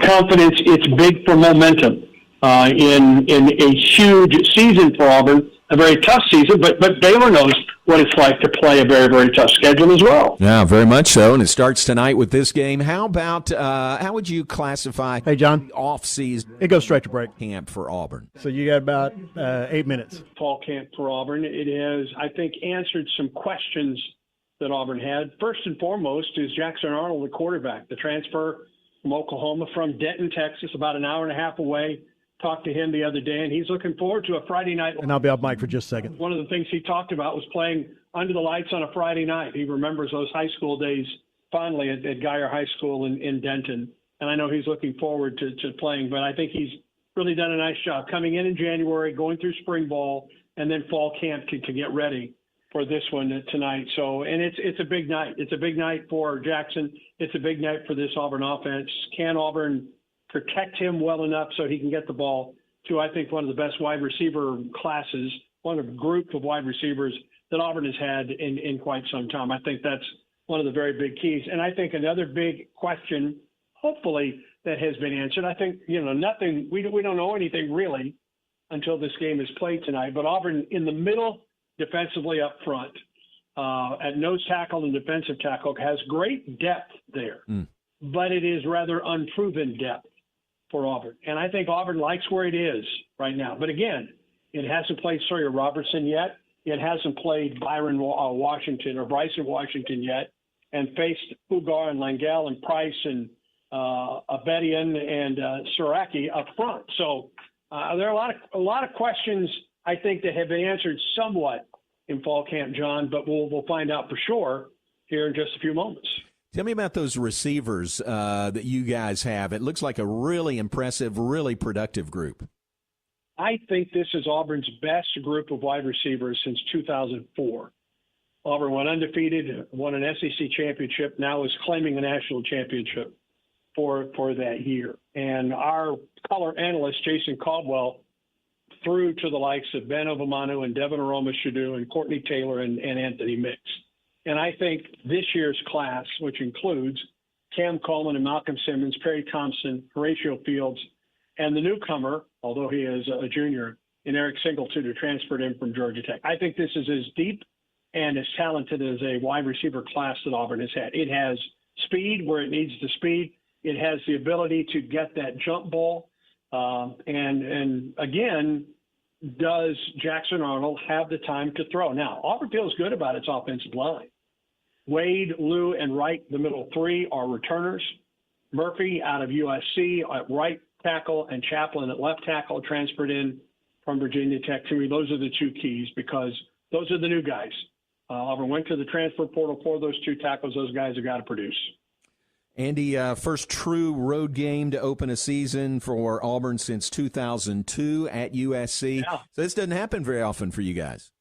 confidence. It's big for momentum in a huge season for Auburn, a very tough season, but Baylor knows what it's like to play a very, very tough schedule as well. Yeah, very much so, and it starts tonight with this game. How about, how would you classify off-season? It goes straight to break. Camp for Auburn. So you got about 8 minutes. Fall camp for Auburn. It has, I think, answered some questions that Auburn had. First and foremost is Jackson Arnold, the quarterback, the transfer from Oklahoma, from Denton, Texas, about an hour and a half away. Talked to him the other day, and he's looking forward to a Friday night. And I'll be off mic for just a second. One of the things he talked about was playing under the lights on a Friday night. He remembers those high school days fondly at Geyer High School in Denton. And I know he's looking forward to playing, but I think he's really done a nice job coming in January, going through spring ball, and then fall camp to get ready for this one tonight. So, and it's a big night. It's a big night for Jackson. It's a big night for this Auburn offense. Can Auburn protect him well enough so he can get the ball to, I think, one of the best wide receiver classes, one of a group of wide receivers that Auburn has had in quite some time. I think that's one of the very big keys. And I think another big question, hopefully, that has been answered. I think, nothing, we don't know anything really until this game is played tonight, but Auburn in the middle, defensively up front, at nose tackle and defensive tackle, has great depth there, but it is rather unproven depth for Auburn. And I think Auburn likes where it is right now. But again, it hasn't played Sawyer Robertson yet. It hasn't played Bryson Washington yet, and faced Pugar and Langell and Price and Abedian and Suraki up front. So there are a lot of questions, I think, that have been answered somewhat in fall camp, John, but we'll find out for sure here in just a few moments. Tell me about those receivers that you guys have. It looks like a really impressive, really productive group. I think this is Auburn's best group of wide receivers since 2004. Auburn went undefeated, won an SEC championship, now is claiming a national championship for that year. And our color analyst, Jason Caldwell, threw to the likes of Ben Ovamanu and Devin Aroma-Shadu and Courtney Taylor and Anthony Mix. And I think this year's class, which includes Cam Coleman and Malcolm Simmons, Perry Thompson, Horatio Fields, and the newcomer, although he is a junior, in Eric Singleton, who transferred in from Georgia Tech. I think this is as deep and as talented as a wide receiver class that Auburn has had. It has speed where it needs the speed. It has the ability to get that jump ball. And again, does Jackson Arnold have the time to throw? Now, Auburn feels good about its offensive line. Wade, Lou, and Wright, the middle three, are returners. Murphy out of USC at right tackle and Chaplin at left tackle, transferred in from Virginia Tech. To me, those are the two keys because those are the new guys. Auburn went to the transfer portal for those two tackles. Those guys have got to produce. Andy, first true road game to open a season for Auburn since 2002 at USC. Yeah. So this doesn't happen very often for you guys.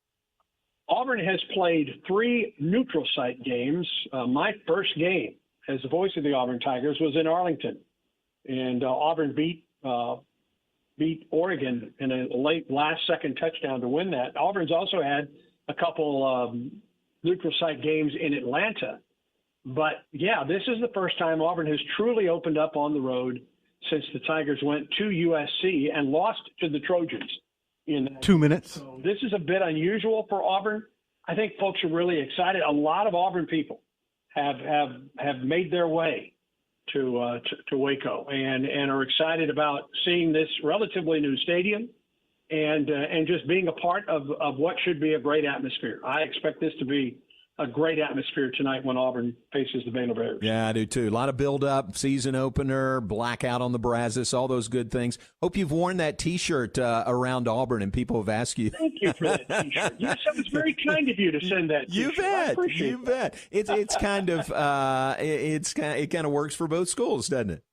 Auburn has played 3 neutral site games. My first game as the voice of the Auburn Tigers was in Arlington, and Auburn beat Oregon in a late last-second touchdown to win that. Auburn's also had a couple neutral site games in Atlanta. But, yeah, this is the first time Auburn has truly opened up on the road since the Tigers went to USC and lost to the Trojans in that 2 minutes. So this is a bit unusual for Auburn. I think folks are really excited. A lot of Auburn people have made their way to Waco and are excited about seeing this relatively new stadium and just being a part of what should be a great atmosphere. I expect this to be a great atmosphere tonight when Auburn faces the Baylor Bears. Yeah, I do too. A lot of build-up, season opener, blackout on the Brazos, all those good things. Hope you've worn that T-shirt around Auburn, and people have asked you. Thank you for that T-shirt. Yes, that was very kind of you to send that T-shirt. You bet. It's kind of it kind of works for both schools, doesn't it?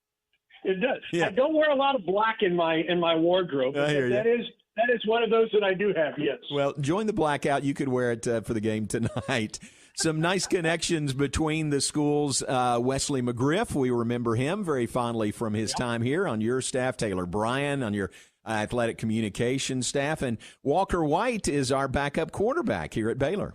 It does. Yeah. I don't wear a lot of black in my wardrobe. But that is one of those that I do have, yes. Well, join the blackout. You could wear it for the game tonight. Some nice connections between the schools. Wesley McGriff, we remember him very fondly from his time here on your staff. Taylor Bryan on your athletic communications staff. And Walker White is our backup quarterback here at Baylor.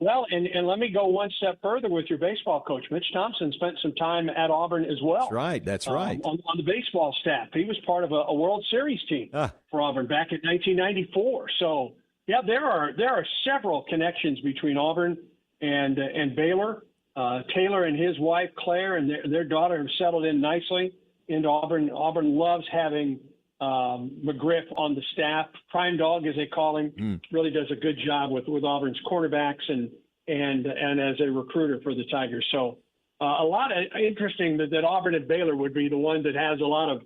Well, and let me go one step further with your baseball coach. Mitch Thompson spent some time at Auburn as well. That's right. That's right. On the baseball staff. He was part of a World Series team for Auburn back in 1994. So, yeah, there are several connections between Auburn and Baylor. Taylor and his wife, Claire, and their daughter have settled in nicely into Auburn. Auburn loves having McGriff on the staff. Prime Dog, as they call him, really does a good job with Auburn's cornerbacks and as a recruiter for the Tigers. So a lot of interesting that Auburn and Baylor would be the one that has a lot of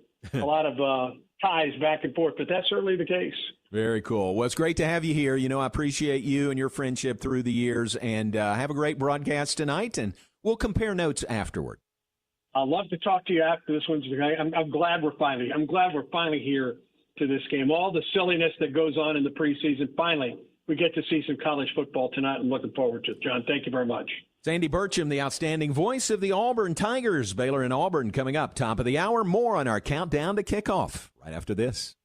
ties back and forth, but that's certainly the case. Very cool. Well, it's great to have you here. You know, I appreciate you and your friendship through the years, and have a great broadcast tonight, and we'll compare notes afterward. I'd love to talk to you after this one. I'm glad we're finally here to this game. All the silliness that goes on in the preseason, finally, we get to see some college football tonight. I'm looking forward to it. John, thank you very much. Sandy Burcham, the outstanding voice of the Auburn Tigers. Baylor and Auburn coming up, top of the hour. More on our countdown to kickoff right after this.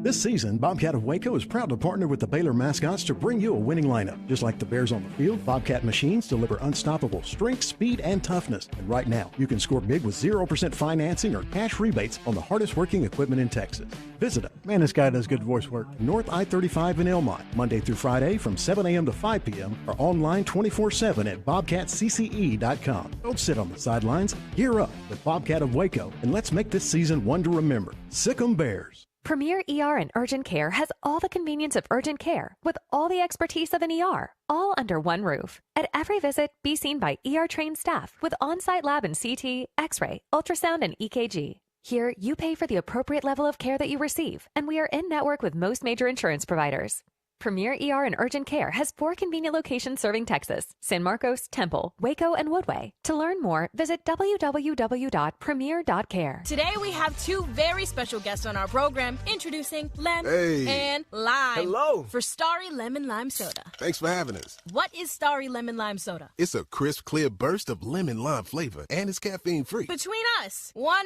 This season, Bobcat of Waco is proud to partner with the Baylor mascots to bring you a winning lineup. Just like the Bears on the field, Bobcat machines deliver unstoppable strength, speed, and toughness. And right now, you can score big with 0% financing or cash rebates on the hardest working equipment in Texas. Visit us. Man, this guy does good voice work. North I-35 in Elmont, Monday through Friday from 7 a.m. to 5 p.m. or online 24/7 at bobcatcce.com. Don't sit on the sidelines. Gear up with Bobcat of Waco, and let's make this season one to remember. Sic 'em Bears. Premier ER and Urgent Care has all the convenience of urgent care with all the expertise of an ER, all under one roof. At every visit, be seen by ER-trained staff with on-site lab and CT, X-ray, ultrasound, and EKG. Here, you pay for the appropriate level of care that you receive, and we are in network with most major insurance providers. Premier ER and Urgent Care has 4 convenient locations serving Texas: San Marcos, Temple, Waco, and Woodway. To learn more, visit www.premier.care. Today we have 2 very special guests on our program, introducing Lem and Lime. Hello. For Starry Lemon Lime Soda. Thanks for having us. What is Starry Lemon Lime Soda? It's a crisp, clear burst of lemon lime flavor, and it's caffeine-free. Between us, one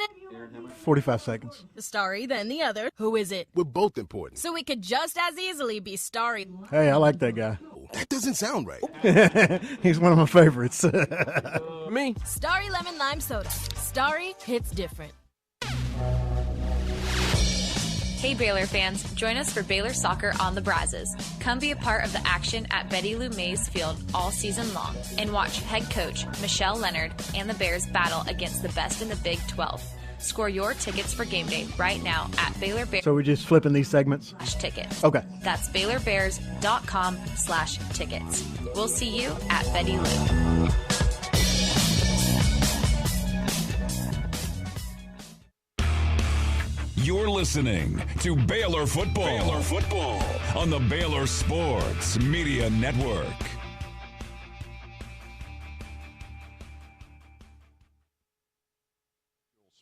45 seconds. the Starry, then the other. Who is it? We're both important. So we could just as easily be Starry. Hey, I like that guy. That doesn't sound right. He's one of my favorites. Me? Starry Lemon Lime Soda. Starry hits different. Hey Baylor fans, join us for Baylor Soccer on the Brazos. Come be a part of the action at Betty Lou Mays Field all season long and watch head coach Michelle Leonard and the Bears battle against the best in the Big 12. Score your tickets for game day right now at Baylor Bears. So we're just flipping these segments? Tickets. Okay. That's BaylorBears.com/tickets. We'll see you at Betty Lou. You're listening to Baylor Football. Baylor Football on the Baylor Sports Media Network.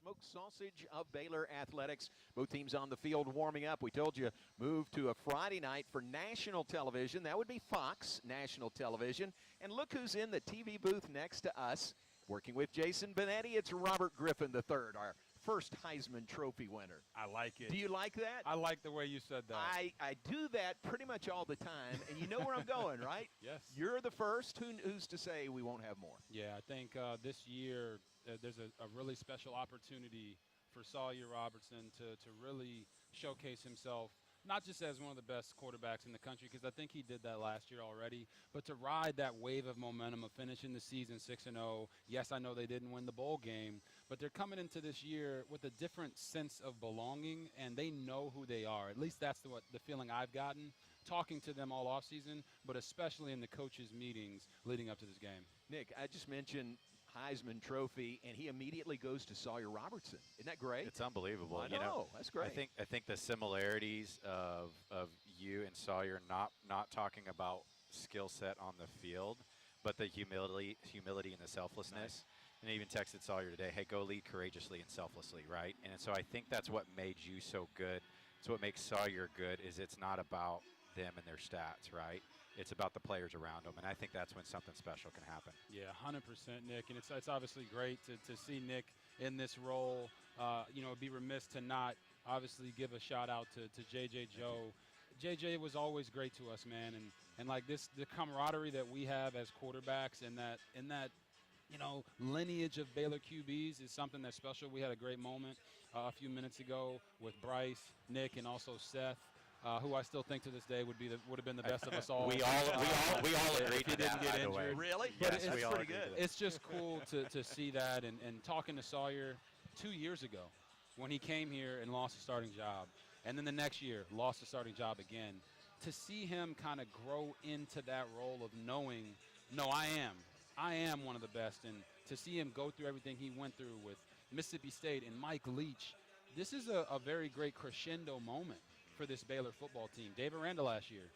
Smoked sausage of Baylor athletics. Both teams on the field warming up. We told you move to a Friday night for national television. That would be Fox National Television. And look who's in the TV booth next to us. Working with Jason Benetti, it's Robert Griffin III, our first Heisman Trophy winner. I like it. Do you like that? I like the way you said that. I do that pretty much all the time, and you know where I'm going, right? Yes. You're the first. Who's to say we won't have more? Yeah, I think this year there's a really special opportunity for Sawyer Robertson to really showcase himself, not just as one of the best quarterbacks in the country, because I think he did that last year already, but to ride that wave of momentum of finishing the season 6-0. Yes, I know they didn't win the bowl game, but they're coming into this year with a different sense of belonging, and they know who they are. At least that's the feeling I've gotten talking to them all offseason, but especially in the coaches' meetings leading up to this game. Nick, I just mentioned Heisman Trophy, and he immediately goes to Sawyer Robertson. Isn't that great? It's unbelievable. I know. That's great. I think the similarities of you and Sawyer not talking about skill set on the field, but the humility and the selflessness. Nice. And I even texted Sawyer today, hey, go lead courageously and selflessly, right? And so I think that's what made you so good. So what makes Sawyer good is it's not about them and their stats, right? It's about the players around them, and I think that's when something special can happen. Yeah, 100%, Nick, and it's obviously great to see Nick in this role. It'd be remiss to not obviously give a shout out to JJ Joe. JJ was always great to us, man, And like the camaraderie that we have as quarterbacks in that lineage of Baylor QBs is something that's special. We had a great moment a few minutes ago with Bryce, Nick, and also Seth, who I still think to this day would have been the best of us all. we all agreed to that, by the way. Really? Yes, that's we all pretty agreed good. to that. It's just cool to see that, and talking to Sawyer 2 years ago when he came here and lost his starting job, and then the next year lost his starting job again. To see him kind of grow into that role of knowing, no, I am one of the best, and to see him go through everything he went through with Mississippi State and Mike Leach, this is a very great crescendo moment for this Baylor football team. Dave Aranda last year,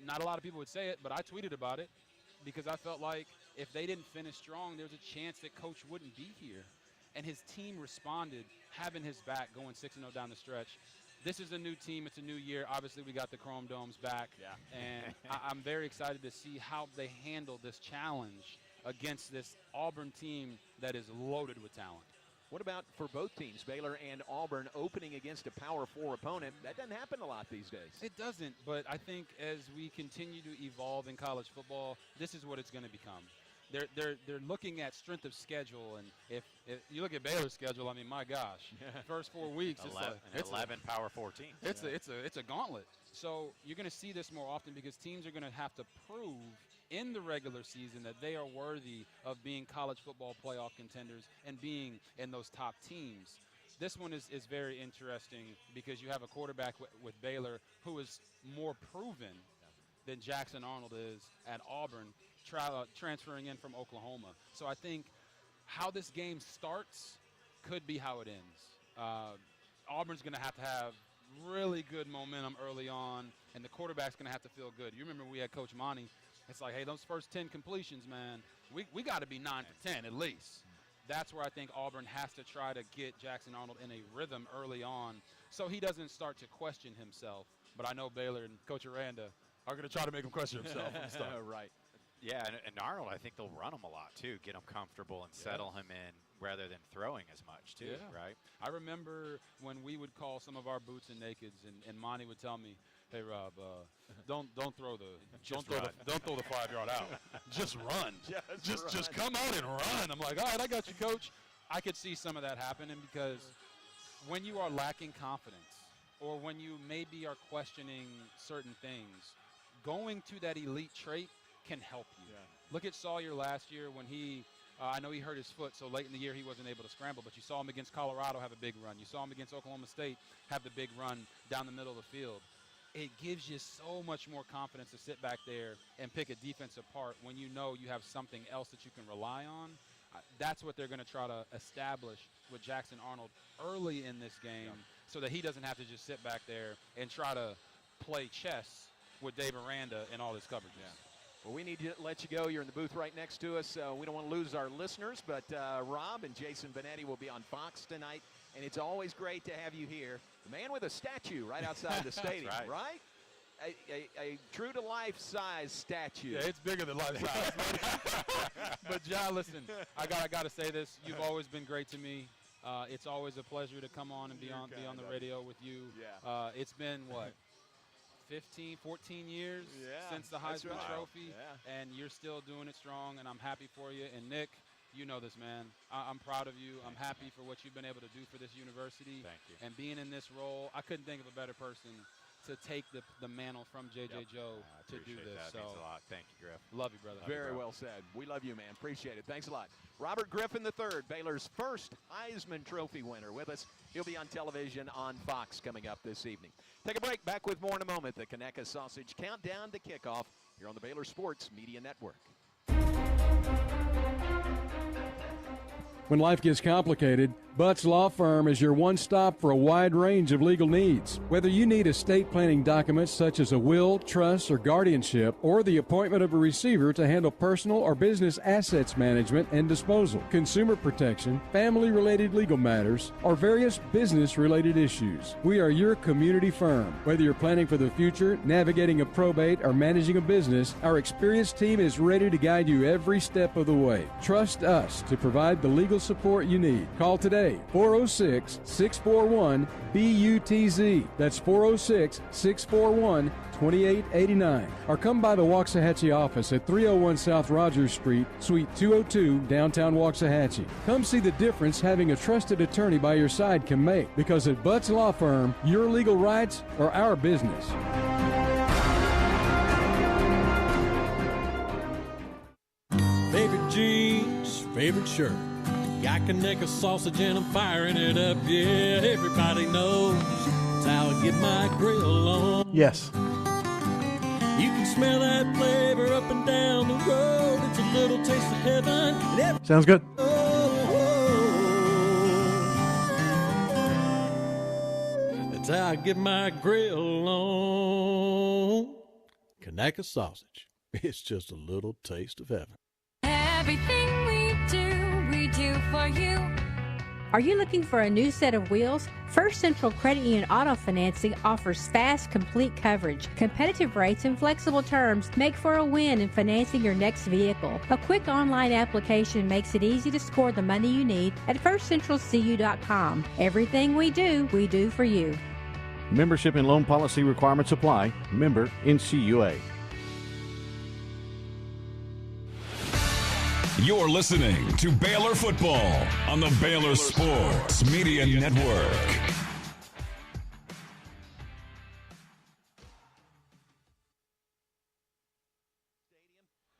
not a lot of people would say it, but I tweeted about it because I felt like if they didn't finish strong, there's a chance that Coach wouldn't be here. And his team responded, having his back, going 6-0 down the stretch. This is a new team. It's a new year. Obviously, we got the Chrome Domes back. Yeah. And I'm very excited to see how they handle this challenge against this Auburn team that is loaded with talent. What about for both teams, Baylor and Auburn, opening against a Power 4 opponent? That doesn't happen a lot these days. It doesn't, but I think as we continue to evolve in college football, this is what it's going to become. They're looking at strength of schedule, and if you look at Baylor's schedule, I mean, my gosh, first 4 weeks, 11 Power 4 teams. It's a gauntlet. So you're going to see this more often because teams are going to have to prove in the regular season that they are worthy of being college football playoff contenders and being in those top teams. This one is very interesting because you have a quarterback with Baylor who is more proven than Jackson Arnold is at Auburn, transferring in from Oklahoma. So I think how this game starts could be how it ends. Auburn's going to have really good momentum early on, and the quarterback's going to have to feel good. You remember we had Coach Monty. It's like, hey, those first 10 completions, man, we got to be 9 for 10 at least. That's where I think Auburn has to try to get Jackson Arnold in a rhythm early on so he doesn't start to question himself. But I know Baylor and Coach Aranda are going to try to make him question himself. Right. Yeah, and Arnold, I think they'll run him a lot, too, get him comfortable and settle him in rather than throwing as much, too, right? I remember when we would call some of our boots and nakeds, and Monty would tell me, hey, Rob, don't throw the 5-yard out. Just run. Just come out and run. I'm like, all right, I got you, Coach. I could see some of that happening because when you are lacking confidence or when you maybe are questioning certain things, going to that elite trait can help you. Yeah. Look at Sawyer last year when I know he hurt his foot, so late in the year he wasn't able to scramble, but you saw him against Colorado have a big run. You saw him against Oklahoma State have the big run down the middle of the field. It gives you so much more confidence to sit back there and pick a defense apart when you know you have something else that you can rely on. That's what they're going to try to establish with Jackson Arnold early in this game so that he doesn't have to just sit back there and try to play chess with Dave Aranda and all his coverages. Yeah. Well, we need to let you go. You're in the booth right next to us. We don't want to lose our listeners, but Rob and Jason Benetti will be on Fox tonight, and it's always great to have you here. The man with a statue right outside the stadium, right? A true-to-life size statue. Yeah, it's bigger than life size. But, John, listen, I got to say this. You've always been great to me. It's always a pleasure to come on and be on the radio with you. Yeah. It's been, 14 years since the Heisman Trophy, and you're still doing it strong, and I'm happy for you. And, Nick, you know this, man. I'm proud of you. I'm happy for what you've been able to do for this university. Thank you. And being in this role, I couldn't think of a better person to take the mantle from J.J. Joe to do this. That means a lot. Thank you, Griff. Love you, brother. Very well said. We love you, man. Appreciate it. Thanks a lot. Robert Griffin III, Baylor's first Heisman Trophy winner, with us. He'll be on television on Fox coming up this evening. Take a break. Back with more in a moment. The Conecuh Sausage Countdown to Kickoff here on the Baylor Sports Media Network. When life gets complicated, Butts Law Firm is your one stop for a wide range of legal needs. Whether you need estate planning documents such as a will, trust, or guardianship, or the appointment of a receiver to handle personal or business assets management and disposal, consumer protection, family-related legal matters, or various business-related issues, we are your community firm. Whether you're planning for the future, navigating a probate, or managing a business, our experienced team is ready to guide you every step of the way. Trust us to provide the legal legal support you need. Call today, 406-641-BUTZ. That's 406-641-2889. Or come by the Waxahachie office at 301 South Rogers Street, Suite 202, downtown Waxahachie. Come see the difference having a trusted attorney by your side can make, because at Butts Law Firm, your legal rights are our business. Favorite jeans, favorite shirt. Got Conecuh sausage and I'm firing it up. Yeah, everybody knows that's how I get my grill on. Yes. You can smell that flavor up and down the road. It's a little taste of heaven. Sounds good. That's how I get my grill on. Conecuh sausage. It's just a little taste of heaven. Everything we do for you. Are you looking for a new set of wheels? First Central Credit Union Auto Financing offers fast, complete coverage. Competitive rates and flexible terms make for a win in financing your next vehicle. A quick online application makes it easy to score the money you need at firstcentralcu.com. Everything we do for you. Membership and loan policy requirements apply. Member NCUA. You're listening to Baylor Football on the Baylor Sports Media Network.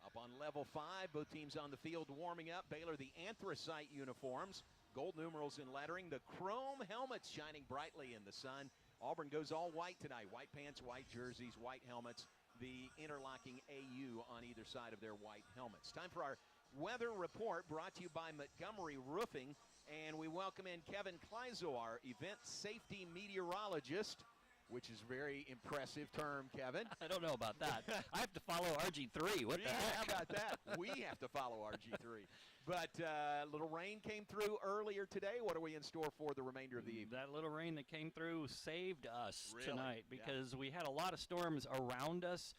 Up on level 5, both teams on the field warming up. Baylor, the anthracite uniforms, gold numerals in lettering, the chrome helmets shining brightly in the sun. Auburn goes all white tonight. White pants, white jerseys, white helmets. The interlocking AU on either side of their white helmets. Time for our weather report, brought to you by Montgomery Roofing, and we welcome in Kevin Kleiso, our event safety meteorologist, which is a very impressive term, Kevin. I don't know about that. I have to follow RG3. What the heck? How about that? We have to follow RG3. But a little rain came through earlier today. What are we in store for the remainder of the evening? That little rain that came through saved us tonight, because we had a lot of storms around us,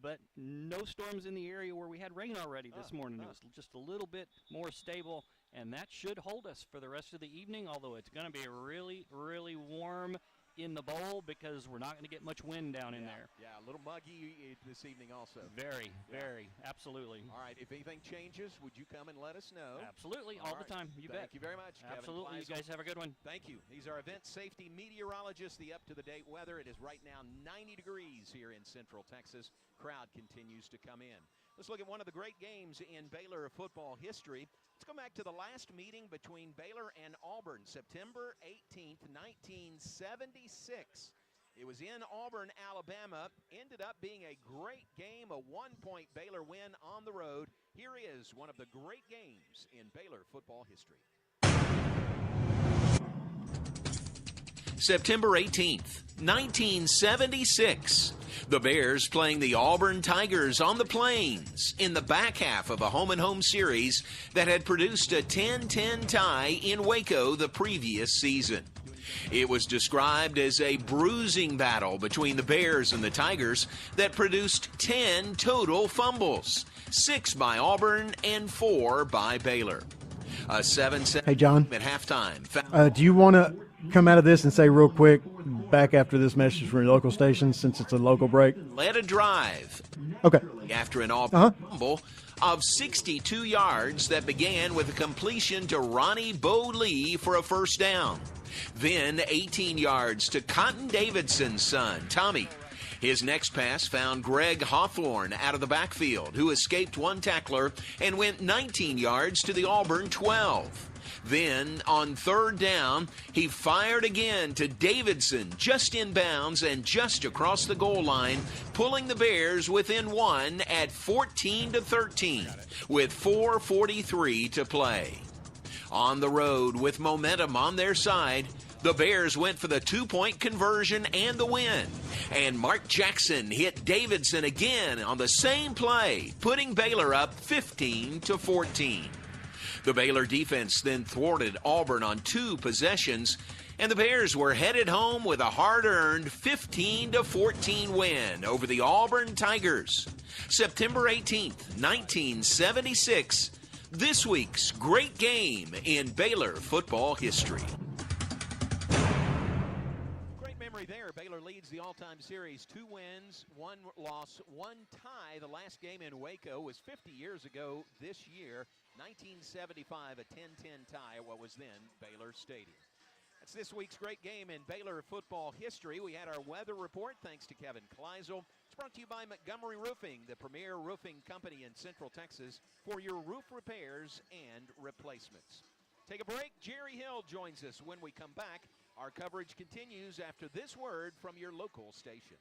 but no storms in the area where we had rain already this morning. It was just a little bit more stable, and that should hold us for the rest of the evening, although it's going to be really, really warm in the bowl, because we're not going to get much wind down in there. Yeah, a little muggy this evening also. Very, absolutely. All right, if anything changes, would you come and let us know? Absolutely, all the time. You bet. Thank you very much, Absolutely. Kevin Kleiso. You guys have a good one. Thank you. He's our event safety meteorologist, the up-to-the-date weather. It is right now 90 degrees here in Central Texas. Crowd continues to come in. Let's look at one of the great games in Baylor football history. Let's go back to the last meeting between Baylor and Auburn, September 18th, 1976. It was in Auburn, Alabama. Ended up being a great game, a one-point Baylor win on the road. Here is one of the great games in Baylor football history. September 18th, 1976. The Bears playing the Auburn Tigers on the Plains in the back half of a home-and-home series that had produced a 10-10 tie in Waco the previous season. It was described as a bruising battle between the Bears and the Tigers that produced 10 total fumbles, 6 by Auburn and 4 by Baylor. A 7-7 Hey, John. at halftime. Do you want to come out of this and say real quick, back after this message from your local station, since it's a local break? Led a drive. Okay. After an Auburn fumble of 62 yards that began with a completion to Ronnie Bo Lee for a first down. Then 18 yards to Cotton Davidson's son, Tommy. His next pass found Greg Hawthorne out of the backfield, who escaped one tackler and went 19 yards to the Auburn 12. Then, on third down, he fired again to Davidson, just inbounds and just across the goal line, pulling the Bears within one at 14-13, with 4:43 to play. On the road, with momentum on their side, the Bears went for the two-point conversion and the win. And Mark Jackson hit Davidson again on the same play, putting Baylor up 15-14. The Baylor defense then thwarted Auburn on 2 possessions, and the Bears were headed home with a hard-earned 15-14 win over the Auburn Tigers. September 18th, 1976, This week's great game in Baylor football history. Great memory there. Baylor leads the all-time series. 2 wins, 1 loss, 1 tie. The last game in Waco was 50 years ago this year, 1975, a 10-10 tie at what was then Baylor Stadium. That's this week's great game in Baylor football history. We had our weather report thanks to Kevin Kleisel. It's brought to you by Montgomery Roofing, the premier roofing company in Central Texas for your roof repairs and replacements. Take a break. Jerry Hill joins us when we come back. Our coverage continues after this word from your local station.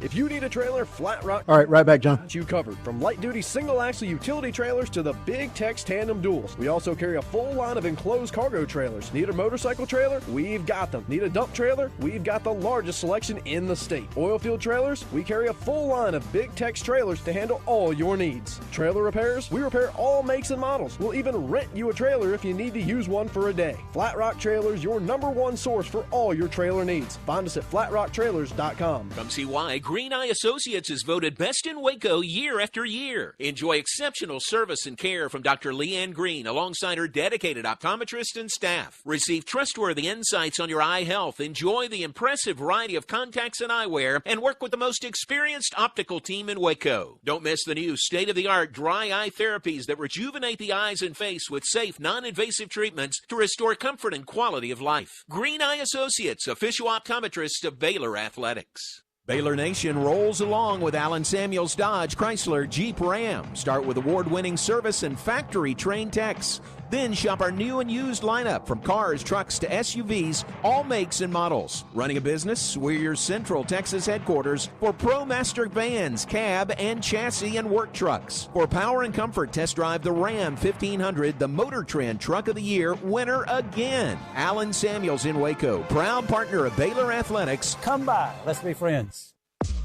If you need a trailer, Flat Rock. All right, right back, John. You covered. From light-duty single-axle utility trailers to the Big Tex tandem duals. We also carry a full line of enclosed cargo trailers. Need a motorcycle trailer? We've got them. Need a dump trailer? We've got the largest selection in the state. Oil field trailers? We carry a full line of Big Tex trailers to handle all your needs. Trailer repairs? We repair all makes and models. We'll even rent you a trailer if you need to use one for a day. Flat Rock Trailers, your #1 source for all your trailer needs. Find us at flatrocktrailers.com. Come see why Green Eye Associates is voted best in Waco year after year. Enjoy exceptional service and care from Dr. Leanne Green alongside her dedicated optometrist and staff. Receive trustworthy insights on your eye health. Enjoy the impressive variety of contacts and eyewear and work with the most experienced optical team in Waco. Don't miss the new state-of-the-art dry eye therapies that rejuvenate the eyes and face with safe, non-invasive treatments to restore comfort and quality of life. Green Eye Associates, official optometrist of Baylor Athletics. Baylor Nation rolls along with Allen Samuels Dodge, Chrysler, Jeep, Ram. Start with award-winning service and factory-trained techs. Then shop our new and used lineup from cars, trucks to SUVs, all makes and models. Running a business? We're your Central Texas headquarters for ProMaster vans, cab, and chassis and work trucks. For power and comfort, test drive the Ram 1500, the Motor Trend Truck of the Year winner again. Allen Samuels in Waco, proud partner of Baylor Athletics. Come by, let's be friends.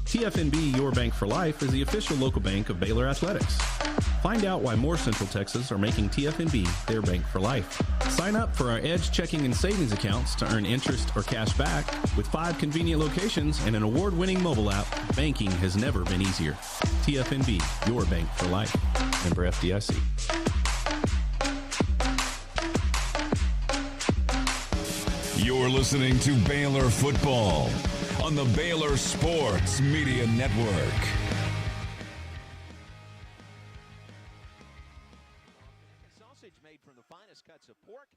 TFNB Your Bank for Life is the official local bank of Baylor Athletics. Find out why more Central Texas are making TFNB their bank for life. Sign up for our Edge checking and savings accounts to earn interest or cash back. With 5 convenient locations and an award-winning mobile app, banking has never been easier. TFNB, your bank for life. Member FDIC. You're listening to Baylor Football on the Baylor Sports Media Network. Sausage made from the finest cuts of pork,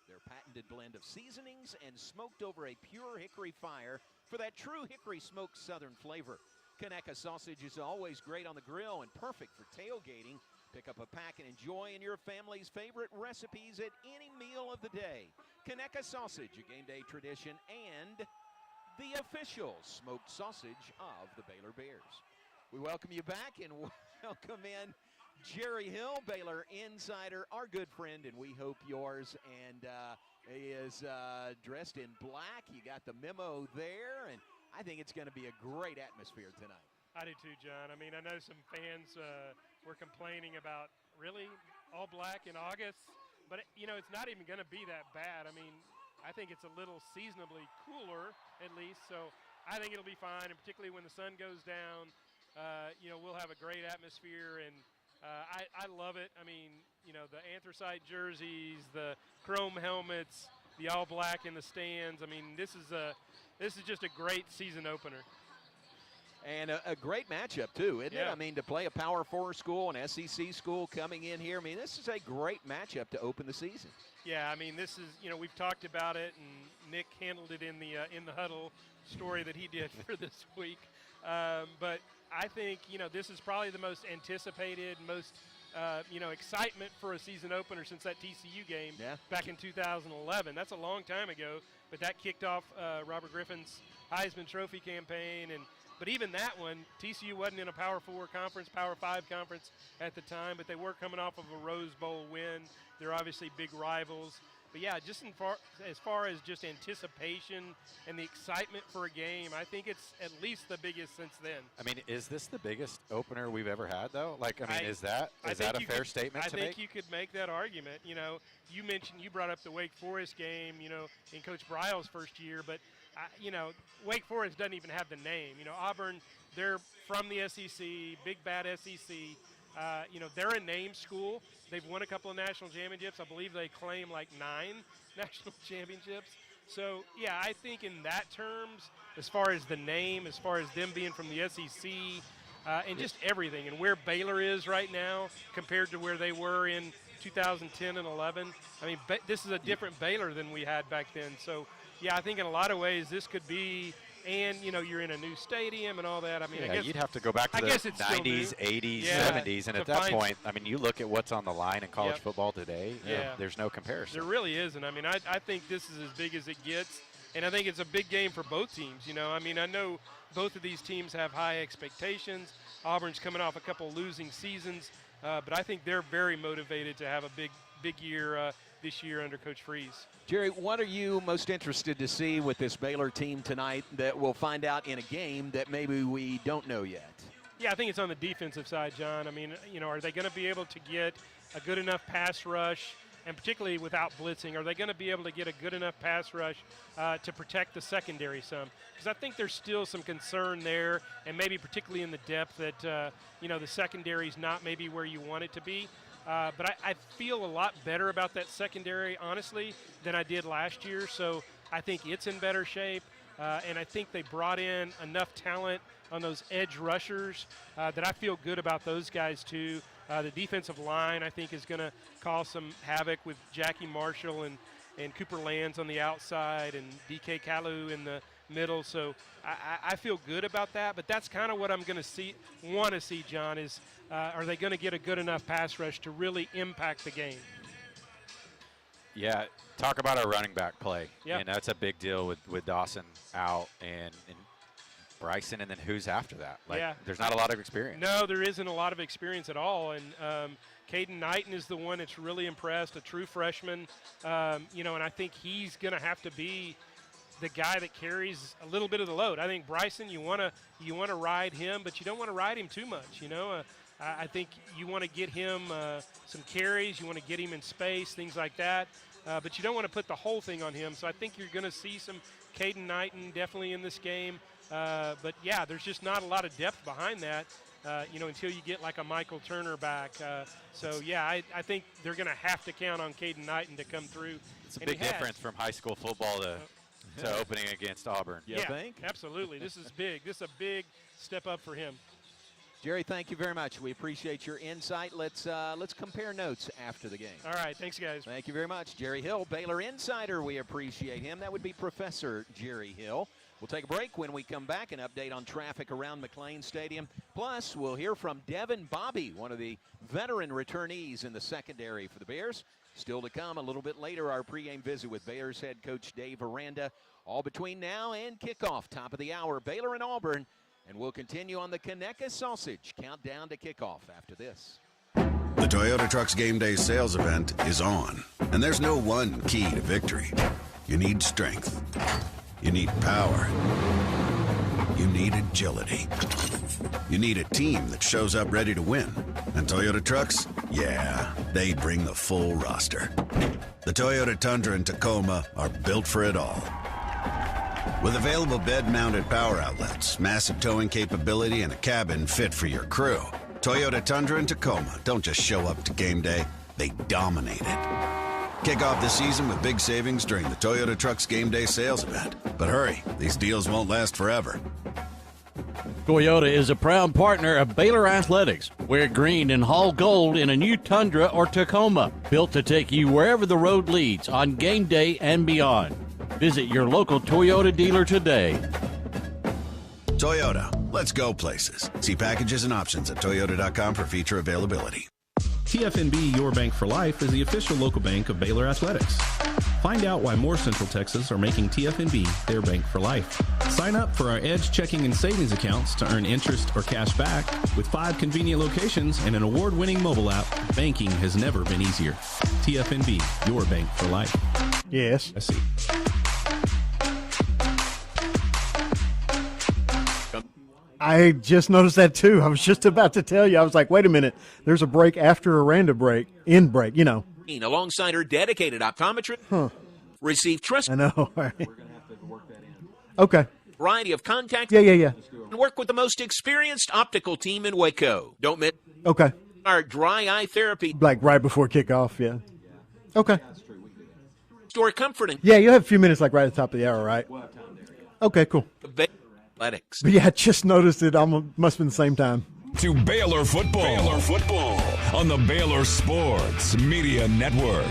their patented blend of seasonings, and smoked over a pure hickory fire for that true hickory smoked southern flavor. Conecuh sausage is always great on the grill and perfect for tailgating. Pick up a pack and enjoy in your family's favorite recipes at any meal of the day. Conecuh sausage, a game day tradition, and the official smoked sausage of the Baylor Bears. We welcome you back and welcome in Jerry Hill, Baylor insider, our good friend, and we hope yours. And he is dressed in black. You got the memo there, and I think it's going to be a great atmosphere tonight. I do too, John. I mean, I know some fans were complaining about really all black in August, but, you know, it's not even going to be that bad. I mean, I think it's a little seasonably cooler, at least, so I think it'll be fine, and particularly when the sun goes down, you know, we'll have a great atmosphere, and I love it. I mean, you know, the anthracite jerseys, the chrome helmets, the all black in the stands. I mean, this is just a great season opener. And a great matchup, too, isn't it? I mean, to play a Power 4 school, an SEC school coming in here, I mean, this is a great matchup to open the season. Yeah, I mean, this is, you know, we've talked about it, and Nick handled it in the huddle story that he did for this week. But I think, you know, this is probably the most anticipated, most, you know, excitement for a season opener since that TCU game back in 2011. That's a long time ago, but that kicked off Robert Griffin's Heisman Trophy campaign. But even that one, TCU wasn't in a Power 4 conference, Power 5 conference at the time, but they were coming off of a Rose Bowl win. They're obviously big rivals. But, yeah, just as far as just anticipation and the excitement for a game, I think it's at least the biggest since then. I mean, is this the biggest opener we've ever had, though? Like, I mean, is that a fair statement to make? I think you could make that argument. You know, you brought up the Wake Forest game, you know, in Coach Bryle's first year, but you know, Wake Forest doesn't even have the name. You know, Auburn, they're from the SEC, big bad SEC. they're a name school. They've won a couple of national championships. I believe they claim like 9 national championships. So, yeah, I think in that terms, as far as the name, as far as them being from the SEC, and just everything, and where Baylor is right now compared to where they were in 2010 and 11. I mean, this is a different Baylor than we had back then. So, yeah, I think in a lot of ways this could be, and, you're in a new stadium and all that. I mean, I guess you'd have to go back to the 90s, 80s, 70s, and at that point, I mean, you look at what's on the line in college football today, there's no comparison. There really isn't. I mean, I think this is as big as it gets, and I think it's a big game for both teams. I mean, I know both of these teams have high expectations. Auburn's coming off a couple losing seasons, but I think they're very motivated to have a big year this year under Coach Freeze. Jerry, what are you most interested to see with this Baylor team tonight that we'll find out in a game that maybe we don't know yet? Yeah, I think it's on the defensive side, John. I mean, are they going to be able to get a good enough pass rush, and particularly without blitzing, are they going to be able to get a good enough pass rush to protect the secondary some? Because I think there's still some concern there, and maybe particularly in the depth that, the secondary is not maybe where you want it to be. But I feel a lot better about that secondary, honestly, than I did last year. So I think it's in better shape, and I think they brought in enough talent on those edge rushers that I feel good about those guys, too. The defensive line, I think, is going to cause some havoc with Jackie Marshall and Cooper Lands on the outside and DK Kalu in the middle. So I feel good about that. But that's kind of what I'm going to want to see, John, is are they going to get a good enough pass rush to really impact the game? Yeah, talk about our running back play. Yep. That's a big deal with Dawson out and Bryson, and then who's after that? There's not a lot of experience. No, there isn't a lot of experience at all. And Caden Knighton is the one that's really impressed, a true freshman. And I think he's going to have to be the guy that carries a little bit of the load. I think Bryson, you want to ride him, but you don't want to ride him too much. I think you want to get him some carries. You want to get him in space, things like that. But you don't want to put the whole thing on him. So I think you're going to see some Caden Knighton definitely in this game. But, yeah, there's just not a lot of depth behind that, until you get like a Michael Turner back. I think they're going to have to count on Caden Knighton to come through. It's a big difference from high school football to opening against Auburn. You think? Absolutely. This is big. This is a big step up for him. Jerry, thank you very much. We appreciate your insight. Let's compare notes after the game. All right. Thanks, guys. Thank you very much. Jerry Hill, Baylor Insider. We appreciate him. That would be Professor Jerry Hill. We'll take a break. When we come back, an update on traffic around McLean Stadium. Plus, we'll hear from Devin Bobby, one of the veteran returnees in the secondary for the Bears. Still to come a little bit later, our pregame visit with Bears head coach Dave Aranda. All between now and kickoff, top of the hour, Baylor and Auburn. And we'll continue on the Conecuh Sausage countdown to kickoff after this. The Toyota Trucks Game Day sales event is on. And there's no one key to victory. You need strength. You need power. You need agility. You need a team that shows up ready to win. And Toyota Trucks, yeah, they bring the full roster. The Toyota Tundra and Tacoma are built for it all. With available bed-mounted power outlets, massive towing capability, and a cabin fit for your crew, Toyota Tundra and Tacoma don't just show up to game day, they dominate it. Kick off the season with big savings during the Toyota Trucks Game Day sales event. But hurry, these deals won't last forever. Toyota is a proud partner of Baylor Athletics. Wear green and haul gold in a new Tundra or Tacoma, built to take you wherever the road leads on game day and beyond. Visit your local Toyota dealer today. Toyota, let's go places. See packages and options at toyota.com for feature availability. TFNB Your Bank for Life is the official local bank of Baylor Athletics. Find out why more Central Texas are making TFNB their bank for life. Sign up for our Edge checking and savings accounts to earn interest or cash back. With 5 convenient locations and an award-winning mobile app, banking has never been easier. TFNB, your bank for life. Yes. I see. I just noticed that, too. I was just about to tell you. I was like, wait a minute. There's a break after Aranda break, end break, Alongside her dedicated optometrist. Receive trust. I know. We're going to have to work that in. Okay. Variety of contacts. Yeah. And work with the most experienced optical team in Waco. Don't miss. Okay. Our dry eye therapy Like right before kickoff, yeah. Okay. store comfort and Yeah, you have a few minutes like right at the top of the hour, right? Okay, cool. athletics. But yeah, I just noticed it almost must have been the same time. To Baylor football. Baylor football on the Baylor Sports Media Network.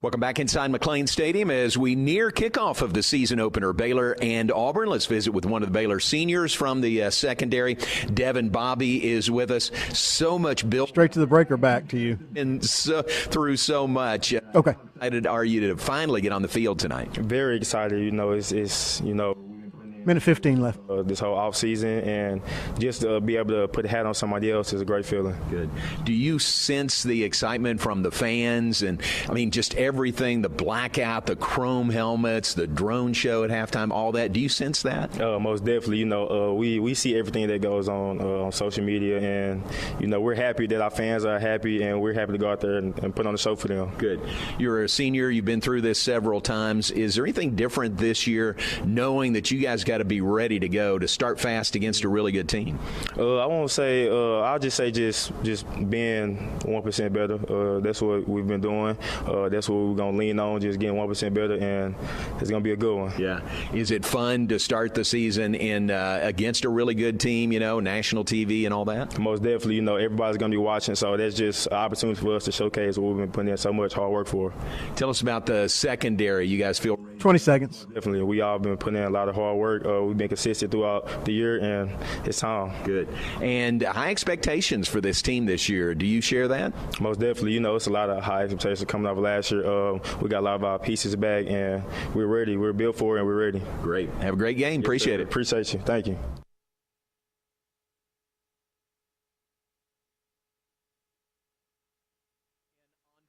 Welcome back inside McLean Stadium as we near kickoff of the season opener, Baylor and Auburn. Let's visit with one of the Baylor seniors from the secondary. Devin Bobby is with us. So much built. Straight to the break or back to you? And through so much. Okay. Excited are you to finally get on the field tonight? Very excited. It's Minute 15 left. This whole off season, and just to be able to put a hat on somebody else is a great feeling. Good. Do you sense the excitement from the fans and, I mean, just everything, the blackout, the chrome helmets, the drone show at halftime, all that? Do you sense that? Most definitely. We see everything that goes on social media, and, we're happy that our fans are happy, and we're happy to go out there and put on the show for them. Good. You're a senior. You've been through this several times. Is there anything different this year, knowing that you guys got to be ready to go to start fast against a really good team? I won't say. I'll just say just being 1% better. That's what we've been doing. That's what we're gonna lean on. Just getting 1% better, and it's gonna be a good one. Yeah. Is it fun to start the season in against a really good team? National TV and all that. Most definitely. Everybody's gonna be watching, so that's just an opportunity for us to showcase what we've been putting in so much hard work for. Tell us about the secondary. You guys feel 20 seconds. Definitely. We all been putting in a lot of hard work. We've been consistent throughout the year, and it's time. Good. And high expectations for this team this year. Do you share that? Most definitely. It's a lot of high expectations coming off last year. We got a lot of our pieces back, and we're ready. We're built for it, and we're ready. Great. Have a great game. Appreciate it. Appreciate you. Thank you.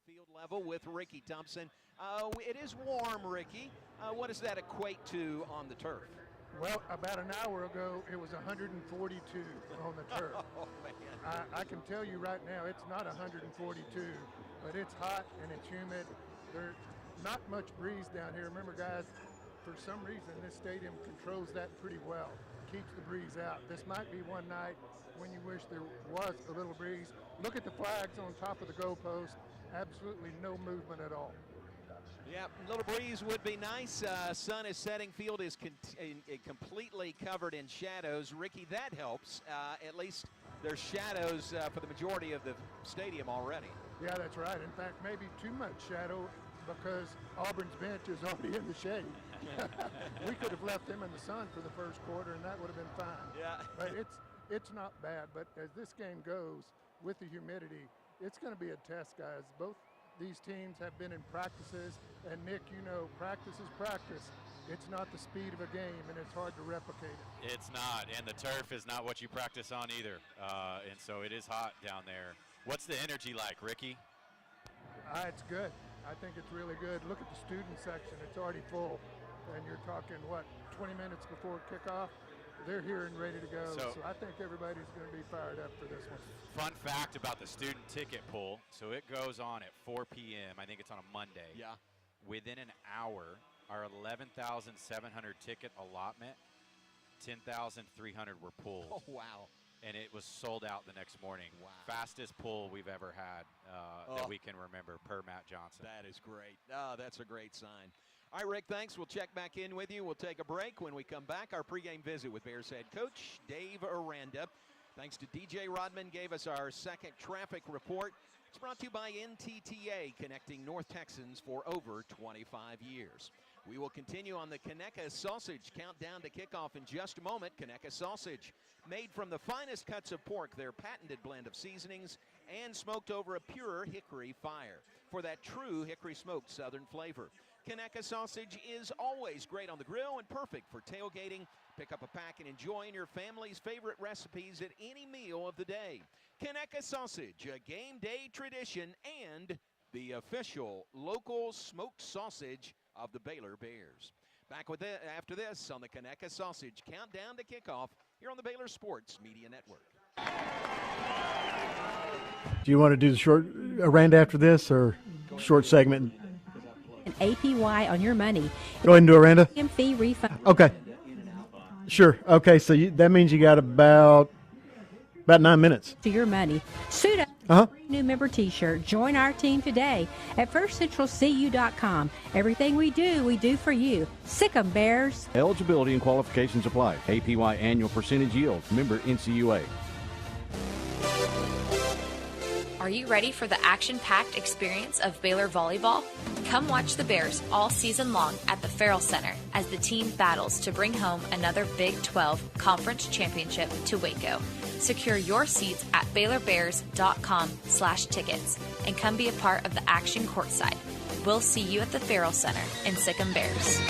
On-field level with Ricky Thompson. It is warm, Ricky. What does that equate to on the turf? Well, about an hour ago, it was 142 on the turf. Oh, man. I can tell you right now, it's not 142, but it's hot and it's humid. There's not much breeze down here. Remember, guys, for some reason, this stadium controls that pretty well, keeps the breeze out. This might be one night when you wish there was a little breeze. Look at the flags on top of the goalpost. Absolutely no movement at all. Yeah, a little breeze would be nice. Sun is setting. Field is completely covered in shadows. Ricky, that helps. At least there's shadows for the majority of the stadium already. Yeah, that's right. In fact, maybe too much shadow because Auburn's bench is already in the shade. We could have left them in the sun for the first quarter, and that would have been fine. Yeah. But it's not bad. But as this game goes, with the humidity, it's going to be a test, guys. Both these teams have been in practices, and Nick, practice is practice. It's not the speed of a game, and it's hard to replicate it. It's not, and the turf is not what you practice on either, and so it is hot down there. What's the energy like, Ricky? It's good. I think it's really good. Look at the student section. It's already full, and you're talking, 20 minutes before kickoff? They're here and ready to go, so I think everybody's going to be fired up for this one. Fun fact about the student ticket pull, so it goes on at 4 p.m. I think it's on a Monday. Yeah. Within an hour, our 11,700 ticket allotment, 10,300 were pulled. Oh, wow. And it was sold out the next morning. Wow. Fastest pull we've ever had that we can remember, per Matt Johnson. That is great. Oh, that's a great sign. All right, Rick, thanks. We'll check back in with you. We'll take a break. When we come back, our pregame visit with Bears head coach Dave Aranda. Thanks to DJ Rodman, gave us our second traffic report. It's brought to you by NTTA, connecting North Texans for over 25 years. We will continue on the Conecuh Sausage countdown to kickoff in just a moment. Conecuh Sausage, made from the finest cuts of pork, their patented blend of seasonings, and smoked over a pure hickory fire for that true hickory smoked southern flavor. Conecuh Sausage is always great on the grill and perfect for tailgating. Pick up a pack and enjoy your family's favorite recipes at any meal of the day. Conecuh Sausage, a game day tradition and the official local smoked sausage of the Baylor Bears. Back with it after this on the Conecuh Sausage countdown to kickoff here on the Baylor Sports Media Network. Do you want to do the short Aranda after this or short segment? An APY on your money. Go ahead and do Aranda. Fee refund. Okay. Sure. Okay, so that means you got about 9 minutes. To your money. Suit up. New member T-shirt. Join our team today at firstcentralcu.com. Everything we do for you. Sick 'em, Bears. Eligibility and qualifications apply. APY annual percentage yield. Member NCUA. Are you ready for the action-packed experience of Baylor volleyball? Come watch the Bears all season long at the Farrell Center as the team battles to bring home another Big 12 Conference Championship to Waco. Secure your seats at BaylorBears.com/tickets and come be a part of the action courtside. We'll see you at the Farrell Center in Sick 'em Bears.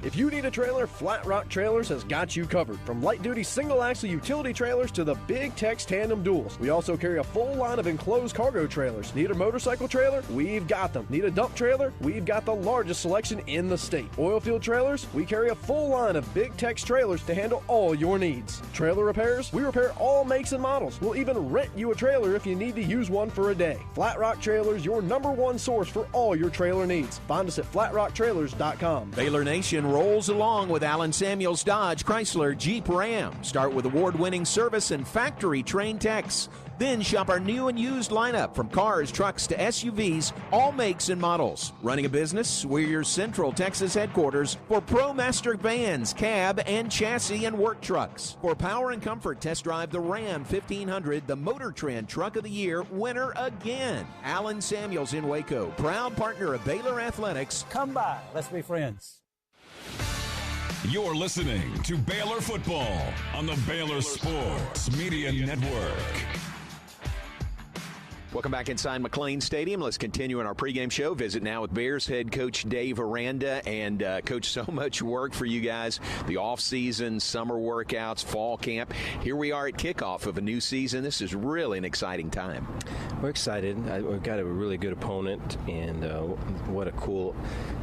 If you need a trailer, Flat Rock Trailers has got you covered. From light-duty single-axle utility trailers to the big Tex tandem duals. We also carry a full line of enclosed cargo trailers. Need a motorcycle trailer? We've got them. Need a dump trailer? We've got the largest selection in the state. Oilfield trailers? We carry a full line of big Tex trailers to handle all your needs. Trailer repairs? We repair all makes and models. We'll even rent you a trailer if you need to use one for a day. Flat Rock Trailers, your #1 source for all your trailer needs. Find us at flatrocktrailers.com. Baylor Nation rolls along with Allen Samuels Dodge, Chrysler, Jeep, Ram. Start with award-winning service and factory-trained techs. Then shop our new and used lineup from cars, trucks to SUVs, all makes and models. Running a business? We're your Central Texas headquarters for ProMaster vans, cab, and chassis and work trucks. For power and comfort, test drive the Ram 1500, the Motor Trend Truck of the Year winner again. Allen Samuels in Waco, proud partner of Baylor Athletics. Come by. Let's be friends. You're listening to Baylor Football on the Baylor Sports Media Network. Welcome back inside McLean Stadium. Let's continue in our pregame show. Visit now with Bears head coach Dave Aranda. And, Coach, so much work for you guys. The off-season, summer workouts, fall camp. Here we are at kickoff of a new season. This is really an exciting time. We're excited. We've got a really good opponent, and what a cool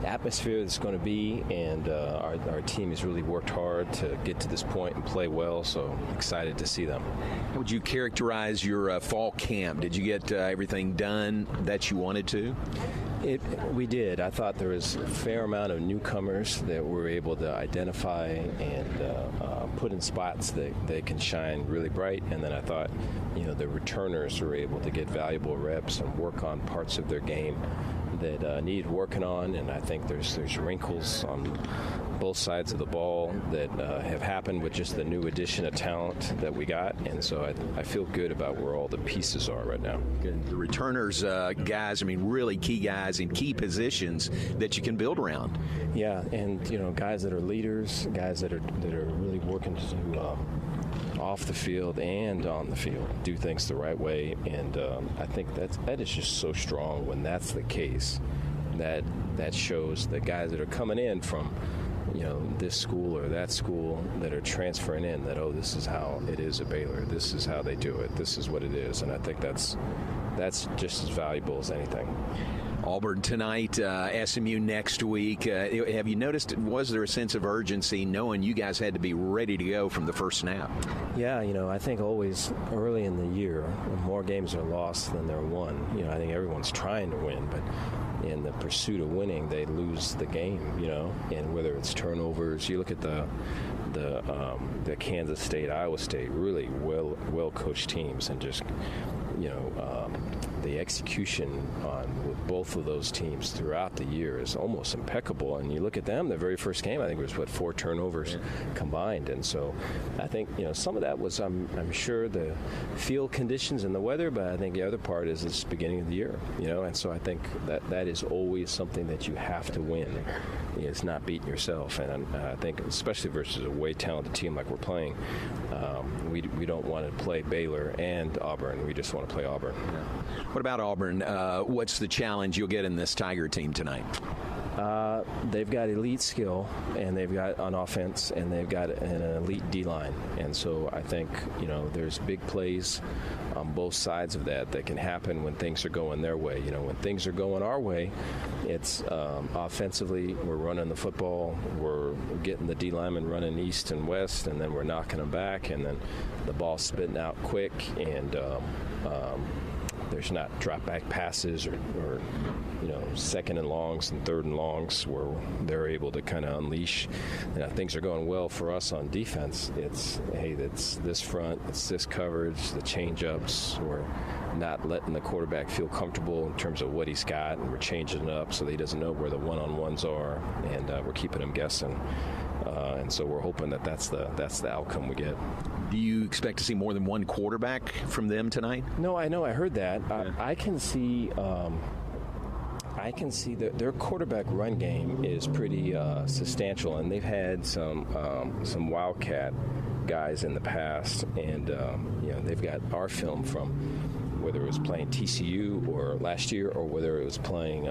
atmosphere it's going to be. And our team has really worked hard to get to this point and play well, so excited to see them. How would you characterize your fall camp? Did you get everything done that you wanted to? We did. I thought there was a fair amount of newcomers that we're able to identify and put in spots that they can shine really bright. And then I thought, the returners were able to get valuable reps and work on parts of their game that needed working on. And I think there's wrinkles on both sides of the ball that have happened with just the new addition of talent that we got. And so I feel good about where all the pieces are right now. Good. The returners, guys, really key guys in key positions that you can build around. Yeah, and, guys that are leaders, guys that are really working to off the field and on the field do things the right way. And I think that is just so strong when that's the case. That shows the guys that are coming in from this school or that school that are transferring in that, this is how it is at Baylor. This is how they do it. This is what it is. And I think that's just as valuable as anything. Auburn tonight, SMU next week. Have you noticed, was there a sense of urgency knowing you guys had to be ready to go from the first snap? Yeah, I think always early in the year, more games are lost than they're won. I think everyone's trying to win, but in the pursuit of winning, they lose the game, and whether it's turnovers, you look at the Kansas State, Iowa State, really well coached teams, and just the execution with both of those teams throughout the year is almost impeccable. And you look at them, the very first game, I think it was 4 turnovers combined. And so I think some of that was I'm sure the field conditions and the weather, but I think the other part is it's the beginning of the year, and so I think that is always something that you have to win. It's not beating yourself, and I think especially versus a way talented team like we're playing, we don't want to play Baylor and Auburn. We just want to play Auburn. What about Auburn? What's the challenge you'll get in this Tiger team tonight? They've got elite skill, and they've got on offense, and they've got an elite D-line. And so I think, there's big plays on both sides of that can happen when things are going their way. When things are going our way, it's offensively, we're running the football, we're getting the D-linemen running east and west, and then we're knocking them back, and then the ball's spitting out quick, and there's not drop-back passes or second and longs and third and longs where they're able to kind of unleash. Things are going well for us on defense. It's this front, it's this coverage, the change-ups. We're not letting the quarterback feel comfortable in terms of what he's got, and we're changing it up so that he doesn't know where the one-on-ones are, and we're keeping him guessing. And so we're hoping that's the outcome we get. Do you expect to see more than one quarterback from them tonight? No, I know. I heard that. I can see that their quarterback run game is pretty substantial, and they've had some Wildcat guys in the past, and they've got our film from whether it was playing TCU or last year, or whether it was playing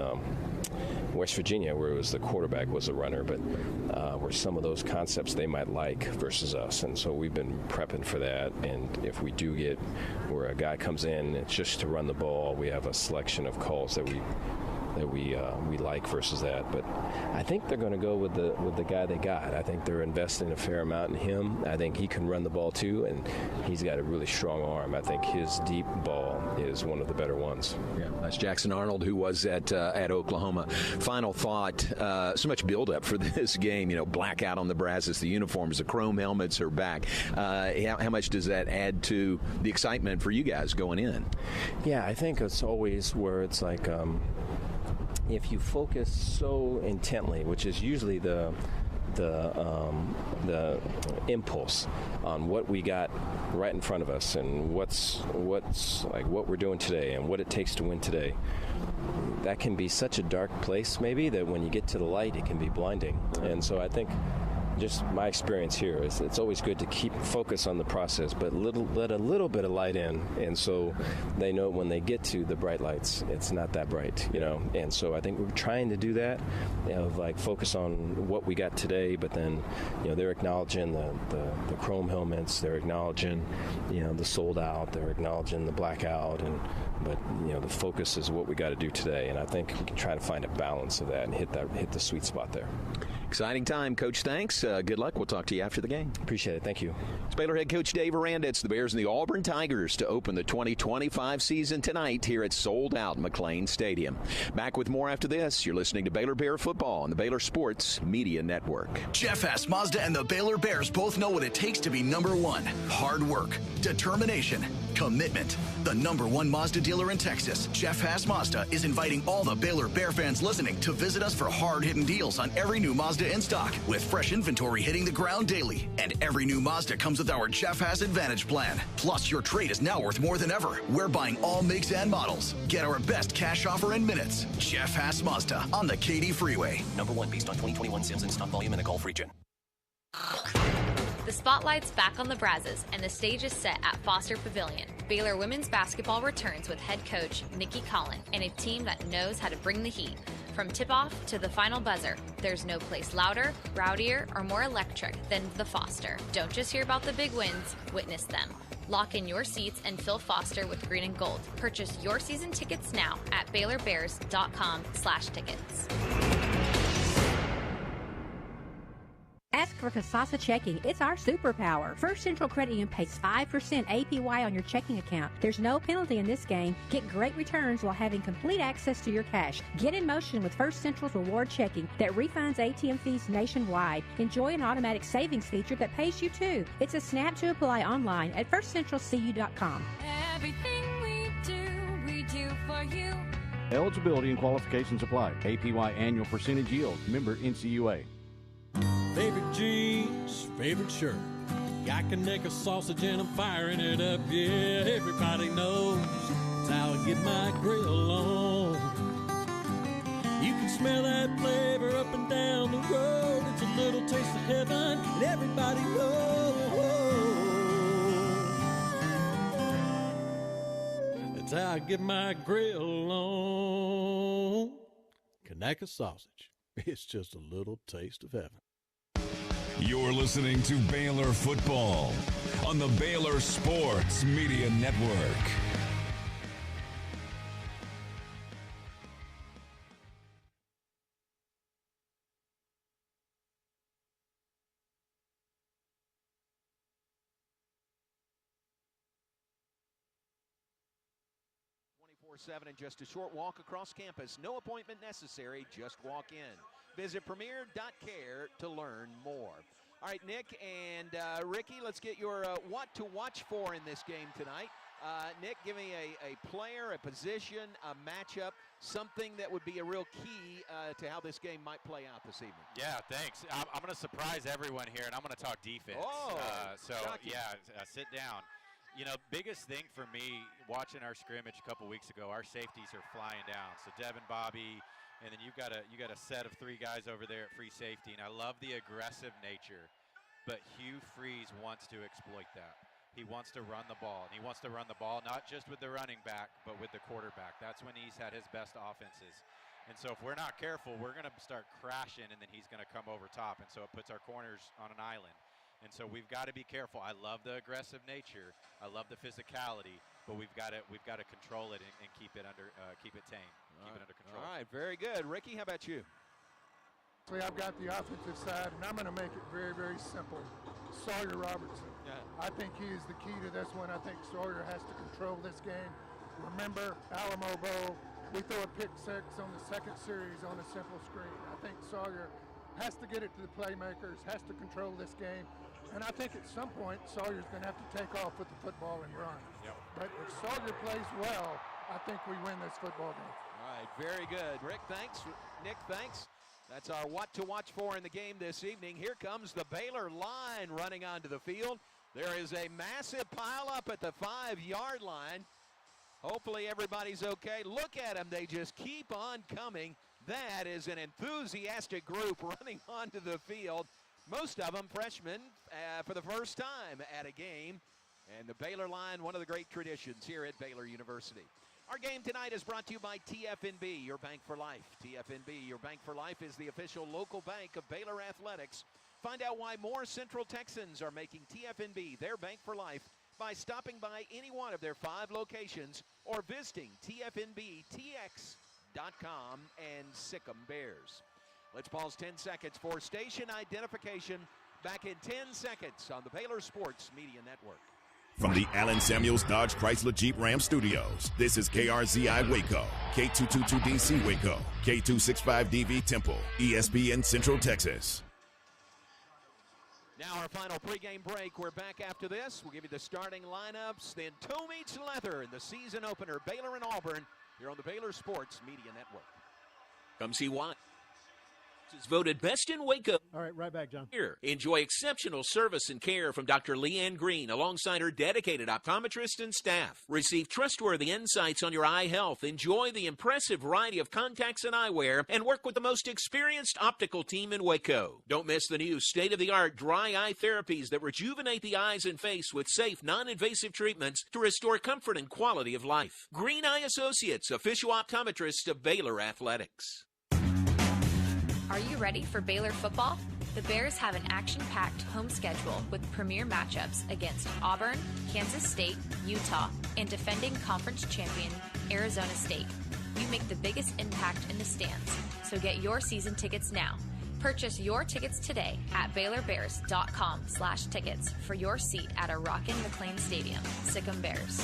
West Virginia, where it was the quarterback was a runner, but were some of those concepts they might like versus us. And so we've been prepping for that. And if we do get where a guy comes in, it's just to run the ball, we have a selection of calls that we like versus that. But I think they're going to go with the guy they got. I think they're investing a fair amount in him. I think he can run the ball too, and he's got a really strong arm. I think his deep ball is one of the better ones. Yeah, that's Jackson Arnold, who was at Oklahoma. Final thought: so much buildup for this game. Blackout on the Brazos, the uniforms, the chrome helmets are back. How much does that add to the excitement for you guys going in? Yeah, I think it's always where it's like. If you focus so intently, which is usually the impulse on what we got right in front of us and what's like what we're doing today and what it takes to win today, that can be such a dark place maybe that when you get to the light it can be blinding. And so I think just my experience here is it's always good to keep focus on the process, but let a little bit of light in, and so they know when they get to the bright lights, it's not that bright, And so I think we're trying to do that, like focus on what we got today, but then, they're acknowledging the chrome helmets, they're acknowledging, the sold out, they're acknowledging the blackout, but the focus is what we got to do today, and I think we can try to find a balance of that and hit the sweet spot there. Exciting time, Coach. Thanks. Good luck. We'll talk to you after the game. Appreciate it. Thank you. It's Baylor head coach Dave Aranda. It's the Bears and the Auburn Tigers to open the 2025 season tonight here at sold-out McLean Stadium. Back with more after this. You're listening to Baylor Bear Football on the Baylor Sports Media Network. Jeff Haas Mazda and the Baylor Bears both know what it takes to be number one. Hard work, determination, commitment. The number one Mazda dealer in Texas, Jeff Haas Mazda, is inviting all the Baylor Bear fans listening to visit us for hard-hitting deals on every new Mazda in stock, with fresh inventory hitting the ground daily. And every new Mazda comes with our Jeff Haas Advantage plan. Plus, your trade is now worth more than ever. We're buying all makes and models. Get our best cash offer in minutes. Jeff Haas Mazda on the Katy Freeway. Number one based on 2021 sales and stock volume in the Gulf region. The spotlight's back on the Brazos, and the stage is set at Foster Pavilion. Baylor women's basketball returns with head coach Nikki Collin and a team that knows how to bring the heat. From tip-off to the final buzzer, there's no place louder, rowdier, or more electric than the Foster. Don't just hear about the big wins, witness them. Lock in your seats and fill Foster with green and gold. Purchase your season tickets now at BaylorBears.com/tickets. Ask for Kasasa Checking. It's our superpower. First Central Credit Union pays 5% APY on your checking account. There's no penalty in this game. Get great returns while having complete access to your cash. Get in motion with First Central's Reward Checking that refunds ATM fees nationwide. Enjoy an automatic savings feature that pays you too. It's a snap to apply online at firstcentralcu.com. Everything we you. Eligibility and qualifications apply. APY annual percentage yield. Member NCUA. Favorite jeans, favorite shirt. I can make a sausage and I'm firing it up. Yeah, everybody knows it's how I get my grill on. You can smell that flavor up and down the road. It's a little taste of heaven, and everybody knows it's how I get my grill on. Kanaka sausage. It's just a little taste of heaven. You're listening to Baylor Football on the Baylor Sports Media Network. And just a short walk across campus. No appointment necessary. Just walk in. Visit premier.care to learn more. All right, Nick and Ricky, let's get your what to watch for in this game tonight. Nick, give me a player, a position, a matchup, something that would be a real key to how this game might play out this evening. Yeah, thanks. I'm going to surprise everyone here, and I'm going to talk defense. Oh, sit down. You know, biggest thing for me watching our scrimmage a couple weeks ago, our safeties are flying down. So Devin Bobby, and then you got a set of 3 guys over there at free safety, and I love the aggressive nature. But Hugh Freeze wants to exploit that. He wants to run the ball, and he wants to run the ball not just with the running back, but with the quarterback. That's when he's had his best offenses. And so if we're not careful, we're going to start crashing, and then he's going to come over top, and so it puts our corners on an island. And so we've got to be careful. I love the aggressive nature. I love the physicality, but we've got to control it and keep it tame, keep it under control. All right, very good. Ricky, how about you? I've got the offensive side, and I'm going to make it very, very simple. Sawyer Robertson. Yeah. I think he is the key to this one. I think Sawyer has to control this game. Remember, Alamo Bowl, we throw a pick 6 on the second series on a simple screen. I think Sawyer has to get it to the playmakers, has to control this game. And I think at some point, Sawyer's going to have to take off with the football and run. Yep. But if Sawyer plays well, I think we win this football game. All right, very good. Rick, thanks. Nick, thanks. That's our what to watch for in the game this evening. Here comes the Baylor line running onto the field. There is a massive pileup at the 5-yard line. Hopefully everybody's okay. Look at them. They just keep on coming. That is an enthusiastic group running onto the field. Most of them freshmen for the first time at a game. And the Baylor line, one of the great traditions here at Baylor University. Our game tonight is brought to you by TFNB, your bank for life. TFNB, your bank for life, is the official local bank of Baylor Athletics. Find out why more Central Texans are making TFNB their bank for life by stopping by any one of their 5 locations or visiting TFNBTX.com and Sic 'em Bears. Let's pause 10 seconds for station identification. Back in 10 seconds on the Baylor Sports Media Network. From the Allen Samuels Dodge Chrysler Jeep Ram Studios, this is KRZI Waco, K222DC Waco, K265DV Temple, ESPN Central Texas. Now our final pregame break. We're back after this. We'll give you the starting lineups. Then 2 meets leather in the season opener, Baylor and Auburn, here on the Baylor Sports Media Network. Come see why. Is voted best in Waco. All right, right back, John. Here, enjoy exceptional service and care from Dr. Leanne Green alongside her dedicated optometrist and staff. Receive trustworthy insights on your eye health, enjoy the impressive variety of contacts and eyewear, and work with the most experienced optical team in Waco. Don't miss the new state-of-the-art dry eye therapies that rejuvenate the eyes and face with safe, non-invasive treatments to restore comfort and quality of life. Green Eye Associates, official optometrist of Baylor Athletics. Are you ready for Baylor football? The Bears have an action-packed home schedule with premier matchups against Auburn, Kansas State, Utah, and defending conference champion Arizona State. You make the biggest impact in the stands, so get your season tickets now. Purchase your tickets today at BaylorBears.com/tickets for your seat at a rockin' McLean Stadium. Sic 'em Bears.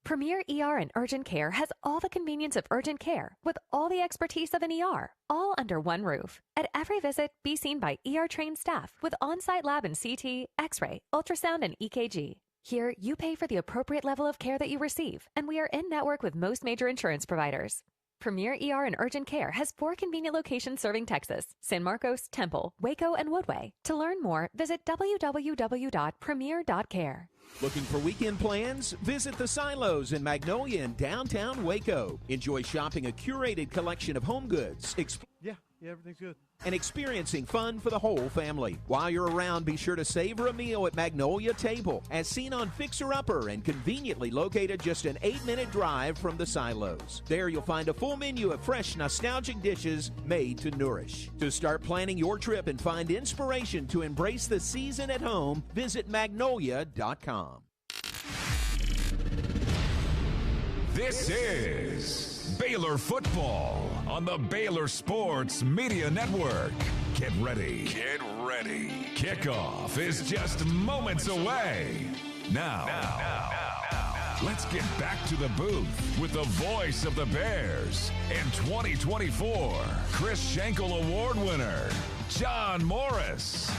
Premier ER and Urgent Care has all the convenience of urgent care with all the expertise of an ER, all under one roof. At every visit, be seen by ER-trained staff with on-site lab and CT, X-ray, ultrasound, and EKG. Here, you pay for the appropriate level of care that you receive, and we are in network with most major insurance providers. Premier ER and Urgent Care has 4 convenient locations serving Texas: San Marcos, Temple, Waco, and Woodway. To learn more, visit www.premier.care. Looking for weekend plans? Visit the Silos in Magnolia in downtown Waco. Enjoy shopping a curated collection of home goods. Yeah, everything's good. And experiencing fun for the whole family. While you're around, be sure to savor a meal at Magnolia Table, as seen on Fixer Upper and conveniently located just an 8-minute drive from the Silos. There you'll find a full menu of fresh, nostalgic dishes made to nourish. To start planning your trip and find inspiration to embrace the season at home, visit magnolia.com. This is Baylor football on the Baylor Sports Media Network. Get ready. Get ready. Kickoff is just moments away. Now, let's get back to the booth with the voice of the Bears and 2024 Chris Schenkel Award winner, John Morris.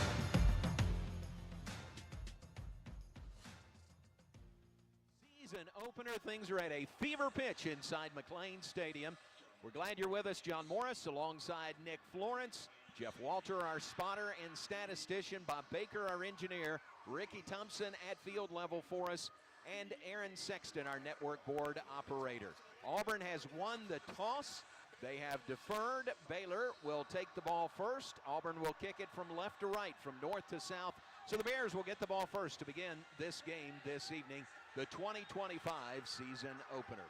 Opener, things are at a fever pitch inside McLean Stadium. We're glad you're with us. John Morris alongside Nick Florence, Jeff Walter, our spotter and statistician, Bob Baker, our engineer, Ricky Thompson at field level for us, and Aaron Sexton, our network board operator. Auburn has won the toss. They have deferred. Baylor will take the ball first. Auburn will kick it from left to right, from north to south. So the Bears will get the ball first to begin this game this evening, the 2025 season opener.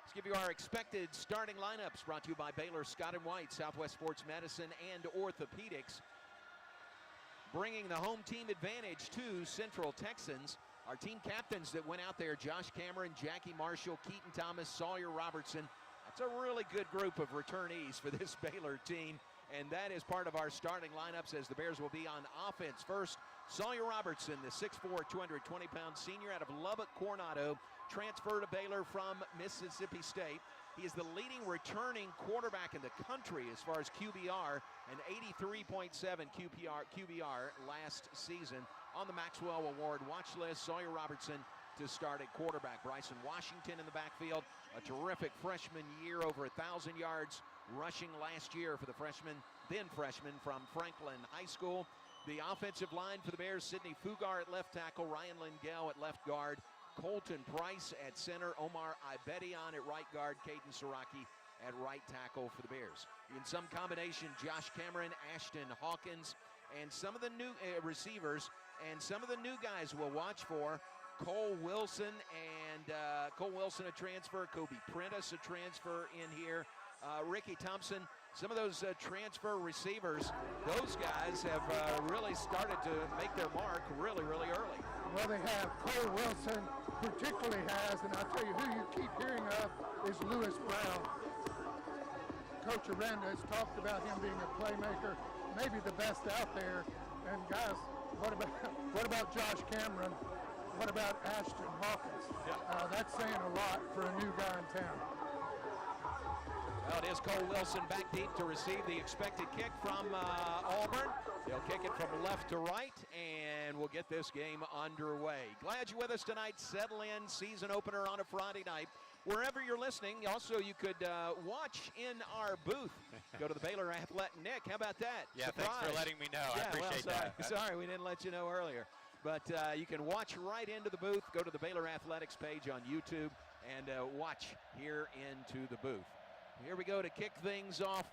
Let's give you our expected starting lineups, brought to you by Baylor Scott & White, Southwest Sports Medicine and Orthopedics. Bringing the home team advantage to Central Texans. Our team captains that went out there: Josh Cameron, Jackie Marshall, Keaton Thomas, Sawyer Robertson. That's a really good group of returnees for this Baylor team, and that is part of our starting lineups as the Bears will be on offense. First, Sawyer Robertson, the 6'4", 220-pound senior out of Lubbock, Coronado, transferred to Baylor from Mississippi State. He is the leading returning quarterback in the country as far as QBR, an 83.7 QBR last season. On the Maxwell Award watch list, Sawyer Robertson to start at quarterback. Bryson Washington in the backfield, a terrific freshman year, over 1,000 yards rushing last year for the then freshman from Franklin High School. The offensive line for the Bears: Sidney Fugar at left tackle, Ryan Lingell at left guard, Colton Price at center, Omar Ibedion at right guard, Caden Saraki at right tackle for the Bears. In some combination, Josh Cameron, Ashton Hawkins, and some of the new receivers, and some of the new guys we'll watch for: Cole Wilson, and Cole Wilson a transfer, Kobe Prentice a transfer in here, Ricky Thompson. Some of those transfer receivers, those guys have really started to make their mark really, really early. Well, they have. Cole Wilson particularly has, and I'll tell you who you keep hearing of is Lewis Brown. Coach Aranda has talked about him being a playmaker, maybe the best out there. And guys, what about Josh Cameron? What about Ashton Hawkins? Yeah. That's saying a lot for a new guy in town. Well, it is Cole Wilson back deep to receive the expected kick from Auburn. They'll kick it from left to right, and we'll get this game underway. Glad you're with us tonight. Settle in, season opener on a Friday night. Wherever you're listening, also you could watch in our booth. Go to the Baylor Athletic. Nick, how about that? Yeah, Surprise. Thanks for letting me know. I appreciate that. Sorry, we didn't let you know earlier. But you can watch right into the booth. Go to the Baylor Athletics page on YouTube and watch here into the booth. Here we go to kick things off.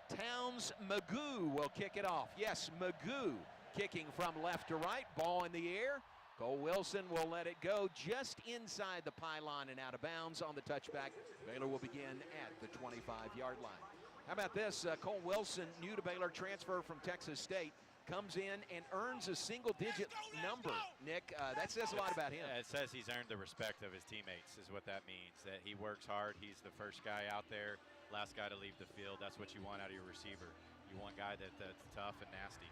Towns Magoo will kick it off. Yes, Magoo kicking from left to right. Ball in the air. Cole Wilson will let it go just inside the pylon and out of bounds on the touchback. Baylor will begin at the 25-yard line. How about this? Cole Wilson, new to Baylor, transfer from Texas State, comes in and earns a single-digit number. Nick, that says a lot about him. Yeah, it says he's earned the respect of his teammates is what that means, that he works hard. He's the first guy out there, last guy to leave the field. That's what you want out of your receiver. You want a guy that's tough and nasty.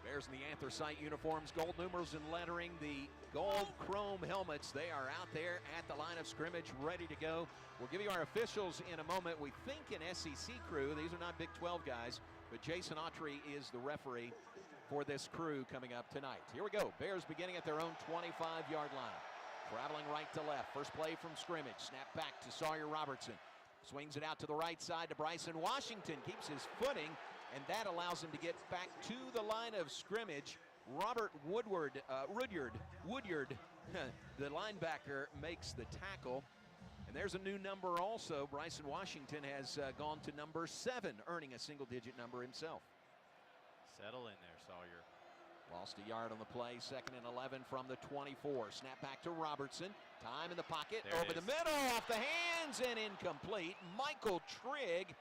Bears in the anthracite uniforms, gold numerals and lettering, the gold chrome helmets. They are out there at the line of scrimmage, ready to go. We'll give you our officials in a moment. We think an SEC crew. These are not Big 12 guys, but Jason Autry is the referee. for this crew coming up tonight. Here we go. Bears beginning at their own 25-yard line. Traveling right to left. First play from scrimmage. Snap back to Sawyer Robertson. Swings it out to the right side to Bryson Washington. Keeps his footing, and that allows him to get back to the line of scrimmage. Robert Woodyard, the linebacker, makes the tackle. And there's a new number also. Bryson Washington has gone to number 7, earning a single-digit number himself. Settle in there, Sawyer. Lost a yard on the play. 2nd and 11 from the 24. Snap back to Robertson. Time in the pocket. There over the middle. Off the hands and incomplete. Michael Trigg.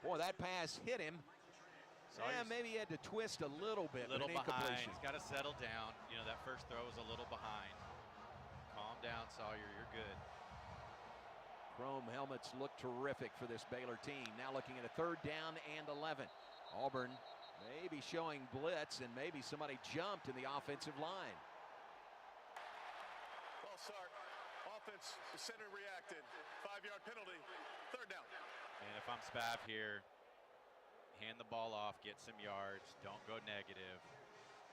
Boy, that pass hit him. Yeah, maybe he had to twist a little bit. A little behind. He's got to settle down. You know, that first throw was a little behind. Calm down, Sawyer. You're good. Chrome helmets look terrific for this Baylor team. Now looking at a 3rd down and 11. Auburn maybe showing blitz, and maybe somebody jumped in the offensive line. Well, start. Offense, the center reacted. 5-yard penalty. 3rd down. And if I'm Spav here, hand the ball off, get some yards, don't go negative.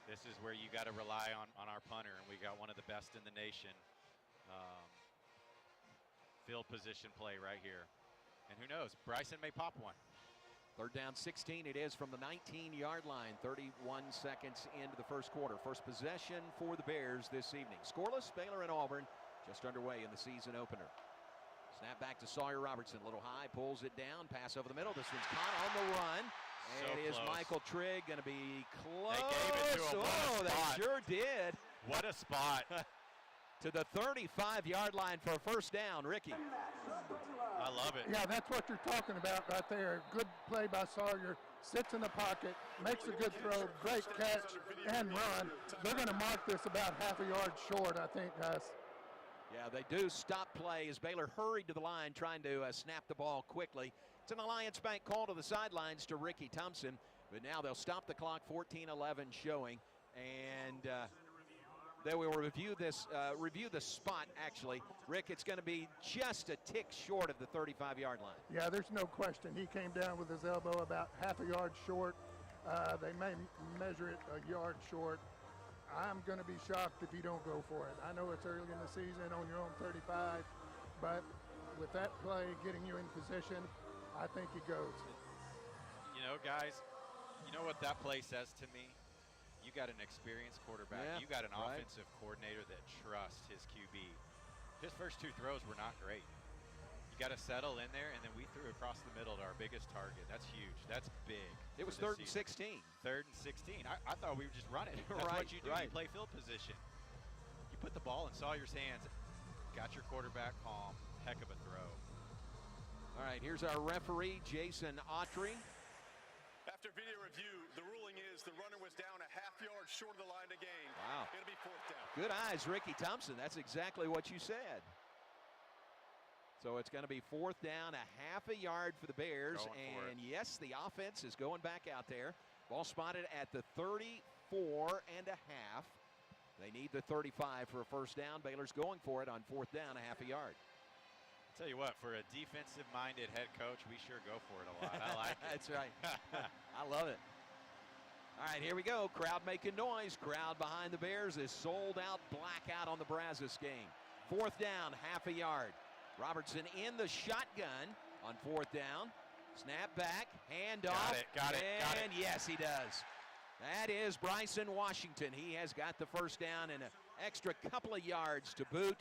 This is where you got to rely on our punter, and we got one of the best in the nation. Field position play right here. And who knows, Bryson may pop one. 3rd down 16 it is from the 19-yard line. 31 seconds into the first quarter. First possession for the Bears this evening. Scoreless, Baylor and Auburn just underway in the season opener. Snap back to Sawyer Robertson. A little high, pulls it down. Pass over the middle. This one's caught on the run. And it is Michael Trigg going to be close. They gave it to him. Oh, they sure did. What a spot. To the 35-yard line for a first down, Ricky. I love it. Yeah, that's what you're talking about right there. Good play by Sawyer. Sits in the pocket, makes a good throw, great catch, and run. They're going to mark this about half a yard short, I think, guys. Yeah, they do stop play as Baylor hurried to the line trying to snap the ball quickly. It's an Alliance Bank call to the sidelines to Ricky Thompson, but now they'll stop the clock, 14-11 showing, and they will review the spot, actually. Rick, it's going to be just a tick short of the 35-yard line. Yeah, there's no question. He came down with his elbow about half a yard short. They may measure it a yard short. I'm going to be shocked if you don't go for it. I know it's early in the season on your own 35, but with that play getting you in position, I think he goes. You know, guys, you know what that play says to me? You got an experienced quarterback. Yeah, you got an offensive coordinator that trusts his QB. His first 2 throws were not great. You got to settle in there, and then we threw across the middle to our biggest target. That's huge. That's big. It was 3rd and 16. 3rd and 16. I thought we were just running. That's what you do. You play field position. You put the ball in Sawyer's hands. Got your quarterback calm. Heck of a throw. All right, here's our referee, Jason Autry. After video review, the ruling is the runner was down a half yard short of the line to gain. Wow. It'll be 4th down. Good eyes, Ricky Thompson. That's exactly what you said. So it's going to be 4th down, a half a yard for the Bears. And yes, the offense is going back out there. Ball spotted at the 34 and a half. They need the 35 for a first down. Baylor's going for it on 4th down, a half a yard. I'll tell you what, for a defensive-minded head coach, we sure go for it a lot. I like it. That's right. I love it. All right, here we go. Crowd making noise. Crowd behind the Bears is sold out. Blackout on the Brazos game. 4th down, half a yard. Robertson in the shotgun on 4th down. Snap back, handoff. Got it. And yes, he does. That is Bryson Washington. He has got the first down and an extra couple of yards to boot.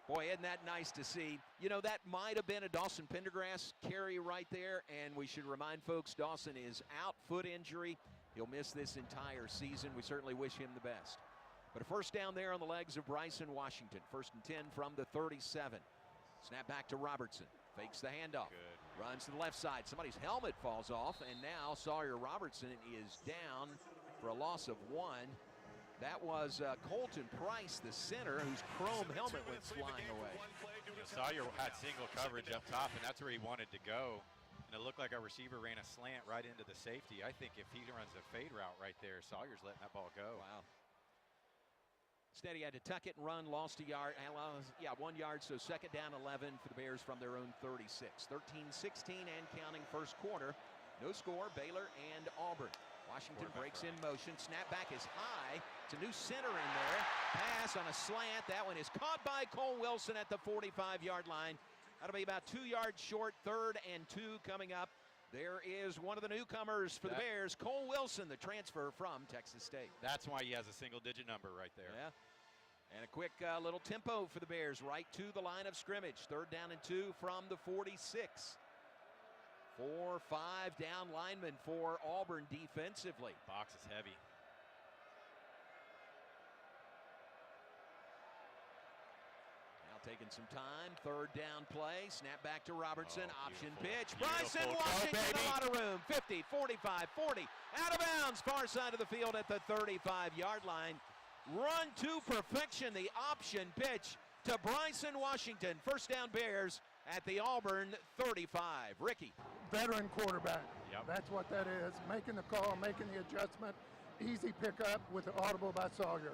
Boy, isn't that nice to see. You know, that might have been a Dawson Pendergrass carry right there, and we should remind folks Dawson is out, foot injury. He'll miss this entire season. We certainly wish him the best. But a first down there on the legs of Bryson Washington. 1st and 10 from the 37. Snap back to Robertson. Fakes the handoff. Good. Runs to the left side. Somebody's helmet falls off, and now Sawyer Robertson is down for a loss of 1. That was Colton Price, the center, whose chrome helmet went flying away. Sawyer had single coverage up top, and that's where he wanted to go. And it looked like our receiver ran a slant right into the safety. I think if he runs a fade route right there, Sawyer's letting that ball go. Wow. Instead, he had to tuck it and run, lost a yard. 1 yard, so 2nd down 11 for the Bears from their own 36. 13-16 and counting first quarter. No score, Baylor and Auburn. Washington breaks in motion. Snap back is high. It's a new center in there. Pass on a slant. That one is caught by Cole Wilson at the 45-yard line. That'll be about 2 yards short. 3rd and 2 coming up. There is one of the newcomers for the Bears, Cole Wilson, the transfer from Texas State. That's why he has a single-digit number right there. Yeah. And a quick little tempo for the Bears right to the line of scrimmage. 3rd down and 2 from the 46. 4-5 down linemen for Auburn defensively. Box is heavy. Now taking some time. 3rd down play. Snap back to Robertson. Option pitch. Beautiful. Bryson Washington in a lot of room. 50, 45, 40. Out of bounds. Far side of the field at the 35-yard line. Run to perfection. The option pitch to Bryson Washington. 1st down Bears at the Auburn 35. Ricky. Veteran quarterback. Yep. That's what that is. Making the call, making the adjustment. Easy pickup with the audible by Sawyer.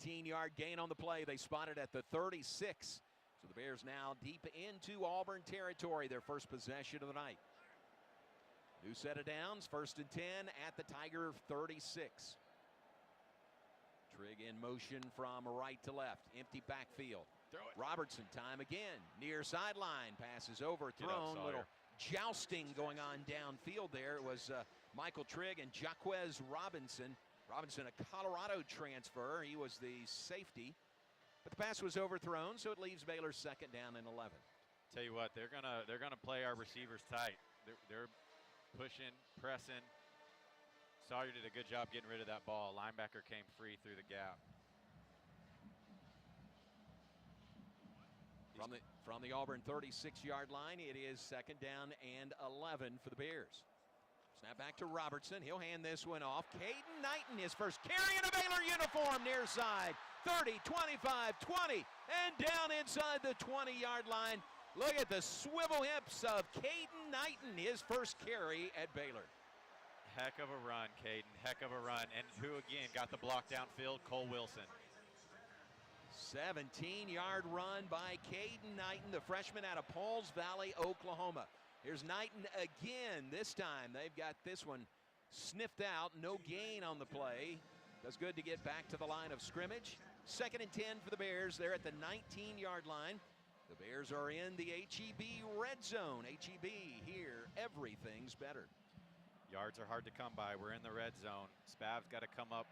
18-yard gain on the play. They spotted at the 36. So the Bears now deep into Auburn territory. Their first possession of the night. New set of downs. 1st and 10 at the Tiger 36. Trigg in motion from right to left. Empty backfield. Robertson time again. Near sideline. Passes overthrown. Little jousting going on downfield there. It was Michael Trigg and Jaquez Robinson. Robinson, a Colorado transfer. He was the safety. But the pass was overthrown, so it leaves Baylor 2nd down and 11. Tell you what, they're gonna play our receivers tight. They're pushing, pressing. Sawyer did a good job getting rid of that ball. Linebacker came free through the gap. From the Auburn 36-yard line, it is 2nd down and 11 for the Bears. Snap back to Robertson. He'll hand this one off. Caden Knighton, his first carry in a Baylor uniform, near side. 30, 25, 20, and down inside the 20-yard line. Look at the swivel hips of Caden Knighton, his first carry at Baylor. Heck of a run, Caden. Heck of a run. And who, again, got the block downfield? Cole Wilson. 17-yard run by Caden Knighton, the freshman out of Pauls Valley, Oklahoma. Here's Knighton again. This time they've got this one sniffed out. No gain on the play. Does good to get back to the line of scrimmage. 2nd and 10 for the Bears. They're at the 19-yard line. The Bears are in the HEB red zone. HEB here, everything's better. Yards are hard to come by. We're in the red zone. Spav's got to come up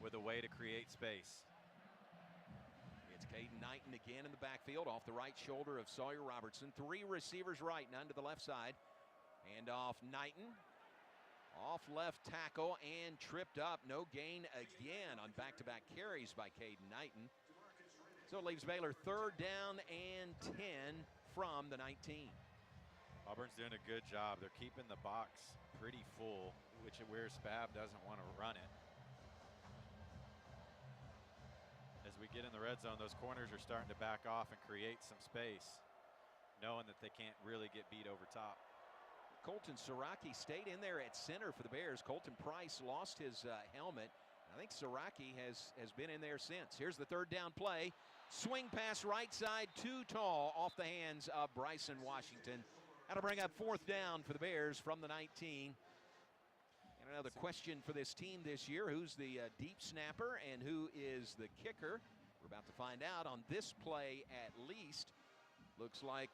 with a way to create space. It's Caden Knighton again in the backfield off the right shoulder of Sawyer Robertson. 3 receivers right, none to the left side. Hand off Knighton. Off left tackle and tripped up. No gain again on back-to-back carries by Caden Knighton. So it leaves Baylor 3rd down and 10 from the 19. Auburn's doing a good job. They're keeping the box pretty full, which is where Spav doesn't want to run it. As we get in the red zone, those corners are starting to back off and create some space, knowing that they can't really get beat over top. Colton Siraki stayed in there at center for the Bears. Colton Price lost his helmet. I think Siraki has been in there since. Here's the 3rd down play. Swing pass right side, too tall, off the hands of Bryson Washington. That'll bring up 4th down for the Bears from the 19. And another question for this team this year: who's the deep snapper and who is the kicker? We're about to find out on this play at least. Looks like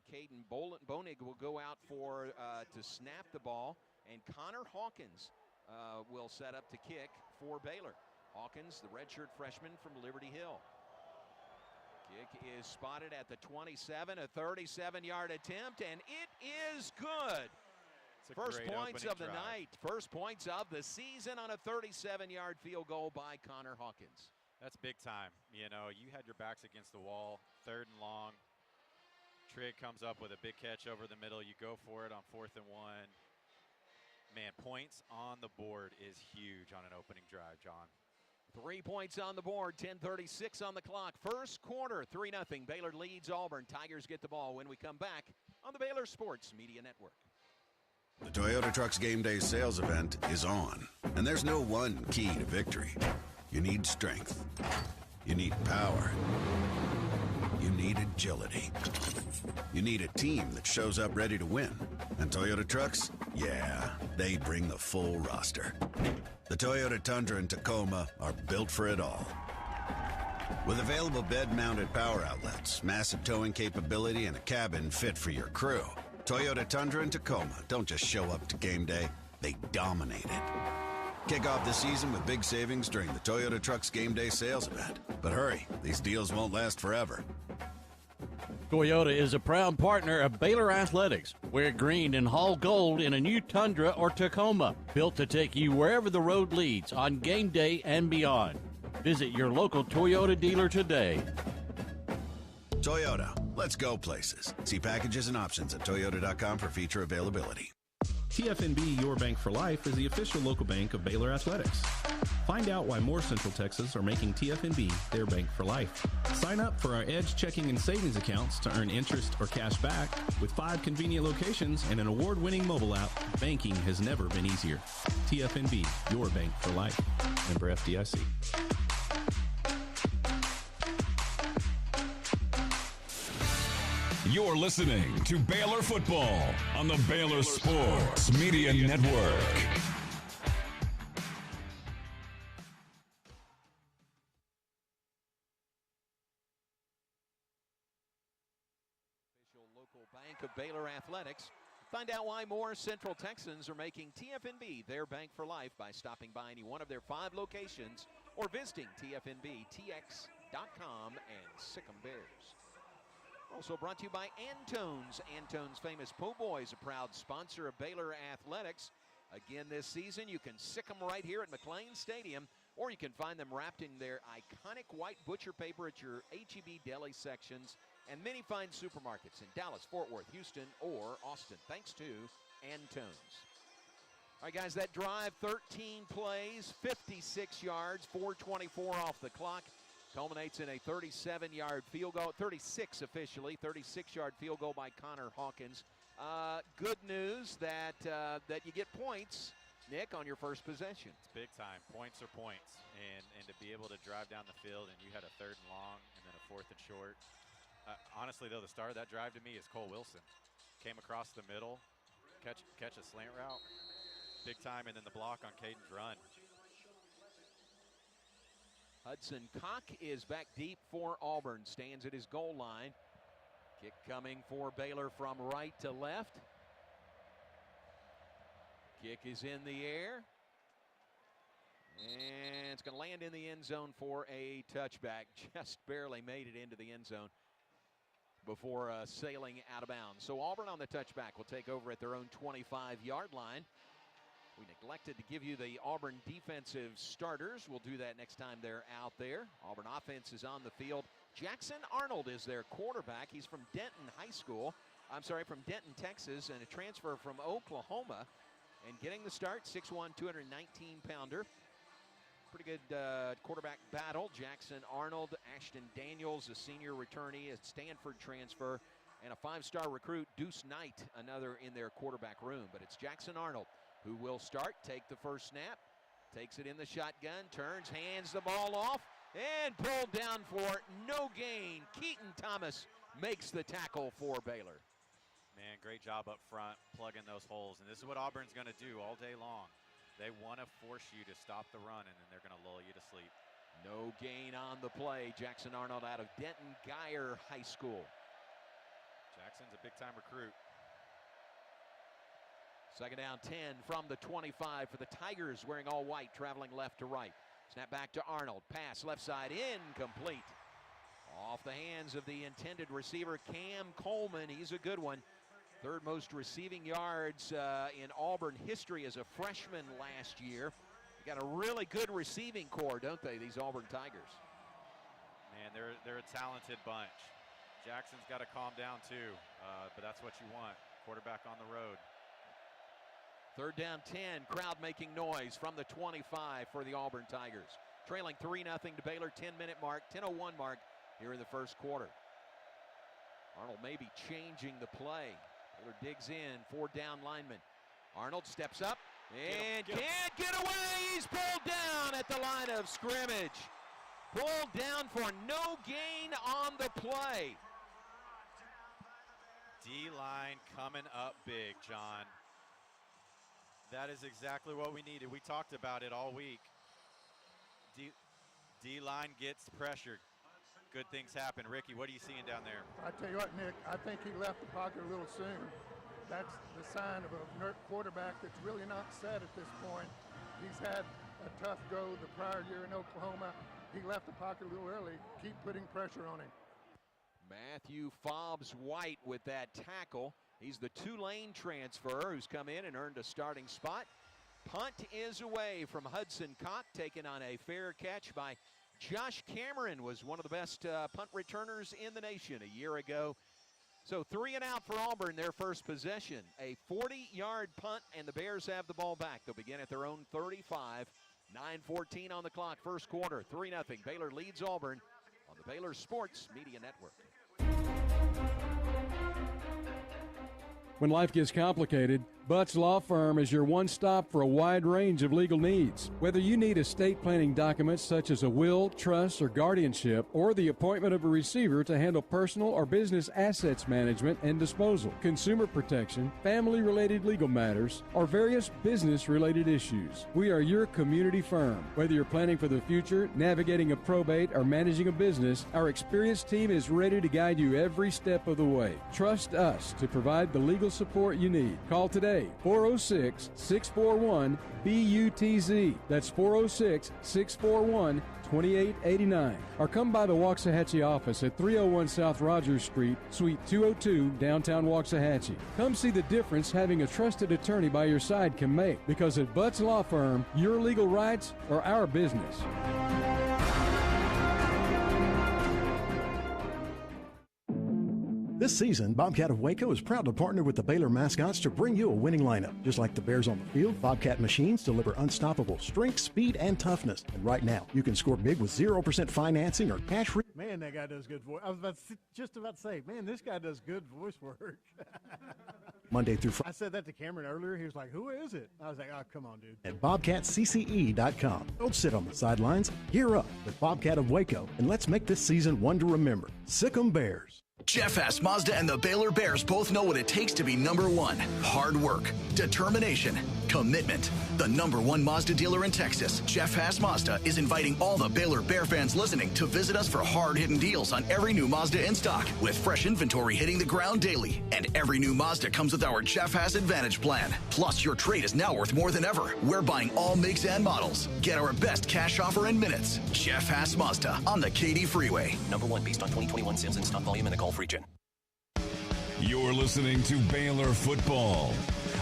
Caden Bonig will go out for to snap the ball, and Connor Hawkins will set up to kick for Baylor. Hawkins, the redshirt freshman from Liberty Hill. Kick is spotted at the 27, a 37-yard attempt, and it is good. First points of the night, first points of the season on a 37-yard field goal by Connor Hawkins. That's big time. You know, you had your backs against the wall, 3rd and long. Trigg comes up with a big catch over the middle. You go for it on 4th and 1. Man, points on the board is huge on an opening drive, John. 3 points on the board, 10:36 on the clock. First quarter, 3-0. Baylor leads Auburn. Tigers get the ball when we come back on the Baylor Sports Media Network. The Toyota Trucks Game Day sales event is on, and there's no one key to victory. You need strength. You need power. you need agility. You need a team that shows up ready to win. And Toyota trucks? Yeah, they bring the full roster. The Toyota Tundra and Tacoma are built for it all. With available bed-mounted power outlets, massive towing capability, and a cabin fit for your crew, Toyota Tundra and Tacoma don't just show up to game day, they dominate it. Kick off the season with big savings during the Toyota Trucks Game Day sales event. But hurry, these deals won't last forever. Toyota is a proud partner of Baylor Athletics. Wear green and haul gold in a new Tundra or Tacoma, built to take you wherever the road leads on game day and beyond. Visit your local Toyota dealer today. Toyota, let's go places. See packages and options at toyota.com for feature availability. TFNB Your Bank for Life is the official local bank of Baylor Athletics. Find out why more Central Texas are making TFNB their bank for life. Sign up for our Edge checking and savings accounts to earn interest or cash back. With 5 convenient locations and an award-winning mobile app, banking has never been easier. TFNB Your Bank for Life. Member FDIC. You're listening to Baylor Football on the Baylor Sports Media Network. Official local bank of Baylor Athletics. Find out why more Central Texans are making TFNB their bank for life by stopping by any one of their 5 locations or visiting TFNBTX.com and Sick'em Bears. Also brought to you by Antone's. Antone's famous po' boys, a proud sponsor of Baylor Athletics. Again this season, you can sick them right here at McLean Stadium, or you can find them wrapped in their iconic white butcher paper at your H-E-B deli sections and many fine supermarkets in Dallas, Fort Worth, Houston, or Austin. Thanks to Antone's. All right, guys, that drive, 13 plays, 56 yards, 4:24 off the clock. Culminates in a 37-yard field goal, 36 officially, 36-yard field goal by Connor Hawkins. Good news that you get points, Nick, on your first possession. It's big time. Points are points. And to be able to drive down the field and you had a 3rd and long and then a 4th and short. Honestly, though, the star of that drive to me is Cole Wilson. Came across the middle, catch a slant route, big time, and then the block on Caden's run. Hudson Koch is back deep for Auburn, stands at his goal line. Kick coming for Baylor from right to left. Kick is in the air. And it's going to land in the end zone for a touchback. Just barely made it into the end zone before sailing out of bounds. So Auburn on the touchback will take over at their own 25-yard line. We neglected to give you the Auburn defensive starters. We'll do that next time they're out there. Auburn offense is on the field. Jackson Arnold is their quarterback. He's from Denton from Denton, Texas, and a transfer from Oklahoma. And getting the start, 6'1", 219-pounder. Pretty good quarterback battle. Jackson Arnold, Ashton Daniels, a senior returnee, a Stanford transfer, and a 5-star recruit, Deuce Knight, another in their quarterback room. But it's Jackson Arnold who will start, take the first snap, takes it in the shotgun, turns, hands the ball off, and pulled down for no gain. Keaton Thomas makes the tackle for Baylor. Man, great job up front, plugging those holes. And this is what Auburn's going to do all day long. They want to force you to stop the run, and then they're going to lull you to sleep. No gain on the play. Jackson Arnold out of Denton Geyer High School. Jackson's a big-time recruit. Second down, 10 from the 25 for the Tigers, wearing all white, traveling left to right. Snap back to Arnold. Pass left side, incomplete. Off the hands of the intended receiver, Cam Coleman. He's a good one. 3rd most receiving yards in Auburn history as a freshman last year. They got a really good receiving core, don't they, these Auburn Tigers? Man, they're a talented bunch. Jackson's got to calm down too, but that's what you want. Quarterback on the road. 3rd down, 10. Crowd making noise from the 25 for the Auburn Tigers. Trailing 3-0 to Baylor, 10-minute mark, 10:01 mark here in the first quarter. Arnold may be changing the play. Baylor digs in, 4-down lineman. Arnold steps up and can't get away. He's pulled down at the line of scrimmage. Pulled down for no gain on the play. D-line coming up big, John. That is exactly what we needed. We talked about it all week. D-line gets pressured. Good things happen. Ricky, what are you seeing down there? I tell you what, Nick, I think he left the pocket a little soon. That's the sign of a quarterback that's really not set at this point. He's had a tough go the prior year in Oklahoma. He left the pocket a little early. Keep putting pressure on him. Matthew Fobbs-White with that tackle. He's the Tulane transfer who's come in and earned a starting spot. Punt is away from Hudson Cock, taken on a fair catch by Josh Cameron, was one of the best punt returners in the nation a year ago. So 3 and out for Auburn, their first possession. A 40-yard punt, and the Bears have the ball back. They'll begin at their own 35. 9:14 on the clock, first quarter, 3-0. Baylor leads Auburn on the Baylor Sports Media Network. When life gets complicated, Butts Law Firm is your one stop for a wide range of legal needs. Whether you need estate planning documents such as a will, trust, or guardianship, or the appointment of a receiver to handle personal or business assets management and disposal, consumer protection, family-related legal matters, or various business-related issues, we are your community firm. Whether you're planning for the future, navigating a probate, or managing a business, our experienced team is ready to guide you every step of the way. Trust us to provide the legal support you need. Call today, 406-641-BUTZ. That's 406-641-2889. Or come by the Waxahachie office at 301 South Rogers Street, Suite 202, downtown Waxahachie. Come see the difference having a trusted attorney by your side can make, because at Butts Law Firm, your legal rights are our business. This season, Bobcat of Waco is proud to partner with the Baylor mascots to bring you a winning lineup. Just like the Bears on the field, Bobcat machines deliver unstoppable strength, speed, and toughness. And right now, you can score big with 0% financing or cash free. Man, that guy does good voice. I was just about to say, man, this guy does good voice work. Monday through Friday. I said that to Cameron earlier. He was like, who is it? I was like, oh, come on, dude. At BobcatCCE.com. Don't sit on the sidelines. Gear up with Bobcat of Waco, and let's make this season one to remember. Sic 'em Bears. Jeff Haas Mazda and the Baylor Bears both know what it takes to be number one. Hard work, determination, commitment. The number one Mazda dealer in Texas, Jeff Haas Mazda, is inviting all the Baylor Bear fans listening to visit us for hard-hitting deals on every new Mazda in stock, with fresh inventory hitting the ground daily. And every new Mazda comes with our Jeff Haas Advantage plan. Plus, your trade is now worth more than ever. We're buying all makes and models. Get our best cash offer in minutes. Jeff Haas Mazda on the Katy Freeway. Number one based on 2021 sales and stock volume in the Gulf region. You're listening to Baylor Football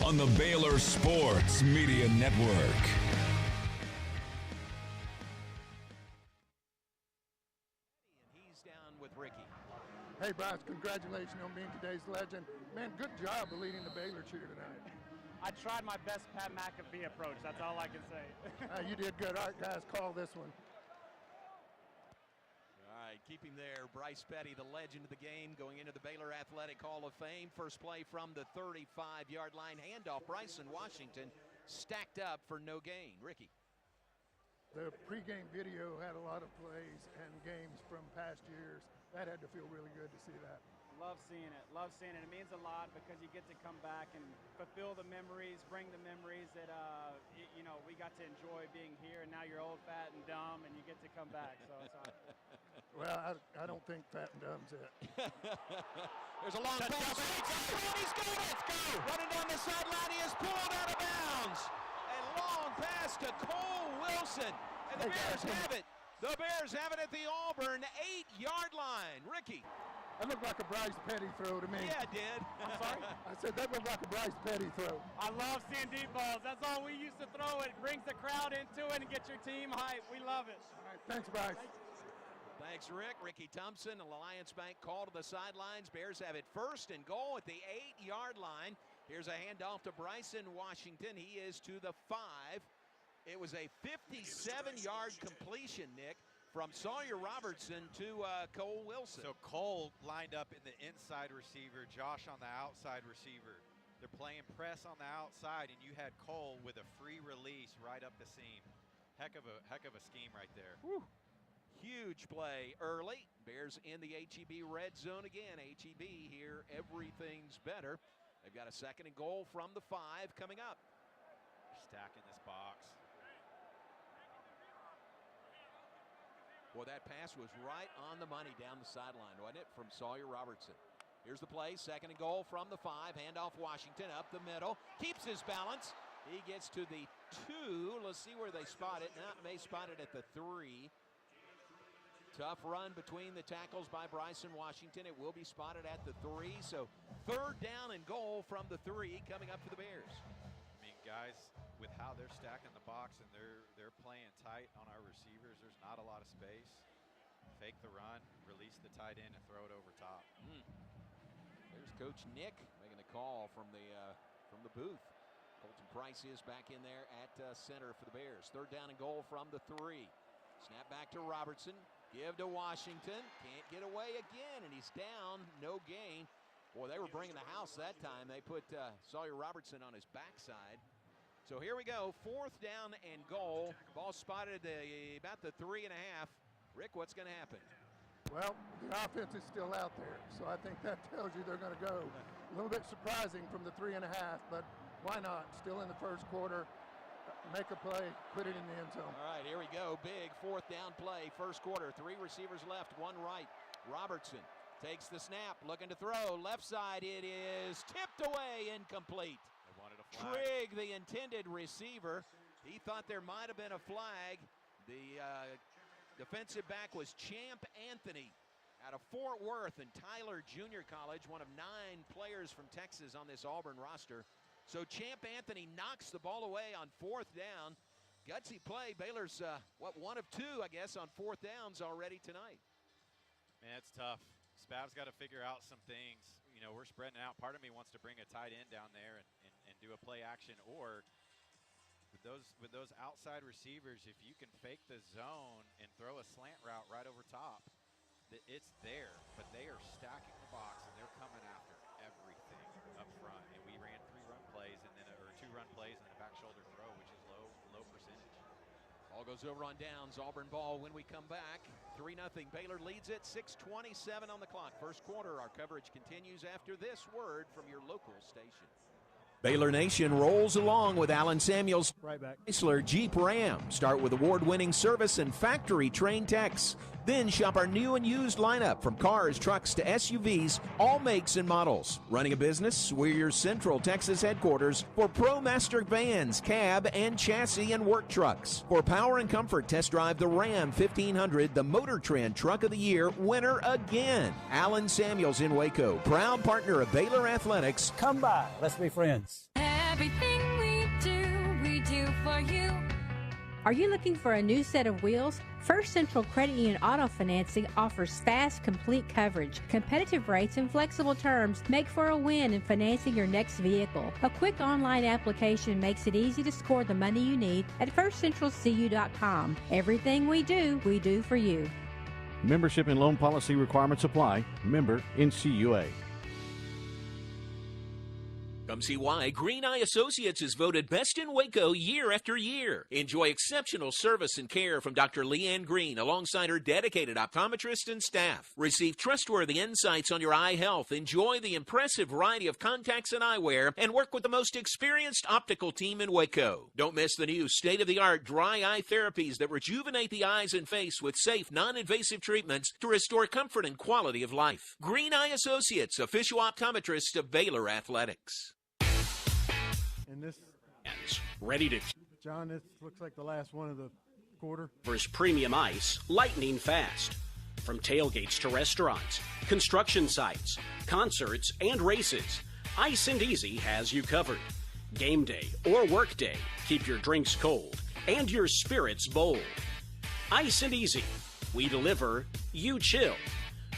on the Baylor Sports Media Network. He's down with Ricky. Hey, Bryce, congratulations on being today's legend. Man, good job of leading the Baylor cheer tonight. I tried my best Pat McAfee approach. That's all I can say. You did good. All right, guys, call this one. Keep him there. Bryce Petty, the legend of the game, going into the Baylor Athletic Hall of Fame. First play from the 35-yard line. Handoff. Bryson Washington stacked up for no gain. Ricky. The pregame video had a lot of plays and games from past years. That had to feel really good to see that. Love seeing it. Love seeing it. It means a lot because you get to come back and fulfill the memories, bring the memories that, you know, we got to enjoy being here, and now you're old, fat, and dumb, and you get to come back. So it's awesome. Well, I don't think fat and dumb's it. There's a long pass. He's got it. Let's go. Running down the sideline. He is pulled out of bounds. A long pass to Cole Wilson. And the Bears have it. The Bears have it at the Auburn 8-yard line. Ricky. That looked like a Bryce Petty throw to me. Yeah, it did. I'm sorry? I said that looked like a Bryce Petty throw. I love seeing deep balls. That's all we used to throw. It brings the crowd into it and gets your team hyped. We love it. All right, thanks, Bryce. Thanks, Rick. Ricky Thompson, Alliance Bank call to the sidelines. Bears have it first and goal at the 8-yard line. Here's a handoff to Bryson Washington. He is to the 5. It was a 57-yard completion, Nick, from Sawyer Robertson to Cole Wilson. So Cole lined up in the inside receiver, Josh on the outside receiver. They're playing press on the outside, and you had Cole with a free release right up the seam. Heck of a scheme right there. Whew. Huge play early. Bears in the HEB red zone again. HEB here, everything's better. They've got a 2nd and goal from the 5 coming up. Stacking this box. Boy, that pass was right on the money down the sideline, wasn't it, from Sawyer Robertson. Here's the play, 2nd and goal from the 5. Handoff Washington up the middle. Keeps his balance. He gets to the 2. Let's see where they spot it. Now may spot it at the 3. Tough run between the tackles by Bryson Washington. It will be spotted at the 3. So 3rd down and goal from the 3 coming up for the Bears. I mean, guys, with how they're stacking the box and they're playing tight on our receivers, there's not a lot of space. Fake the run, release the tight end, and throw it over top. There's Coach Nick making the call from the booth. Colton Price is back in there at center for the Bears. 3rd down and goal from the 3. Snap back to Robertson. Give to Washington. Can't get away again, and he's down. No gain. Boy, they were bringing the house that time. They put Sawyer Robertson on his backside. So here we go. 4th down and goal. Ball spotted about the 3.5. Rick, what's going to happen? Well, the offense is still out there, so I think that tells you they're going to go. A little bit surprising from the 3.5, but why not? Still in the first quarter. Make a play, put it in the end zone. All right, here we go. Big 4th down play, first quarter. 3 receivers left, 1 right. Robertson takes the snap, looking to throw. Left side, it is tipped away, incomplete. They wanted a flag. Trigg, the intended receiver. He thought there might have been a flag. The defensive back was Champ Anthony out of Fort Worth and Tyler Junior College, one of 9 players from Texas on this Auburn roster. So Champ Anthony knocks the ball away on 4th down. Gutsy play. Baylor's, 1 of 2, I guess, on 4th downs already tonight. Man, it's tough. Spav's got to figure out some things. You know, we're spreading out. Part of me wants to bring a tight end down there and do a play action. Or with those outside receivers, if you can fake the zone and throw a slant route right over top, it's there. But they are stacking the box, and they're coming after everything up front. And we ran 3 run plays and then 2 run plays and a back shoulder throw, which is low percentage. Ball goes over on downs. Auburn ball when we come back. 3-0. Baylor leads it. 6:27 on the clock. First quarter. Our coverage continues after this word from your local station. Baylor Nation rolls along with Alan Samuels. Right back. Chrysler Jeep Ram. Start with award-winning service and factory-trained techs. Then shop our new and used lineup from cars, trucks to SUVs, all makes and models. Running a business? We're your Central Texas headquarters for ProMaster vans, cab, and chassis and work trucks. For power and comfort, test drive the Ram 1500, the Motor Trend Truck of the Year winner again. Alan Samuels in Waco, proud partner of Baylor Athletics. Come by. Let's be friends. Everything we do for you. Are you looking for a new set of wheels? First Central Credit Union Auto Financing offers fast, complete coverage, competitive rates, and flexible terms make for a win in financing your next vehicle. A quick online application makes it easy to score the money you need at firstcentralcu.com. Everything we do for you. Membership and loan policy requirements apply. Member NCUA. Come see why Green Eye Associates is voted best in Waco year after year. Enjoy exceptional service and care from Dr. Leanne Green alongside her dedicated optometrist and staff. Receive trustworthy insights on your eye health. Enjoy the impressive variety of contacts and eyewear and work with the most experienced optical team in Waco. Don't miss the new state-of-the-art dry eye therapies that rejuvenate the eyes and face with safe, non-invasive treatments to restore comfort and quality of life. Green Eye Associates, official optometrist of Baylor Athletics. And this, ready to, John, this looks like the last one of the quarter. Fir's premium ice, lightning fast. From tailgates to restaurants, construction sites, concerts, and races, Ice and Easy has you covered. Game day or work day, keep your drinks cold and your spirits bold. Ice and Easy, we deliver, you chill.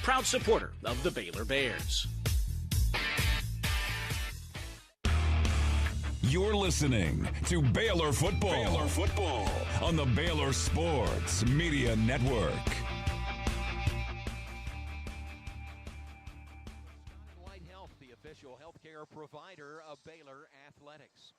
Proud supporter of the Baylor Bears. You're listening to Baylor Football. Baylor Football on the Baylor Sports Media Network. White Health, the official healthcare provider of Baylor Athletics.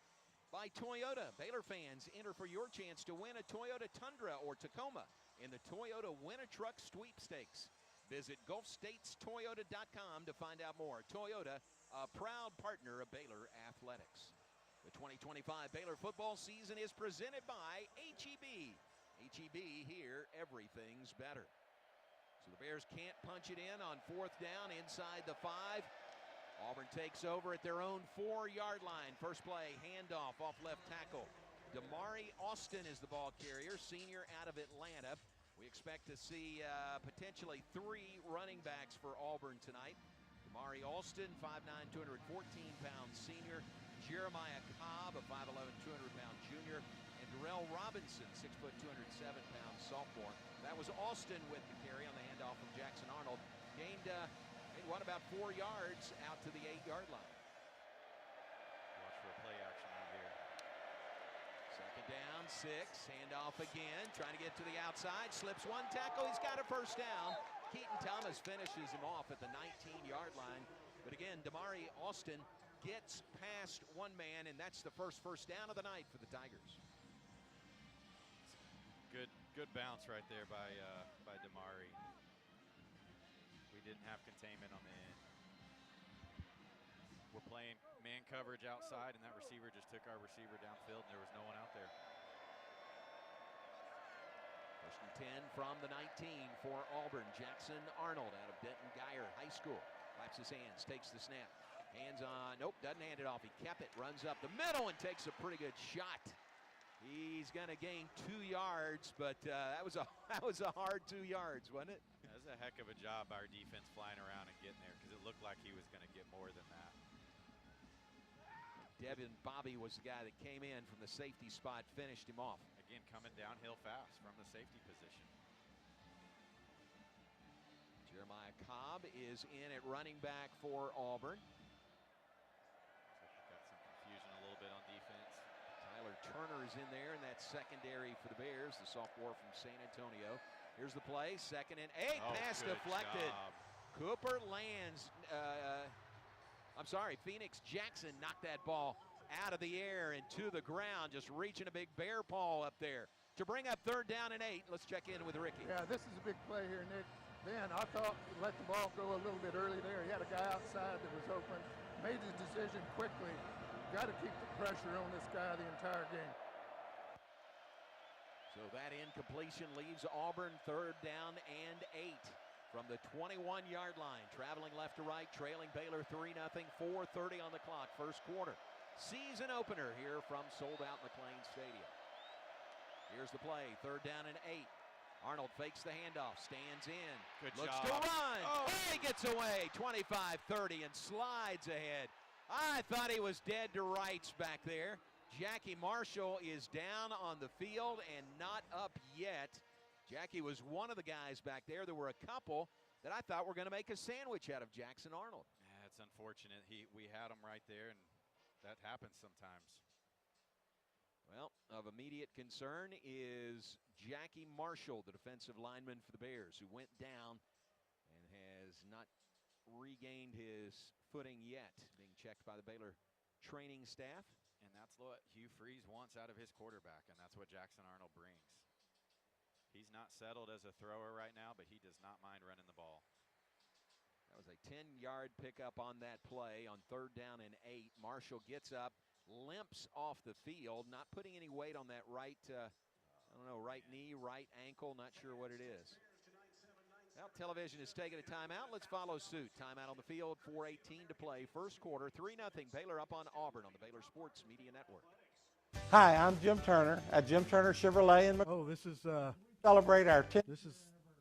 By Toyota, Baylor fans, enter for your chance to win a Toyota Tundra or Tacoma in the Toyota Win-A-Truck Sweepstakes. Visit GulfStatesToyota.com to find out more. Toyota, a proud partner of Baylor Athletics. The 2025 Baylor football season is presented by H-E-B. H-E-B, here, everything's better. So the Bears can't punch it in on 4th down inside the 5. Auburn takes over at their own 4-yard line. First play, handoff off left tackle. Damari Austin is the ball carrier, senior out of Atlanta. We expect to see potentially 3 running backs for Auburn tonight. Damari Austin, 5'9", 214-pound senior. Jeremiah Cobb, a 5'11", 200-pound junior. And Darrell Robinson, 6', 207-pound sophomore. That was Austin with the carry on the handoff from Jackson Arnold. Gained about 4 yards out to the 8-yard line. Watch for a play action right here. Second down, 6, handoff again, trying to get to the outside, slips one tackle, he's got a first down. Keaton Thomas finishes him off at the 19-yard line. But again, Damari Austin gets past one man, and that's the first down of the night for the Tigers. Good bounce right there by Damari. We didn't have containment on the end. We're playing man coverage outside, and that receiver just took our receiver downfield, and there was no one out there. 1st and 10 from the 19 for Auburn. Jackson Arnold out of Denton Geyer High School. Claps his hands, takes the snap. Hands on, nope, doesn't hand it off. He kept it, runs up the middle, and takes a pretty good shot. He's going to gain 2 yards, but that was a hard 2 yards, wasn't it? That was a heck of a job by our defense flying around and getting there, because it looked like he was going to get more than that. Devin Bobby was the guy that came in from the safety spot, finished him off. Again, coming downhill fast from the safety position. Jeremiah Cobb is in at running back for Auburn. Got some confusion a little bit on defense. Tyler Turner is in there in that secondary for the Bears, the sophomore from San Antonio. Here's the play, 2nd and 8, pass deflected. Job. Cooper lands, Phoenix Jackson knocked that ball out of the air and to the ground, just reaching a big bear paw up there. To bring up 3rd down and 8, let's check in with Ricky. Yeah, this is a big play here, Nick. Then I thought let the ball go a little bit early there. He had a guy outside that was open, made his decision quickly. Got to keep the pressure on this guy the entire game. So that incompletion leaves Auburn 3rd down and 8 from the 21-yard line. Traveling left to right, trailing Baylor 3-0, 4:30 on the clock, first quarter. Season opener here from sold-out McLean Stadium. Here's the play, 3rd down and 8. Arnold fakes the handoff, stands in, looks to run. Oh, he gets away, 25-30, and slides ahead. I thought he was dead to rights back there. Jackie Marshall is down on the field and not up yet. Jackie was one of the guys back there. There were a couple that I thought were going to make a sandwich out of Jackson Arnold. Yeah, it's unfortunate. We had him right there, and that happens sometimes. Well, of immediate concern is Jackie Marshall, the defensive lineman for the Bears, who went down and has not regained his footing yet, being checked by the Baylor training staff. And that's what Hugh Freeze wants out of his quarterback, and that's what Jackson Arnold brings. He's not settled as a thrower right now, but he does not mind running the ball. That was a 10-yard pickup on that play on 3rd down and 8. Marshall gets up, limps off the field, not putting any weight on that right, right knee, right ankle, not sure what it is. Well, television is taking a timeout. Let's follow suit. Timeout on the field, 4:18 to play. First quarter, 3-0. Baylor up on Auburn on the Baylor Sports Media Network. Hi, I'm Jim Turner at Jim Turner Chevrolet in this is celebrate our 10th. This is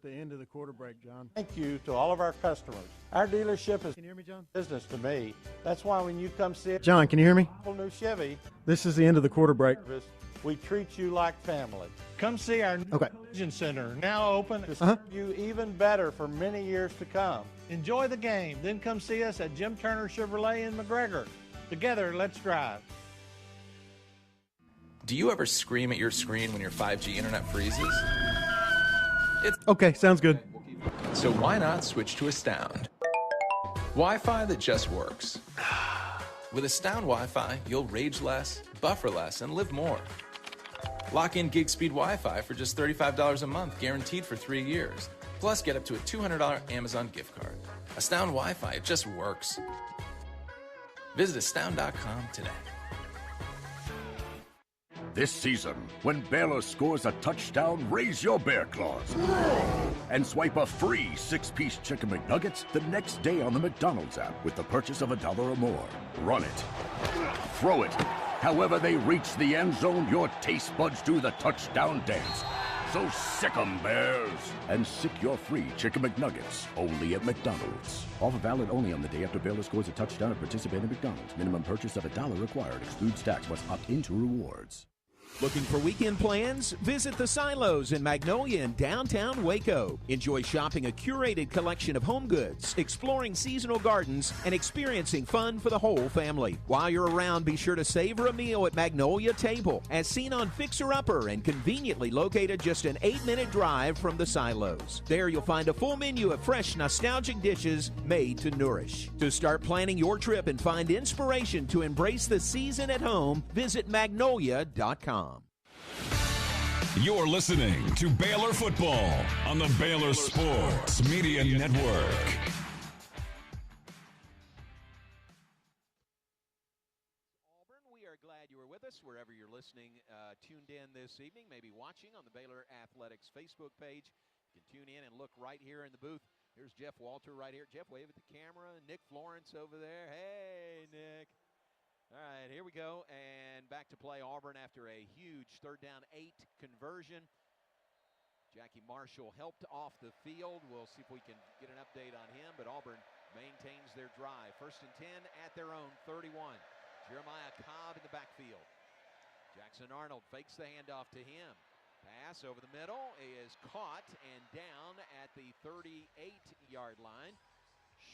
the end of the quarter break, John. Thank you to all of our customers. Our dealership is Can you hear me, John? business to me. That's why when you come see it, John, can you hear me? whole new Chevy This is the end of the quarter break. service, we treat you like family. Come see our new Okay. Vision Center, now open to serve you even better for many years to come. Enjoy the game, then come see us at Jim Turner Chevrolet in McGregor. Together, let's drive. Do you ever scream at your screen when your 5G internet freezes? Okay, sounds good. So why not switch to Astound? Wi-Fi that just works. With Astound Wi-Fi, you'll rage less, buffer less, and live more. Lock in gig speed Wi-Fi for just $35 a month, guaranteed for 3 years. Plus, get up to a $200 Amazon gift card. Astound Wi-Fi, it just works. Visit astound.com today. This season, when Baylor scores a touchdown, raise your bear claws and swipe a free 6-piece Chicken McNuggets the next day on the McDonald's app with the purchase of $1 or more. Run it. Throw it. However they reach the end zone, your taste buds do the touchdown dance. So sick 'em, Bears. And sick your free Chicken McNuggets only at McDonald's. Offer valid only on the day after Baylor scores a touchdown at participating McDonald's. Minimum purchase of $1 required. Excludes tax. Must opt into rewards. Looking for weekend plans? Visit the Silos in Magnolia in downtown Waco. Enjoy shopping a curated collection of home goods, exploring seasonal gardens, and experiencing fun for the whole family. While you're around, be sure to savor a meal at Magnolia Table, as seen on Fixer Upper and conveniently located just an 8-minute drive from the Silos. There you'll find a full menu of fresh, nostalgic dishes made to nourish. To start planning your trip and find inspiration to embrace the season at home, visit magnolia.com. You're listening to Baylor Football on the Baylor Sports Media Network. Auburn, we are glad you were with us wherever you're listening, tuned in this evening, maybe watching on the Baylor Athletics Facebook page. You can tune in and look right here in the booth. Here's Jeff Walter right here. Jeff, wave at the camera. Nick Florence over there. Hey, Nick. All right, here we go, and back to play Auburn after a huge 3rd down 8 conversion. Jackie Marshall helped off the field. We'll see if we can get an update on him, but Auburn maintains their drive. 1st and 10 at their own 31. Jeremiah Cobb in the backfield. Jackson Arnold fakes the handoff to him. Pass over the middle is caught and down at the 38-yard line.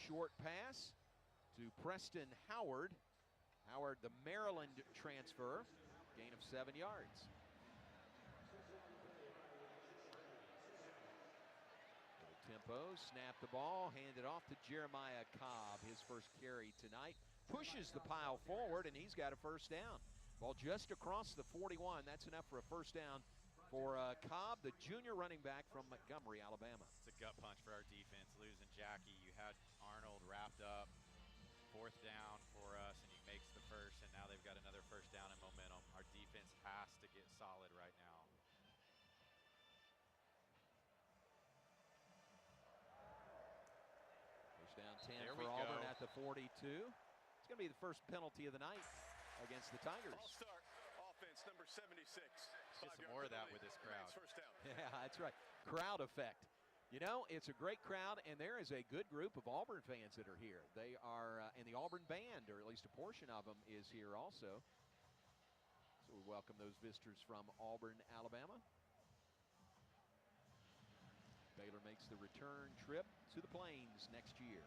Short pass to Preston Howard. Howard, the Maryland transfer, gain of 7 yards. Little tempo, snap the ball, hand it off to Jeremiah Cobb. His first carry tonight. Pushes the pile forward, and he's got a 1st down. Ball just across the 41. That's enough for a 1st down for Cobb, the junior running back from Montgomery, Alabama. It's a gut punch for our defense. Losing Jackie, you had Arnold wrapped up. 4th down for us, and he makes the first, and now they've got another 1st down and momentum. Our defense has to get solid right now. First down 10 for Auburn at the 42. It's going to be the first penalty of the night against the Tigers. I'll start offense number 76. Let's get some more of that with this crowd. First down. Yeah, that's right. Crowd effect. You know, it's a great crowd, and there is a good group of Auburn fans that are here. They are, and the Auburn band, or at least a portion of them, is here also. So we welcome those visitors from Auburn, Alabama. Baylor makes the return trip to the Plains next year.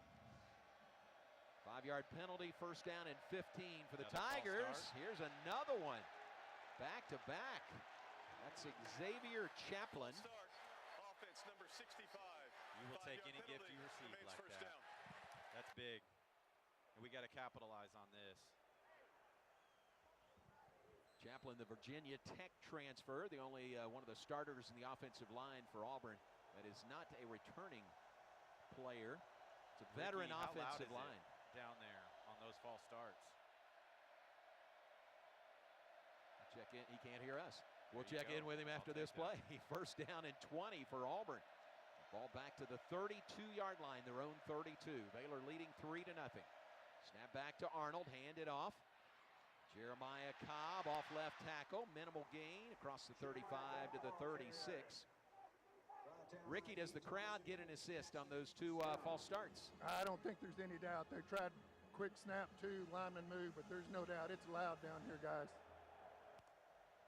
5-yard penalty, 1st down and 15 for the Tigers. Here's another one. Back to back. That's Xavier Chaplin. Offense number 65. You will take any gift you receive like that. Down. That's big. And we got to capitalize on this. Chaplin, the Virginia Tech transfer, the only one of the starters in the offensive line for Auburn that is not a returning player. It's a veteran offensive line. Down there on those false starts. Check in. He can't hear us. We'll check in with him after this play. 1st down and 20 for Auburn. Ball back to the 32-yard line, their own 32. Baylor leading 3-0. Snap back to Arnold, hand it off. Jeremiah Cobb off left tackle, minimal gain across the 35 to the 36. Ricky, does the crowd get an assist on those 2 false starts? I don't think there's any doubt. They tried quick snap too, lineman move, but there's no doubt it's loud down here, guys.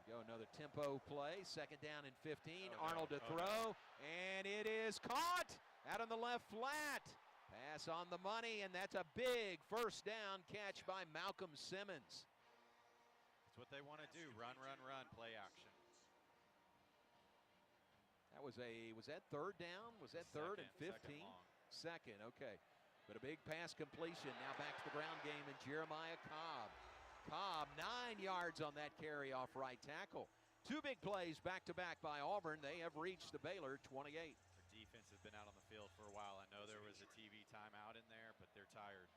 Go another tempo play, 2nd down and 15. Arnold to throw, and it is caught out on the left flat. Pass on the money, and that's a big 1st down catch by Malcolm Simmons. That's what they want to do, run, play action. That was that 3rd down? Was that 3rd and 15? Second, okay. But a big pass completion. Now back to the ground game, and Jeremiah Cobb. Cobb, 9 yards on that carry off right tackle. Two big plays back-to-back by Auburn. They have reached the Baylor 28. Their defense has been out on the field for a while. I know there was a TV timeout in there, but they're tired.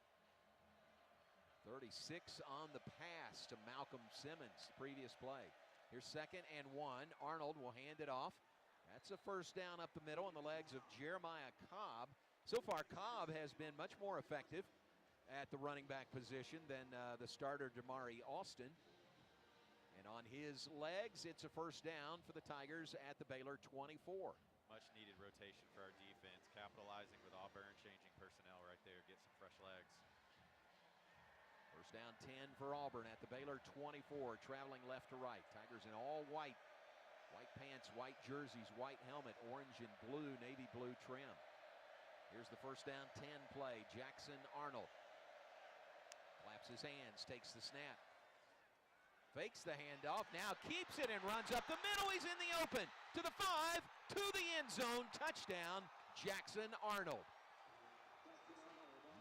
36 on the pass to Malcolm Simmons, previous play. Here's 2nd and 1. Arnold will hand it off. That's a first down up the middle on the legs of Jeremiah Cobb. So far, Cobb has been much more effective at the running back position than the starter, Damari Austin. And on his legs, it's a first down for the Tigers at the Baylor 24. Much needed rotation for our defense, capitalizing with Auburn, changing personnel right there, get some fresh legs. First down 10 for Auburn at the Baylor 24, traveling left to right. Tigers in all white. White pants, white jerseys, white helmet, orange and blue, navy blue trim. Here's the first down 10 play. Jackson Arnold claps his hands, takes the snap. Fakes the handoff, now keeps it and runs up the middle. He's in the open, to the 5, to the end zone. Touchdown, Jackson Arnold.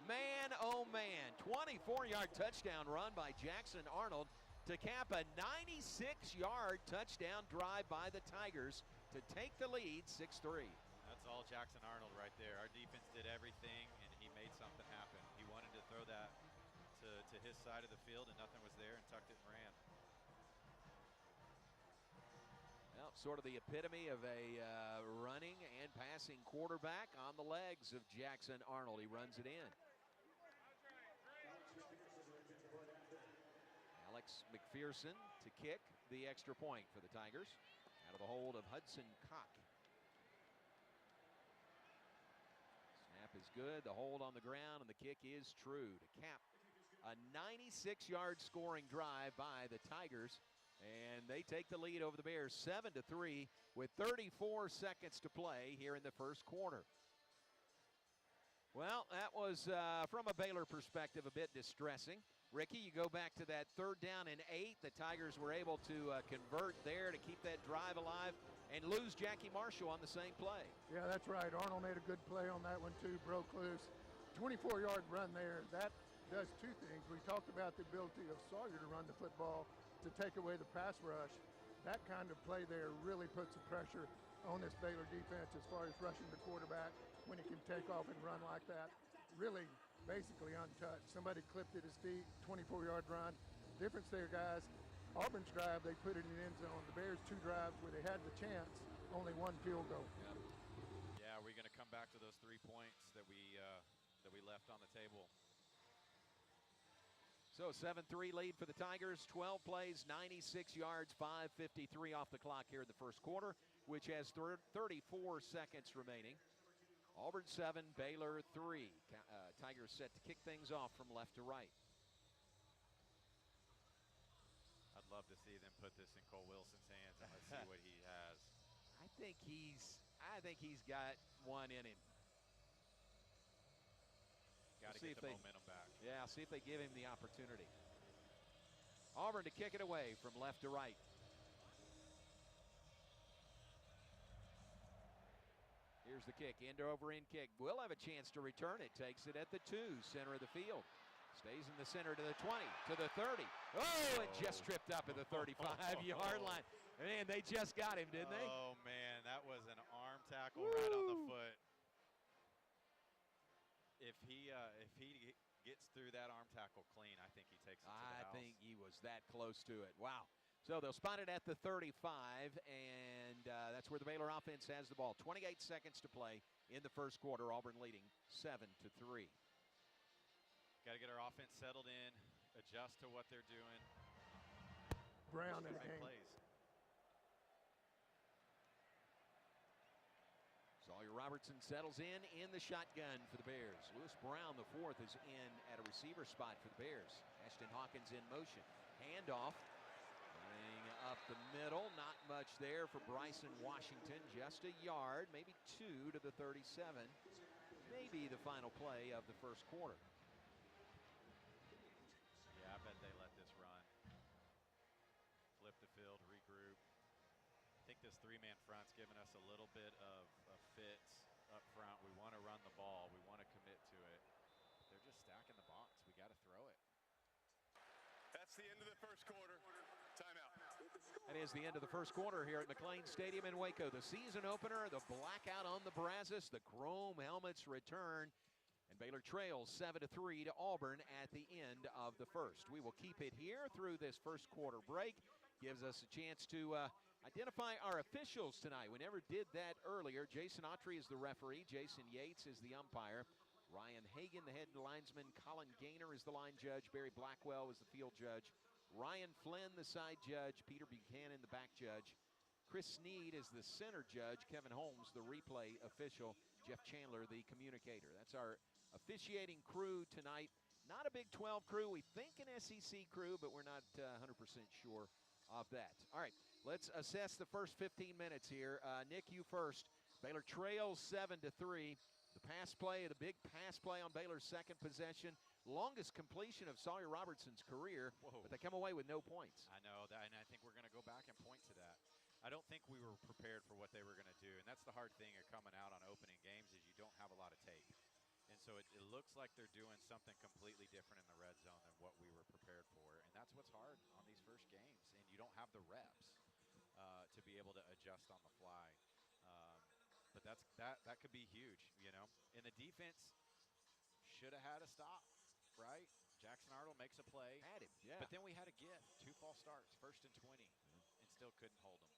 Man, oh man, 24-yard touchdown run by Jackson Arnold to cap a 96-yard touchdown drive by the Tigers to take the lead 6-3. That's all Jackson Arnold right there. Our defense did everything, and he made something happen. He wanted to throw that to his side of the field, and nothing was there, and tucked it and ran. Well, sort of the epitome of a running and passing quarterback on the legs of Jackson Arnold. He runs it in. Alex McPherson to kick the extra point for the Tigers. Out of the hold of Hudson Koch. Snap is good. The hold on the ground, and the kick is true to cap a 96-yard scoring drive by the Tigers. And they take the lead over the Bears 7-3 with 34 seconds to play here in the first quarter. Well, that was, from a Baylor perspective, a bit distressing. Ricky, you go back to that 3rd down and 8. The Tigers were able to convert there to keep that drive alive and lose Jackie Marshall on the same play. Yeah, that's right. Arnold made a good play on that one, too. Broke loose. 24-yard run there. That does two things. We talked about the ability of Sawyer to run the football to take away the pass rush. That kind of play there really puts the pressure on this Baylor defense as far as rushing the quarterback when he can take off and run like that. Really basically untouched. Somebody clipped at his feet, 24-yard run. Difference there, guys. Auburn's drive, they put it in the end zone. The Bears' 2 drives where they had the chance, only 1 field goal. Yeah, we're going to come back to those 3 points that we left on the table. So 7-3 lead for the Tigers. 12 plays, 96 yards, 5:53 off the clock here in the first quarter, which has 34 seconds remaining. Auburn 7, Baylor 3. Tigers set to kick things off from left to right. I'd love to see them put this in Cole Wilson's hands and let's see what he has. I think he's got one in him. Got to get the momentum back. Yeah, see if they give him the opportunity. Auburn to kick it away from left to right. Here's the kick, end over end kick. Will have a chance to return it. Takes it at the 2, center of the field. Stays in the center to the 20, to the 30. Oh, and just tripped up at the 35-yard line. Man, they just got him, didn't they? Oh, man, that was an arm tackle right on the foot. If he gets through that arm tackle clean, I think he takes it to the house. I think he was that close to it. Wow. So they'll spot it at the 35, and that's where the Baylor offense has the ball. 28 seconds to play in the first quarter. Auburn leading 7-3. Got to get our offense settled in, adjust to what they're doing. Brown and right plays. Sawyer Robertson settles in the shotgun for the Bears. Lewis Brown, the 4th, is in at a receiver spot for the Bears. Ashton Hawkins in motion. Handoff. Running up the middle. Not much there for Bryson Washington. Just a yard, maybe 2 to the 37. Maybe the final play of the first quarter. Yeah, I bet they let this run. Flip the field, regroup. I think this 3-man front's giving us a little bit of fits up front. We want to run the ball. We want to commit to it. They're just stacking the box. We got to throw it. That's the end of the first quarter. Timeout. That is the end of the first quarter here at McLean Stadium in Waco. The season opener, the blackout on the Brazos, the chrome helmets return, and Baylor trails 7-3 to Auburn at the end of the first. We will keep it here through this first quarter break. Gives us a chance to identify our officials tonight. We never did that earlier. Jason Autry is the referee. Jason Yates is the umpire. Ryan Hagan, the head linesman. Colin Gaynor is the line judge. Barry Blackwell is the field judge. Ryan Flynn, the side judge. Peter Buchanan, the back judge. Chris Sneed is the center judge. Kevin Holmes, the replay official. Jeff Chandler, the communicator. That's our officiating crew tonight. Not a Big 12 crew. We think an SEC crew, but we're not 100% sure of that. All right, let's assess the first 15 minutes here. Nick, you first. Baylor trails 7-3. The pass play, the big pass play on Baylor's second possession. Longest completion of Sawyer Robertson's career, but they come away with no points. I know that, and I think we're going to go back and point to that. I don't think we were prepared for what they were going to do, and that's the hard thing of coming out on opening games is you don't have a lot of tape. And so it looks like they're doing something completely different in the red zone than what we were prepared for, and that's what's hard on these first games, and you don't have the reps to be able to adjust on the fly. But that could be huge, you know. And the defense should have had a stop, right? Jackson Arnold makes a play. Had him, yeah. But then we had a gift, 2 false starts, 1st and 20, and still couldn't hold them.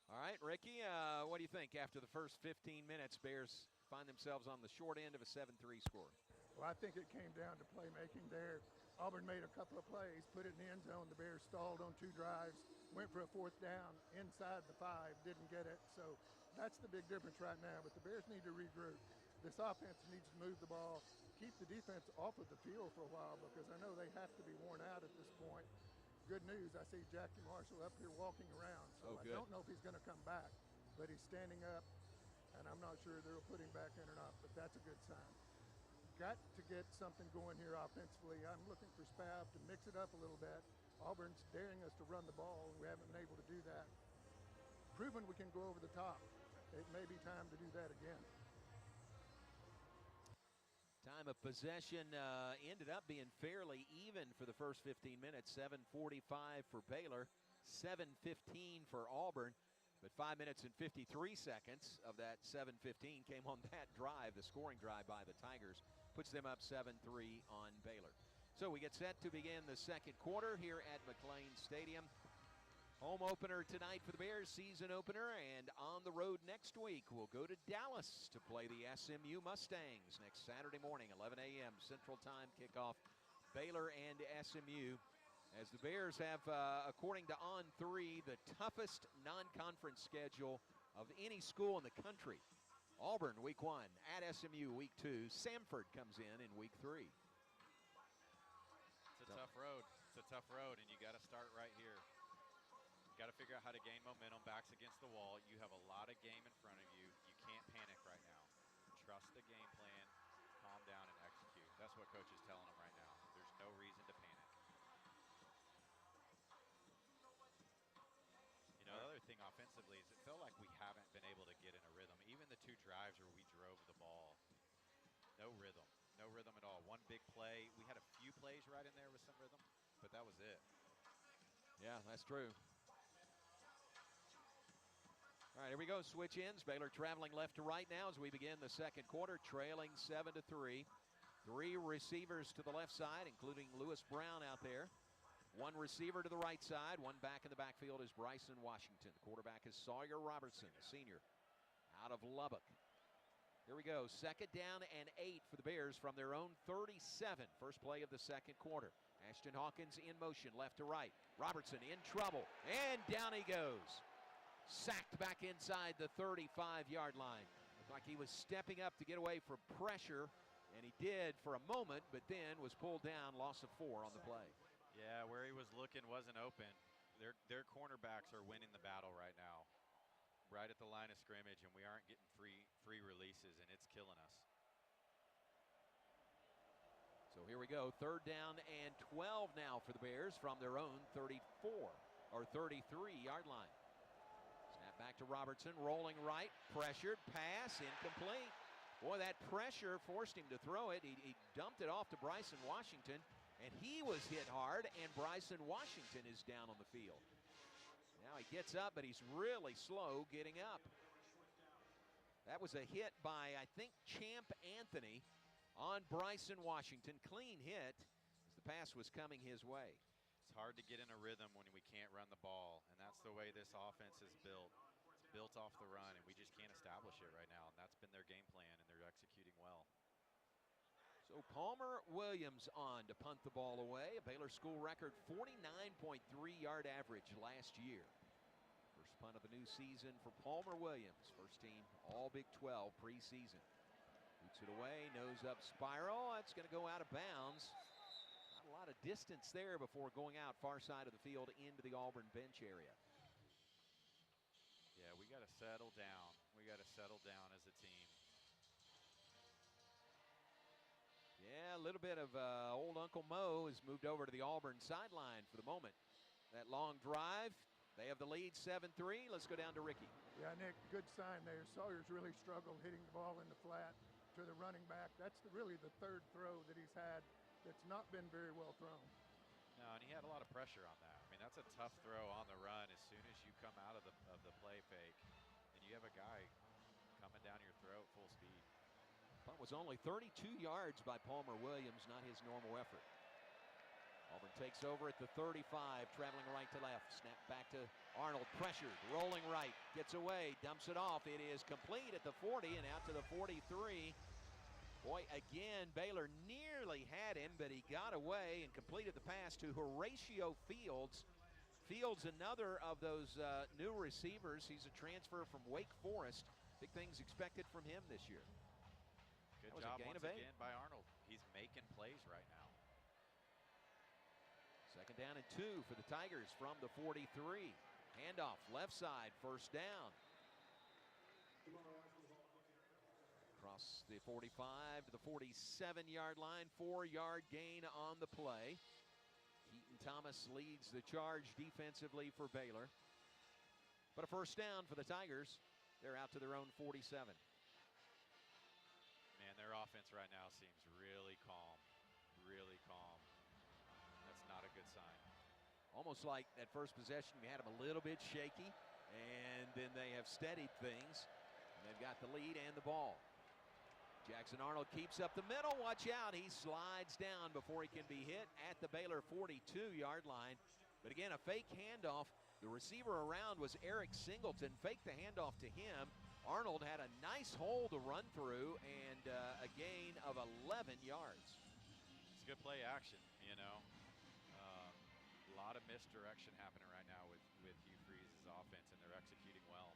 All right, Ricky, what do you think after the first 15 minutes? Bears find themselves on the short end of a 7-3 score. Well, I think it came down to playmaking there. Auburn made a couple of plays, put it in the end zone. The Bears stalled on 2 drives, went for a 4th down inside the 5, didn't get it. So that's the big difference right now. But the Bears need to regroup. This offense needs to move the ball, keep the defense off of the field for a while because I know they have to be worn out at this point. Good news, I see Jackie Marshall up here walking around. So I don't know if he's going to come back, but he's standing up, and I'm not sure they'll put him back in or not, but that's a good sign. Got to get something going here offensively. I'm looking for Spav to mix it up a little bit. Auburn's daring us to run the ball, and we haven't been able to do that. Proven we can go over the top. It may be time to do that again. Time of possession ended up being fairly even for the first 15 minutes. 7:45 for Baylor, 7:15 for Auburn. But 5 minutes and 53 seconds of that 7:15 came on that drive, the scoring drive by the Tigers. Puts them up 7-3 on Baylor. So we get set to begin the second quarter here at McLean Stadium. Home opener tonight for the Bears, season opener, and on the road next week. We'll go to Dallas to play the SMU Mustangs next Saturday morning, 11 a.m. Central Time kickoff. Baylor and SMU, as the Bears have, according to On3, the toughest non-conference schedule of any school in the country. Auburn, week 1, at SMU, week 2. Samford comes in week 3. It's a tough road. It's a tough road, and you got to start right here. Got to figure out how to gain momentum. Backs against the wall. You have a lot of game in front of you. You can't panic right now. Trust the game plan. Calm down and execute. That's what Coach is telling them right now. There's no reason to panic. You know, the other thing offensively is it felt like we haven't been able to get in a rhythm. Even the 2 drives where we drove the ball, no rhythm. No rhythm at all. One big play. We had a few plays right in there with some rhythm, but that was it. Yeah, that's true. All right, here we go. Switch ends. Baylor traveling left to right now as we begin the second quarter, trailing 7-3. 3 receivers to the left side, including Lewis Brown out there. 1 receiver to the right side. 1 back in the backfield is Bryson Washington. The quarterback is Sawyer Robertson, a senior out of Lubbock. Here we go. 2nd down and 8 for the Bears from their own 37. First play of the second quarter. Ashton Hawkins in motion, left to right. Robertson in trouble, and down he goes. Sacked back inside the 35-yard line. Looked like he was stepping up to get away from pressure, and he did for a moment, but then was pulled down, loss of 4 on the play. Yeah, where he was looking wasn't open. Their cornerbacks are winning the battle right now. Right at the line of scrimmage, and we aren't getting free releases, and it's killing us. So here we go. 3rd down and 12 now for the Bears from their own 34 or 33-yard line. Snap back to Robertson, rolling right, pressured, pass, incomplete. Boy, that pressure forced him to throw it. He dumped it off to Bryson Washington, and he was hit hard, and Bryson Washington is down on the field. Now he gets up, but he's really slow getting up. That was a hit by, I think, Champ Anthony on Bryson Washington. Clean hit as the pass was coming his way. It's hard to get in a rhythm when we can't run the ball, and that's the way this offense is built. It's built off the run, and we just can't establish it right now, and that's been their game plan, and they're executing well. So Palmer Williams on to punt the ball away. A Baylor school record 49.3-yard average last year. First punt of the new season for Palmer Williams. First team all Big 12 preseason. Boots it away, nose up spiral. That's going to go out of bounds. Not a lot of distance there before going out far side of the field into the Auburn bench area. Yeah, we got to settle down. We got to settle down as a team. Yeah, a little bit of old Uncle Mo has moved over to the Auburn sideline for the moment. That long drive, they have the lead 7-3. Let's go down to Ricky. Yeah, Nick, good sign there. Sawyer's really struggled hitting the ball in the flat to the running back. That's really the third throw that he's had that's not been very well thrown. No, and he had a lot of pressure on that. I mean, that's a tough throw on the run as soon as you come out of the play fake, and you have a guy coming down your throat full speed. Punt was only 32 yards by Palmer Williams, not his normal effort. Auburn takes over at the 35, traveling right to left. Snap back to Arnold, pressured, rolling right, gets away, dumps it off. It is complete at the 40 and out to the 43. Boy, again, Baylor nearly had him, but he got away and completed the pass to Horatio Fields. Fields, another of those new receivers. He's a transfer from Wake Forest. Big things expected from him this year. Good job once again by Arnold. He's making plays right now. Second down and 2 for the Tigers from the 43. Handoff, left side, first down. Across the 45 to the 47-yard line, 4-yard gain on the play. Keaton Thomas leads the charge defensively for Baylor. But a first down for the Tigers. They're out to their own 47. Man, their offense right now seems really calm, really calm. That's not a good sign. Almost like that first possession, you had them a little bit shaky, and then they have steadied things. And they've got the lead and the ball. Jackson Arnold keeps up the middle. Watch out, he slides down before he can be hit at the Baylor 42-yard line. But again, a fake handoff. The receiver around was Eric Singleton. Faked the handoff to him. Arnold had a nice hole to run through and a gain of 11 yards. It's good play action, you know. A lot of misdirection happening right now with Hugh Freeze's offense, and they're executing well.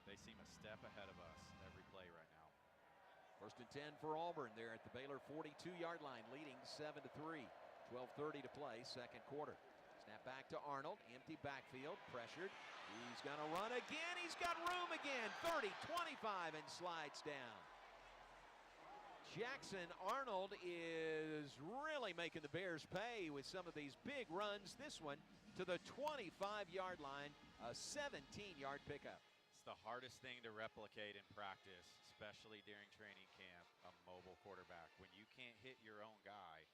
They seem a step ahead of us every play right now. First and 10 for Auburn there at the Baylor 42-yard line, leading 7-3. 12:30 to play, second quarter. Snap back to Arnold, empty backfield, pressured. He's going to run again. He's got room again. 30, 25, and slides down. Jackson Arnold is really making the Bears pay with some of these big runs. This one to the 25-yard line, a 17-yard pickup. It's the hardest thing to replicate in practice, especially during training camp, a mobile quarterback. When you can't hit your own guy,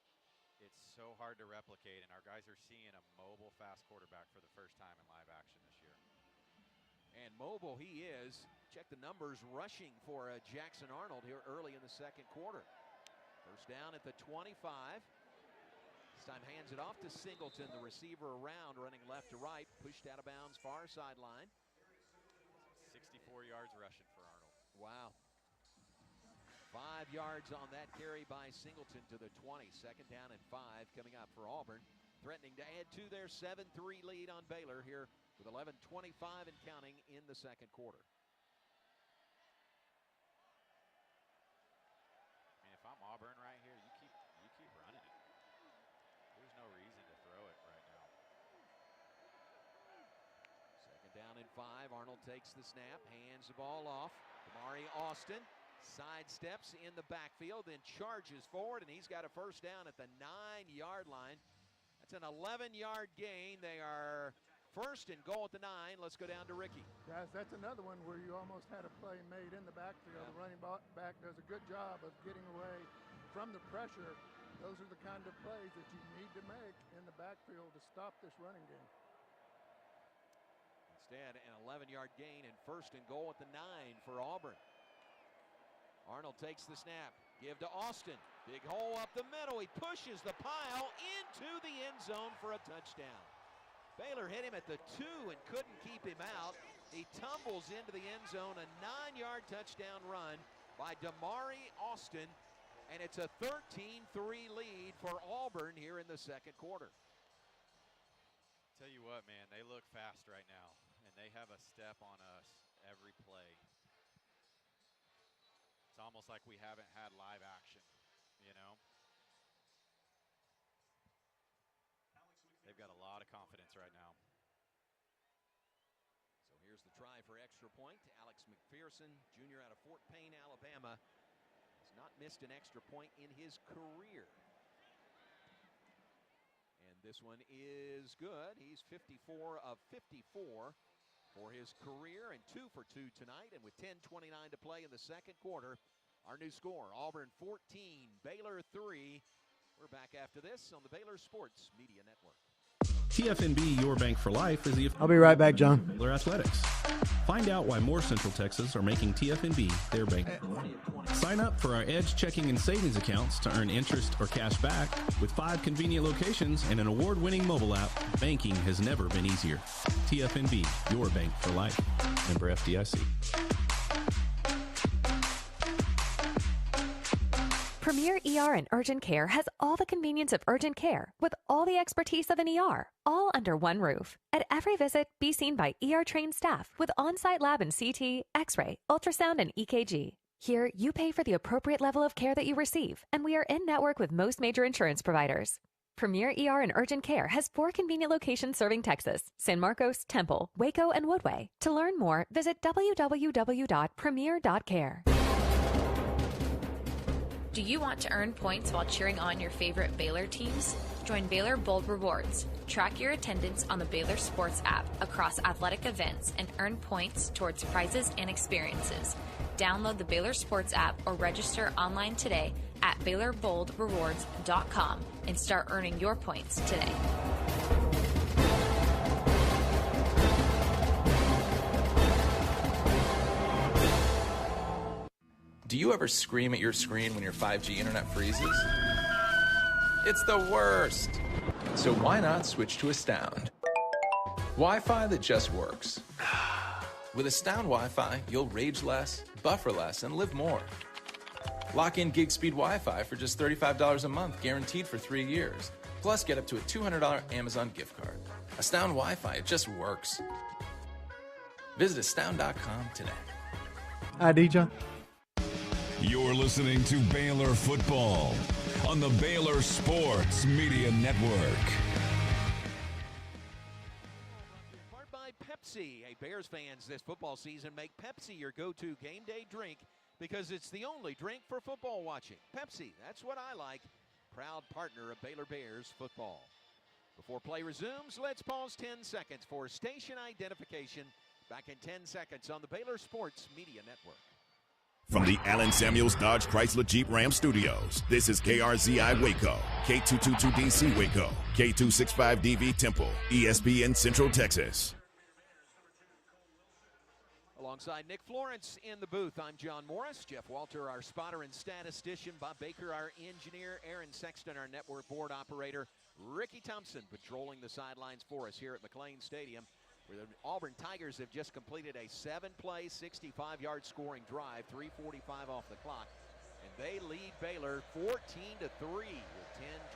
it's so hard to replicate, and our guys are seeing a mobile, fast quarterback for the first time in live action this year. And mobile he is. Check the numbers rushing for Jackson Arnold here early in the second quarter. First down at the 25. This time hands it off to Singleton, the receiver around, running left to right, pushed out of bounds, far sideline. 64 yards rushing for Arnold. Wow. 5 yards on that carry by Singleton to the 20. Second down and 5 coming up for Auburn. Threatening to add to their 7-3 lead on Baylor here with 11:25 and counting in the second quarter. I mean, if I'm Auburn right here, you keep running it. There's no reason to throw it right now. Second down and 5. Arnold takes the snap, hands the ball off. Damari Austin sidesteps in the backfield, then charges forward, and he's got a first down at the 9-yard line. That's an 11-yard gain. They are first and goal at the 9. Let's go down to Ricky. Guys, that's another one where you almost had a play made in the backfield. Yeah. The running back does a good job of getting away from the pressure Those are the kind of plays that you need to make in the backfield to stop this running game. Instead, an 11-yard gain and 1st and goal at the 9 for Auburn. Arnold takes the snap. Give to Austin. Big hole up the middle. He pushes the pile into the end zone for a touchdown. Baylor hit him at the 2 and couldn't keep him out. He tumbles into the end zone. A 9-yard touchdown run by Damari Austin. And it's a 13-3 lead for Auburn here in the second quarter. Tell you what, man, they look fast right now, and they have a step on us every play. It's almost like we haven't had live action, you know? They've got a lot of confidence right now. So here's the try for extra point. Alex McPherson, junior out of Fort Payne, Alabama, has not missed an extra point in his career. And this one is good. He's 54 of 54 for his career and 2 for 2 tonight. And with 10:29 to play in the second quarter, our new score, Auburn 14, Baylor 3. We're back after this on the Baylor Sports Media Network. TFNB, your bank for life, is the I'll be right back, John. Baylor Athletics. Find out why more Central Texas are making TFNB their bank. Sign up for our Edge checking and savings accounts to earn interest or cash back. With 5 convenient locations and an award-winning mobile app, banking has never been easier. TFNB, your bank for life. Member FDIC. Premier ER and Urgent Care has all the convenience of urgent care with all the expertise of an ER, all under one roof. At every visit, be seen by ER-trained staff with on-site lab and CT, X-ray, ultrasound, and EKG. Here, you pay for the appropriate level of care that you receive, and we are in-network with most major insurance providers. Premier ER and Urgent Care has 4 convenient locations serving Texas: San Marcos, Temple, Waco, and Woodway. To learn more, visit www.premier.care. Do you want to earn points while cheering on your favorite Baylor teams? Join Baylor Bold Rewards. Track your attendance on the Baylor Sports app across athletic events and earn points towards prizes and experiences. Download the Baylor Sports app or register online today at BaylorBoldRewards.com and start earning your points today. Do you ever scream at your screen when your 5G internet freezes? It's the worst. So why not switch to Astound? Wi-Fi that just works. With Astound Wi-Fi, you'll rage less, buffer less, and live more. Lock in gig speed Wi-Fi for just $35 a month, guaranteed for 3 years. Plus, get up to a $200 Amazon gift card. Astound Wi-Fi, it just works. Visit astound.com today. ID, John. You're listening to Baylor Football on the Baylor Sports Media Network. Powered by Pepsi. Hey, Bears fans, this football season, make Pepsi your go-to game day drink because it's the only drink for football watching. Pepsi, that's what I like. Proud partner of Baylor Bears football. Before play resumes, let's pause 10 seconds for station identification. Back in 10 seconds on the Baylor Sports Media Network. From the Allen Samuels Dodge Chrysler Jeep Ram Studios, this is KRZI Waco, K222DC Waco, K265DV Temple, ESPN Central Texas. Alongside Nick Florence in the booth, I'm John Morris, Jeff Walter, our spotter and statistician, Bob Baker, our engineer, Aaron Sexton, our network board operator, Ricky Thompson patrolling the sidelines for us here at McLean Stadium, where the Auburn Tigers have just completed a 7-play, 65-yard scoring drive, 3:45 off the clock, and they lead Baylor 14-3 with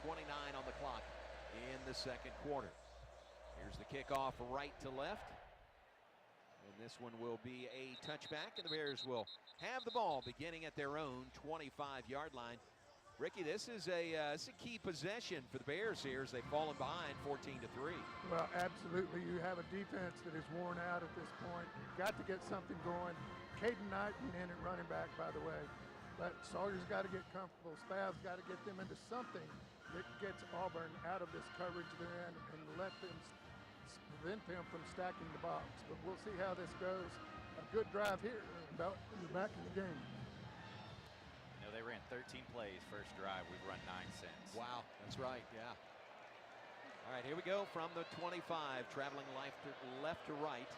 10:29 on the clock in the second quarter. Here's the kickoff right to left, and this one will be a touchback, and the Bears will have the ball beginning at their own 25-yard line. Ricky, this is a key possession for the Bears here as they've fallen behind 14-3. Well, absolutely. You have a defense that is worn out at this point. You've got to get something going. Caden Knighton in at running back, by the way. But Sawyer's got to get comfortable. Stav's got to get them into something that gets Auburn out of this coverage then and prevent them from stacking the box. But we'll see how this goes. A good drive here. We're back in the game. They ran 13 13 plays, first drive. We've run 9 since. Wow, that's right, yeah. All right, here we go from the 25, traveling left to right.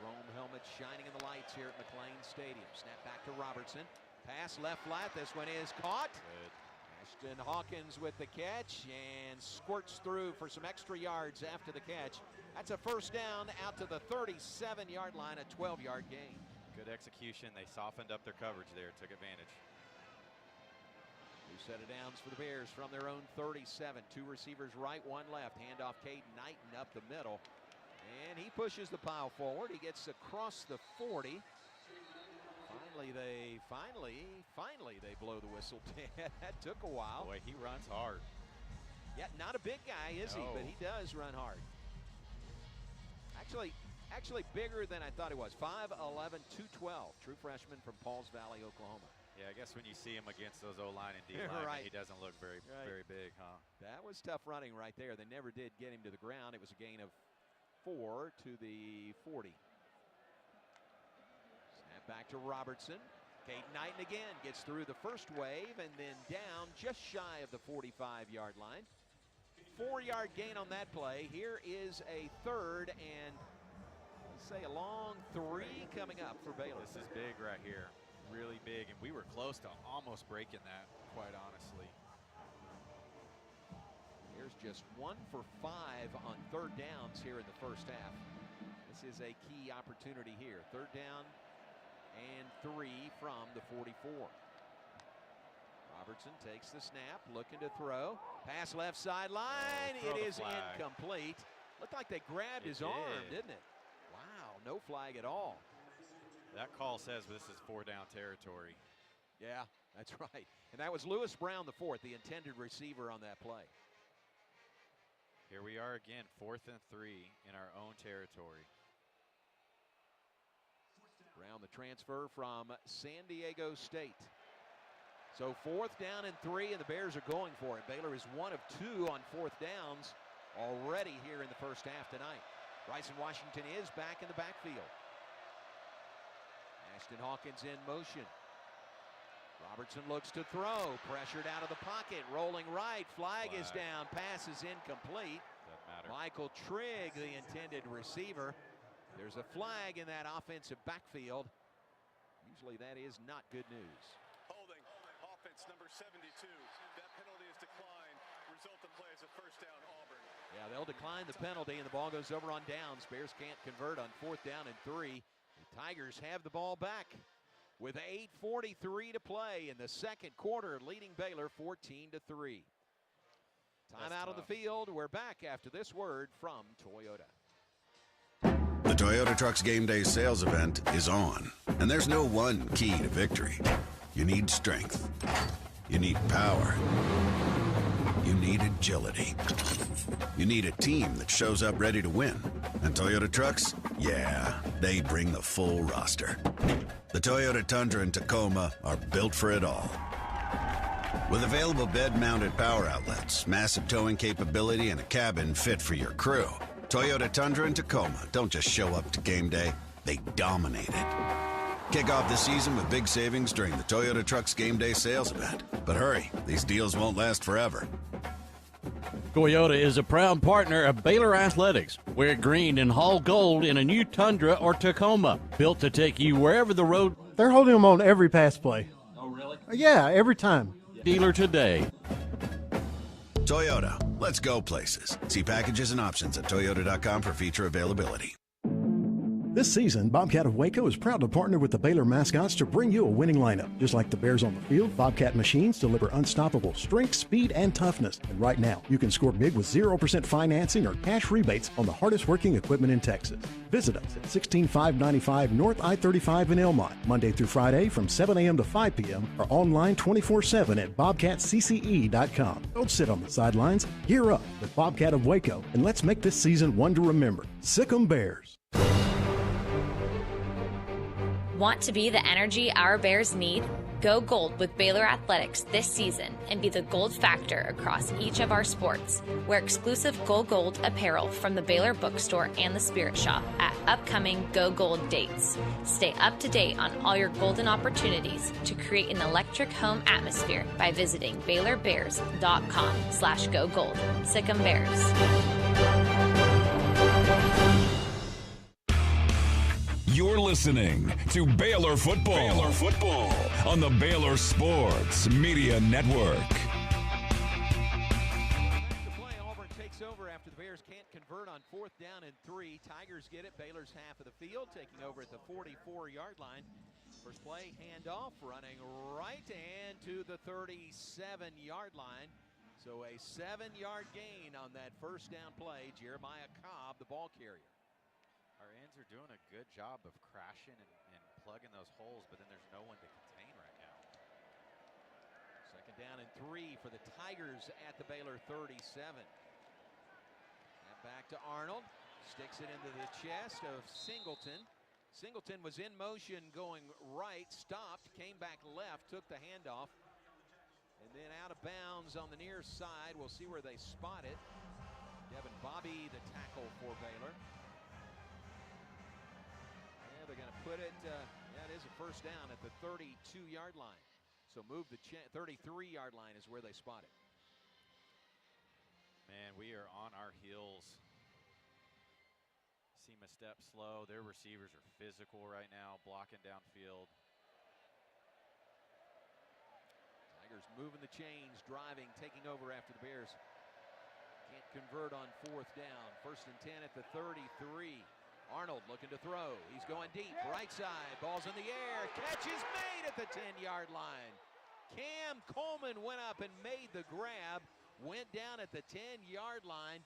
Chrome helmet shining in the lights here at McLean Stadium. Snap back to Robertson. Pass left flat. This one is caught. Good. Ashton Hawkins with the catch and squirts through for some extra yards after the catch. That's a first down out to the 37-yard line, a 12-yard gain. Good execution. They softened up their coverage there, took advantage. New set of downs for the Bears from their own 37. Two receivers right, one left. Handoff Caden Knighton up the middle. And he pushes the pile forward. He gets across the 40. Finally they blow the whistle. That took a while. Boy, he runs hard. Yeah, not a big guy, is he? But he does run hard. Actually bigger than I thought he was. 5'11", 212. True freshman from Pauls Valley, Oklahoma. Yeah, I guess when you see him against those O-line and D-line, right. he doesn't look very big, huh? That was tough running right there. They never did get him to the ground. It was a gain of 4 to the 40. Snap back to Robertson. Caden Knighton again gets through the first wave and then down just shy of the 45-yard line. 4-yard gain on that play. Here is a third and let's say a long 3 coming up for Baylor. This is big right here. Really big, and we were close to almost breaking that, quite honestly. Here's just 1 for 5 on third downs here in the first half. This is a key opportunity here. Third down and 3 from the 44. Robertson takes the snap, looking to throw. Pass left sideline. It is incomplete. Looked like they grabbed his arm, didn't it? Wow, no flag at all. That call says this is 4-down territory. Yeah, that's right. And that was Lewis Brown, the fourth, the intended receiver on that play. Here we are again, 4th and 3 in our own territory. Brown, the transfer from San Diego State. So 4th down and 3, and the Bears are going for it. Baylor is 1 of 2 on 4th downs already here in the first half tonight. Bryson Washington is back in the backfield. Ashton Hawkins in motion. Robertson looks to throw. Pressured out of the pocket. Rolling right. Flag is down. Pass is incomplete. Doesn't matter. Michael Trigg, the intended receiver. There's a flag in that offensive backfield. Usually that is not good news. Holding. Offense number 72. That penalty is declined. Result of play is a first down, Auburn. Yeah, they'll decline the penalty, and the ball goes over on downs. Bears can't convert on 4th down and 3. Tigers have the ball back with 8:43 to play in the second quarter, leading Baylor 14-3. Timeout on the field. We're back after this word from Toyota. The Toyota Trucks Game Day sales event is on, and there's no one key to victory. You need strength. You need power. You need agility. You need a team that shows up ready to win. And Toyota Trucks, yeah, they bring the full roster. The Toyota Tundra and Tacoma are built for it all. With available bed-mounted power outlets, massive towing capability, and a cabin fit for your crew, Toyota Tundra and Tacoma don't just show up to game day, they dominate it. Kick off the season with big savings during the Toyota Trucks Game Day sales event. But hurry, these deals won't last forever. Toyota is a proud partner of Baylor Athletics. Wear green and haul gold in a new Tundra or Tacoma, built to take you wherever the road. They're holding them on every pass play. Oh, really? Yeah, every time. Dealer today. Toyota, let's go places. See packages and options at toyota.com for feature availability. This season, Bobcat of Waco is proud to partner with the Baylor mascots to bring you a winning lineup. Just like the Bears on the field, Bobcat machines deliver unstoppable strength, speed, and toughness. And right now, you can score big with 0% financing or cash rebates on the hardest working equipment in Texas. Visit us at 16595 North I-35 in Elmont, Monday through Friday from 7 a.m. to 5 p.m. or online 24/7 at bobcatcce.com. Don't sit on the sidelines. Gear up with Bobcat of Waco, and let's make this season one to remember. Sick 'em Bears. Want to be the energy our Bears need? Go gold with Baylor Athletics this season and be the gold factor across each of our sports. Wear exclusive Go Gold apparel from the Baylor Bookstore and the Spirit Shop at upcoming Go Gold dates. Stay up to date on all your golden opportunities to create an electric home atmosphere by visiting BaylorBears.com/Go Gold. Sic 'em Bears. You're listening to Baylor Football. Baylor Football on the Baylor Sports Media Network. The play, Auburn takes over after the Bears can't convert on 4th down and 3. Tigers get it. Baylor's half of the field, taking over at the 44-yard line. First play, handoff, running right and to the 37-yard line. So a 7-yard gain on that first down play. Jeremiah Cobb, the ball carrier. Our ends are doing a good job of crashing and plugging those holes, but then there's no one to contain right now. 2nd down and 3 for the Tigers at the Baylor 37. And back to Arnold. Sticks it into the chest of Singleton. Singleton was in motion going right, stopped, came back left, took the handoff. And then out of bounds on the near side. We'll see where they spot it. Devin Bobby, the tackle for Baylor. They're going to put it, that is a first down at the 32-yard line. So move the 33-yard line is where they spot it. Man, we are on our heels. Seem a step slow. Their receivers are physical right now, blocking downfield. Tigers moving the chains, driving, taking over after the Bears can't convert on 4th down. 1st and 10 at the 33. Arnold looking to throw. He's going deep. Right side. Ball's in the air. Catch is made at the 10-yard line. Cam Coleman went up and made the grab. Went down at the 10-yard line.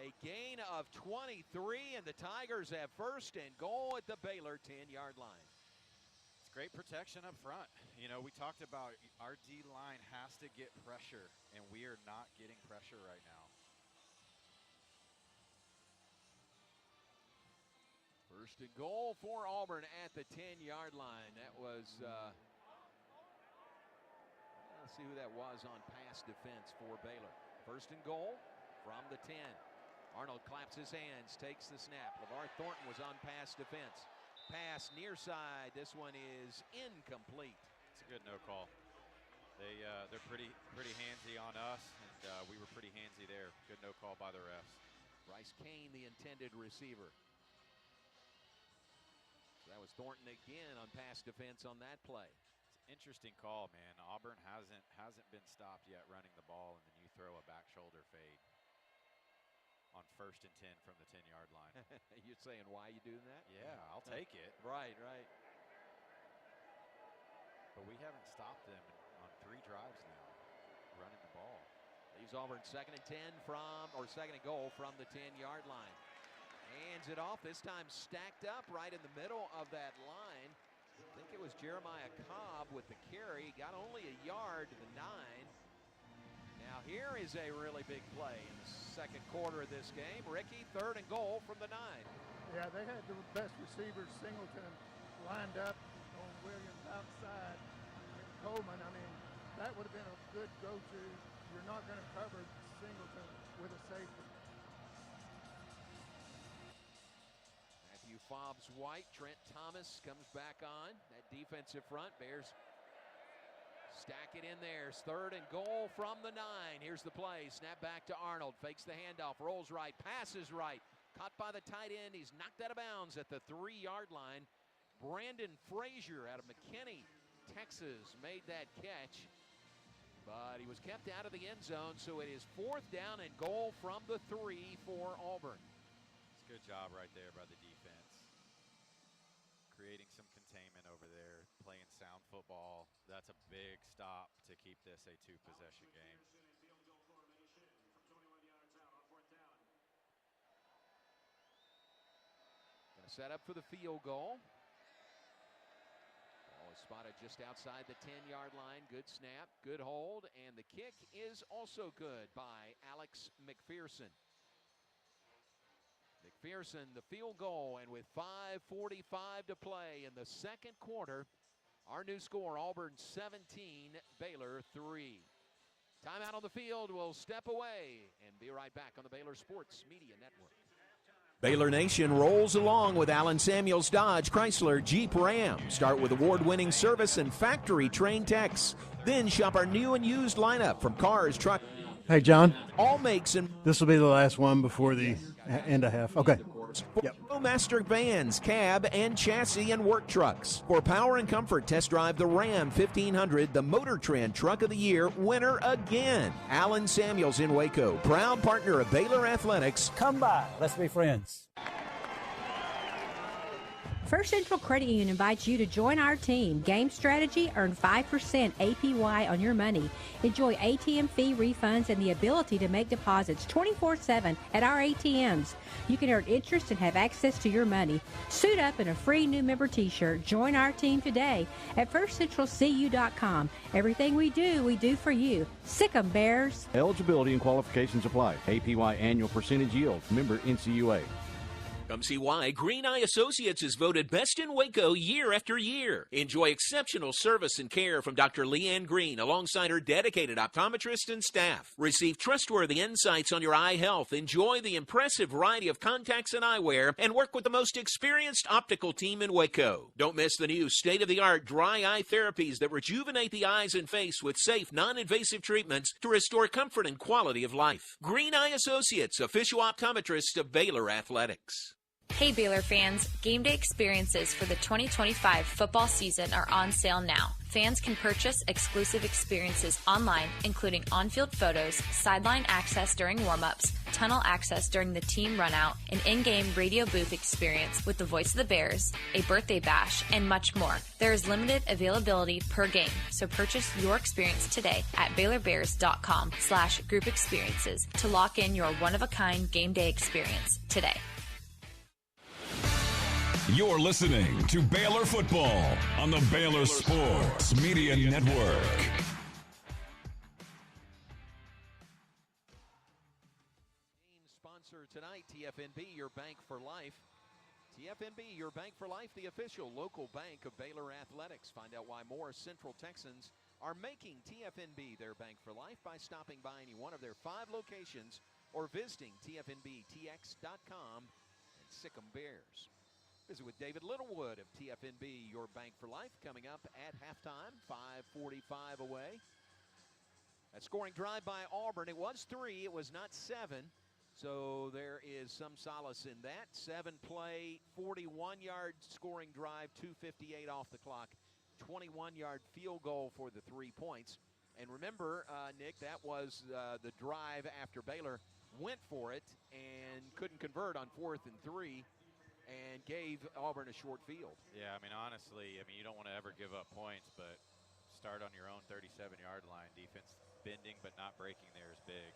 A gain of 23, and the Tigers have 1st and goal at the Baylor 10-yard line. It's great protection up front. You know, we talked about our D-line has to get pressure, and we are not getting pressure right now. 1st and goal for Auburn at the 10-yard line. That was, let's see who that was on pass defense for Baylor. 1st and goal from the 10. Arnold claps his hands, takes the snap. LeVar Thornton was on pass defense. Pass near side. This one is incomplete. It's a good no call. They're pretty handsy on us, and we were pretty handsy there. Good no call by the refs. Bryce Kane, the intended receiver. That was Thornton again on pass defense on that play. It's an interesting call, man. Auburn hasn't been stopped yet running the ball, and then you throw a back shoulder fade on 1st and 10 from the 10-yard line. You're saying why you doing that? Yeah, I'll take it. Right. But we haven't stopped them on 3 drives now, running the ball. Leaves Auburn 2nd and 10 2nd and goal from the 10-yard line. Hands it off, this time stacked up right in the middle of that line. I think it was Jeremiah Cobb with the carry. Got only a yard to the 9. Now here is a really big play in the 2nd quarter of this game. Ricky, 3rd and goal from the 9. Yeah, they had the best receivers, Singleton, lined up on Williams outside. And Coleman, I mean, that would have been a good go-to. You're not going to cover Singleton with a safety. Fobbs White, Trent Thomas comes back on. That defensive front, Bears stack it in there. 3rd and goal from the 9. Here's the play. Snap back to Arnold. Fakes the handoff. Rolls right. Passes right. Caught by the tight end. He's knocked out of bounds at the 3-yard line. Brandon Frazier out of McKinney, Texas, made that catch. But he was kept out of the end zone, so it is 4th down and goal from the 3 for Auburn. It's a good job right there by the defense. Creating some containment over there, playing sound football. That's a big stop to keep this a 2-possession game. Going to set up for the field goal. Ball is spotted just outside the 10-yard line. Good snap, good hold, and the kick is also good by Alex McPherson. McPherson, the field goal, and with 5:45 to play in the 2nd quarter, Our new score, Auburn 17, Baylor 3. Timeout on the field. We'll step away and be right back on the Baylor Sports Media Network. Baylor Nation rolls along with Allen Samuels Dodge, Chrysler, Jeep, Ram. Start with award-winning service and factory-trained techs. Then shop our new and used lineup from cars, truck. Hey, John. All makes and This will be the last one before the end of half. Okay. Yep. Master vans, cab, and chassis and work trucks. For power and comfort, test drive the Ram 1500, the Motor Trend Truck of the Year winner again. Allen Samuels in Waco, proud partner of Baylor Athletics. Come by. Let's be friends. First Central Credit Union invites you to join our team. Game strategy, earn 5% APY on your money. Enjoy ATM fee refunds and the ability to make deposits 24/7 at our ATMs. You can earn interest and have access to your money. Suit up in a free new member t-shirt. Join our team today at firstcentralcu.com. Everything we do for you. Sick 'em, Bears. Eligibility and qualifications apply. APY annual percentage yield. Member NCUA. Come see why Green Eye Associates is voted best in Waco year after year. Enjoy exceptional service and care from Dr. Leanne Green alongside her dedicated optometrist and staff. Receive trustworthy insights on your eye health. Enjoy the impressive variety of contacts and eyewear and work with the most experienced optical team in Waco. Don't miss the new state-of-the-art dry eye therapies that rejuvenate the eyes and face with safe, non-invasive treatments to restore comfort and quality of life. Green Eye Associates, official optometrist of Baylor Athletics. Hey Baylor fans, game day experiences for the 2025 football season are on sale now. Fans can purchase exclusive experiences online, including on-field photos, sideline access during warm-ups, tunnel access during the team runout, an in-game radio booth experience with the voice of the Bears, a birthday bash, and much more. There is limited availability per game, so purchase your experience today at BaylorBears.com/group experiences to lock in your one-of-a-kind game day experience today. You're listening to Baylor Football on the Baylor Sports Media Network. Sponsor tonight, TFNB, your bank for life. TFNB, your bank for life, the official local bank of Baylor Athletics. Find out why more Central Texans are making TFNB their bank for life by stopping by any one of their 5 locations or visiting TFNBTX.com and Sick 'em Bears. Visit with David Littlewood of TFNB, your bank for life, coming up at halftime, 5:45 away. That scoring drive by Auburn, it was 3, it was not 7. So there is some solace in that. 7-play, 41-yard scoring drive, 2:58 off the clock, 21-yard field goal for the 3 points. And remember, Nick, that was the drive after Baylor went for it and couldn't convert on 4th and 3. And gave Auburn a short field. Yeah, I mean, honestly, you don't want to ever give up points, but start on your own 37-yard line. Defense bending but not breaking there is big.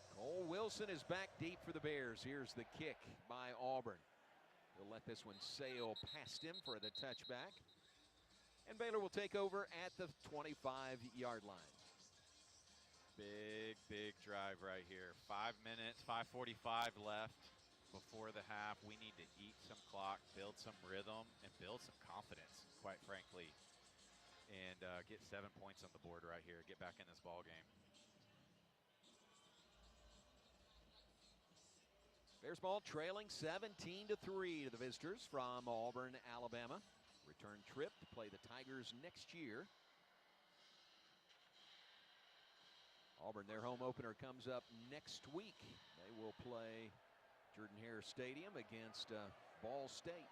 Cole Wilson is back deep for the Bears. Here's the kick by Auburn. They'll let this one sail past him for the touchback. And Baylor will take over at the 25-yard line. Big drive right here. 5 minutes, 5:45 left. Before the half, we need to eat some clock, build some rhythm, and build some confidence, quite frankly, and get 7 points on the board right here. Get back in this ball game. Bears ball trailing 17-3 to the visitors from Auburn, Alabama. Return trip to play the Tigers next year. Auburn, their home opener comes up next week. They will play Jordan-Hare Stadium against Ball State.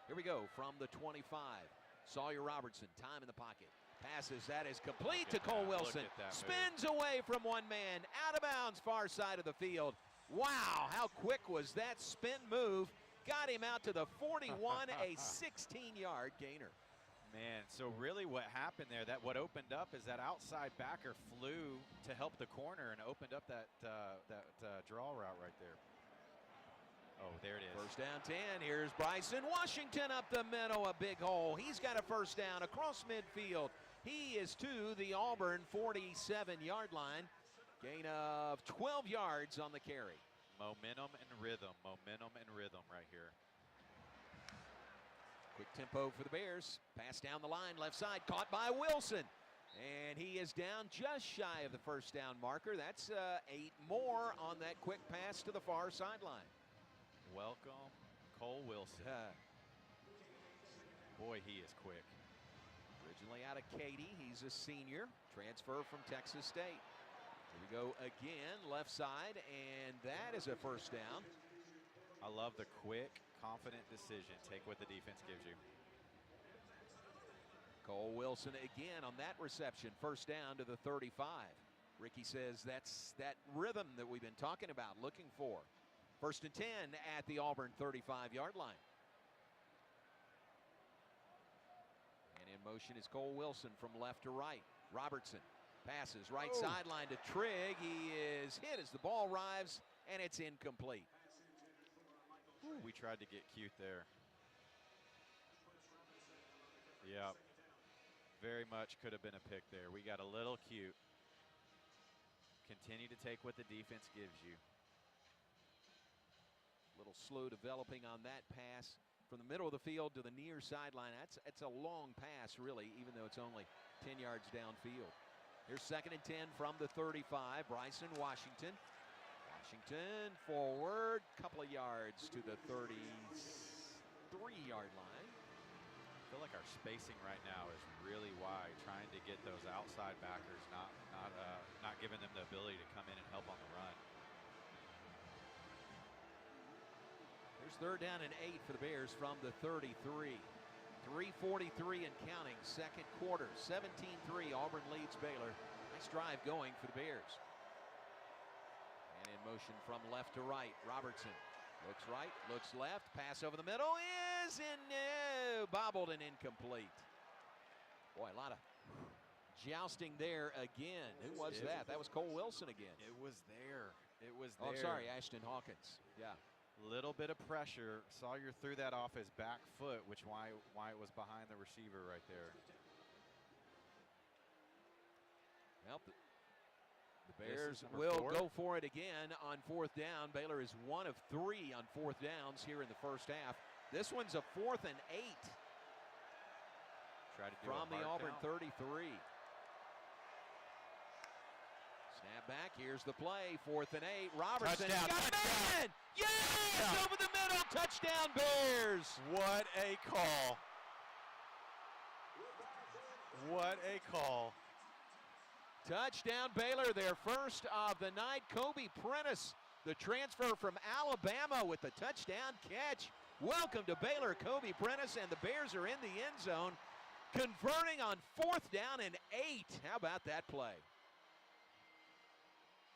Here we go from the 25. Sawyer Robertson, time in the pocket. Passes, that is complete to Cole Wilson. Spins away from one man, out of bounds, far side of the field. Wow, how quick was that spin move? Got him out to the 41, a 16-yard gainer. Man, so really what happened there, what opened up is that outside backer flew to help the corner and opened up that draw route right there. Oh, there it is. First down 10. Here's Bryson Washington up the middle, a big hole. He's got a first down across midfield. He is to the Auburn 47-yard line. Gain of 12 yards on the carry. Momentum and rhythm right here. Quick tempo for the Bears. Pass down the line, left side, caught by Wilson. And he is down just shy of the first down marker. That's 8 more on that quick pass to the far sideline. Welcome, Cole Wilson. Boy, he is quick. Originally out of Katy, he's a senior. Transfer from Texas State. Here we go again, left side, and that is a first down. I love the quick, confident decision. Take what the defense gives you. Cole Wilson again on that reception. First down to the 35. Ricky says that's that rhythm that we've been talking about, looking for. First and 10 at the Auburn 35-yard line. And in motion is Cole Wilson from left to right. Robertson passes right sideline to Trigg. He is hit as the ball arrives, and it's incomplete. Ooh, we tried to get cute there. Yep. Very much could have been a pick there. We got a little cute. Continue to take what the defense gives you. Little slow developing on that pass from the middle of the field to the near sideline. It's a long pass, really, even though it's only 10 yards downfield. Here's second and 10 from the 35. Bryson Washington. Washington forward, couple of yards to the 33-yard line. I feel like our spacing right now is really wide, trying to get those outside backers, not giving them the ability to come in and help on the run. There's third down and 8 for the Bears from the 33. 3:43 and counting, second quarter. 17-3, Auburn leads Baylor. Nice drive going for the Bears. And in motion from left to right, Robertson. Looks right, looks left, pass over the middle is in, bobbled and incomplete. Boy, a lot of jousting there again. Who was that? That was Cole Wilson again. It was there. It was there. Oh, I'm sorry, Ashton Hawkins. Yeah. Little bit of pressure. Sawyer threw that off his back foot, which why it was behind the receiver right there. Well, the Bears will go for it again on fourth down. Baylor is 1 of 3 on fourth downs here in the first half. This one's a 4th and 8. Try to do from the Auburn count. 33. Snap back, here's the play, 4th and 8. Robertson, Touchdown, got man! Yes! Over the middle, touchdown Bears! What a call. What a call. Touchdown Baylor, their first of the night. Kobe Prentice, the transfer from Alabama with the touchdown catch. Welcome to Baylor, Kobe Prentice, and the Bears are in the end zone, converting on 4th down and 8. How about that play?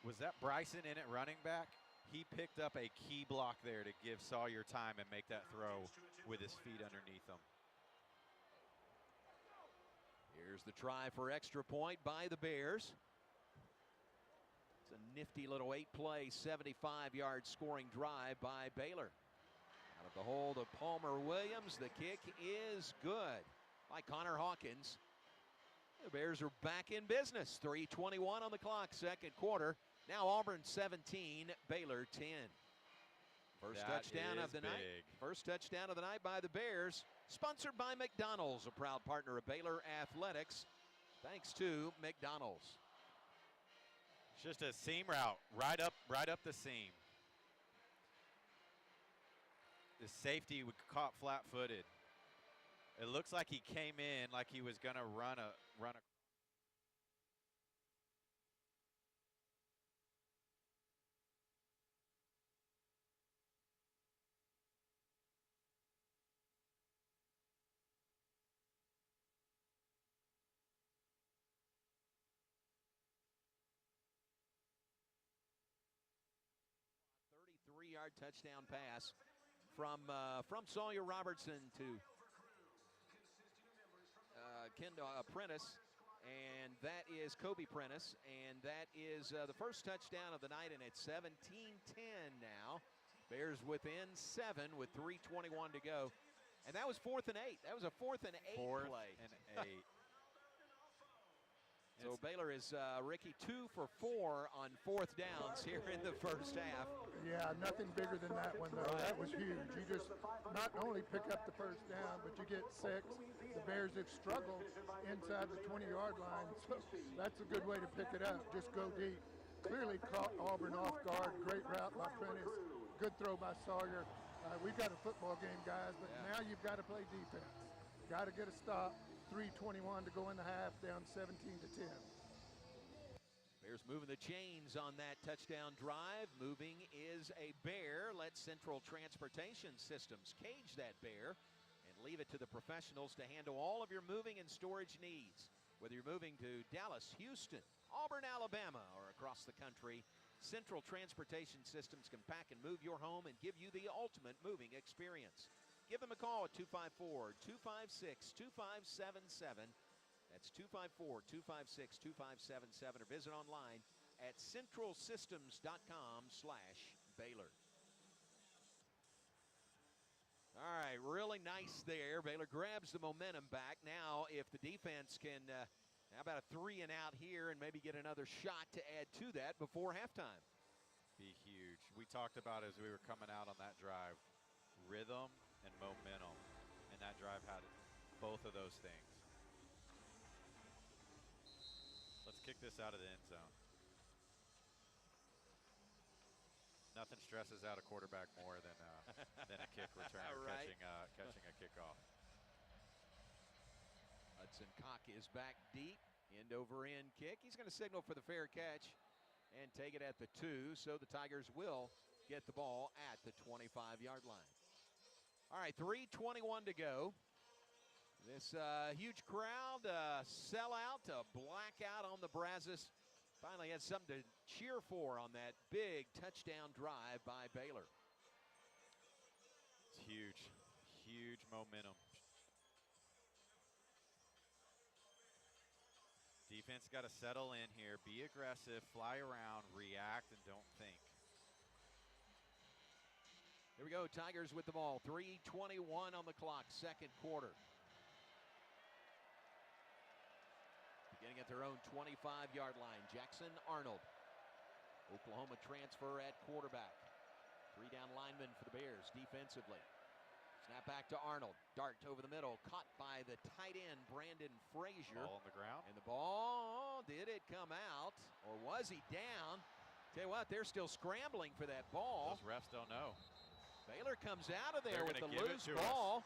Was that Bryson in at running back? He picked up a key block there to give Sawyer time and make that throw with his feet underneath him. Here's the try for extra point by the Bears. It's a nifty little 8-play, 75-yard scoring drive by Baylor. Out of the hold of Palmer Williams, the kick is good by Connor Hawkins. The Bears are back in business. 3:21 on the clock, second quarter. Now Auburn 17, Baylor 10. First touchdown of the night. First touchdown of the night by the Bears. Sponsored by McDonald's, a proud partner of Baylor Athletics. Thanks to McDonald's. It's just a seam route, right up the seam. The safety caught flat-footed. It looks like he came in like he was going to run a. 33-yard touchdown pass from Sawyer Robertson to Prentice, and that is Kobe Prentice, and that is the first touchdown of the night, and it's 17-10 now. Bears within 7 with 3:21 to go, and that was 4th and 8. That was a 4th and 8 4th play. and 8. So Baylor is, Ricky, 2 for 4 on 4th downs here in the first half. Yeah, nothing bigger than that one, though. That was huge. You just not only pick up the first down, but you get 6. The Bears have struggled inside the 20-yard line, so that's a good way to pick it up. Just go deep. Clearly caught Auburn off guard. Great route by Prentice. Good throw by Sawyer. We've got a football game, guys, but now you've got to play defense. Got to get a stop. 3:21 to go in the half, down 17-10. Bears moving the chains on that touchdown drive. Moving is a Bear. Let Central Transportation Systems cage that Bear and leave it to the professionals to handle all of your moving and storage needs. Whether you're moving to Dallas, Houston, Auburn, Alabama, or across the country, Central Transportation Systems can pack and move your home and give you the ultimate moving experience. Give them a call at 254-256-2577. That's 254-256-2577, or visit online at centralsystems.com/Baylor. All right, really nice there. Baylor grabs the momentum back. Now, if the defense can, how about a 3 and out here and maybe get another shot to add to that before halftime? Be huge. We talked about as we were coming out on that drive, rhythm and momentum, and that drive had both of those things. Let's kick this out of the end zone. Nothing stresses out a quarterback more than a kick return or right. catching a kickoff. Hudson Cock is back deep, end over end kick. He's going to signal for the fair catch and take it at the 2, so the Tigers will get the ball at the 25-yard line. All right, 3:21 to go. This huge crowd, sellout, a blackout on the Brazos. Finally had something to cheer for on that big touchdown drive by Baylor. It's huge, huge momentum. Defense got to settle in here, be aggressive, fly around, react, and don't think. Here we go, Tigers with the ball. 3:21 on the clock, second quarter. Beginning at their own 25-yard line, Jackson Arnold. Oklahoma transfer at quarterback. 3 down linemen for the Bears defensively. Snap back to Arnold. Dart over the middle, caught by the tight end, Brandon Frazier. Ball on the ground. And the ball, did it come out, or was he down? Tell you what, they're still scrambling for that ball. Those refs don't know. Baylor comes out of there with the give loose ball.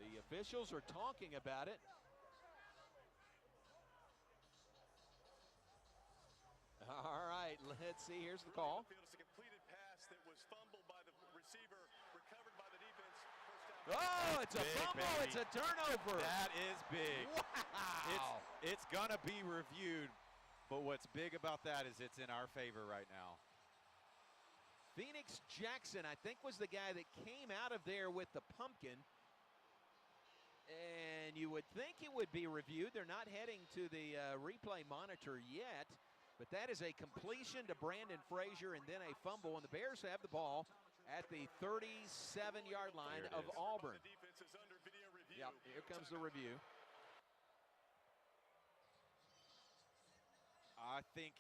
The officials are talking about it. All right, let's see. Here's the call. It's a completed pass that was fumbled by the receiver, recovered by the defense. First down. Oh, it's a Big, fumble. baby. It's a turnover. That is big. Wow. It's going to be reviewed, but what's big about that is it's in our favor right now. Phoenix Jackson, I think, was the guy that came out of there with the pumpkin. And you would think it would be reviewed. They're not heading to the replay monitor yet. But that is a completion to Brandon Frazier and then a fumble. And the Bears have the ball at the 37-yard line of Auburn. The defense is under video review. Yep, here comes the review. I think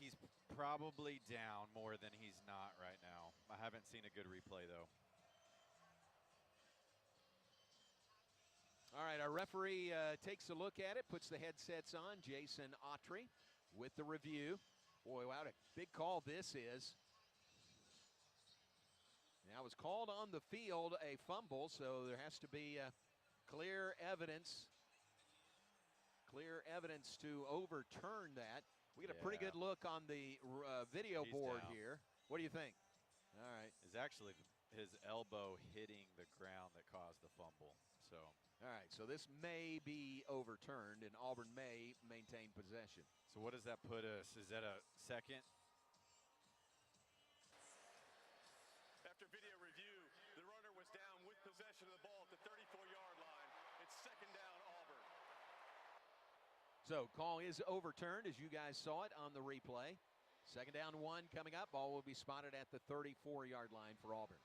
he's probably down more than he's not right now. I haven't seen a good replay, though. All right, our referee takes a look at it, puts the headsets on. Jason Autry with the review. Boy, what a big call this is. Now, it was called on the field a fumble, so there has to be clear evidence to overturn that. We get a pretty good look on the video board down. here. What do you think? All right. It's actually his elbow hitting the ground that caused the fumble. So. All right, so this may be overturned, and Auburn may maintain possession. So what does that put us? Is that a second? After video review, the runner was down with possession of the ball at the 34-yard line. It's second down, Auburn. So call is overturned, as you guys saw it on the replay. Second down 1 coming up. Ball will be spotted at the 34-yard line for Auburn.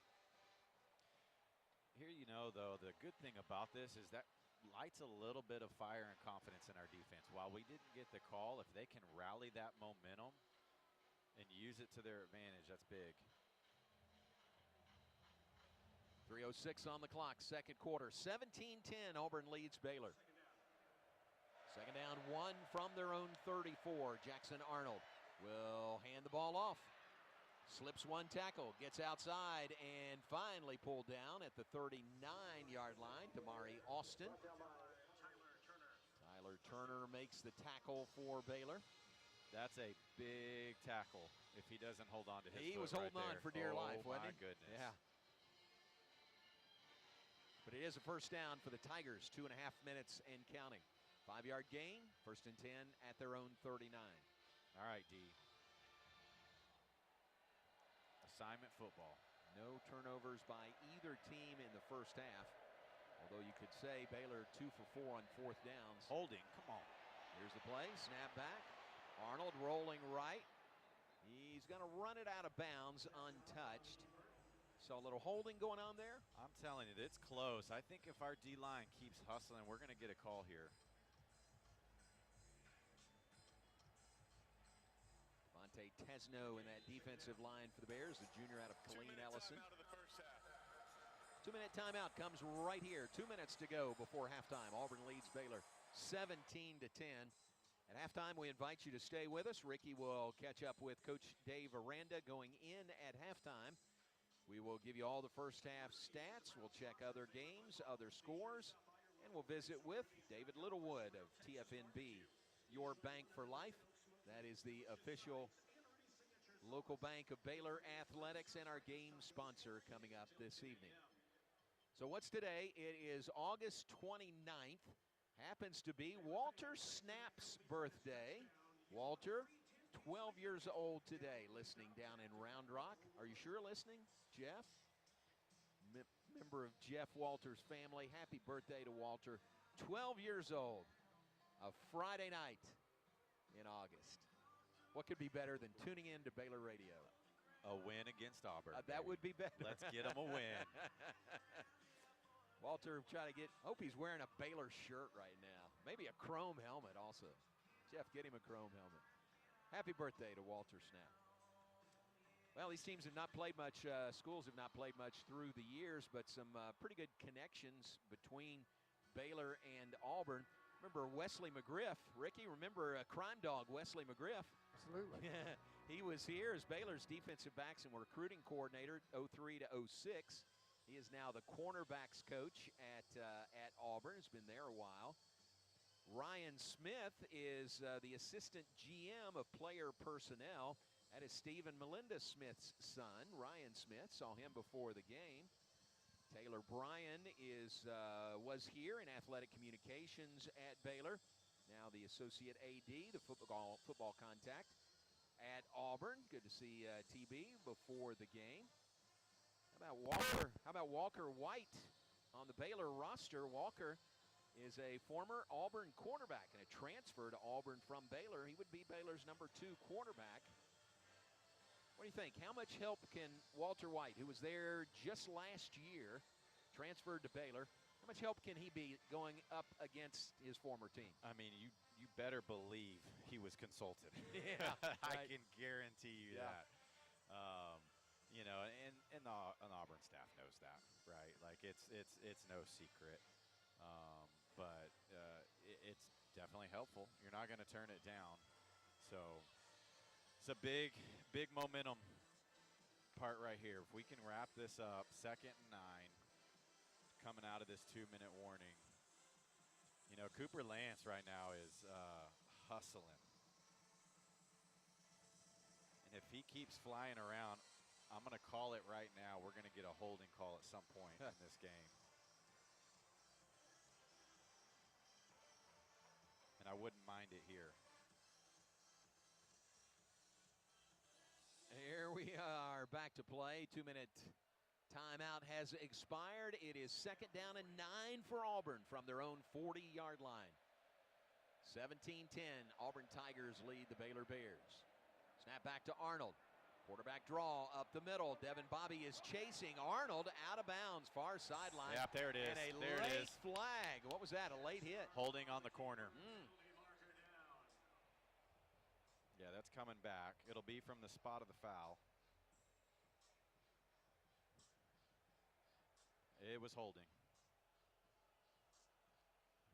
Here, you know, though, the good thing about this is that lights a little bit of fire and confidence in our defense. While we didn't get the call, if they can rally that momentum and use it to their advantage, that's big. 3:06 on the clock, second quarter. 17-10, Auburn leads Baylor. Second down, 1 from their own 34. Jackson Arnold will hand the ball off. Slips one tackle, gets outside, and finally pulled down at the 39-yard line. Damari Austin. Tyler Turner makes the tackle for Baylor. That's a big tackle if he doesn't hold on to his foot. He was holding right on there. for dear life, wasn't he? Oh, my goodness. Yeah. But it is a first down for the Tigers, 2.5 minutes and counting. 5-yard gain, 1st and 10 at their own 39. All right, D. Assignment football. No turnovers by either team in the first half. Although you could say Baylor 2 for 4 on 4th downs. Holding, come on. Here's the play, snap back. Arnold rolling right. He's going to run it out of bounds untouched. Saw a little holding going on there. I'm telling you, it's close. I think if our D-line keeps hustling, we're going to get a call here. Devontae Tesno in that defensive line for the Bears, the junior out of Killeen Ellison. 2-minute timeout comes right here. 2 minutes to go before halftime. Auburn leads Baylor 17-10. At halftime, we invite you to stay with us. Ricky will catch up with Coach Dave Aranda going in at halftime. We will give you all the first half stats. We'll check other games, other scores, and we'll visit with David Littlewood of TFNB, Your Bank for Life. That is the official local bank of Baylor Athletics and our game sponsor coming up this evening. So what's today? It is August 29th. Happens to be Walter Snap's birthday. Walter, 12 years old today, listening down in Round Rock. Are you sure listening, Jeff? Member of Jeff Walter's family. Happy birthday to Walter. 12 years old. A Friday night in August. What could be better than tuning in to Baylor Radio? A win against Auburn. That would be better. Let's get them a win. Walter trying to get, hope he's wearing a Baylor shirt right now. Maybe a chrome helmet also. Jeff, get him a chrome helmet. Happy birthday to Walter Snap. Well, these teams have not played much, schools have not played much through the years, but some pretty good connections between Baylor and Auburn. Remember Wesley McGriff, Ricky, remember Crime Dog Wesley McGriff? Absolutely. He was here as Baylor's defensive backs and recruiting coordinator 03 to 06. He is now the cornerbacks coach at Auburn. Has been there a while. Ryan Smith is the assistant GM of player personnel. That is Steve and Melinda Smith's son, Ryan Smith. Saw him before the game. Taylor Bryan was here in athletic communications at Baylor. Now the associate AD, the football contact at Auburn. Good to see TB before the game. How about Walker White on the Baylor roster? Walker is a former Auburn cornerback and a transfer to Auburn from Baylor. He would be Baylor's number 2 cornerback. What do you think? How much help can Walter White, who was there just last year, transferred to Baylor, how much help can he be going up against his former team? I mean, you better believe he was consulted. Yeah, I can guarantee you that. You know, and the Auburn staff knows that, right? Like it's no secret. But it's definitely helpful. You're not going to turn it down. So it's a big momentum part right here. If we can wrap this up, 2nd and 9, coming out of this 2-minute warning. You know, Cooper Lance right now is hustling. And if he keeps flying around, I'm going to call it right now. We're going to get a holding call at some point in this game. And I wouldn't mind it here. Here we are, back to play. 2-minute timeout has expired. It is 2nd down and 9 for Auburn from their own 40-yard line. 17-10, Auburn Tigers lead the Baylor Bears. Snap back to Arnold. Quarterback draw up the middle. Devin Bobby is chasing Arnold out of bounds, far sideline. Yeah, there it is. And a there late it is. flag. What was that? A late hit. Holding on the corner. Yeah, that's coming back. It'll be from the spot of the foul. It was holding.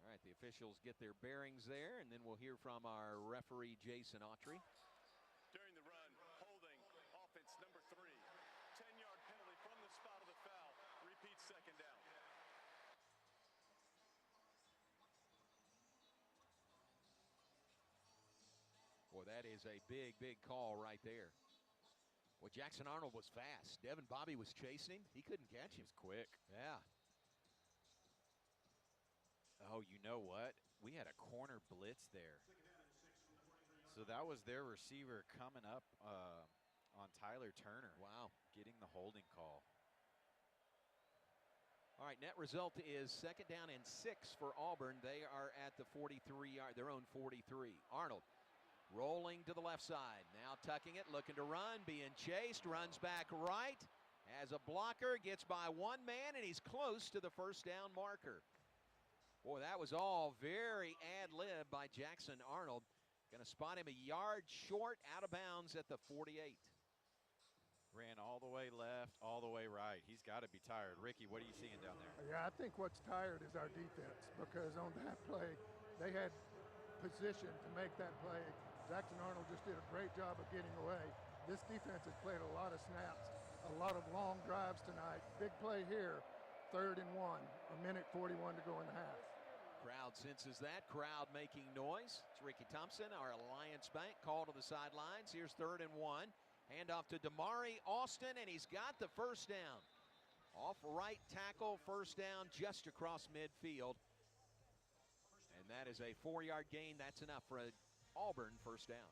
All right, the officials get their bearings there, and then we'll hear from our referee, Jason Autry. During the run, holding, offense number 3. 10-yard penalty from the spot of the foul. Repeat second down. Boy, that is a big, big call right there. Well, Jackson Arnold was fast. Devin Bobby was chasing him. He couldn't catch him. He was quick. Yeah. Oh, you know what? We had a corner blitz there. So that was their receiver coming up on Tyler Turner. Wow. Getting the holding call. All right, net result is 2nd down and 6 for Auburn. They are at the 43-yard, their own 43. Arnold rolling to the left side. Now tucking it, looking to run, being chased, runs back right. Has a blocker, gets by one man, and he's close to the first down marker. Boy, that was all very ad-lib by Jackson Arnold. Going to spot him a yard short, out of bounds at the 48. Ran all the way left, all the way right. He's got to be tired. Ricky, what are you seeing down there? Yeah, I think what's tired is our defense, because on that play, they had position to make that play. Jackson Arnold just did a great job of getting away. This defense has played a lot of snaps, a lot of long drives tonight. Big play here, 3rd and 1, 1:41 to go in the half. Crowd senses that. Crowd making noise. It's Ricky Thompson, our Alliance Bank, call to the sidelines. Here's 3rd and 1. Handoff to Damari Austin, and he's got the first down. Off right tackle, first down just across midfield. And that is a 4-yard gain. That's enough for an Auburn first down.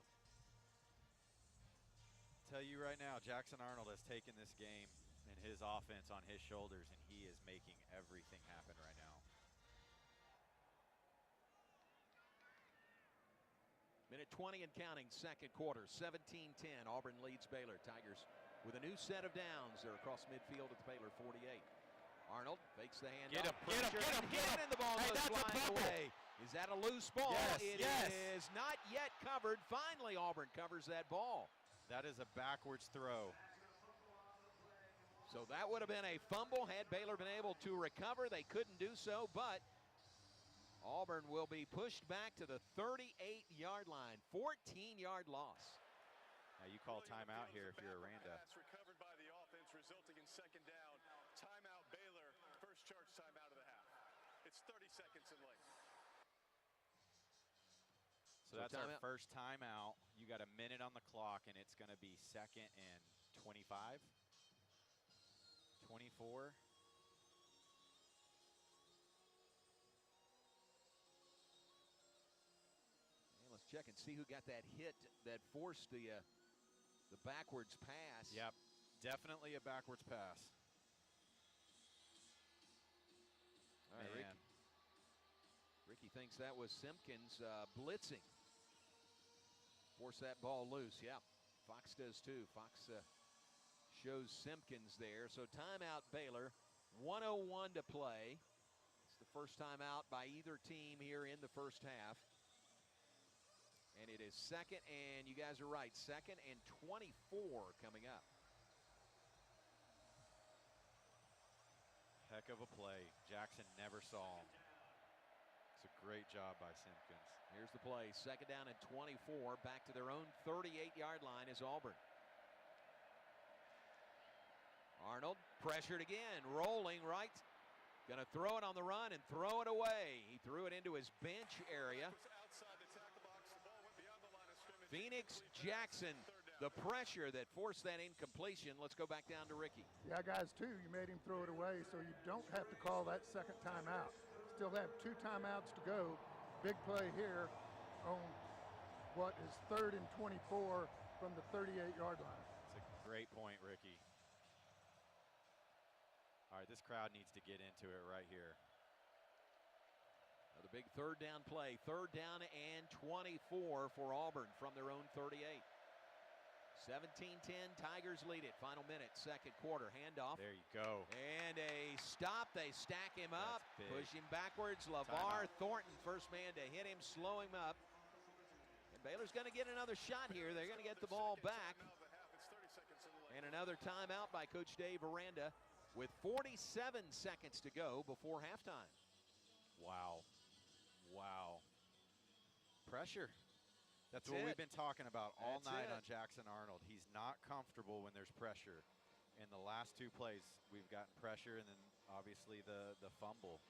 Tell you right now, Jackson Arnold has taken this game and his offense on his shoulders, and he is making everything happen right now. Minute 20 and counting, second quarter, 17-10. Auburn leads Baylor. Tigers with a new set of downs. They're across midfield at the Baylor 48. Arnold fakes the handoff. Get him, and the ball goes flying away. Is that a loose ball? Yes, It is not yet covered. Finally, Auburn covers that ball. That is a backwards throw. So that would have been a fumble had Baylor been able to recover. They couldn't do so, but Auburn will be pushed back to the 38-yard line. 14-yard loss. Now you call timeout here if you're Aranda. Recovered by the offense, resulting in second down. Timeout Baylor. First charge timeout of the half. It's 30 seconds and late. So that's our first timeout. You got a minute on the clock, and it's going to be 2nd and 25, 24. Let's check and see who got that hit that forced the backwards pass. Yep, definitely a backwards pass. All right, Ricky thinks that was Simpkins blitzing. Force that ball loose. Yeah, Fox does too. Fox shows Simpkins there. So timeout Baylor, 1:01 to play. It's the first timeout by either team here in the first half. And it is 2nd, and you guys are right, 2nd and 24 coming up. Heck of a play. Jackson never saw him. It's a great job by Simpkins. Here's the play, 2nd down and 24, back to their own 38-yard line is Auburn. Arnold pressured again, rolling right. Going to throw it on the run and throw it away. He threw it into his bench area. Phoenix Jackson, the pressure that forced that incompletion. Let's go back down to Ricky. Yeah, guys, too, you made him throw it away, so you don't have to call that second timeout. Still have 2 timeouts to go. Big play here on what is 3rd and 24 from the 38-yard line. It's a great point, Ricky. All right, this crowd needs to get into it right here. Another big 3rd down play. 3rd down and 24 for Auburn from their own 38. 17-10, Tigers lead it. Final minute, second quarter. Handoff. There you go. And a stop. They stack him up, push him backwards. LeVar Timeout. Thornton, first man to hit him, slow him up. And Baylor's going to get another shot here. They're going to get the ball back. And another timeout by Coach Dave Aranda with 47 seconds to go before halftime. Wow. Wow. Pressure. That's That's what it. we've been talking about all That's night it. on Jackson Arnold. He's not comfortable when there's pressure. In the last two plays, we've gotten pressure, and then obviously the fumble.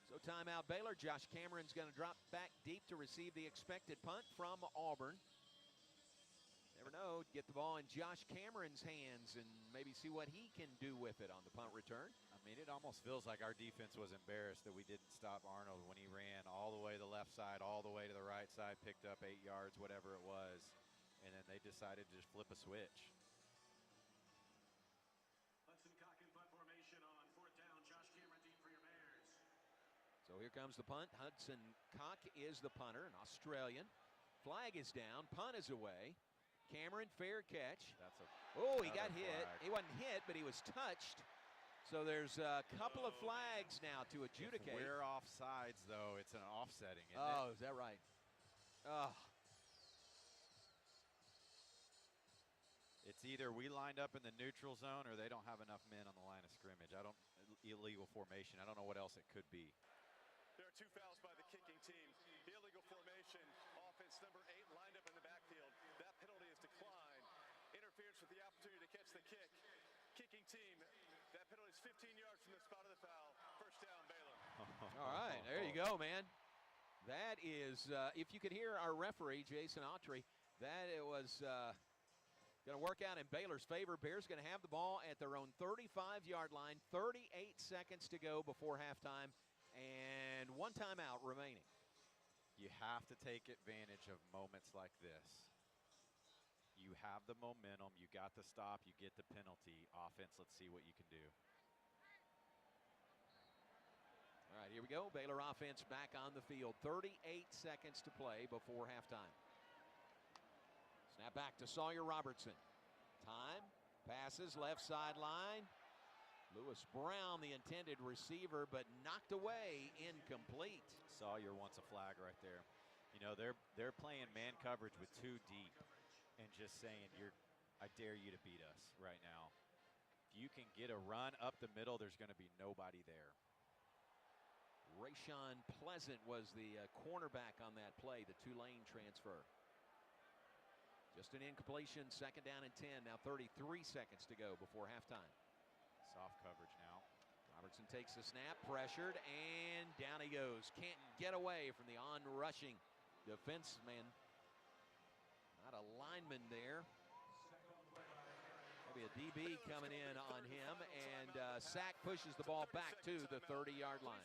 So timeout Baylor. Josh Cameron's going to drop back deep to receive the expected punt from Auburn. Never know, get the ball in Josh Cameron's hands and maybe see what he can do with it on the punt return. I mean, it almost feels like our defense was embarrassed that we didn't stop Arnold when he ran all the way to the left side, all the way to the right side, picked up 8 yards, whatever it was, and then they decided to just flip a switch. Hudson Cock in punt formation on fourth down. Josh Cameron deep for your Bears. So here comes the punt. Hudson Cock is the punter, an Australian. Flag is down, punt is away. Cameron, fair catch. Oh, he got hit. He wasn't hit, but he was touched. So there's a couple of flags now to adjudicate. If we're offsides, though, it's an offsetting, isn't Oh, it? is that right? Oh. It's either we lined up in the neutral zone or they don't have enough men on the line of scrimmage. Illegal formation. I don't know what else it could be. There are 2 fouls by the kicking team. The illegal formation, offense number 8 lined up in the backfield. That penalty is declined. Interference with the opportunity to catch the kick. Kicking team, that penalty is 15 yards from the spot of the foul. First down, Baylor. All right, there you go, man. That is, if you could hear our referee, Jason Autry, that it was going to work out in Baylor's favor. Bears going to have the ball at their own 35-yard line. 38 seconds to go before halftime. And 1 timeout remaining. You have to take advantage of moments like this. You have the momentum. You got the stop. You get the penalty. Offense, let's see what you can do. All right, here we go. Baylor offense back on the field. 38 seconds to play before halftime. Snap back to Sawyer Robertson. Time. Passes left sideline. Lewis Brown, the intended receiver, but knocked away, incomplete. Sawyer wants a flag right there. You know, they're playing man coverage with 2 deep and just saying, I dare you to beat us right now. If you can get a run up the middle, there's going to be nobody there. Rayshawn Pleasant was the cornerback on that play, the Tulane transfer. Just an incompletion, second down and 10. Now 33 seconds to go before halftime. Soft coverage now. Robertson takes the snap, pressured, and down he goes. Can't get away from the on-rushing defenseman. Not a lineman there. Maybe a DB coming in on him, and Sack pushes the ball back to the 30-yard line.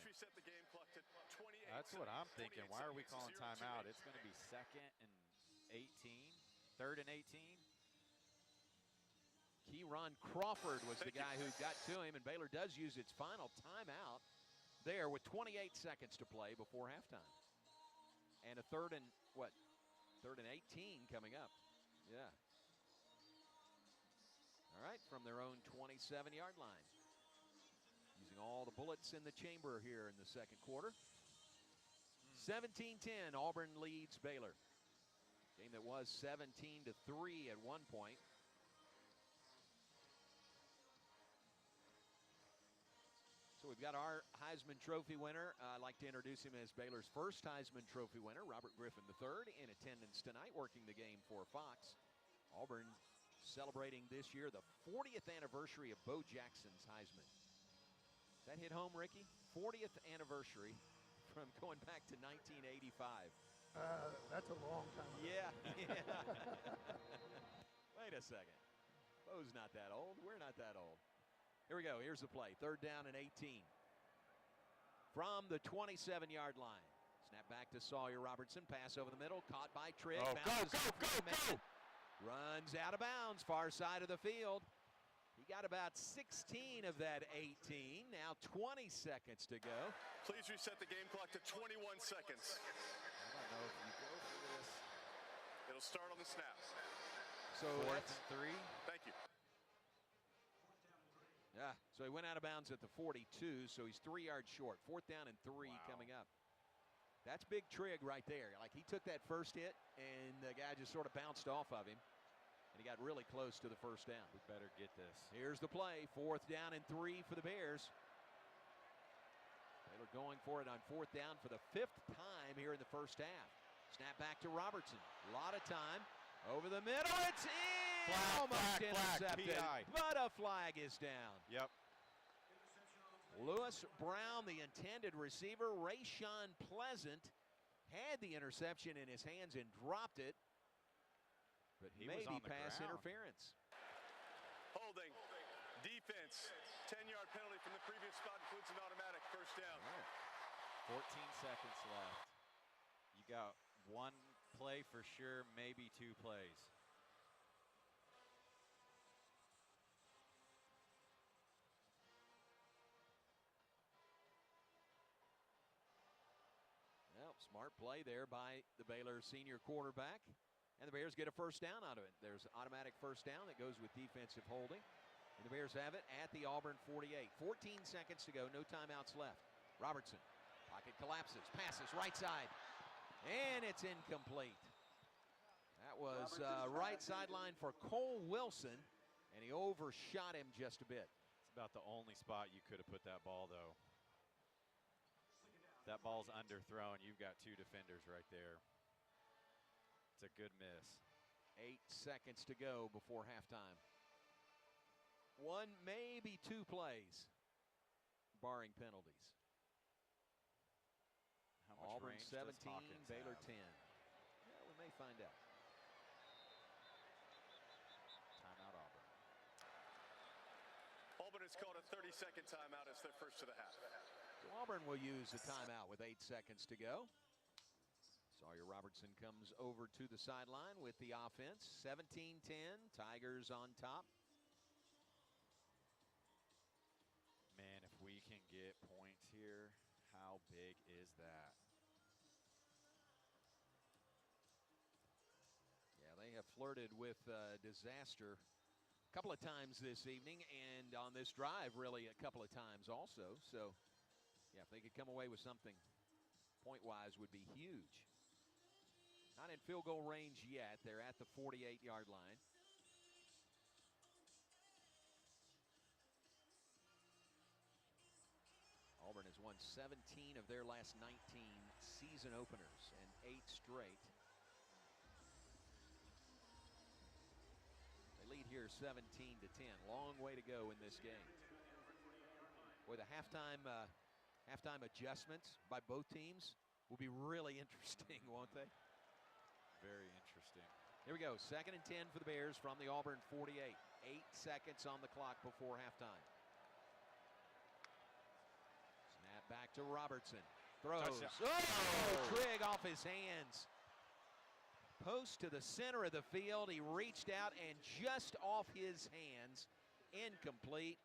That's what I'm thinking. Why are we calling timeout? It's going to be 2nd and 18, 3rd and 18. Keyron Crawford was the guy who got to him, and Baylor does use its final timeout there with 28 seconds to play before halftime. And a 3rd and 18 coming up. Yeah. All right, from their own 27-yard line. Using all the bullets in the chamber here in the second quarter. 17-10, Auburn leads Baylor. Game that was 17-3 at one point. So we've got our Heisman Trophy winner. I'd like to introduce him as Baylor's first Heisman Trophy winner, Robert Griffin III, in attendance tonight, working the game for Fox. Auburn celebrating this year the 40th anniversary of Bo Jackson's Heisman. That hit home, Ricky? 40th anniversary from going back to 1985. That's a long time ago. Yeah. Wait a second. Bo's not that old. We're not that old. Here we go. Here's the play. 3rd down and 18. From the 27-yard line. Snap back to Sawyer Robertson. Pass over the middle. Caught by Trigg. Go. Runs out of bounds. Far side of the field. He got about 16 of that 18. Now 20 seconds to go. Please reset the game clock to 21 seconds. I don't know if you go for this. It'll start on the snap. So Fourth and 3. Thank you. Yeah, so he went out of bounds at the 42, so he's 3 yards short. 4th down and 3 coming up. That's big trig right there. Like, he took that first hit, and the guy just sort of bounced off of him, and he got really close to the first down. We better get this. Here's the play. 4th down and 3 for the Bears. Baylor going for it on 4th down for the 5th time here in the first half. Snap back to Robertson. A lot of time. Over the middle. It's in. Almost intercepted. PI. But a flag is down. Yep. Lewis Brown, the intended receiver. Rayshon Pleasant had the interception in his hands and dropped it. But He was maybe on the pass ground. interference. Holding. Defense. 10-yard penalty from the previous spot includes an automatic first down. 14 seconds left. You got one play for sure, maybe 2 plays. Well, smart play there by the Baylor senior quarterback. And the Bears get a first down out of it. There's automatic first down that goes with defensive holding. And the Bears have it at the Auburn 48. 14 seconds to go, no timeouts left. Robertson, pocket collapses, passes right side. And it's incomplete. That was right sideline for Cole Wilson, and he overshot him just a bit. It's about the only spot you could have put that ball, though. That ball's underthrown. You've got 2 defenders right there. It's a good miss. 8 seconds to go before halftime. 1, maybe 2 plays, barring penalties. How much Auburn range does 17, Hawkins Baylor have? 10. Yeah, we may find out. Timeout Auburn. Auburn has called a 30-second timeout as their first of the half. So Auburn will use a timeout with 8 seconds to go. Sawyer Robertson comes over to the sideline with the offense. 17-10, Tigers on top. Man, if we can get points here, how big is that? Yeah, they have flirted with disaster a couple of times this evening, and on this drive, really a couple of times also. So, yeah, if they could come away with something point-wise would be huge. Not in field goal range yet. They're at the 48-yard line. Auburn has won 17 of their last 19 season openers and 8 straight. They lead here 17-10. Long way to go in this game. Boy, the halftime adjustments by both teams will be really interesting, won't they? Very interesting. Here we go. 2nd and 10 for the Bears from the Auburn 48. 8 seconds on the clock before halftime. Snap back to Robertson. Throws. Oh! Trigg off his hands. Post to the center of the field. He reached out and just off his hands. Incomplete.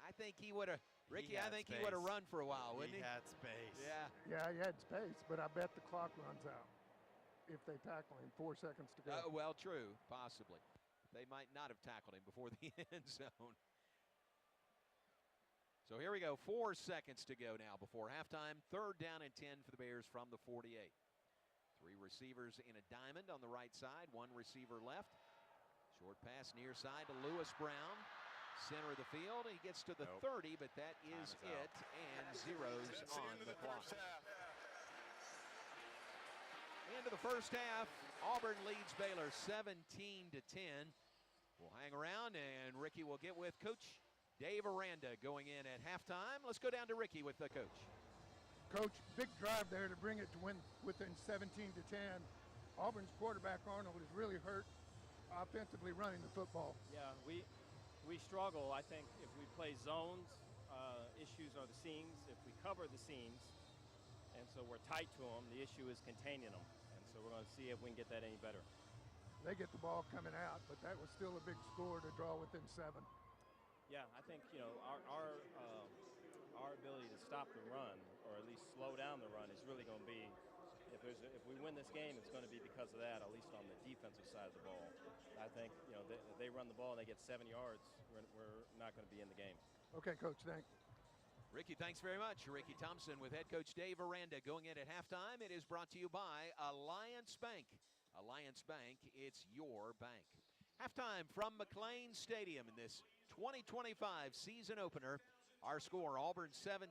I think he would have, Ricky, I think he would have run for a while, wouldn't he? He had space. Yeah. Yeah, he had space, but I bet the clock runs out if they tackle him. 4 seconds to go. Well, true, possibly. They might not have tackled him before the end zone. So here we go, 4 seconds to go now before halftime. 3rd down and 10 for the Bears from the 48. 3 receivers in a diamond on the right side, 1 receiver left. Short pass near side to Lewis Brown. Center of the field. He gets to the 30, but that is it, and zeros on the clock. Into the first half, Auburn leads Baylor 17-10. We'll hang around, and Ricky will get with Coach Dave Aranda going in at halftime. Let's go down to Ricky with the coach. Coach, big drive there to bring it to win within 17-10. Auburn's quarterback Arnold is really hurt offensively running the football. Yeah, we struggle. I think if we play zones, issues are the seams. If we cover the seams, and so we're tight to them, the issue is containing them. And so we're going to see if we can get that any better. They get the ball coming out, but that was still a big score to draw within 7. Yeah, I think, you know, our ability to stop the run, or at least slow down the run, is really going to be if we win this game, it's going to be because of that, at least on the defensive side of the ball. I think, if they run the ball and they get 7 yards, we're not going to be in the game. Okay, Coach, thanks. Ricky, thanks very much. Ricky Thompson with head coach Dave Aranda going in at halftime. It is brought to you by Alliance Bank. Alliance Bank, it's your bank. Halftime from McLean Stadium in this 2025 season opener. Our score, Auburn 17,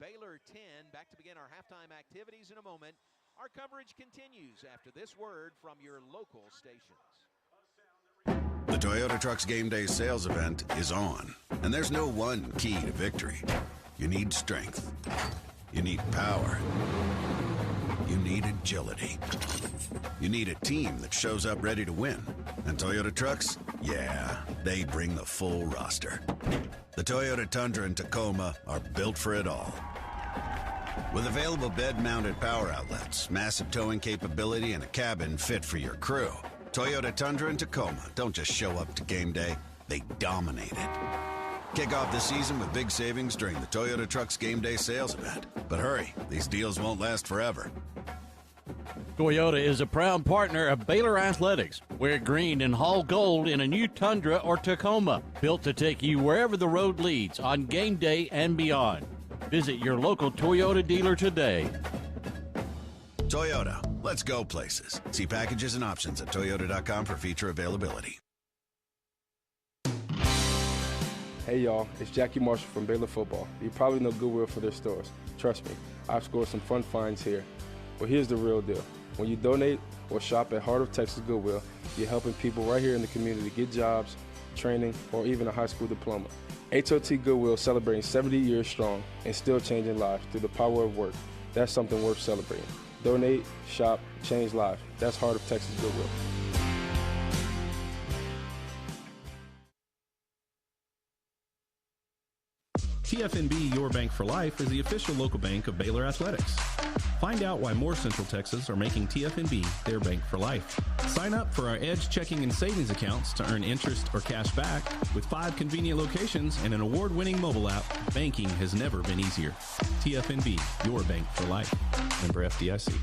Baylor 10. Back to begin our halftime activities in a moment. Our coverage continues after this word from your local stations. The Toyota Trucks Game Day sales event is on, and there's no one key to victory. You need strength. You need power. You need agility. You need a team that shows up ready to win. And Toyota Trucks, yeah, they bring the full roster. The Toyota Tundra and Tacoma are built for it all. With available bed-mounted power outlets, massive towing capability, and a cabin fit for your crew, Toyota Tundra and Tacoma don't just show up to game day, they dominate it. Kick off the season with big savings during the Toyota Trucks Game Day sales event. But hurry, these deals won't last forever. Toyota is a proud partner of Baylor Athletics. Wear green and haul gold in a new Tundra or Tacoma, built to take you wherever the road leads on game day and beyond. Visit your local Toyota dealer today. Toyota, let's go places. See packages and options at toyota.com for feature availability. Hey y'all, it's Jackie Marshall from Baylor Football. You probably know Goodwill for their stores. Trust me, I've scored some fun finds here. Well, here's the real deal. When you donate or shop at Heart of Texas Goodwill, you're helping people right here in the community get jobs, training, or even a high school diploma. HOT Goodwill celebrating 70 years strong and still changing lives through the power of work. That's something worth celebrating. Donate, shop, change lives. That's Heart of Texas Goodwill. TFNB Your Bank for Life is the official local bank of Baylor Athletics. Find out why more Central Texas are making TFNB their bank for life. Sign up for our Edge checking and savings accounts to earn interest or cash back. With 5 convenient locations and an award-winning mobile app, banking has never been easier. TFNB, your bank for life. Member FDIC.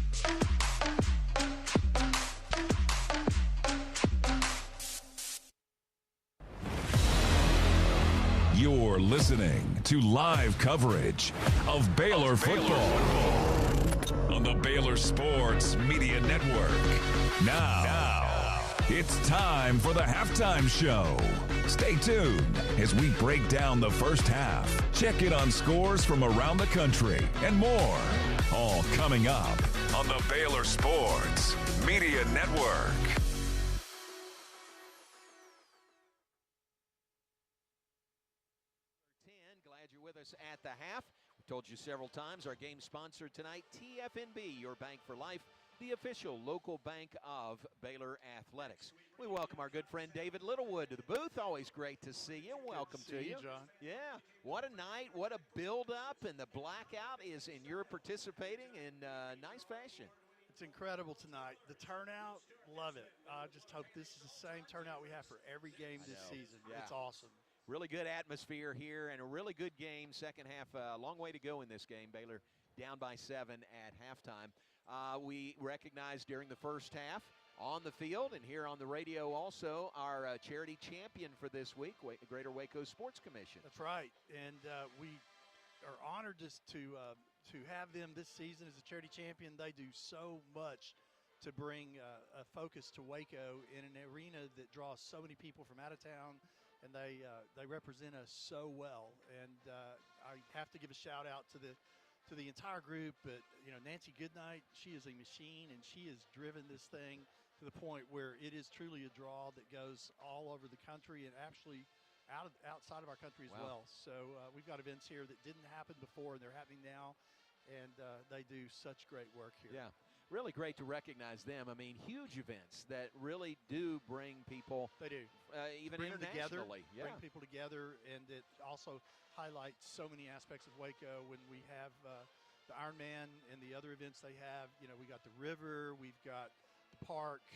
You're listening to live coverage of Baylor football on the Baylor Sports Media Network. Now, it's time for the halftime show. Stay tuned as we break down the first half, check in on scores from around the country, and more. All coming up on the Baylor Sports Media Network. With us at the half. We've told you several times, our game sponsored tonight, TFNB, your bank for life, the official local bank of Baylor Athletics. We welcome our good friend David Littlewood to the booth. Always great to see you. Welcome to you, John. Yeah, what a night, what a build-up, and the blackout is in your participating in nice fashion. It's incredible tonight. The turnout, love it. I just hope this is the same turnout we have for every game this season. Yeah. It's awesome. Really good atmosphere here and a really good game. Second half, a long way to go in this game. Baylor down by 7 at halftime. We recognized during the first half on the field and here on the radio also our charity champion for this week, Greater Waco Sports Commission. That's right. And we are honored to have them this season as a charity champion. They do so much to bring a focus to Waco in an arena that draws so many people from out of town. And they represent us so well, and I have to give a shout out to the entire group. But Nancy Goodnight, she is a machine, and she has driven this thing to the point where it is truly a draw that goes all over the country and actually outside of our country as well. So we've got events here that didn't happen before, and they're happening now, and they do such great work here. Yeah. Really great to recognize them. I mean, huge events that really do bring people. They do. Even bring internationally. Together, bring people together, and it also highlights so many aspects of Waco when we have the Ironman and the other events they have. We got the river, we've got the park,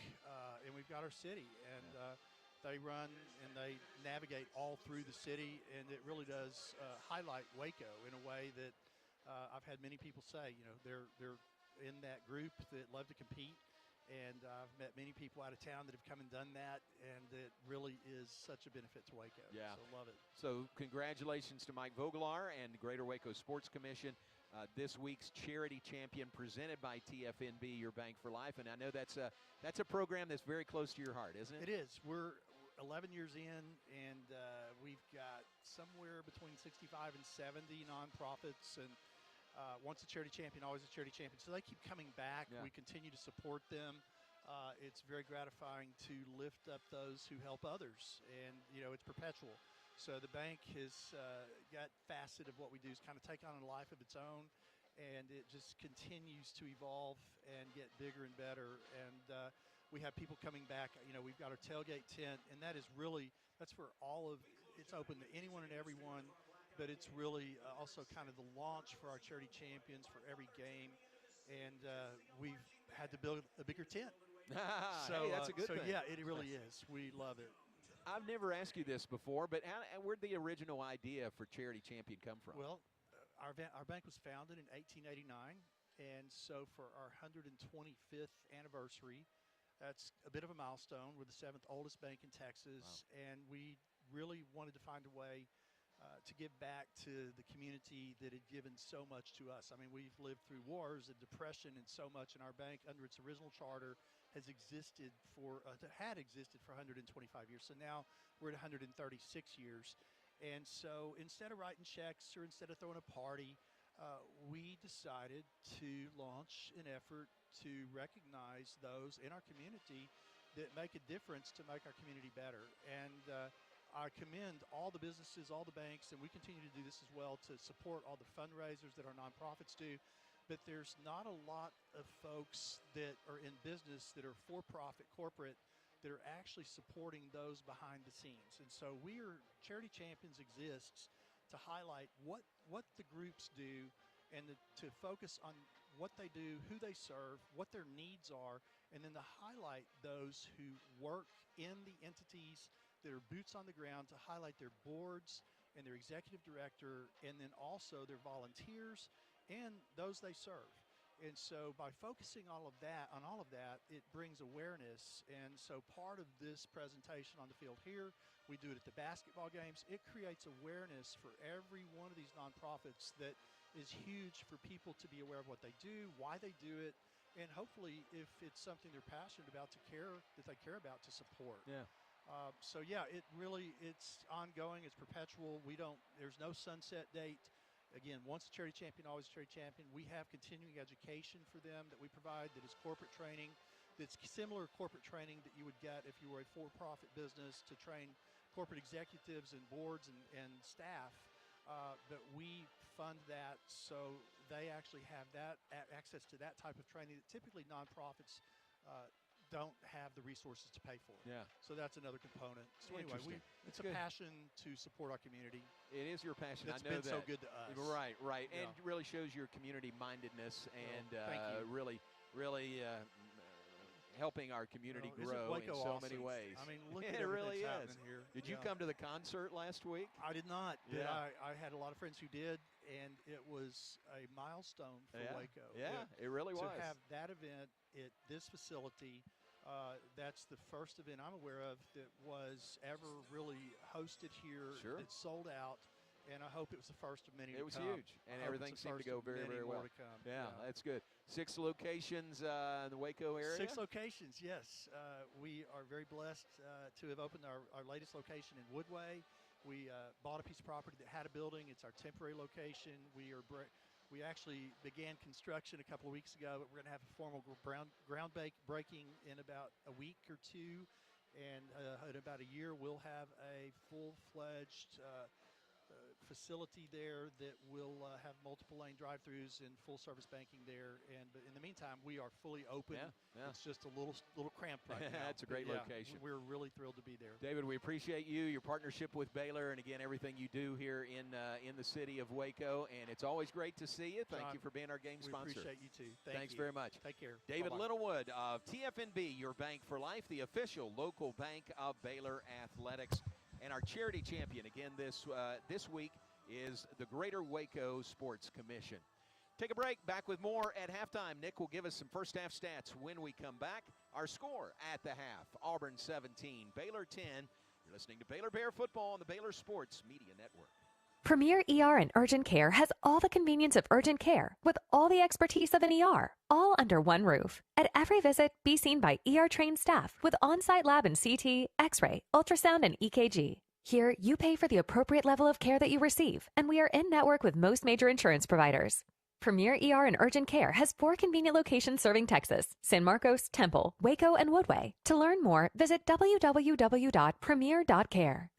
and we've got our city. And they run and they navigate all through the city, and it really does highlight Waco in a way that I've had many people say, they're in that group that love to compete. And I've met many people out of town that have come and done that, and it really is such a benefit to Waco. Yeah. So love it. So congratulations to Mike Voglar and Greater Waco Sports Commission. This week's charity champion presented by TFNB, Your Bank for Life. And I know that's a program that's very close to your heart, isn't it? It is. We're 11 years in, and we've got somewhere between 65 and 70 nonprofits, and once a charity champion, always a charity champion. So they keep coming back. Yeah. We continue to support them. It's very gratifying to lift up those who help others, and it's perpetual. So the bank has got facet of what we do is kind of take on a life of its own, and it just continues to evolve and get bigger and better. And we have people coming back. We've got our tailgate tent, and that's for all of. It's open to anyone and everyone. But it's really also kind of the launch for our charity champions for every game, and we've had to build a bigger tent. So hey, that's a good thing. Yeah, it really is. We love it. I've never asked you this before, but where'd the original idea for Charity Champion come from? Well, our bank was founded in 1889, and so for our 125th anniversary, that's a bit of a milestone. We're the 7th oldest bank in Texas, and we really wanted to find a way to give back to the community that had given so much to us. I mean, we've lived through wars and depression and so much, and our bank, under its original charter, had existed for 125 years. So now we're at 136 years. And so instead of writing checks or instead of throwing a party, we decided to launch an effort to recognize those in our community that make a difference to make our community better. And I commend all the businesses, all the banks, and we continue to do this as well to support all the fundraisers that our nonprofits do. But there's not a lot of folks that are in business that are for-profit, corporate, that are actually supporting those behind the scenes. And so Charity Champions exists to highlight what the groups do and to focus on what they do, who they serve, what their needs are, and then to highlight those who work in the entities that are boots on the ground, to highlight their boards and their executive director, and then also their volunteers and those they serve. And so by focusing on all of that, it brings awareness. And so part of this presentation on the field here, we do it at the basketball games. It creates awareness for every one of these nonprofits that is huge for people to be aware of what they do, why they do it, and hopefully if it's something they're passionate about that they care about, to support. Yeah. It's ongoing, it's perpetual. There's no sunset date. Again, once a charity champion, always a charity champion. We have continuing education for them that we provide that is corporate training, that's similar corporate training that you would get if you were a for-profit business to train corporate executives and boards and staff. But we fund that so they actually have that access to that type of training that typically nonprofits don't have the resources to pay for. Yeah. So that's another component. So anyway, it's a good passion to support our community. It is your passion. It's I know been that. so good to us. Right. Yeah. And really shows your community mindedness and thank you. really helping our community Isn't grow in Waco so awesome? many ways. I mean, look at it everything really that's is. happening here. Did you come to the concert last week? I did not. Yeah. I had a lot of friends who did, and it was a milestone for Waco. Yeah, it really was. To have that event at this facility, that's the first event I'm aware of that was ever really hosted here. Sure. That sold out, and I hope it was the first of many. It was huge, and everything seemed to go very, very well. Yeah, that's good. 6 locations in the Waco area? 6 locations, yes. We are very blessed to have opened our latest location in Woodway. We bought a piece of property that had a building. It's our temporary location. We actually began construction a couple of weeks ago, but we're going to have a formal groundbreaking in about a week or two. And in about a year, we'll have a full-fledged facility there that will have multiple lane drive-throughs and full-service banking there. But in the meantime, we are fully open. Yeah. It's just a little cramped right now. That's a great location. We're really thrilled to be there. David, we appreciate you, your partnership with Baylor, and again, everything you do here in the city of Waco. And it's always great to see you. Thank you for being our game sponsor. We appreciate you too. Thanks very much. Take care. David Bye-bye. Littlewood of TFNB, your bank for life, the official local bank of Baylor Athletics, and our charity champion again this week is the Greater Waco Sports Commission. Take a break. Back with more at halftime. Nick will give us some first half stats when we come back. Our score at the half, Auburn 17, Baylor 10. You're listening to Baylor Bear Football on the Baylor Sports Media Network. Premier ER and Urgent Care has all the convenience of urgent care with all the expertise of an ER, all under one roof. At every visit, be seen by ER-trained staff with on-site lab and CT, X-ray, ultrasound, and EKG. Here, you pay for the appropriate level of care that you receive, and we are in-network with most major insurance providers. Premier ER and Urgent Care has 4 convenient locations serving Texas: San Marcos, Temple, Waco, and Woodway. To learn more, visit www.premier.care.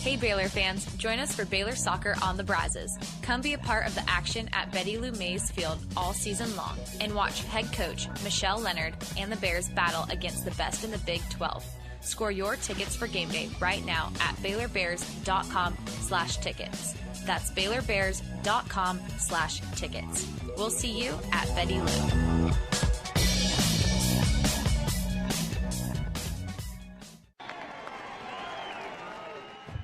Hey Baylor fans, join us for Baylor Soccer on the Brazos. Come be a part of the action at Betty Lou Mays Field all season long and watch head coach Michelle Leonard and the Bears battle against the best in the Big 12. Score your tickets for game day right now at BaylorBears.com/tickets. That's BaylorBears.com/tickets. We'll see you at Betty Lou.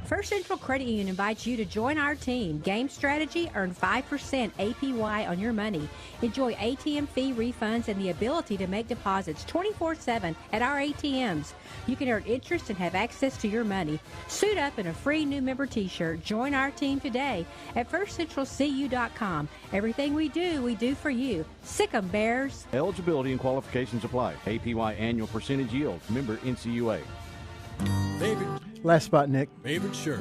First Central Credit Union invites you to join our team. Game strategy, earn 5% APY on your money. Enjoy ATM fee refunds and the ability to make deposits 24/7 at our ATMs. You can earn interest and have access to your money. Suit up in a free new member t-shirt. Join our team today at firstcentralcu.com. Everything we do for you. Sick 'em, Bears. Eligibility and qualifications apply. APY annual percentage yield. Member NCUA. Last spot, Nick. Favorite shirt.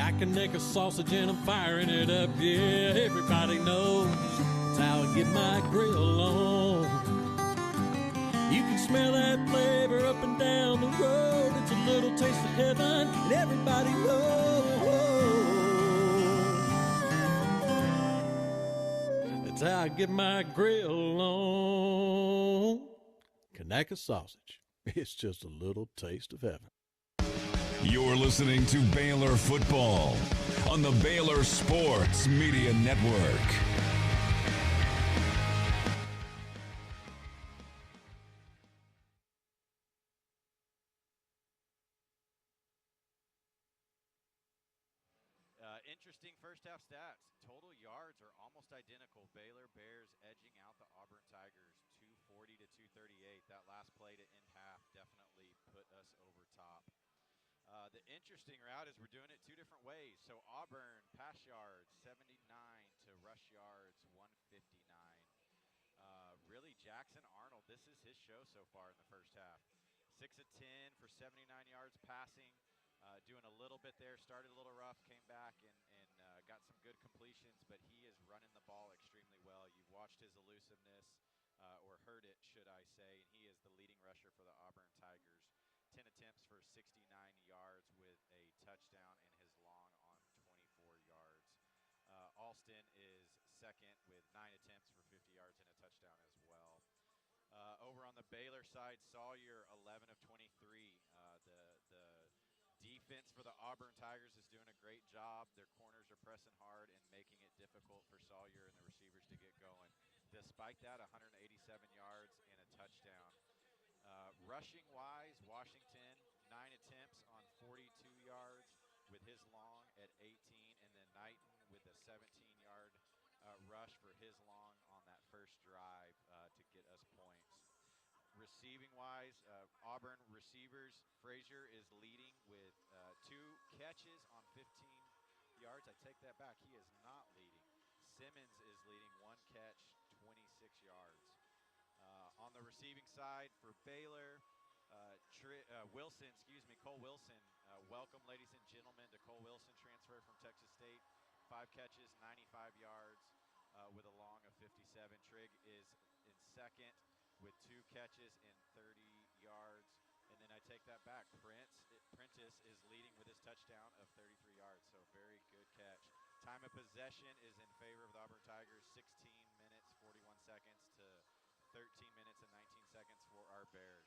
I can make a sausage and I'm firing it up. Yeah, everybody knows that's how I get my grill on. You can smell that flavor up and down the road. It's a little taste of heaven, and everybody knows that's how I get my grill on. Kanaka sausage. It's just a little taste of heaven. You're listening to Baylor Football on the Baylor Sports Media Network. Interesting first half stats. Total yards are almost identical. Baylor Bears edging out the Auburn Tigers 240 to 238. That last play to end half definitely put us over top. The interesting route is we're doing it 2 different ways. So Auburn pass yards 79 to rush yards 159. Really, Jackson Arnold, this is his show so far in the first half. 6 of 10 for 79 yards passing. Doing a little bit there, started a little rough, came back and got some good completions, but he is running the ball extremely well. You've watched his elusiveness, or heard it, should I say, and he is the leading rusher for the Auburn Tigers. 10 attempts for 69 yards with a touchdown and his long on 24 yards. Alston is second with 9 attempts for 50 yards and a touchdown as well. Over on the Baylor side, Sawyer 11 of 23. The defense for the Auburn Tigers is doing a great job. Their corners are pressing hard and making it difficult for Sawyer and the receivers to get going. Despite that, 187 yards and a touchdown. Rushing-wise, Washington, 9 attempts on 42 yards with his long at 18, and then Knighton with a 17-yard rush for his long on that first drive to get us points. Receiving-wise, Auburn receivers, Frazier is leading with 2 catches on 15 yards. I take that back. He is not leading. Simmons is leading 1 catch, 26 yards. On the receiving side for Baylor, Cole Wilson. Welcome, ladies and gentlemen, to Cole Wilson, transfer from Texas State. 5 catches, 95 yards with a long of 57. Trigg is in second with 2 catches and 30 yards. And then I take that back. Prentice is leading with his touchdown of 33 yards, so very good catch. Time of possession is in favor of the Auburn Tigers, 16 minutes, 41 seconds to 13 minutes and 19 seconds for our Bears.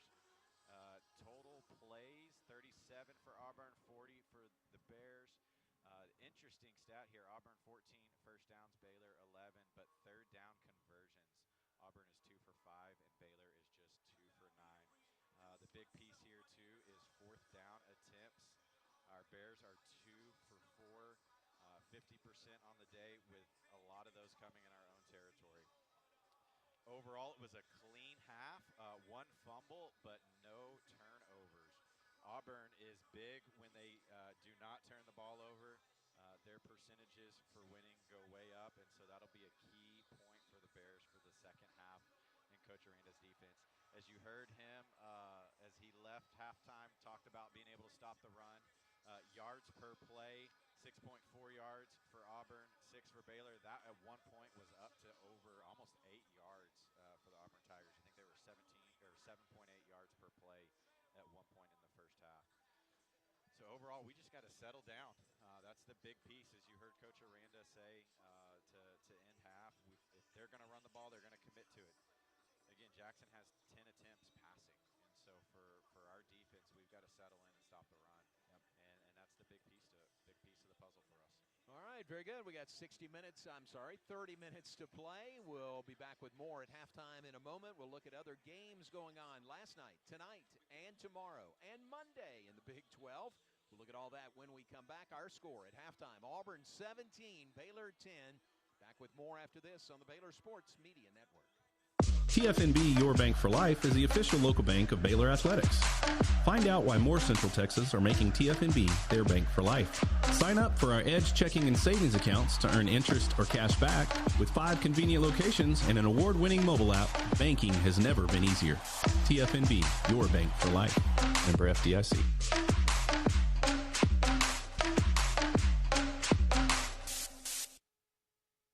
Total plays, 37 for Auburn, 40 for the Bears. Interesting stat here, Auburn 14 first downs, Baylor 11, but third down conversions. Auburn is 2 for 5 and Baylor is just 2 for 9. The big piece here too is 4th down attempts. Our Bears are 2 for 4, 50% 50% on the day, with a lot of those coming in our own territory. Overall, it was a clean half, one fumble, but no turnovers. Auburn is big when they do not turn the ball over. Their percentages for winning go way up, and so that'll be a key point for the Bears for the second half in Coach Aranda's defense. As you heard him, as he left halftime, talked about being able to stop the run. Yards per play, 6.4 yards for Auburn, 6 for Baylor. That at one point was up to over almost 8 yards for the Auburn Tigers. I think they were 17 or 7.8 yards per play at one point in the first half. So overall, we just got to settle down. That's the big piece, as you heard Coach Aranda say to end half. If they're going to run the ball, they're going to commit to it. Again, Jackson has 10 attempts passing, and so for our defense, we've got to settle in and stop the run. Yep. And that's the big piece of the puzzle for us. All right, very good. We got 30 minutes to play. We'll be back with more at halftime in a moment. We'll look at other games going on last night, tonight, and tomorrow, and Monday in the Big 12. We'll look at all that when we come back. Our score at halftime, Auburn 17, Baylor 10. Back with more after this on the Baylor Sports Media Network. TFNB Your Bank for Life is the official local bank of Baylor Athletics. Find out why more Central Texas are making TFNB their bank for life. Sign up for our Edge checking and savings accounts to earn interest or cash back. With 5 convenient locations and an award-winning mobile app, banking has never been easier. TFNB Your Bank for Life. Member FDIC.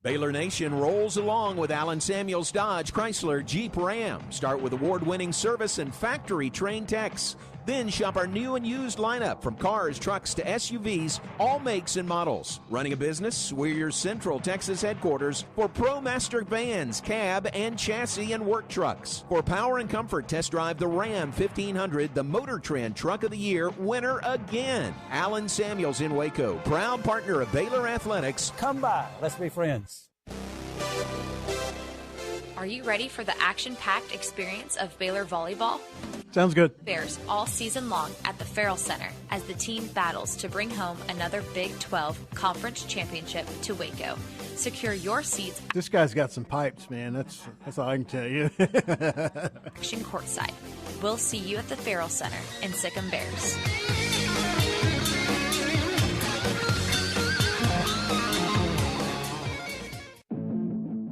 Baylor Nation rolls along with Allen Samuels Dodge, Chrysler, Jeep, Ram. Start with award-winning service and factory-trained techs. Then shop our new and used lineup from cars, trucks to SUVs, all makes and models. Running a business? We're your Central Texas headquarters for ProMaster vans, cab, and chassis and work trucks. For power and comfort, test drive the Ram 1500, the Motor Trend Truck of the Year winner again. Allen Samuels in Waco, proud partner of Baylor Athletics. Come by, let's be friends. Are you ready for the action-packed experience of Baylor volleyball? Sounds good. Bears all season long at the Farrell Center as the team battles to bring home another Big 12 Conference Championship to Waco. Secure your seats. This guy's got some pipes, man. That's all I can tell you. Action courtside. We'll see you at the Farrell Center in Sikkim Bears.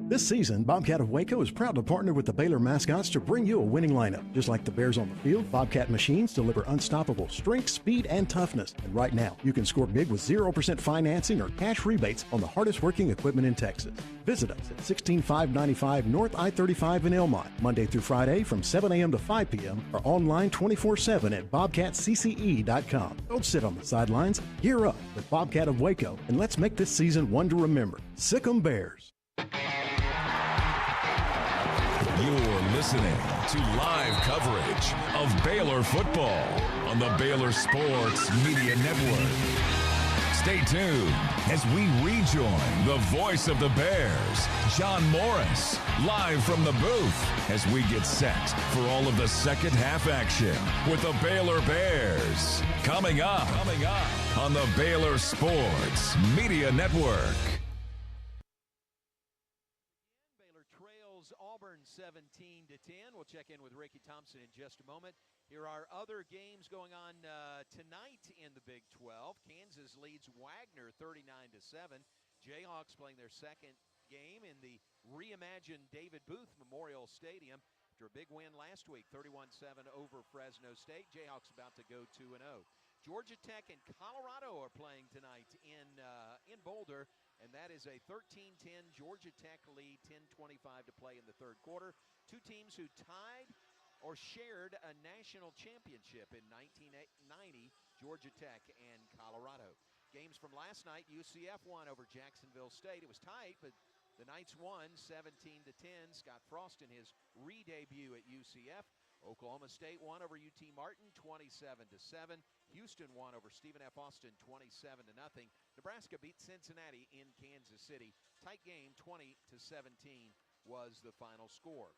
This season, Bobcat of Waco is proud to partner with the Baylor mascots to bring you a winning lineup. Just like the Bears on the field, Bobcat machines deliver unstoppable strength, speed, and toughness. And right now, you can score big with 0% financing or cash rebates on the hardest working equipment in Texas. Visit us at 16595 North I-35 in Elmont, Monday through Friday from 7 a.m. to 5 p.m. or online 24/7 at bobcatcce.com. Don't sit on the sidelines. Gear up with Bobcat of Waco, and let's make this season one to remember. Sikkim Bears. You're listening to live coverage of Baylor football on the Baylor Sports Media Network. Stay tuned as we rejoin the voice of the Bears, John Morris, live from the booth as we get set for all of the second half action with the Baylor Bears. Coming up on the Baylor Sports Media Network. Auburn 17-10. We'll check in with Ricky Thompson in just a moment. Here are other games going on tonight in the Big 12. Kansas leads Wagner 39-7. Jayhawks playing their second game in the reimagined David Booth Memorial Stadium after a big win last week, 31-7 over Fresno State. Jayhawks about to go 2-0. Georgia Tech and Colorado are playing tonight in Boulder, and that is a 13-10 Georgia Tech lead, 10:25 to play in the third quarter. Two teams who tied or shared a national championship in 1990, Georgia Tech and Colorado. Games from last night, UCF won over Jacksonville State. It was tight, but the Knights won 17-10. Scott Frost in his re-debut at UCF. Oklahoma State won over UT Martin 27-7. Houston won over Stephen F. Austin 27-0. Nebraska beat Cincinnati in Kansas City. Tight game, 20-17 was the final score.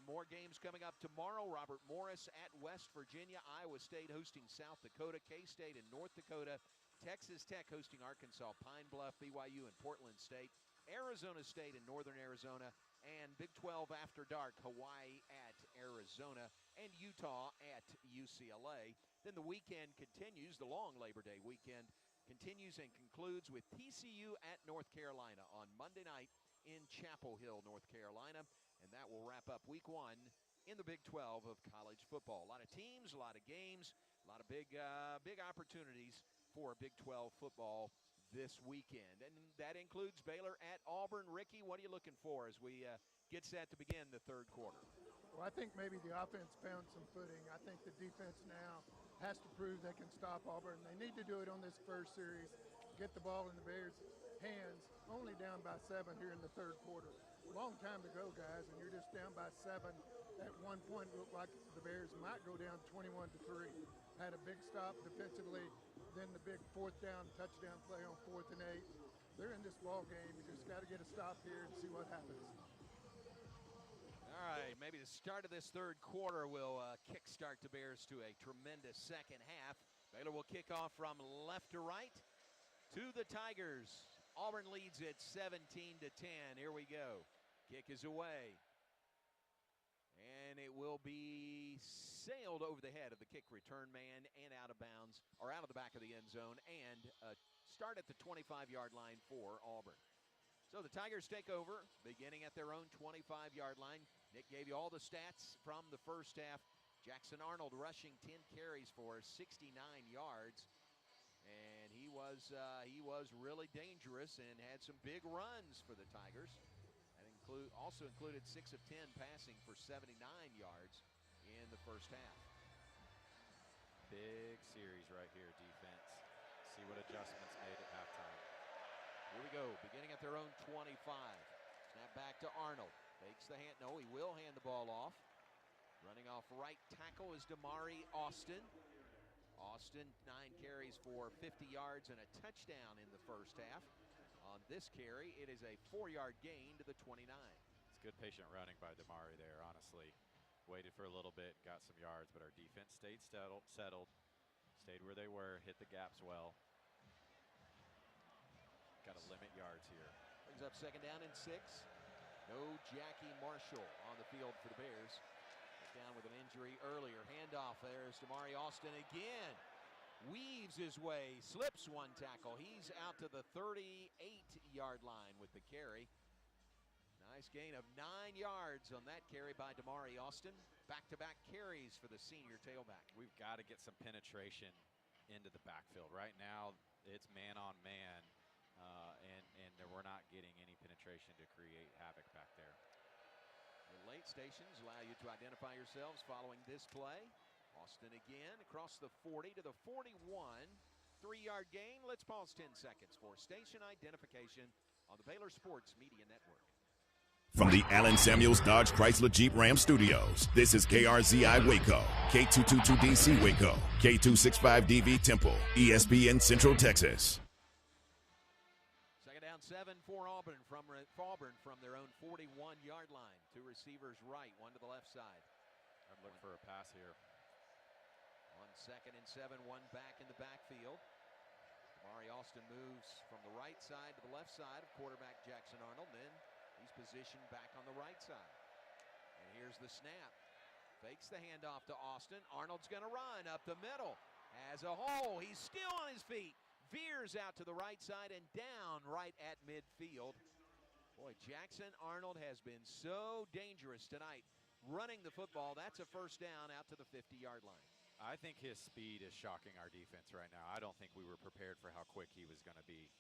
More games coming up tomorrow. Robert Morris at West Virginia. Iowa State hosting South Dakota. K-State and North Dakota. Texas Tech hosting Arkansas, Pine Bluff, BYU, and Portland State. Arizona State in northern Arizona, and Big 12 After Dark, Hawaii at Arizona, and Utah at UCLA. Then the weekend continues, the long Labor Day weekend continues and concludes with TCU at North Carolina on Monday night in Chapel Hill, North Carolina, and that will wrap up week 1 in the Big 12 of college football. A lot of teams, a lot of games, a lot of big opportunities for Big 12 football this weekend. And that includes Baylor at Auburn. Ricky, what are you looking for as we get set to begin the third quarter? Well, I think maybe the offense found some footing. I think the defense now has to prove they can stop Auburn. They need to do it on this first series, get the ball in the Bears' hands, only down by 7 here in the third quarter. Long time to go, guys, and you're just down by 7. At one point, it looked like the Bears might go down 21-3. Had a big stop defensively, then the big fourth down touchdown play on 4th and 8. They're in this ball game. You just got to get a stop here and see what happens. All right, maybe the start of this third quarter will kickstart the Bears to a tremendous second half. Baylor will kick off from left to right to the Tigers. Auburn leads it 17-10. Here we go. Kick is away. And it will be sailed over the head of the kick return man and out of bounds, or out of the back of the end zone, and start at the 25-yard line for Auburn. So the Tigers take over, beginning at their own 25-yard line. Nick gave you all the stats from the first half. Jackson Arnold rushing 10 carries for 69 yards. And he was really dangerous and had some big runs for the Tigers. That also included 6 of 10 passing for 79 yards in the first half. Big series right here, defense. See what adjustments made at halftime. Here we go, beginning at their own 25. Snap back to Arnold. Fakes the hand. No, he will hand the ball off. Running off right tackle is Damari Austin. Austin, 9 carries for 50 yards and a touchdown in the first half. On this carry, it is a 4-yard gain to the 29. It's good patient running by Damari there, honestly. Waited for a little bit, got some yards, but our defense stayed settled, stayed where they were, hit the gaps well. Got to limit yards here. Brings up second down and 6. No Jackie Marshall on the field for the Bears. Down with an injury earlier. Handoff. There's Damari Austin again. Weaves his way, slips one tackle. He's out to the 38-yard line with the carry. Nice gain of 9 yards on that carry by Damari Austin. Back-to-back carries for the senior tailback. We've got to get some penetration into the backfield. Right now, it's man-on-man, and we're not getting any penetration to create havoc back there. The late stations allow you to identify yourselves following this play. Austin again across the 40 to the 41. 3-yard gain. Let's pause 10 seconds for station identification on the Baylor Sports Media Network. From the Allen Samuels Dodge Chrysler Jeep Ram Studios, this is KRZI Waco, K222DC Waco, K265DV Temple, ESPN Central Texas. Second down 7 for Auburn from their own 41-yard line. 2 receivers right, 1 to the left side. I'm looking for a pass here. 1 second and 7, 1 back in the backfield. Damari Austin moves from the right side to the left side of quarterback Jackson Arnold. Then he's positioned back on the right side. And here's the snap. Fakes the handoff to Austin. Arnold's going to run up the middle. Has a hole. He's still on his feet. Veers out to the right side and down right at midfield. Boy, Jackson Arnold has been so dangerous tonight running the football. That's a first down out to the 50-yard line. I think his speed is shocking our defense right now. I don't think we were prepared for how quick he was going to be.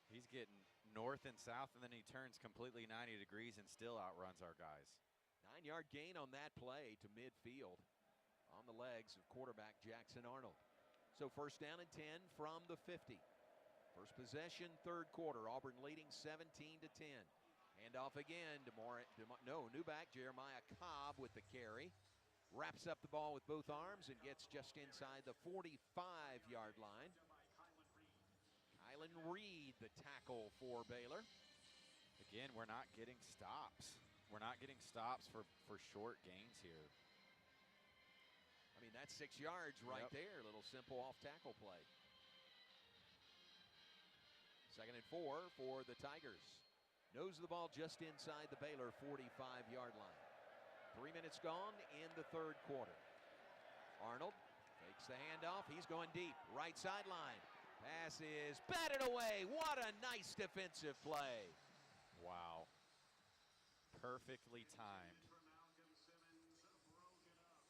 He's getting north and south, and then he turns completely 90 degrees and still outruns our guys. 9-yard gain on that play to midfield on the legs of quarterback Jackson Arnold. So first down and 10 from the 50. First possession, third quarter. Auburn leading 17-10. Handoff again. New back Jeremiah Cobb with the carry. Wraps up the ball with both arms and gets just inside the 45-yard line. Kylan Reed, the tackle for Baylor. Again, we're not getting stops. We're not getting stops for short gains here. I mean, that's 6 yards right there. A little simple off-tackle play. 2nd and 4 for the Tigers. Nose of the ball just inside the Baylor 45-yard line. 3 minutes gone in the third quarter. Arnold takes the handoff. He's going deep. Right sideline. Pass is batted away. What a nice defensive play. Wow. Perfectly timed.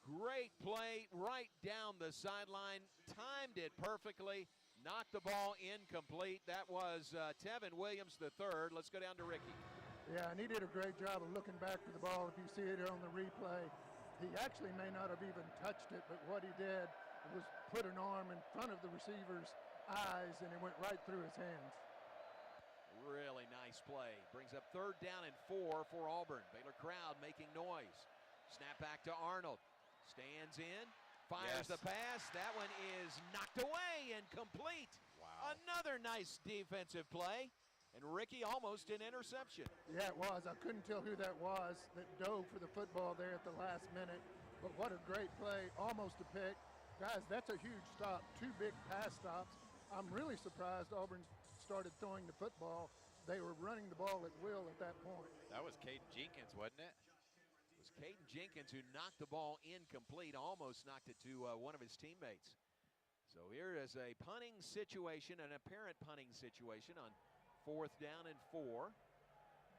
Great play right down the sideline. Timed it perfectly. Knocked the ball incomplete. That was Tevin Williams III. Let's go down to Ricky. Yeah, and he did a great job of looking back for the ball. If you see it on the replay, he actually may not have even touched it, but what he did was put an arm in front of the receiver's eyes, and it went right through his hands. Really nice play. Brings up 3rd down and 4 for Auburn. Baylor crowd making noise. Snap back to Arnold. Stands in. Fires the pass. That one is knocked away and complete. Wow. Another nice defensive play. And Ricky, almost an interception. Yeah, it was. I couldn't tell who that was that dove for the football there at the last minute. But what a great play. Almost a pick. Guys, that's a huge stop. 2 big pass stops. I'm really surprised Auburn started throwing the football. They were running the ball at will at that point. That was Caden Jenkins, wasn't it? It was Caden Jenkins who knocked the ball incomplete, almost knocked it to one of his teammates. So here is a punting situation, an apparent punting situation on 4th down and 4.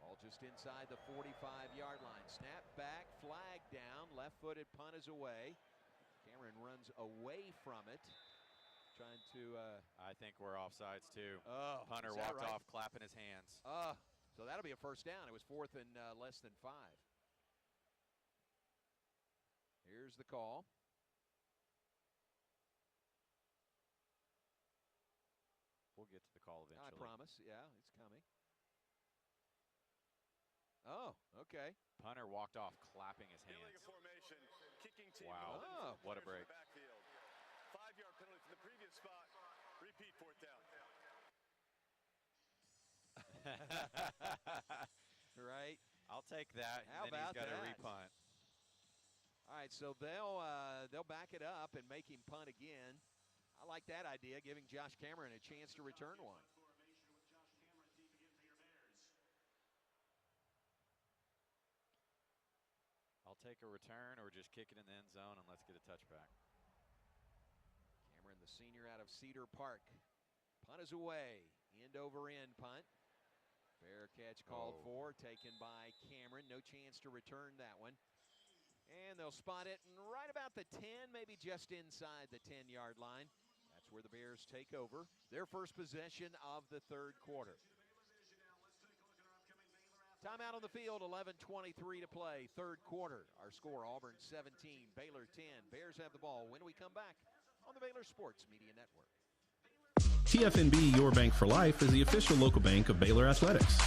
All just inside the 45-yard line. Snap back, flag down, left-footed punt is away. Cameron runs away from it. Trying to... I think we're offsides too. Oh, punter walked off clapping his hands. So that'll be a first down. It was 4th and less than 5. Here's the call. We'll get to the call eventually. I promise. Yeah, it's coming. Oh, okay. Punter walked off clapping his hands. Illegal formation. Kicking team. Wow. What a break. 5-yard penalty from the previous spot. Repeat 4th down. Right. I'll take that. How and then about he's got that? to repunt. All right, so they'll back it up and make him punt again. I like that idea, giving Josh Cameron a chance to return one. I'll take a return or just kick it in the end zone and let's get a touchback. Cameron, the senior out of Cedar Park. Punt is away. End over end punt. Fair catch called for, taken by Cameron. No chance to return that one. And they'll spot it right about the 10, maybe just inside the 10-yard line. That's where the Bears take over their first possession of the third quarter. Timeout on the field, 11:23 to play, third quarter. Our score, Auburn 17, Baylor 10. Bears have the ball when we come back on the Baylor Sports Media Network. TFNB Your Bank for Life is the official local bank of Baylor Athletics.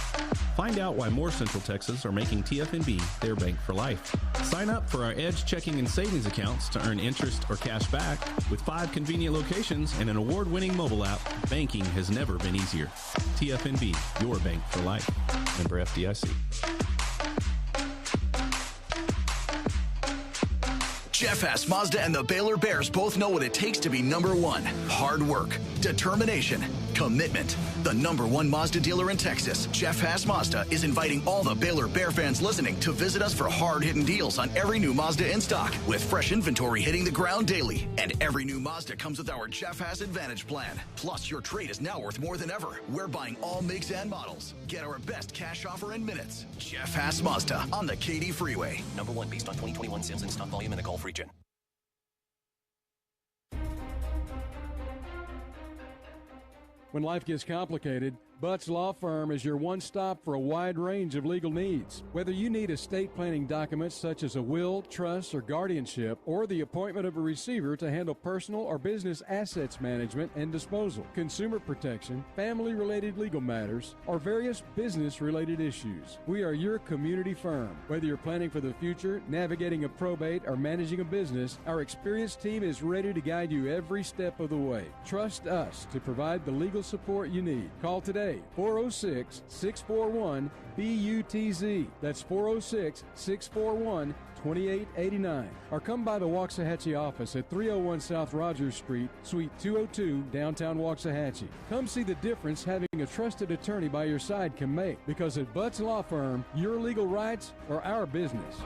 Find out why more Central Texas are making TFNB their bank for life. Sign up for our Edge checking and savings accounts to earn interest or cash back. With 5 convenient locations and an award-winning mobile app, banking has never been easier. TFNB, your bank for life. Member FDIC. Jeff Haas Mazda and the Baylor Bears both know what it takes to be number one. Hard work, determination, commitment. The #1 Mazda dealer in Texas, Jeff Haas Mazda, is inviting all the Baylor Bear fans listening to visit us for hard-hitting deals on every new Mazda in stock, with fresh inventory hitting the ground daily. And every new Mazda comes with our Jeff Haas Advantage plan. Plus, your trade is now worth more than ever. We're buying all makes and models. Get our best cash offer in minutes. Jeff Haas Mazda on the Katy Freeway. #1 based on 2021 sales and stock volume in the Gulf region. When life gets complicated, Butts Law Firm is your one-stop for a wide range of legal needs. Whether you need estate planning documents such as a will, trust, or guardianship, or the appointment of a receiver to handle personal or business assets management and disposal, consumer protection, family-related legal matters, or various business-related issues, we are your community firm. Whether you're planning for the future, navigating a probate, or managing a business, our experienced team is ready to guide you every step of the way. Trust us to provide the legal support you need. Call today today. 406-641-BUTZ. That's 406-641-2889. Or come by the Waxahachie office at 301 South Rogers Street, Suite 202, downtown Waxahachie. Come see the difference having a trusted attorney by your side can make, because at Butts Law Firm, your legal rights are our business.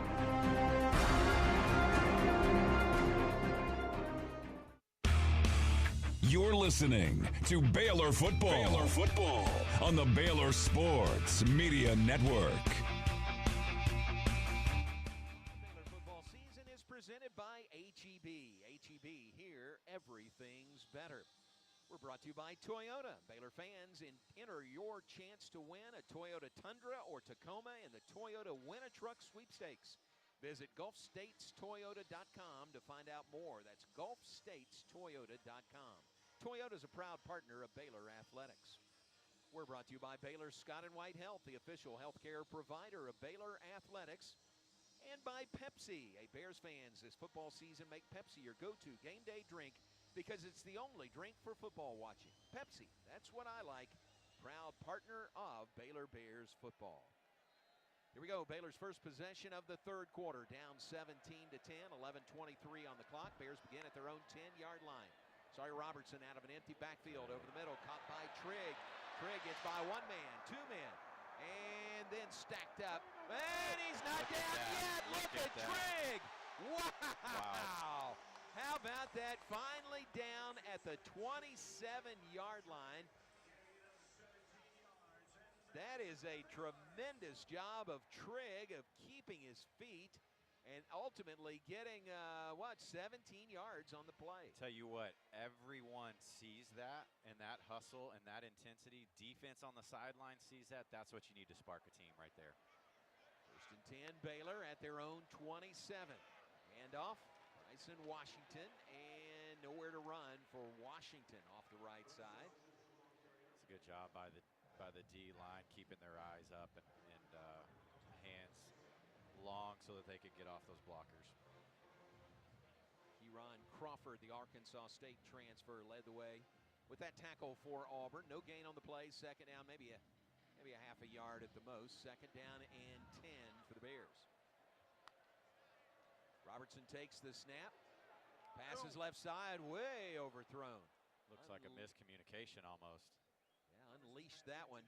You're listening to Baylor Football. Baylor Football on the Baylor Sports Media Network. Baylor football season is presented by HEB. HEB, here everything's better. We're brought to you by Toyota. Baylor fans, enter your chance to win a Toyota Tundra or Tacoma in the Toyota Win-A-Truck Sweepstakes. Visit GulfStatesToyota.com to find out more. That's GulfStatesToyota.com. Toyota is a proud partner of Baylor Athletics. We're brought to you by Baylor Scott & White Health, the official healthcare provider of Baylor Athletics, and by Pepsi. Hey, Bears fans, this football season, make Pepsi your go-to game day drink because it's the only drink for football watching. Pepsi, that's what I like. Proud partner of Baylor Bears football. Here we go, Baylor's first possession of the third quarter, down 17-10, 11:23 on the clock. Bears begin at their own 10-yard line. Sawyer Robertson out of an empty backfield over the middle, caught by Trigg. Trigg gets by one man, two men, and then stacked up. And he's not down yet. Look at Trigg. Wow. How about that? Finally down at the 27-yard line. That is a tremendous job of Trigg of keeping his feet and ultimately getting, 17 yards on the play. Tell you what, everyone sees that and that hustle and that intensity. Defense on the sideline sees that. That's what you need to spark a team right there. First and 10, Baylor at their own 27. Handoff, Bryson Washington, and nowhere to run for Washington off the right side. It's a good job by the D line, keeping their eyes up and hands long so that they could get off those blockers. Ron Crawford, the Arkansas State transfer, led the way with that tackle for Auburn. No gain on the play. Second down, maybe a half a yard at the most. Second down and 10 for the Bears. Robertson takes the snap. Passes left side, way overthrown. Looks like a miscommunication almost. Yeah, unleashed that one.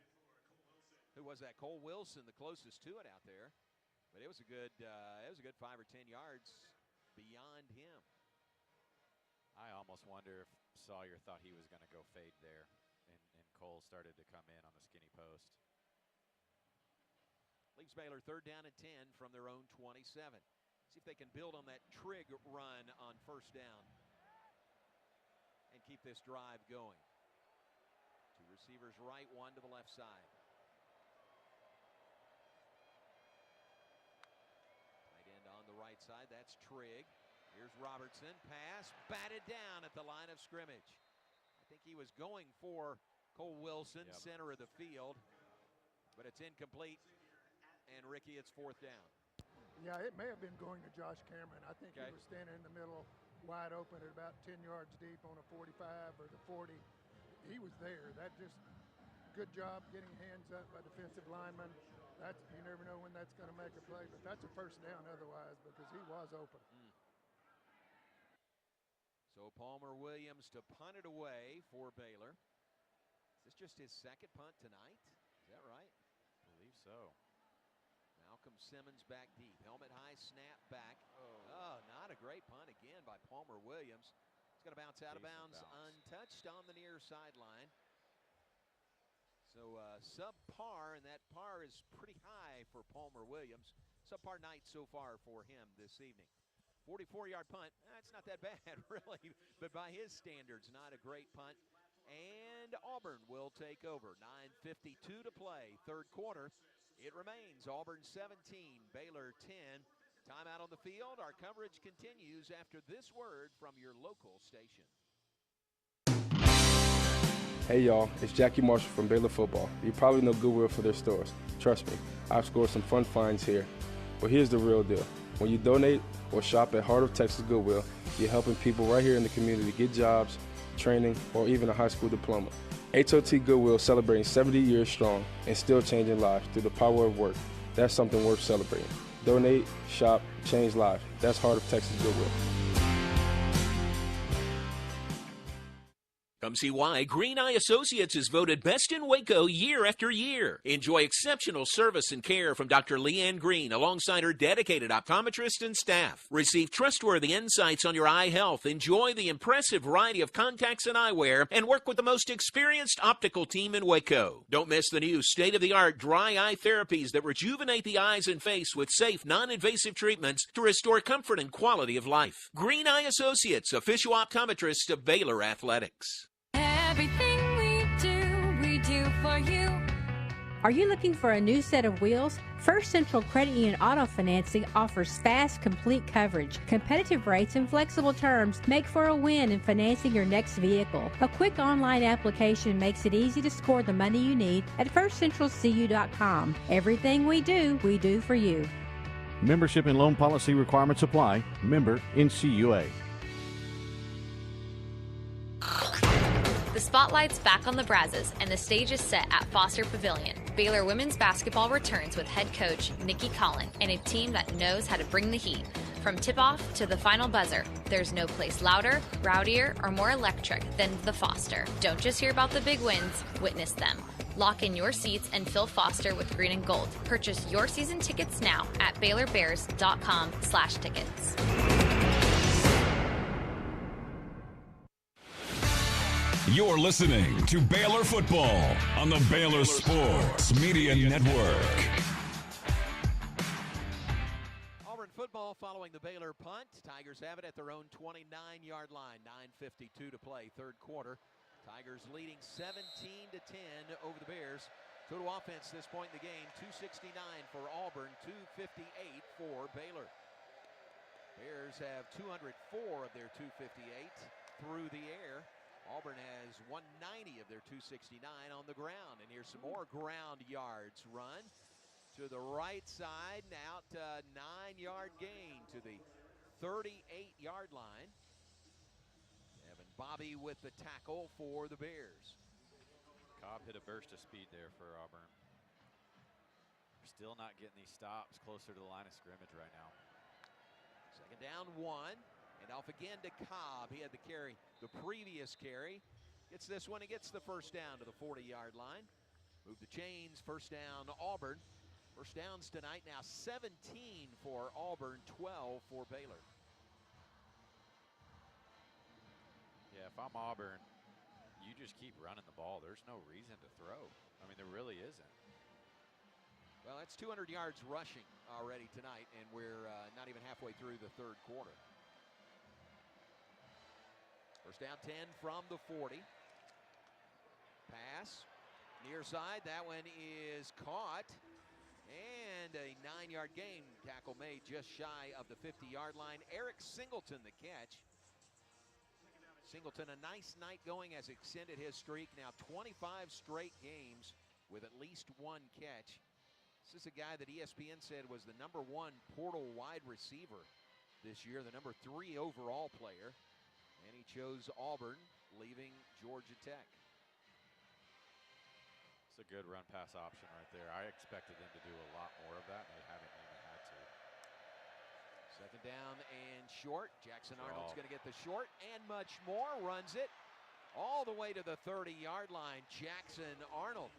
Who was that? Cole Wilson, the closest to it out there. But it was a good 5 or 10 yards beyond him. I almost wonder if Sawyer thought he was going to go fade there, and Cole started to come in on the skinny post. Leaves Baylor third down and 10 from their own 27. See if they can build on that Trigg run on first down and keep this drive going. Two receivers right, one to the left side. On the right side, that's Trigg. Here's Robertson. Pass batted down at the line of scrimmage. I think he was going for Cole Wilson, center of the field, but it's incomplete. And Ricky, it's fourth down. Yeah, it may have been going to Josh Cameron. I think he was standing in the middle, wide open at about 10 yards deep on a 45 or the 40. He was there. That just good job getting hands up by defensive linemen. You never know when that's going to make a play, but that's a first down otherwise because he was open. So Palmer Williams to punt it away for Baylor. Is this just his second punt tonight? Is that right? I believe so. Malcolm Simmons back deep. Helmet high, snap back. Oh, not a great punt again by Palmer Williams. It's going to bounce out of bounds, untouched on the near sideline. So subpar, and that par is pretty high for Palmer Williams. Subpar night so far for him this evening. 44-yard punt. That's not that bad, really, but by his standards, not a great punt. And Auburn will take over. 9:52 to play, third quarter. It remains Auburn 17, Baylor 10. Timeout on the field. Our coverage continues after this word from your local station. Hey y'all, it's Jackie Marshall from Baylor Football. You probably know Goodwill for their stores. Trust me, I've scored some fun finds here. Well, here's the real deal. When you donate or shop at Heart of Texas Goodwill, you're helping people right here in the community get jobs, training, or even a high school diploma. HOT Goodwill celebrating 70 years strong and still changing lives through the power of work. That's something worth celebrating. Donate, shop, change lives. That's Heart of Texas Goodwill. Come see why Green Eye Associates is voted best in Waco year after year. Enjoy exceptional service and care from Dr. Leanne Green alongside her dedicated optometrist and staff. Receive trustworthy insights on your eye health, enjoy the impressive variety of contacts and eyewear, and work with the most experienced optical team in Waco. Don't miss the new state-of-the-art dry eye therapies that rejuvenate the eyes and face with safe, non-invasive treatments to restore comfort and quality of life. Green Eye Associates, official optometrist of Baylor Athletics. Everything we do for you. Are you looking for a new set of wheels? First Central Credit Union Auto Financing offers fast, complete coverage. Competitive rates and flexible terms make for a win in financing your next vehicle. A quick online application makes it easy to score the money you need at firstcentralcu.com. Everything we do for you. Membership and loan policy requirements apply. Member NCUA. The spotlight's back on the Brazos, and the stage is set at Foster Pavilion. Baylor women's basketball returns with head coach Nikki Collin and a team that knows how to bring the heat. From tip-off to the final buzzer, there's no place louder, rowdier, or more electric than the Foster. Don't just hear about the big wins, witness them. Lock in your seats and fill Foster with green and gold. Purchase your season tickets now at BaylorBears.com/tickets. You're listening to Baylor Football on the Baylor Sports Media Network. Auburn football following the Baylor punt. Tigers have it at their own 29-yard line. 9:52 to play, third quarter. Tigers leading 17-10 over the Bears. Total offense this point in the game, 269 for Auburn, 258 for Baylor. Bears have 204 of their 258 through the air. Auburn has 190 of their 269 on the ground. And here's some more ground yards run to the right side. Now 9-yard gain to the 38-yard line. Devin Bobby with the tackle for the Bears. Cobb hit a burst of speed there for Auburn. We're still not getting these stops closer to the line of scrimmage right now. Second down, 1. And off again to Cobb. He had the carry the previous carry. Gets this one. He gets the first down to the 40-yard line. Move the chains. First down, Auburn. First downs tonight now 17 for Auburn, 12 for Baylor. Yeah, if I'm Auburn, you just keep running the ball. There's no reason to throw. I mean, there really isn't. Well, that's 200 yards rushing already tonight, and we're not even halfway through the third quarter. First down 10 from the 40. Pass, near side. That one is caught. And a 9-yard gain. Tackle made just shy of the 50-yard line. Eric Singleton the catch. Singleton, a nice night going, has extended his streak. Now 25 straight games with at least one catch. This is a guy that ESPN said was the #1 portal wide receiver this year, the #3 overall player. And he chose Auburn, leaving Georgia Tech. It's a good run pass option right there. I expected them to do a lot more of that, and they haven't even had to. Second down and short. Jackson Arnold's going to get the short and much more. Runs it all the way to the 30-yard line. Jackson Arnold.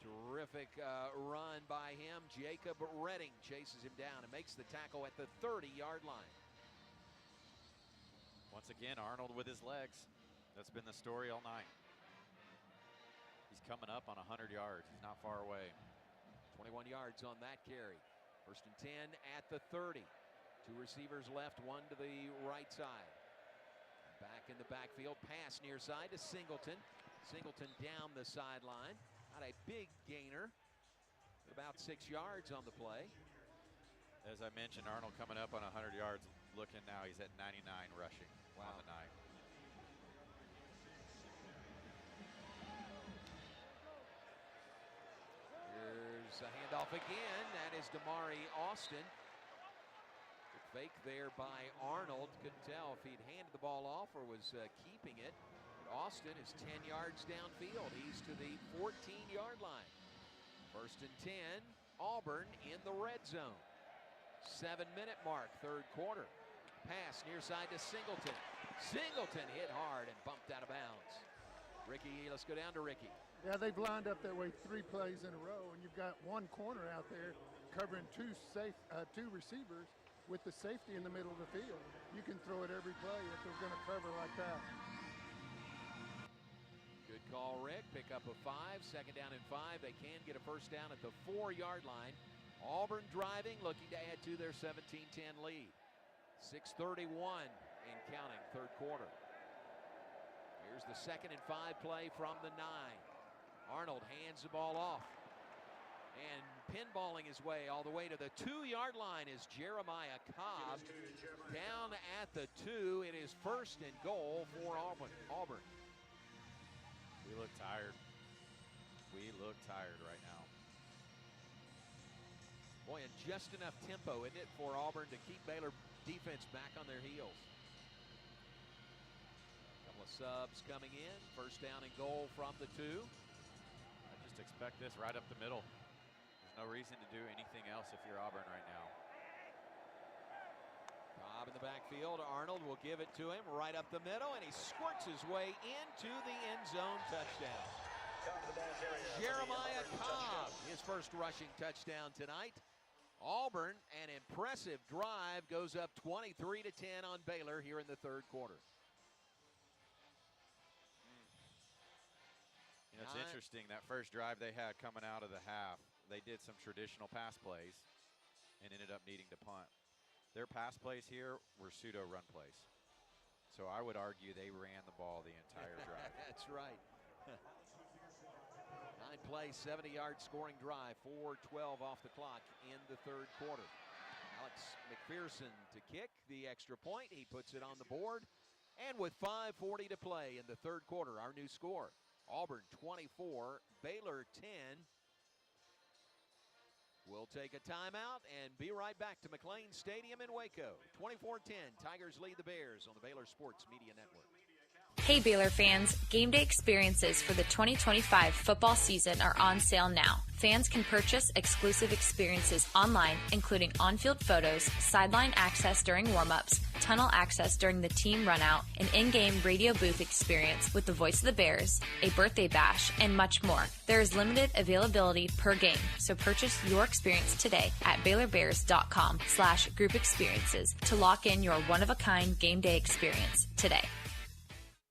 Terrific run by him. Jacob Redding chases him down and makes the tackle at the 30-yard line. Once again, Arnold with his legs. That's been the story all night. He's coming up on 100 yards. He's not far away. 21 yards on that carry. First and 10 at the 30. Two receivers left, one to the right side. Back in the backfield, pass near side to Singleton. Singleton down the sideline. Not a big gainer. About 6 yards on the play. As I mentioned, Arnold coming up on 100 yards. Looking now, he's at 99 rushing on the night. Here's a handoff again. That is Damari Austin. Good fake there by Arnold. Couldn't tell if he'd handed the ball off or was keeping it. Austin is 10 yards downfield. He's to the 14-yard line. 1st and 10, Auburn in the red zone. 7-minute mark, third quarter. Pass near side to Singleton. Singleton hit hard and bumped out of bounds. Ricky, let's go down to Ricky. Yeah, they've lined up that way 3 plays in a row, and you've got one corner out there covering two receivers with the safety in the middle of the field. You can throw it every play if they're going to cover like that. Good call, Rick. Pick up a 5. 2nd down and 5. They can get a first down at the 4-yard line. Auburn driving, looking to add to their 17-10 lead. 6:31 and counting, third quarter. Here's the 2nd and 5 play from the 9. Arnold hands the ball off. And pinballing his way all the way to the 2-yard line is Jeremiah Cobb. Down at the 2. It is 1st and goal for Auburn. We look tired. We look tired right now. Boy, and just enough tempo, isn't it, for Auburn to keep Baylor defense back on their heels. Couple of subs coming in. 1st down and goal from the 2. I just expect this right up the middle. There's no reason to do anything else if you're Auburn right now. Cobb in the backfield. Arnold will give it to him right up the middle, and he squirts his way into the end zone. Touchdown. Jeremiah Cobb, his first rushing touchdown tonight. Auburn, an impressive drive, goes up 23-10 on Baylor here in the third quarter. You know, it's interesting, that first drive they had coming out of the half, they did some traditional pass plays and ended up needing to punt. Their pass plays here were pseudo run plays. So I would argue they ran the ball the entire drive. That's right. 9-play, 70-yard scoring drive, 4:12 off the clock in the third quarter. Alex McPherson to kick the extra point. He puts it on the board. And with 5:40 to play in the third quarter, our new score, Auburn 24, Baylor 10. We'll take a timeout and be right back to McLean Stadium in Waco. 24-10, Tigers lead the Bears on the Baylor Sports Media Network. Hey Baylor fans, game day experiences for the 2025 football season are on sale now. Fans can purchase exclusive experiences online, including on-field photos, sideline access during warm-ups, tunnel access during the team runout, an in-game radio booth experience with the voice of the Bears, a birthday bash, and much more. There is limited availability per game, so purchase your experience today at BaylorBears.com/group experiences to lock in your one-of-a-kind game day experience today.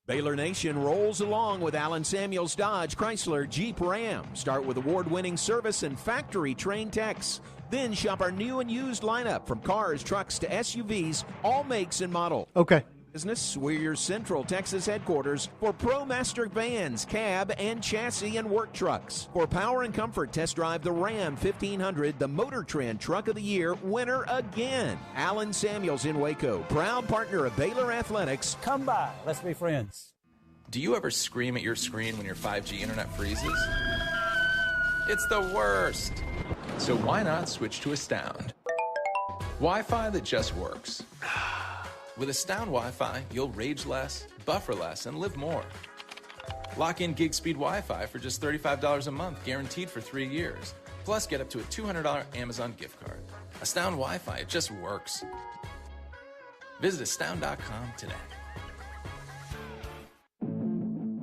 Baylor Nation rolls along with Allen Samuels Dodge Chrysler Jeep Ram. Start with award-winning service and factory-trained techs. Then shop our new and used lineup from cars, trucks to SUVs, all makes and model. Okay. Business, we're your Central Texas headquarters for ProMaster vans, cab, and chassis and work trucks. For power and comfort, test drive the Ram 1500, the Motor Trend Truck of the Year winner again. Allen Samuels in Waco, proud partner of Baylor Athletics. Come by, let's be friends. Do you ever scream at your screen when your 5G internet freezes? It's the worst. So why not switch to Astound? Wi-Fi that just works. With Astound Wi-Fi, you'll rage less, buffer less, and live more. Lock in gig speed Wi-Fi for just $35 a month, guaranteed for 3 years. Plus, get up to a $200 Amazon gift card. Astound Wi-Fi, it just works. Visit astound.com today.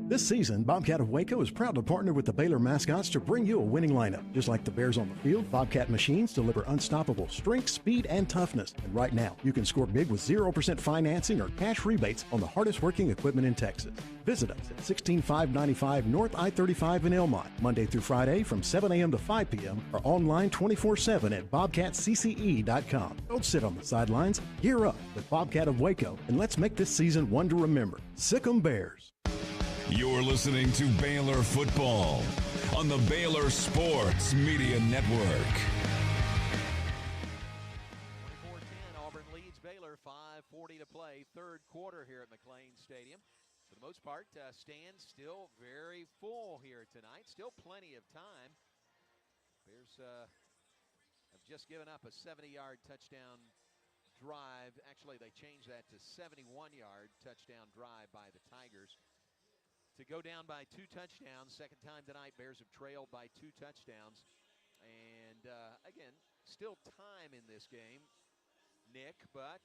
This season, Bobcat of Waco is proud to partner with the Baylor mascots to bring you a winning lineup. Just like the Bears on the field, Bobcat machines deliver unstoppable strength, speed, and toughness. And right now, you can score big with 0% financing or cash rebates on the hardest working equipment in Texas. Visit us at 16595 North I-35 in Elmont, Monday through Friday from 7 a.m. to 5 p.m. or online 24/7 at bobcatcce.com. Don't sit on the sidelines. Gear up with Bobcat of Waco, and let's make this season one to remember. Sic 'em Bears. You're listening to Baylor Football on the Baylor Sports Media Network. 24-10, Auburn leads Baylor, 5:40 to play, third quarter here at McLean Stadium. For the most part, stands still very full here tonight. Still plenty of time. Bears have just given up a 70-yard touchdown drive. Actually, they changed that to 71-yard touchdown drive by the Tigers. to go down by 2 touchdowns. Second time tonight, Bears have trailed by 2 touchdowns. And again, still time in this game, Nick, but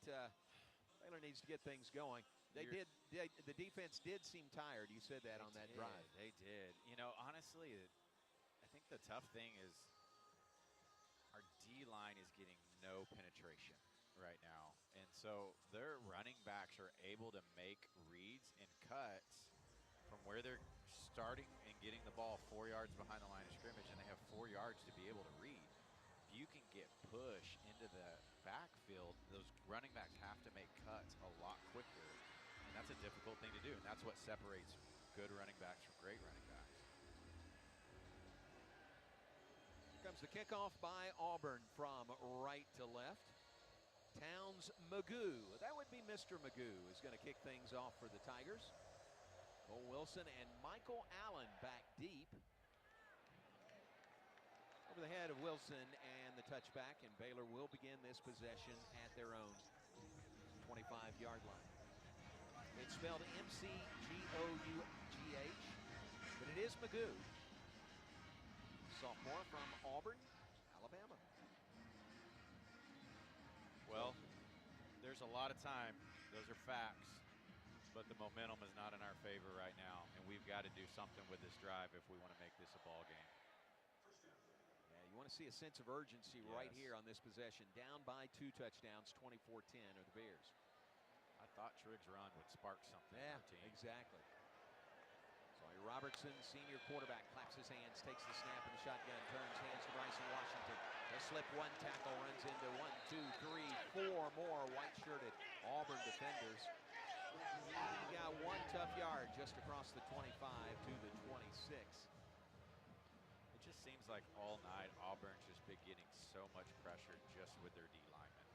Baylor needs to get things going. The defense did seem tired. You said that on that drive. They did. You know, honestly, I think the tough thing is our D-line is getting no penetration right now. And so their running backs are able to make reads and cuts from where they're starting and getting the ball 4 yards behind the line of scrimmage, and they have 4 yards to be able to read. If you can get push into the backfield, those running backs have to make cuts a lot quicker, and that's a difficult thing to do, and that's what separates good running backs from great running backs. Here comes the kickoff by Auburn from right to left. Towns Magoo, that would be Mr. Magoo, is going to kick things off for the Tigers. Cole Wilson and Michael Allen back deep. Over the head of Wilson and the touchback, and Baylor will begin this possession at their own 25-yard line. It's spelled M-C-G-O-U-G-H, but it is Magoo. Sophomore from Auburn, Alabama. Well, there's a lot of time. Those are facts. But the momentum is not in our favor right now, and we've got to do something with this drive if we want to make this a ball game. Yeah, you want to see a sense of urgency right here on this possession. Down by 2 touchdowns, 24-10 are the Bears. I thought Triggs' run would spark something in our team. Exactly. Sawyer Robertson, senior quarterback, claps his hands, takes the snap in the shotgun, turns hands to Bryson Washington. He'll slip 1 tackle, runs into 1, 2, 3, 4 more white-shirted Auburn defenders. He got 1 tough yard just across the 25 to the 26. It just seems like all night Auburn's just been getting so much pressure just with their D linemen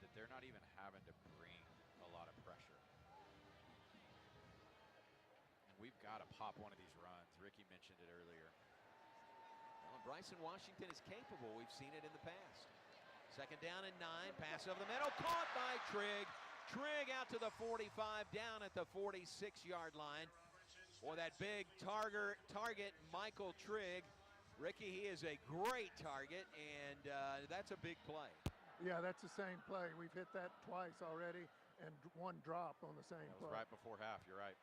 that they're not even having to bring a lot of pressure. And we've got to pop one of these runs. Ricky mentioned it earlier. Well, Bryson Washington is capable. We've seen it in the past. Second down and 9. Pass over the middle. Caught by Trigg. Trigg out to the 45, down at the 46-yard line. Boy, that big target, Michael Trigg. Ricky, he is a great target, and that's a big play. Yeah, that's the same play. We've hit that twice already, and 1 drop on the same play. Right before half, you're right.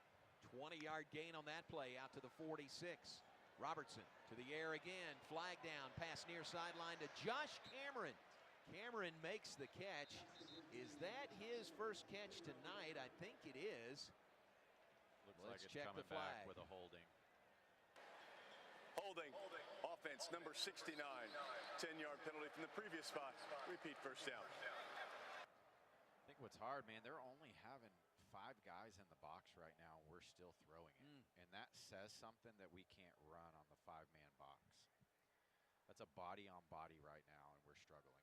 20-yard gain on that play out to the 46. Robertson to the air again. Flag down, pass near sideline to Josh Cameron. Cameron makes the catch. Is that his first catch tonight? I think it is. Looks Let's like it's check coming the flag. back with a holding. Holding. Offense number 69. 10-yard penalty from the previous spot. Repeat first down. I think what's hard, man, they're only having 5 guys in the box right now. We're still throwing it. And that says something that we can't run on the 5-man box. That's a body-on-body right now, and we're struggling.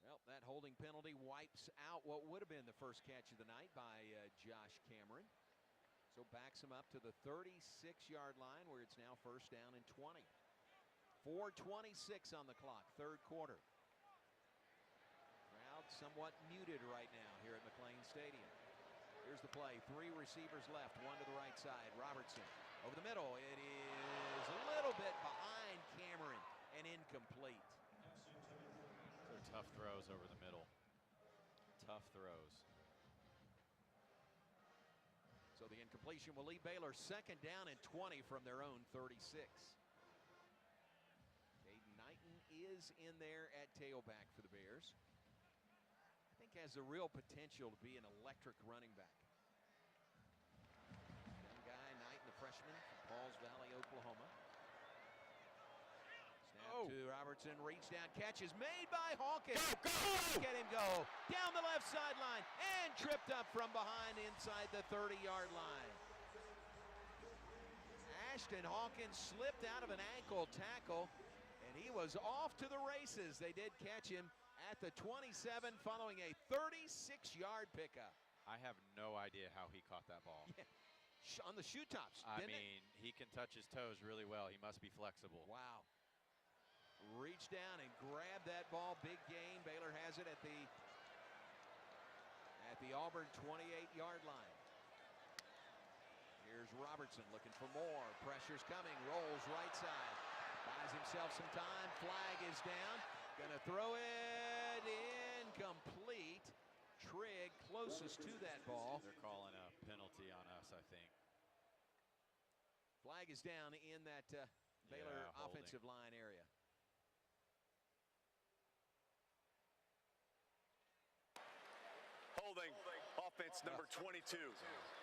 Well, that holding penalty wipes out what would have been the first catch of the night by Josh Cameron. So backs him up to the 36-yard line where it's now first down and 20. 4:26 on the clock, 3rd quarter. Crowd somewhat muted right now here at McLean Stadium. Here's the play. 3 receivers left, 1 to the right side. Robertson over the middle. It is a little bit behind Cameron and incomplete. They're tough throws over the middle. Tough throws. So the incompletion will leave Baylor second down and 20 from their own 36. Caden Knighton is in there at tailback for the Bears. I think has the real potential to be an electric running back. Young guy, Knighton, the freshman from Pauls Valley, Oklahoma. Snap to Robertson, reach down, catch is made by Hawkins. Go! Look at him go down the left sideline and tripped up from behind inside the 30-yard line. Ashton Hawkins slipped out of an ankle tackle, and he was off to the races. They did catch him at the 27 following a 36-yard pickup. I have no idea how he caught that ball. Yeah. On the shoe tops. I mean, he can touch his toes really well. He must be flexible. Wow. Reach down and grab that ball. Big gain. Baylor has it at the Auburn 28-yard line. Here's Robertson looking for more. Pressure's coming. Rolls right side. Buys himself some time. Flag is down. Gonna throw it incomplete. Trigg closest to that ball. They're calling a penalty on us, I think. Flag is down in that Baylor offensive line area. Holding, offense number 22.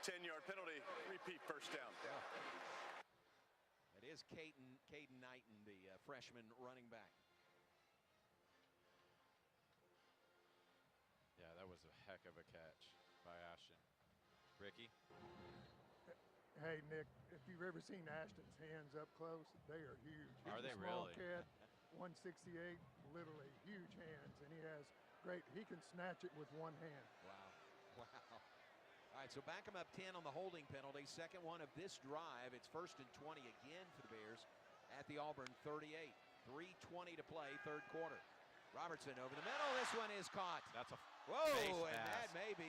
10-yard penalty, repeat first down. It is Caden Knighton, the freshman running back. Yeah, that was a heck of a catch by Ashton. Ricky? Hey, Nick, if you've ever seen Ashton's hands up close, they are huge. Are they He's a small really? kid, 168, literally huge hands, and he can snatch it with one hand. Wow. All right, so back him up 10 on the holding penalty. Second one of this drive. It's 1st and 20 again for the Bears at the Auburn 38. 3:20 to play, third quarter. Robertson over the middle. This one is caught. That's a whoa, and that maybe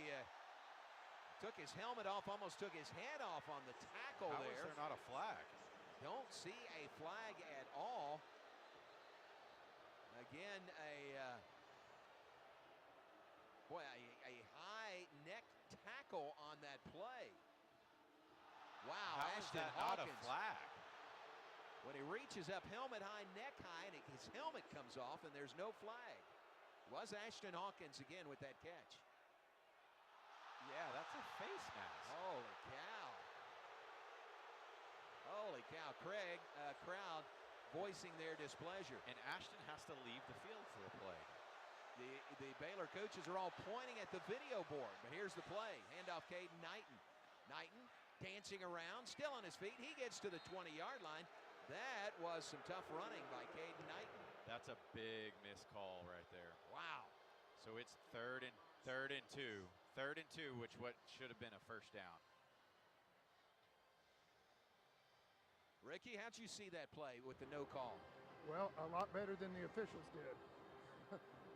took his helmet off, almost took his head off on the tackle there. How is there not a flag? Don't see a flag at all. Again, a high neck tackle on that play. Wow, How Ashton is that Hawkins. not a flag? When he reaches up helmet high, neck high, and his helmet comes off, and there's no flag. It was Ashton Hawkins again with that catch. Yeah, that's a face mask. Holy cow. Holy cow. Craig, crowd voicing their displeasure. And Ashton has to leave the field for a play. The Baylor coaches are all pointing at the video board, but here's the play. Handoff Caden Knighton. Knighton dancing around, still on his feet. He gets to the 20-yard line. That was some tough running by Caden Knighton. That's a big missed call right there. Wow. So it's third and two. Third and two, which should have been a first down. Ricky, how'd you see that play with the no call? Well, a lot better than the officials did.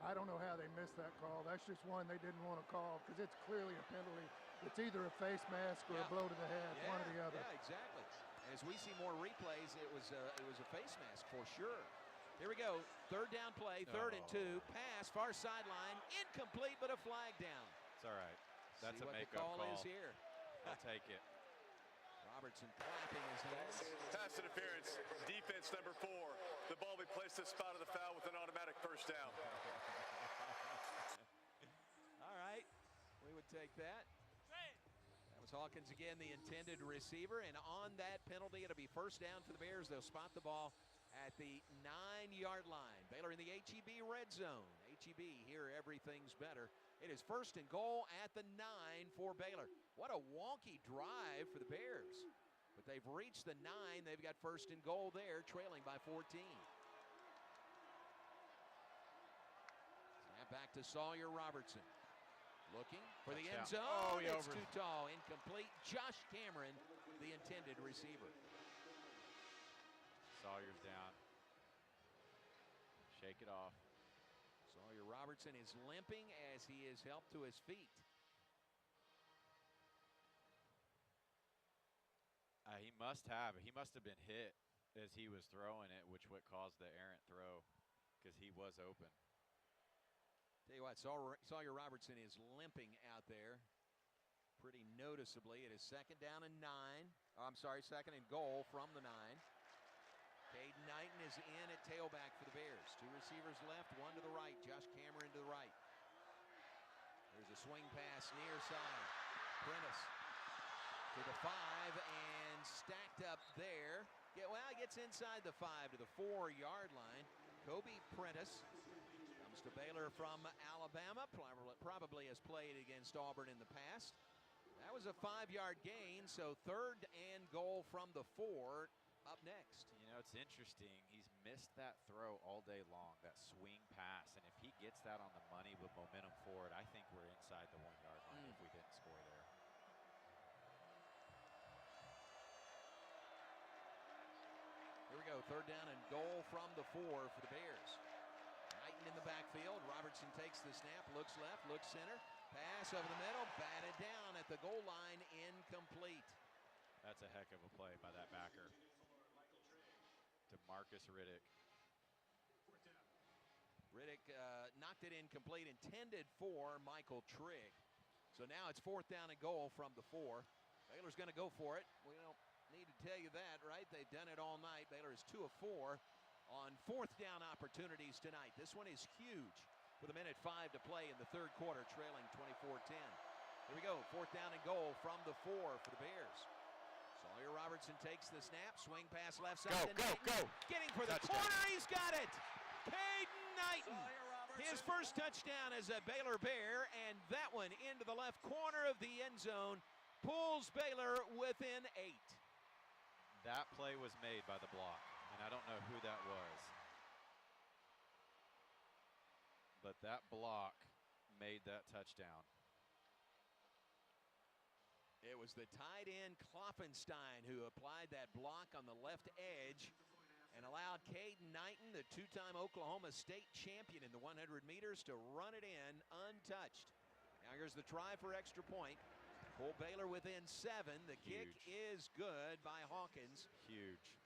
I don't know how they missed that call. That's just one they didn't want to call because it's clearly a penalty. It's either a face mask or a blow to the head, one or the other. Yeah, exactly. As we see more replays, it was a face mask for sure. Here we go. Third down play, 3rd and 2. Pass, far sideline, incomplete, but a flag down. It's all right. That's see a what makeup the call call. is here. I'll take it. Robertson clapping his hands. Pass interference, defense number 4. The ball will be placed at the spot of the foul with an automatic first down. All right, we would take that. That was Hawkins again, the intended receiver, and on that penalty, it'll be first down for the Bears. They'll spot the ball at the 9-yard line. Baylor in the HEB red zone. HEB, here everything's better. It is 1st and goal at the 9 for Baylor. What a wonky drive for the Bears. But they've reached the 9. They've got 1st and goal there, trailing by 14. Snap back to Sawyer Robertson. Looking for the end zone. Oh, It's too tall. Incomplete. Josh Cameron, the intended receiver. Sawyer's down. Shake it off. Sawyer Robertson is limping as he is helped to his feet. He must have been hit as he was throwing it, which what caused the errant throw, because he was open. Tell you what, Sawyer Robertson is limping out there pretty noticeably. It is 2nd down and 9. Oh, I'm sorry, 2nd and goal from the 9. Caden Knighton is in at tailback for the Bears. 2 receivers left, 1 to the right. Josh Cameron to the right. There's a swing pass near side. Prentice to the 5 and stacked up there. He gets inside the 5 to the 4-yard line. Kobe Prentice comes to Baylor from Alabama. Probably has played against Auburn in the past. That was a 5-yard gain, so 3rd and goal from the 4 up next. You know, it's interesting. He's missed that throw all day long, that swing pass. And if he gets that on the money with momentum forward, I think we're inside the 1-yard line if we didn't score there. Here we go, 3rd down and goal from the 4 for the Bears. Knighton in the backfield. Robertson takes the snap, looks left, looks center. Pass over the middle, batted down at the goal line, incomplete. That's a heck of a play by that backer. DeMarcus Riddick. Riddick knocked it incomplete, intended for Michael Trigg. So now it's 4th down and goal from the 4. Baylor's going to go for it. We don't need to tell you that, right? They've done it all night. Baylor is 2 of 4 on 4th down opportunities tonight. This one is huge with 1:05 to play in the 3rd quarter, trailing 24-10. Here we go, 4th down and goal from the 4 for the Bears. Sawyer Robertson takes the snap, swing pass left side. Go. Getting for the corner, he's got it. Caden Knighton, his first touchdown as a Baylor Bear, and that one into the left corner of the end zone pulls Baylor within 8. That play was made by the block, and I don't know who that was. But that block made that touchdown. It was the tight end Klopfenstein who applied that block on the left edge and allowed Caden Knighton, the 2-time Oklahoma State champion in the 100 meters, to run it in untouched. Now here's the try for extra point. Pull Baylor within 7. The kick is good by Hawkins. Huge.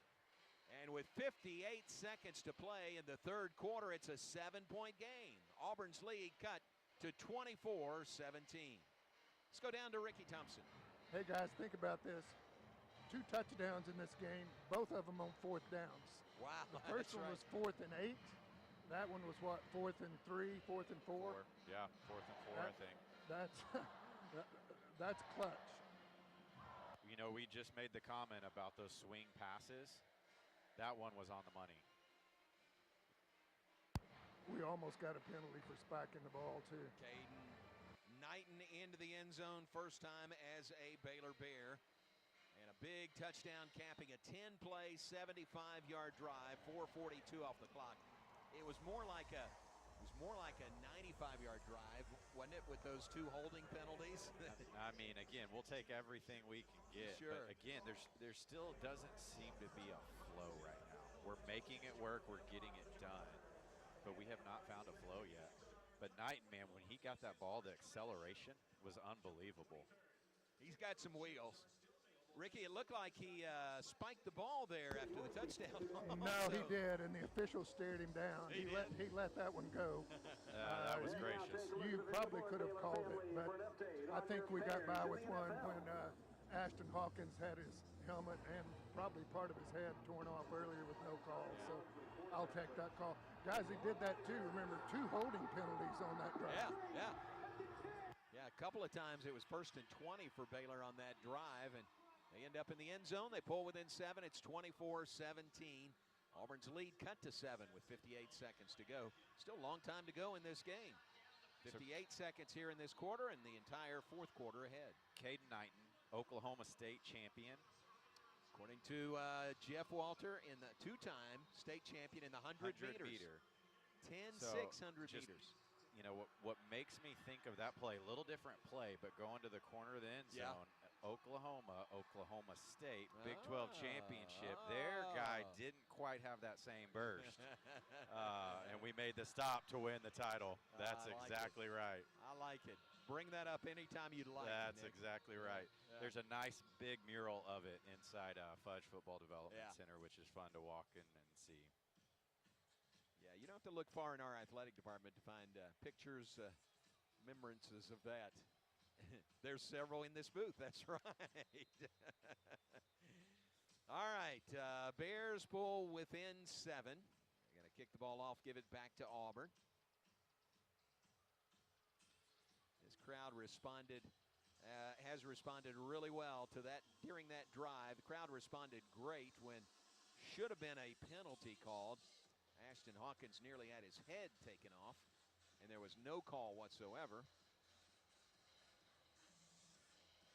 And with 58 seconds to play in the 3rd quarter, it's a 7-point game. Auburn's lead cut to 24-17. Let's go down to Ricky Thompson. Hey guys, think about this. 2 touchdowns in this game, both of them on 4th downs. Wow. The first one was 4th and 8. That one was what, 4th and 3, 4th and 4? Yeah, 4th and 4, I think. That's clutch. You know, we just made the comment about those swing passes. That one was on the money. We almost got a penalty for spiking the ball, too. Caden Knighton into the end zone, first time as a Baylor Bear. And a big touchdown capping a 10-play, 75-yard drive, 4:42 off the clock. It was more like a 95-yard drive, wasn't it, with those 2 holding penalties? I mean, again, we'll take everything we can get. Sure. But again, there still doesn't seem to be a flow right now. We're making it work. We're getting it done. But we have not found a flow yet. But Knighton, man, when he got that ball, the acceleration was unbelievable. He's got some wheels. Ricky, it looked like he spiked the ball there after the touchdown. No, he did, and the official stared him down. He let that one go. That was gracious. You probably could have called it, but I think we got by with one when Ashton Hawkins had his helmet and probably part of his head torn off earlier with no call. So I'll take that call. Guys, he did that too. Remember, 2 holding penalties on that drive. Yeah, a couple of times it was 1st and 20 for Baylor on that drive, and they end up in the end zone. They pull within 7. It's 24-17. Auburn's lead cut to 7 with 58 seconds to go. Still a long time to go in this game. 58 seconds here in this quarter and the entire 4th quarter ahead. Caden Knighton, Oklahoma State champion. According to Jeff Walter, in the 2-time state champion in the 100 meters. 10-600 meters. You know, what makes me think of that play, a little different play, but going to the corner of the end zone, Oklahoma, Oklahoma State, Big 12 championship. Their guy didn't quite have that same burst. And we made the stop to win the title. That's exactly right. I like it. Bring that up anytime you'd like. That's exactly right. There's a nice big mural of it inside Fudge Football Development Center, which is fun to walk in and see. Yeah, you don't have to look far in our athletic department to find pictures, remembrances of that. There's several in this booth, that's right. All right, Bears pull within 7. They're going to kick the ball off, give it back to Auburn. This crowd responded, has responded really well to that during that drive. The crowd responded great when should have been a penalty called. Ashton Hawkins nearly had his head taken off, and there was no call whatsoever.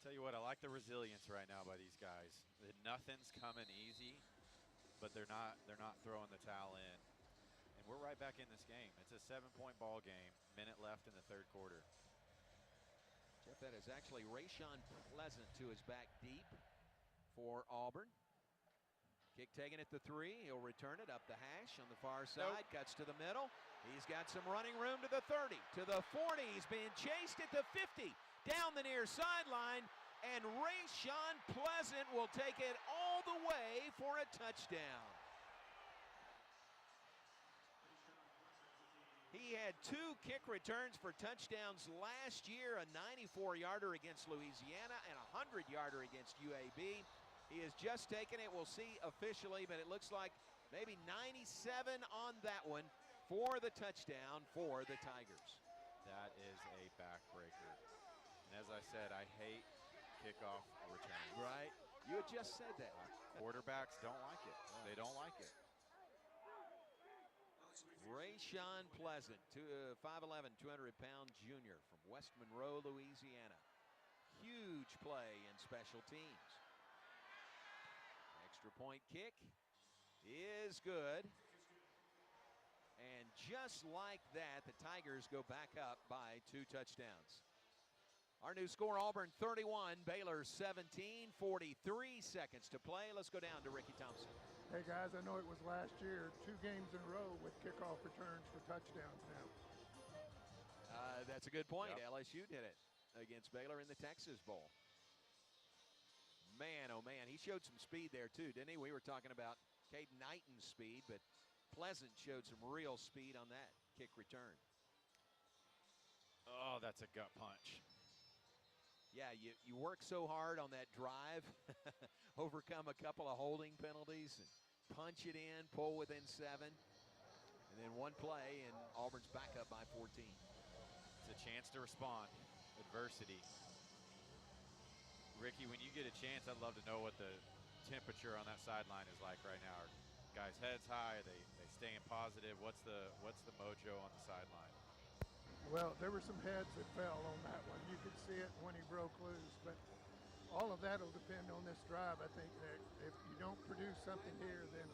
Tell you what, I like the resilience right now by these guys. Nothing's coming easy, but they're not throwing the towel in. And we're right back in this game. It's a 7-point ball game, minute left in the 3rd quarter. Jeff, that is actually Rayshon Pleasant to his back deep for Auburn. Kick taken at the 3. He'll return it up the hash on the far side. Cuts to the middle. He's got some running room to the 30, to the 40. He's being chased at the 50. Down the near sideline. and Rayshawn Pleasant will take it all the way for a touchdown. He had 2 kick returns for touchdowns last year, a 94-yarder against Louisiana and a 100-yarder against UAB. He has just taken it. We'll see officially, but it looks like maybe 97 on that one for the touchdown for the Tigers. That is a backbreaker. And as I said, I hate kickoff returns. Right. You had just said that. Quarterbacks don't like it. They don't like it. Rayshawn Pleasant, 5'11", 200-pound junior from West Monroe, Louisiana. Huge play in special teams. Extra point kick is good. And just like that, the Tigers go back up by 2 touchdowns. Our new score, Auburn 31, Baylor 17, 43 seconds to play. Let's go down to Ricky Thompson. Hey guys, I know it was last year, 2 games in a row with kickoff returns for touchdowns now. That's a good point. Yep. LSU did it against Baylor in the Texas Bowl. Man, oh man, he showed some speed there too, didn't he? We were talking about Caden Knighton's speed, but Pleasant showed some real speed on that kick return. Oh, that's a gut punch. Yeah, you work so hard on that drive, overcome a couple of holding penalties, and punch it in, pull within 7, and then one play, and Auburn's back up by 14. It's a chance to respond. Adversity. Ricky, when you get a chance, I'd love to know what the temperature on that sideline is like right now. Are guys' heads high? Are they staying positive? What's the mojo on the sideline? Well, there were some heads that fell on that one. You could see it when he broke loose, but all of that will depend on this drive. I think that if you don't produce something here, then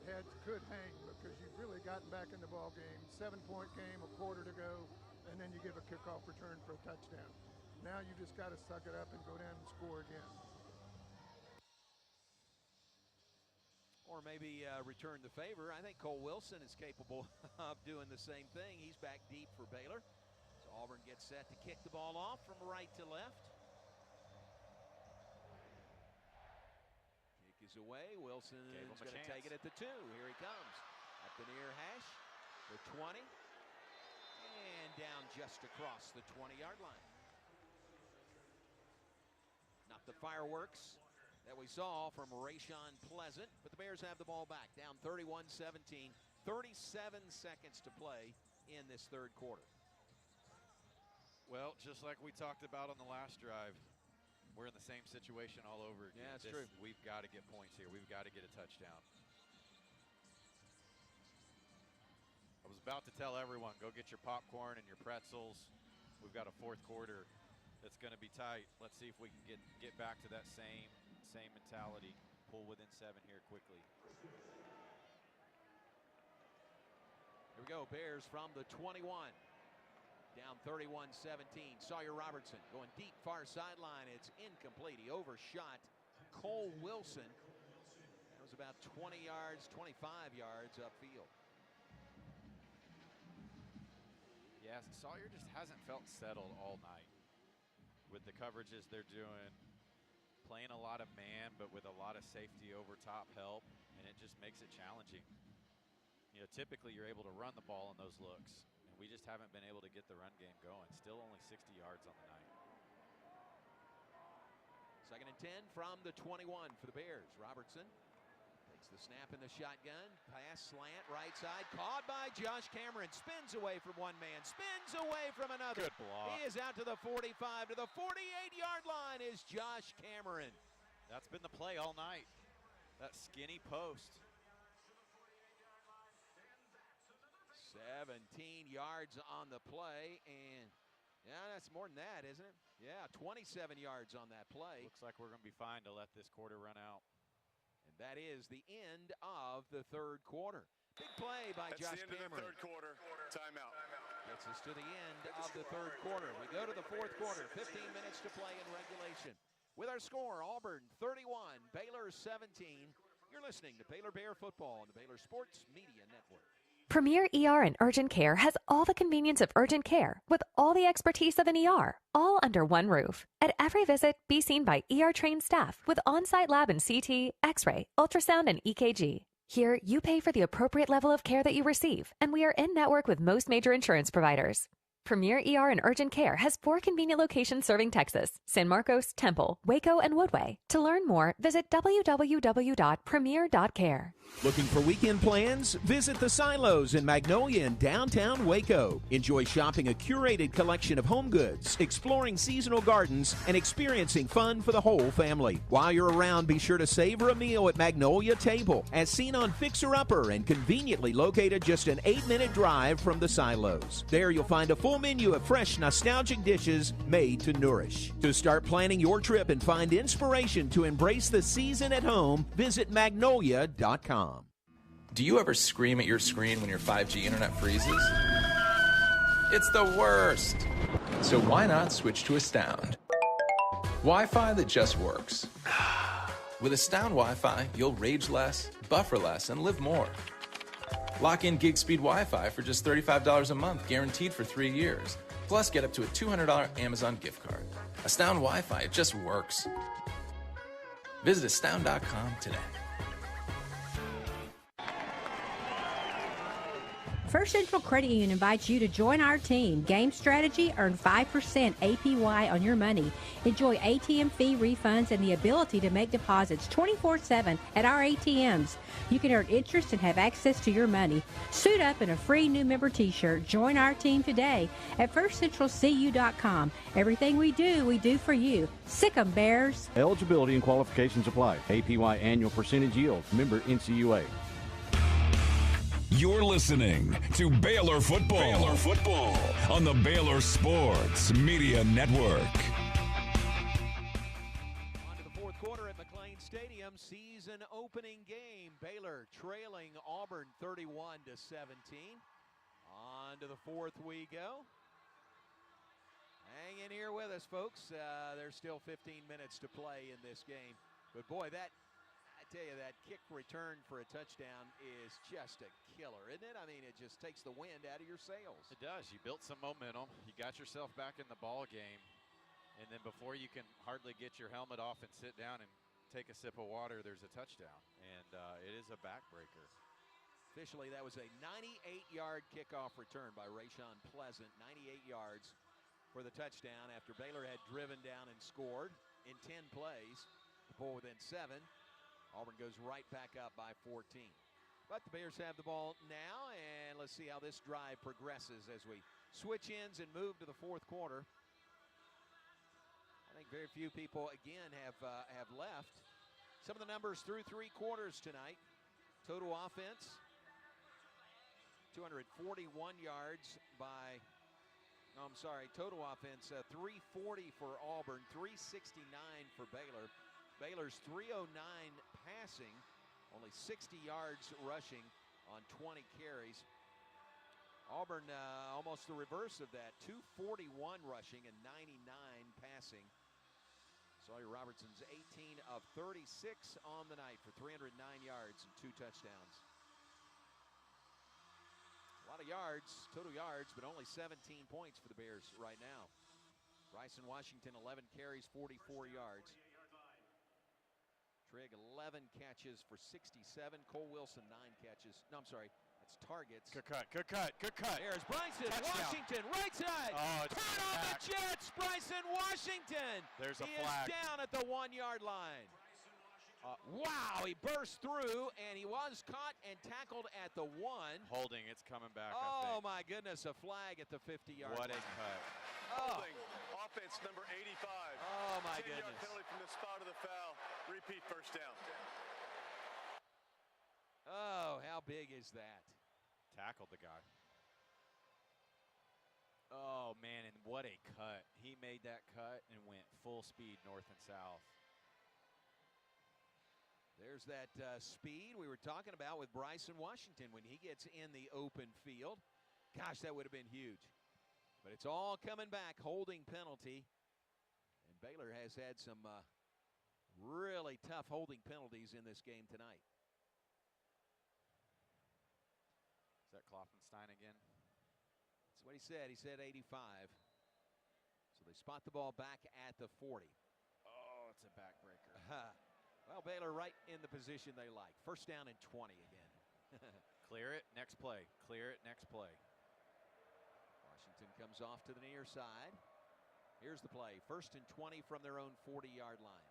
heads could hang because you've really gotten back in the ball game. 7-point game, a quarter to go, and then you give a kickoff return for a touchdown. Now you just got to suck it up and go down and score again. Or maybe return the favor. I think Cole Wilson is capable of doing the same thing. He's back deep for Baylor. So Auburn gets set to kick the ball off from right to left. Kick is away. Wilson's going to take it at the 2. Here he comes. Up the near hash. The 20. And down just across the 20-yard line. Not the fireworks that we saw from Rayshawn Pleasant, but the Bears have the ball back, down 31-17, 37 seconds to play in this third quarter. Well, just like we talked about on the last drive, we're in the same situation all over again. Yeah, that's true. We've got to get points here. We've got to get a touchdown. I was about to tell everyone, go get your popcorn and your pretzels. We've got a fourth quarter that's going to be tight. Let's see if we can get back to that same mentality. Pull within 7 here quickly. Here we go, Bears from the 21. Down 31-17. Sawyer Robertson going deep far sideline. It's incomplete. He overshot Cole Wilson. That was about 20 yards, 25 yards upfield. Yeah, Sawyer just hasn't felt settled all night with the coverages they're doing. Playing a lot of man, but with a lot of safety over top help, and it just makes it challenging. You know, typically you're able to run the ball in those looks, and we just haven't been able to get the run game going. Still only 60 yards on the night. 2nd and 10 from the 21 for the Bears. Robertson takes the snap in the shotgun. Pass slant right side. Caught by Josh Cameron. Spins away from one man. Spins away from another. Good block. He is out to the 45. To the 48-yard line is Josh Cameron. That's been the play all night. That skinny post. 17 yards on the play. And yeah, that's more than that, isn't it? Yeah, 27 yards on that play. Looks like we're going to be fine to let this quarter run out. And that is the end of the third quarter. Big play by Josh Cameron. That's the end of the third quarter. Timeout. Gets us to the end of the third quarter. We go to the fourth quarter. 15 minutes to play in regulation. With our score, Auburn 31, Baylor 17. You're listening to Baylor Bear Football on the Baylor Sports Media Network. Premier ER and Urgent Care has all the convenience of urgent care with all the expertise of an ER, all under one roof. At every visit, be seen by ER-trained staff with on-site lab and CT, X-ray, ultrasound, and EKG. Here, you pay for the appropriate level of care that you receive, and we are in-network with most major insurance providers. Premier ER and Urgent Care has 4 convenient locations serving Texas: San Marcos, Temple, Waco, and Woodway. To learn more, visit www.premier.care. Looking for weekend plans? Visit the Silos in Magnolia in downtown Waco. Enjoy shopping a curated collection of home goods, exploring seasonal gardens, and experiencing fun for the whole family. While you're around, be sure to savor a meal at Magnolia Table, as seen on Fixer Upper and conveniently located just an 8-minute drive from the Silos. There you'll find a full menu of fresh, nostalgic dishes made to nourish. To start planning your trip and find inspiration to embrace the season at home, visit magnolia.com. Do you ever scream at your screen when your 5G internet freezes? It's the worst. So why not switch to Astound? Wi-Fi that just works. With Astound Wi-Fi, you'll rage less, buffer less, and live more. Lock in gig speed Wi-Fi for just $35 a month, guaranteed for 3 years. Plus, get up to a $200 Amazon gift card. Astound Wi-Fi, it just works. Visit astound.com today. First Central Credit Union invites you to join our team. Game strategy, earn 5% APY on your money. Enjoy ATM fee refunds and the ability to make deposits 24/7 at our ATMs. You can earn interest and have access to your money. Suit up in a free new member t-shirt. Join our team today at firstcentralcu.com. Everything we do for you. Sick 'em, Bears. Eligibility and qualifications apply. APY annual percentage yield. Member NCUA. You're listening to Baylor Football. Baylor Football on the Baylor Sports Media Network. On to the fourth quarter at McLean Stadium, season opening game. Baylor trailing Auburn 31-17. On to the fourth we go. Hang in here with us, folks. There's still 15 minutes to play in this game. But boy, I tell you, that kick return for a touchdown is just a killer, isn't it? I mean, it just takes the wind out of your sails. It does. You built some momentum. You got yourself back in the ball game. And then before you can hardly get your helmet off and sit down and take a sip of water, there's a touchdown. And it is a backbreaker. Officially, that was a 98-yard kickoff return by Rayshon Pleasant. 98 yards for the touchdown after Baylor had driven down and scored in 10 plays to pull within 7. Auburn goes right back up by 14. But the Bears have the ball now, and let's see how this drive progresses as we switch ends and move to the fourth quarter. I think very few people, again, have left. Some of the numbers through 3 quarters tonight. Total offense, 241 yards by, total offense, 340 for Auburn, 369 for Baylor. Baylor's 309 passing, only 60 yards rushing on 20 carries. Auburn almost the reverse of that, 241 rushing and 99 passing. Sawyer Robertson's 18 of 36 on the night for 309 yards and 2 touchdowns. A lot of yards, total yards, but only 17 points for the Bears right now. Bryson Washington, 11 carries, 44 yards. Trigg, 11 catches for 67. Cole Wilson, 9 catches. No, I'm sorry. That's targets. Good cut, good cut, good cut. There's Bryson Washington, right side. Oh, turn on the Jets, Bryson Washington. There's a He flag. is down at the 1-yard line. Wow, he burst through, and he was caught and tackled at the 1. Holding, it's coming back, Oh, my goodness, a flag at the 50-yard line. What a cut. Holding, offense number 85. Oh, my goodness. 10-yard penalty from the spot of the foul. Repeat first down. Oh, how big is that? Tackled the guy. Oh, man, and what a cut. He made that cut and went full speed north and south. There's that speed we were talking about with Bryson Washington when he gets in the open field. Gosh, that would have been huge. But it's all coming back, holding penalty. And Baylor has had some really tough holding penalties in this game tonight. Is that Klopfenstein again? That's what he said. He said 85. So they spot the ball back at the 40. Oh, it's a backbreaker. Well, Baylor right in the position they like. First down and 20 again. Clear it, next play. Clear it, next play. Washington comes off to the near side. Here's the play. First and 20 from their own 40-yard line.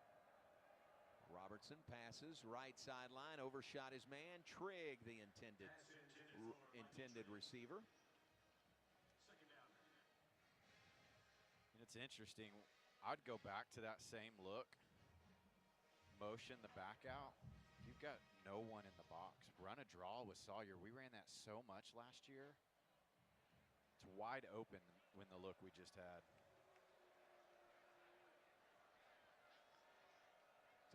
Robertson passes right sideline, overshot his man. Trigg, the intended receiver. And it's interesting. I'd go back to that same look. Motion the back out. You've got no one in the box. Run a draw with Sawyer. We ran that so much last year. It's wide open when the look we just had.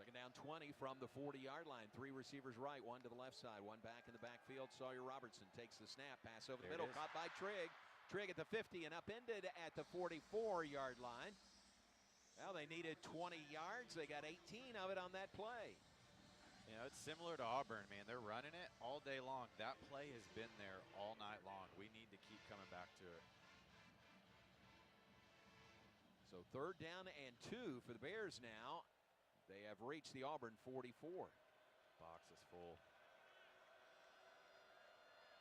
Second down 20 from the 40-yard line. 3 receivers right, 1 to the left side, 1 back in the backfield. Sawyer Robertson takes the snap, pass over the middle, caught by Trigg. Trigg at the 50 and upended at the 44-yard line. Well, they needed 20 yards. They got 18 of it on that play. You know, it's similar to Auburn, man. They're running it all day long. That play has been there all night long. We need to keep coming back to it. So third down and 2 for the Bears now. They have reached the Auburn 44. Box is full.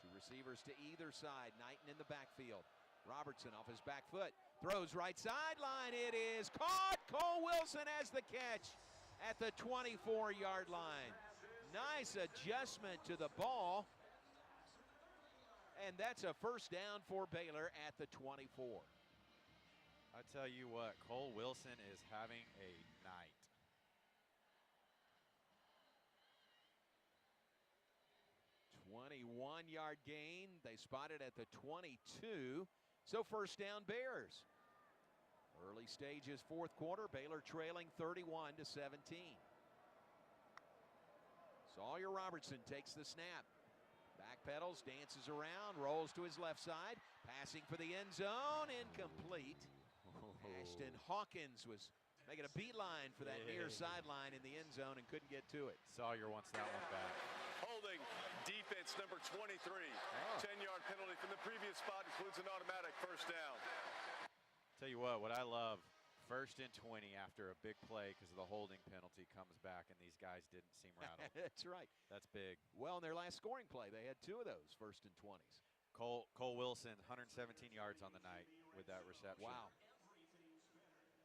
2 receivers to either side. Knighton in the backfield. Robertson off his back foot. Throws right sideline. It is caught. Cole Wilson has the catch at the 24-yard line. Nice adjustment to the ball. And that's a first down for Baylor at the 24. I tell you what, Cole Wilson is having a night. 21-yard gain. They spotted at the 22. So first down Bears. Early stages, fourth quarter. Baylor trailing 31-17. Sawyer Robertson takes the snap. Backpedals, dances around, rolls to his left side. Passing for the end zone, incomplete. Ashton Hawkins was making a beeline for that near sideline in the end zone and couldn't get to it. Sawyer wants that one back. Holding defense number 23. 10-yard penalty from the previous spot includes an automatic first down. Tell you what I love, first and 20 after a big play because of the holding penalty comes back and these guys didn't seem rattled. That's right. That's big. Well, in their last scoring play, they had 2 of those first and 20s. Cole Wilson, 117 yards on the night with that reception. Wow.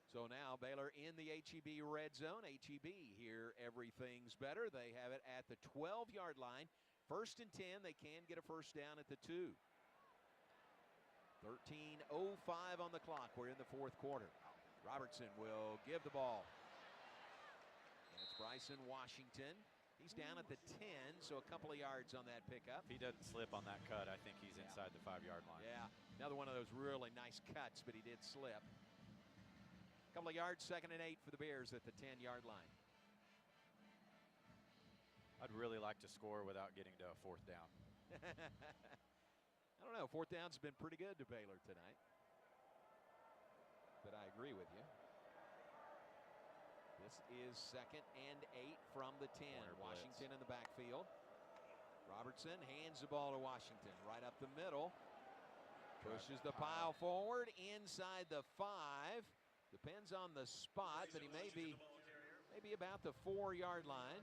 So now Baylor in the HEB red zone. HEB here, everything's better. They have it at the 12-yard line. First and 10, they can get a first down at the 2. 13:05 on the clock. We're in the fourth quarter. Robertson will give the ball. That's Bryson Washington. He's down at the 10, so a couple of yards on that pickup. If he doesn't slip on that cut, I think he's inside the 5-yard line. Yeah, another one of those really nice cuts, but he did slip. Couple of yards, 2nd and 8 for the Bears at the 10-yard line. I'd really like to score without getting to a fourth down. I don't know. Fourth down's been pretty good to Baylor tonight. But I agree with you. This is 2nd and 8 from the 10. Washington in the backfield. Robertson hands the ball to Washington right up the middle. Pushes the pile forward inside the 5. Depends on the spot, but he may be about the 4-yard line.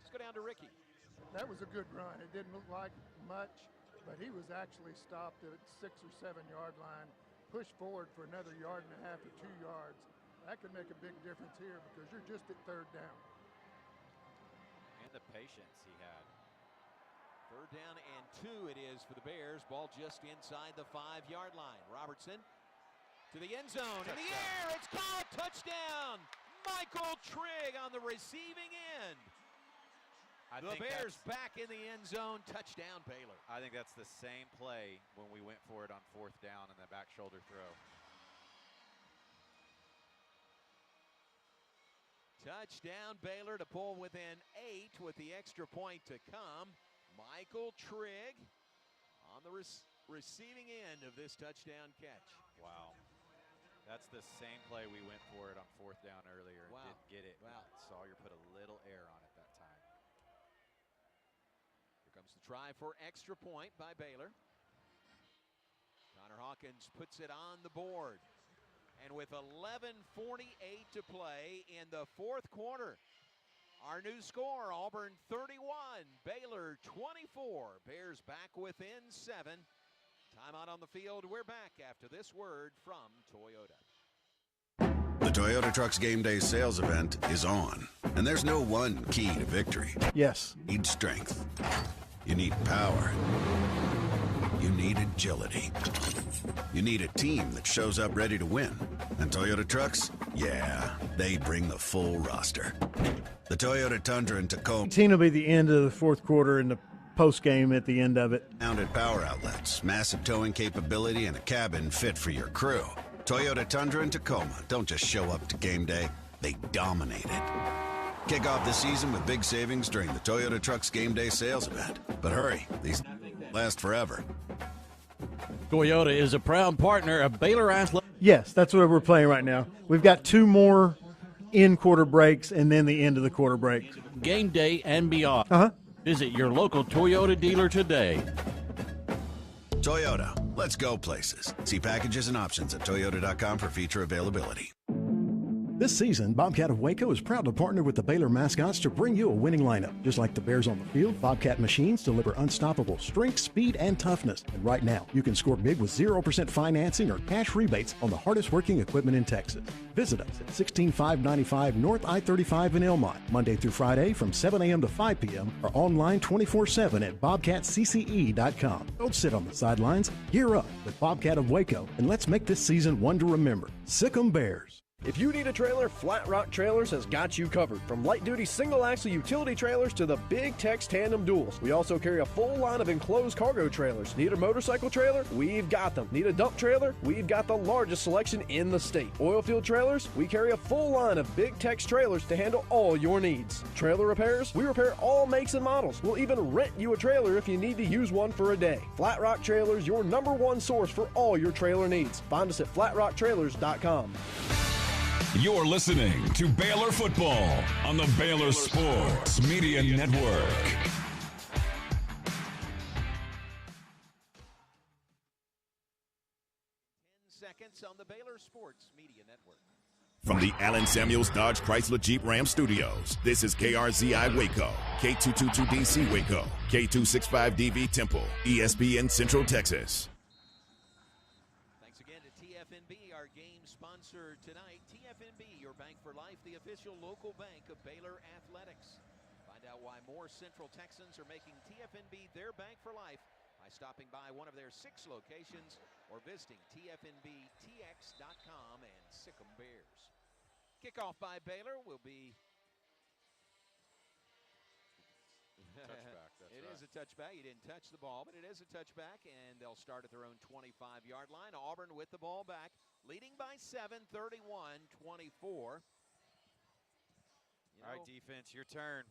Let's go down to Ricky. That was a good run. It didn't look like much, but he was actually stopped at 6 or 7-yard line, pushed forward for another 1.5 yards to 2 yards. That could make a big difference here because you're just at 3rd down. And the patience he had. 3rd down and 2 it is for the Bears. Ball just inside the 5-yard line. Robertson to the end zone. In the air, it's called touchdown. Michael Trigg on the receiving end. The Bears back in the end zone. Touchdown, Baylor. I think that's the same play when we went for it on 4th down in the back shoulder throw. Touchdown, Baylor, to pull within 8 with the extra point to come. Michael Trigg on the receiving end of this touchdown catch. Wow. That's the same play we went for it on 4th down earlier and didn't get it. Wow. Sawyer put a little air on it that time. Here comes The try for extra point by Baylor. Connor Hawkins puts it on the board. And with 11:48 to play in the fourth quarter, our new score, Auburn 31, Baylor 24. Bears back within 7. Timeout on the field. We're back after this word from Toyota. The Toyota Trucks Game Day sales event is on, and there's no one key to victory. Yes. You need strength. You need power. You need agility. You need a team that shows up ready to win. And Toyota Trucks, yeah, they bring the full roster. The Toyota Tundra and Tacoma. 18 will be the end of the fourth quarter and the post-game at the end of it. Mounted power outlets, massive towing capability, and a cabin fit for your crew. Toyota Tundra and Tacoma don't just show up to game day, they dominate it. Kick off the season with big savings during the Toyota Trucks Game Day sales event. But hurry, these last forever. Toyota is a proud partner of Baylor Athletics. Yes, that's what we're playing right now. We've got 2 more in-quarter breaks and then the end of the quarter break. Game day and beyond. Visit your local Toyota dealer today. Toyota, let's go places. See packages and options at toyota.com for feature availability. This season, Bobcat of Waco is proud to partner with the Baylor mascots to bring you a winning lineup. Just like the Bears on the field, Bobcat machines deliver unstoppable strength, speed, and toughness. And right now, you can score big with 0% financing or cash rebates on the hardest working equipment in Texas. Visit us at 16595 North I-35 in Elmont, Monday through Friday from 7 a.m. to 5 p.m. or online 24/7 at bobcatcce.com. Don't sit on the sidelines. Gear up with Bobcat of Waco, and let's make this season one to remember. Sick 'em Bears. If you need a trailer, Flat Rock Trailers has got you covered. From light-duty single-axle utility trailers to the big Tex tandem duals. We also carry a full line of enclosed cargo trailers. Need a motorcycle trailer? We've got them. Need a dump trailer? We've got the largest selection in the state. Oilfield trailers? We carry a full line of big Tex trailers to handle all your needs. Trailer repairs? We repair all makes and models. We'll even rent you a trailer if you need to use one for a day. Flat Rock Trailers, your #1 source for all your trailer needs. Find us at flatrocktrailers.com. You're listening to Baylor Football on the Baylor Sports Media Network. 10 seconds on the Baylor Sports Media Network. From the Allen Samuels Dodge Chrysler Jeep Ram Studios, this is KRZI Waco, K222DC Waco, K265DV Temple, ESPN Central Texas. Thanks again to TFNB, our game sponsor tonight. TFNB, your bank for life, the official local bank of Baylor Athletics. Find out why more Central Texans are making TFNB their bank for life by stopping by one of their 6 locations or visiting TFNBTX.com and Sick 'em Bears. Kickoff by Baylor will be touchback. It is a touchback. You didn't touch the ball, but it is a touchback, and they'll start at their own 25-yard line. Auburn with the ball back, leading by 7, 31-24. All right, defense, your turn.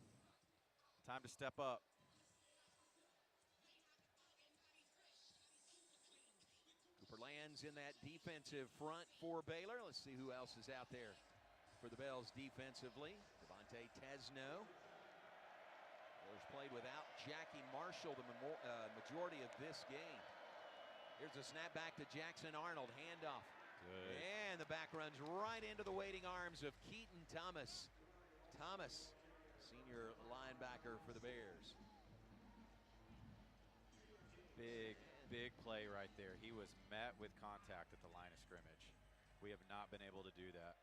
Time to step up. Cooper lands in that defensive front for Baylor. Let's see who else is out there for the Bells defensively. Devontae Tesno. Baylor's played without Jackie Marshall the majority of this game. Here's a snap back to Jackson Arnold. Handoff. Good. And the back runs right into the waiting arms of Keaton Thomas. Thomas, senior linebacker for the Bears. Big play right there. He was met with contact at the line of scrimmage. We have not been able to do that.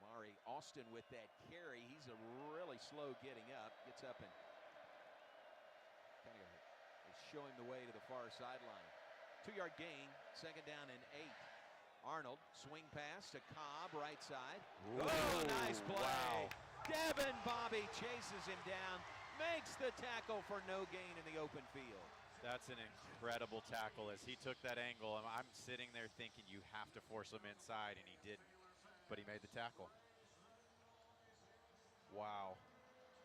Mari Austin with that carry. He's really slow getting up. Gets up and kind of is showing the way to the far sideline. 2-yard gain, 2nd down and 8. Arnold, swing pass to Cobb, right side. Ooh. Oh, nice play. Wow. Devin Bobby chases him down, makes the tackle for no gain in the open field. That's an incredible tackle as he took that angle. And I'm sitting there thinking you have to force him inside, and he didn't. But he made the tackle. Wow.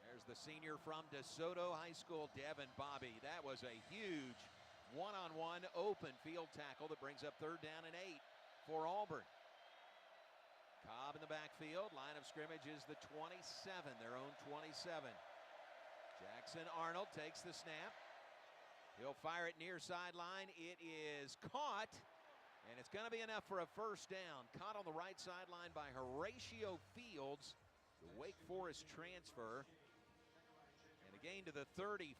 There's the senior from DeSoto High School, Devin Bobby. That was a huge one-on-one open field tackle that brings up 3rd down and 8 for Auburn. Cobb in the backfield. Line of scrimmage is the 27, their own 27. Jackson Arnold takes the snap. He'll fire it near sideline. It is caught, and it's going to be enough for a first down. Caught on the right sideline by Horatio Fields, the Wake Forest transfer. And a gain to the 34,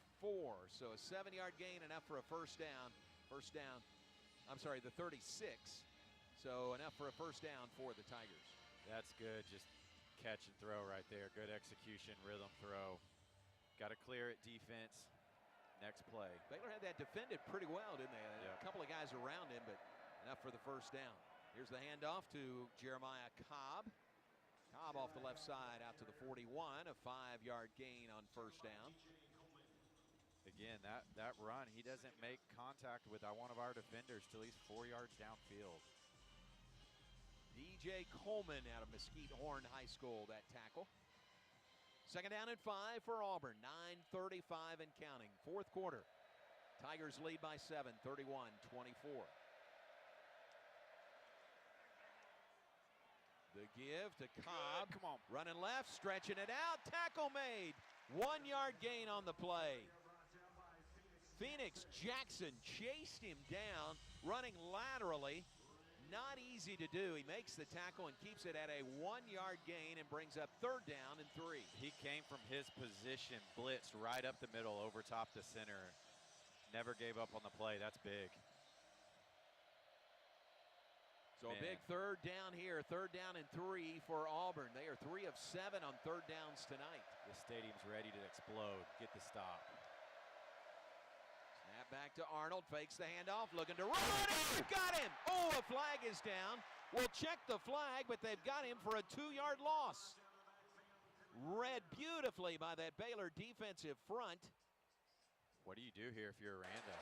so a 7-yard gain, enough for a first down. I'm sorry, the 36. So enough for a first down for the Tigers. That's good. Just catch and throw right there. Good execution, rhythm throw. Got to clear it, defense. Next play. Baylor had that defended pretty well, didn't they? Yep. A couple of guys around him, but enough for the first down. Here's the handoff to Jeremiah Cobb. Cobb off the left side out to the 41, a 5-yard gain on first down. Again, that run, he doesn't make contact with one of our defenders till he's 4 yards downfield. DJ Coleman out of Mesquite Horn High School, that tackle. Second down and 5 for Auburn, 9:35 and counting. Fourth quarter, Tigers lead by 7, 31-24. The give to Cobb. Come on. Running left, stretching it out. Tackle made. 1-yard gain on the play. Phoenix Jackson chased him down, running laterally. Not easy to do. He makes the tackle and keeps it at a 1-yard gain and brings up third down and 3. He came from his position, blitzed right up the middle, over top the center. Never gave up on the play. That's big. So a big third down here, third down and 3 for Auburn. They are 3 of 7 on third downs tonight. The stadium's ready to explode. Get the stop. Snap back to Arnold, fakes the handoff, looking to run. Got him. Oh, a flag is down. We'll check the flag, but they've got him for a 2-yard loss. Read beautifully by that Baylor defensive front. What do you do here if you're Aranda?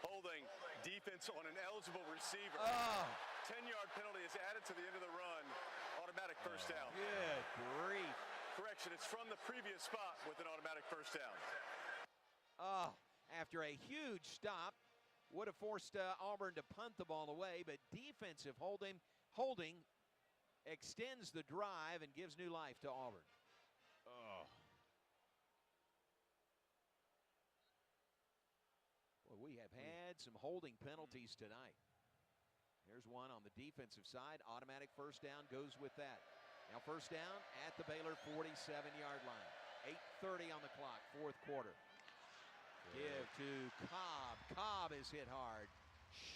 Holding defense on an eligible receiver. Oh. 10-yard penalty is added to the end of the run. Automatic first down. Good grief. Correction, it's from the previous spot with an automatic first down. Oh, after a huge stop, would have forced Auburn to punt the ball away, but defensive holding extends the drive and gives new life to Auburn. Oh. Well, we have had some holding penalties tonight. Here's one on the defensive side. Automatic first down goes with that. Now first down at the Baylor 47-yard line. 8:30 on the clock, fourth quarter. Give to Cobb. Cobb is hit hard.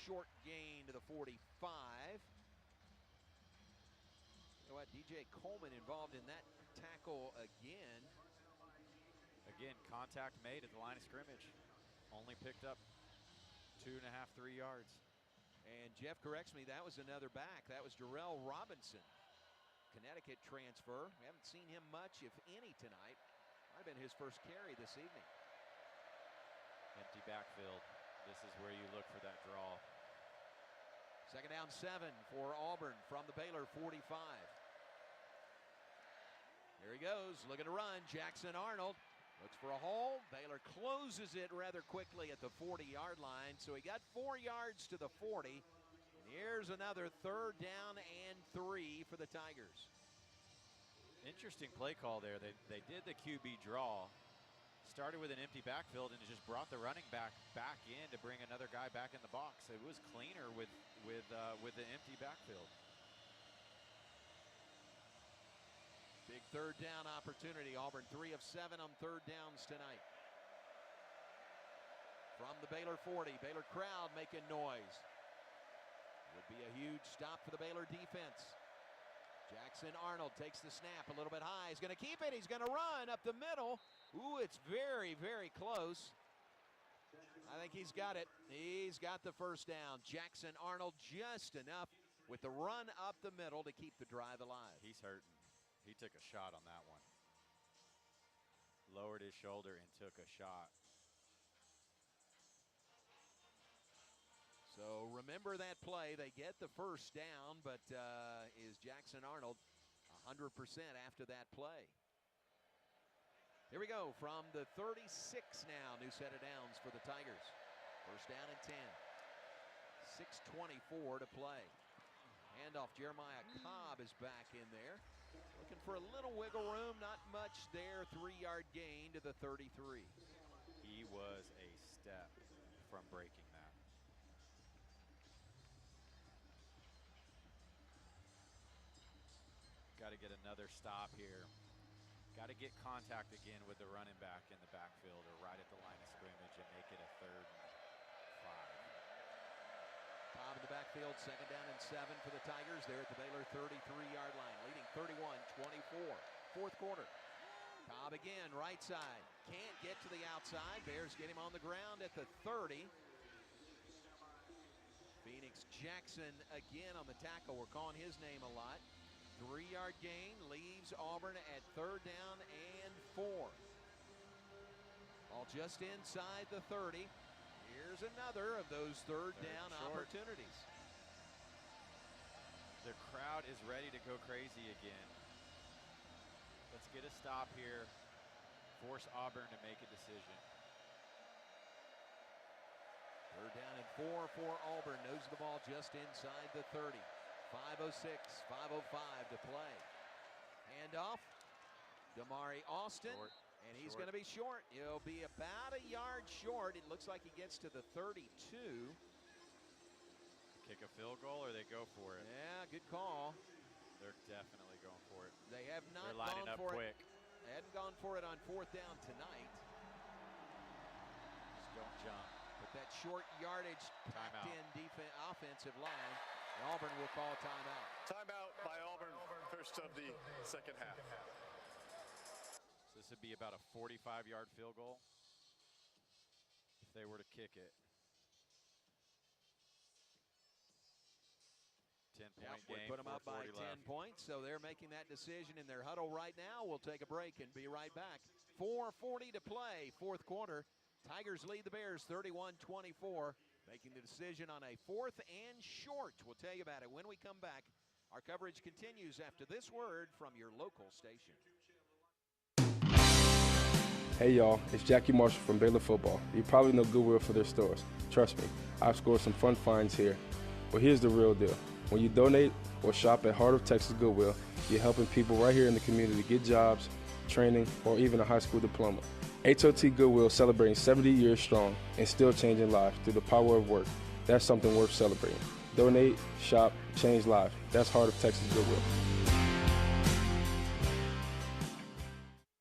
Short gain to the 45. You know what? DJ Coleman involved in that tackle again. Again, contact made at the line of scrimmage. Only picked up 2.5, 3 yards. And Jeff corrects me, that was another back. That was Darrell Robinson, Connecticut transfer. We haven't seen him much, if any, tonight. Might have been his first carry this evening. Empty backfield. This is where you look for that draw. Second down 7 for Auburn from the Baylor 45. Here he goes, looking to run. Jackson Arnold looks for a hole. Baylor closes it rather quickly at the 40-yard line. So he got 4 yards to the 40. And here's another third down and 3 for the Tigers. Interesting play call there. They did the QB draw. Started with an empty backfield and just brought the running back in to bring another guy back in the box. It was cleaner with the empty backfield. Big third down opportunity. Auburn 3 of 7 on third downs tonight. From the Baylor 40, Baylor crowd making noise. Would be a huge stop for the Baylor defense. Jackson Arnold takes the snap a little bit high. He's going to keep it. He's going to run up the middle. Ooh, it's very, very close. I think he's got it. He's got the first down. Jackson Arnold just enough with the run up the middle to keep the drive alive. He's hurting. He took a shot on that one. Lowered his shoulder and took a shot. So remember that play. They get the first down, but is Jackson Arnold 100% after that play? Here we go from the 36 now. New set of downs for the Tigers. First down and 10. 6:24 to play. Handoff. Jeremiah Cobb is back in there. Looking for a little wiggle room, not much there. 3-yard gain to the 33. He was a step from breaking that. Got to get another stop here. Got to get contact again with the running back in the backfield or right at the line of scrimmage and make it a 3rd and 5. Cobb in the backfield, 2nd down and 7 for the Tigers. They're at the Baylor 33-yard line, leading 31-24. 4th quarter. Cobb again, right side. Can't get to the outside. Bears get him on the ground at the 30. Phoenix Jackson again on the tackle. We're calling his name a lot. 3-yard gain leaves Auburn at 3rd down and 4. All just inside the 30. Here's another of those 3rd down opportunities. The crowd is ready to go crazy again. Let's get a stop here. Force Auburn to make a decision. 3rd down and 4 for Auburn. Knows the ball just inside the 30. 5:06, 5:05 to play. Handoff. Damari Austin. And he's going to be short. He'll be about a yard short. It looks like he gets to the 32. Kick a field goal or they go for it? Yeah, good call. They're definitely going for it. They have not They're lining gone up for quick. it. They hadn't gone for it on 4th down tonight. Just don't jump. But that short yardage packed in offensive line. Auburn will call timeout. Timeout by Auburn, first of the 2nd half. So this would be about a 45-yard field goal if they were to kick it. 10-point game. Put them up by 10 points, so they're making that decision in their huddle right now. We'll take a break and be right back. 4:40 to play, 4th quarter. Tigers lead the Bears 31-24. Making the decision on a 4th and short. We'll tell you about it when we come back. Our coverage continues after this word from your local station. Hey y'all, it's Jackie Marshall from Baylor Football. You probably know Goodwill for their stores. Trust me, I've scored some fun finds here. Well, here's the real deal. When you donate or shop at Heart of Texas Goodwill, you're helping people right here in the community get jobs, training, or even a high school diploma. HOT Goodwill celebrating 70 years strong and still changing lives through the power of work. That's something worth celebrating. Donate, shop, change lives. That's Heart of Texas Goodwill.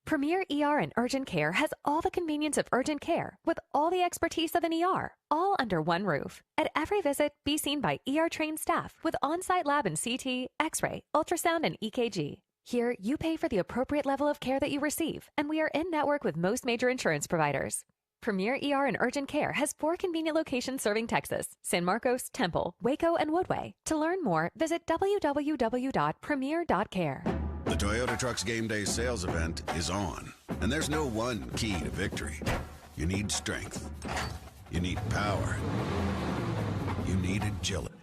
Premier ER and Urgent Care has all the convenience of urgent care with all the expertise of an ER, all under one roof. At every visit, be seen by ER-trained staff with on-site lab and CT, X-ray, ultrasound, and EKG. Here, you pay for the appropriate level of care that you receive, and we are in network with most major insurance providers. Premier ER and Urgent Care has 4 convenient locations serving Texas: San Marcos, Temple, Waco, and Woodway. To learn more, visit www.premier.care. The Toyota Trucks Game Day sales event is on, and there's no one key to victory. You need strength. You need power. You need agility.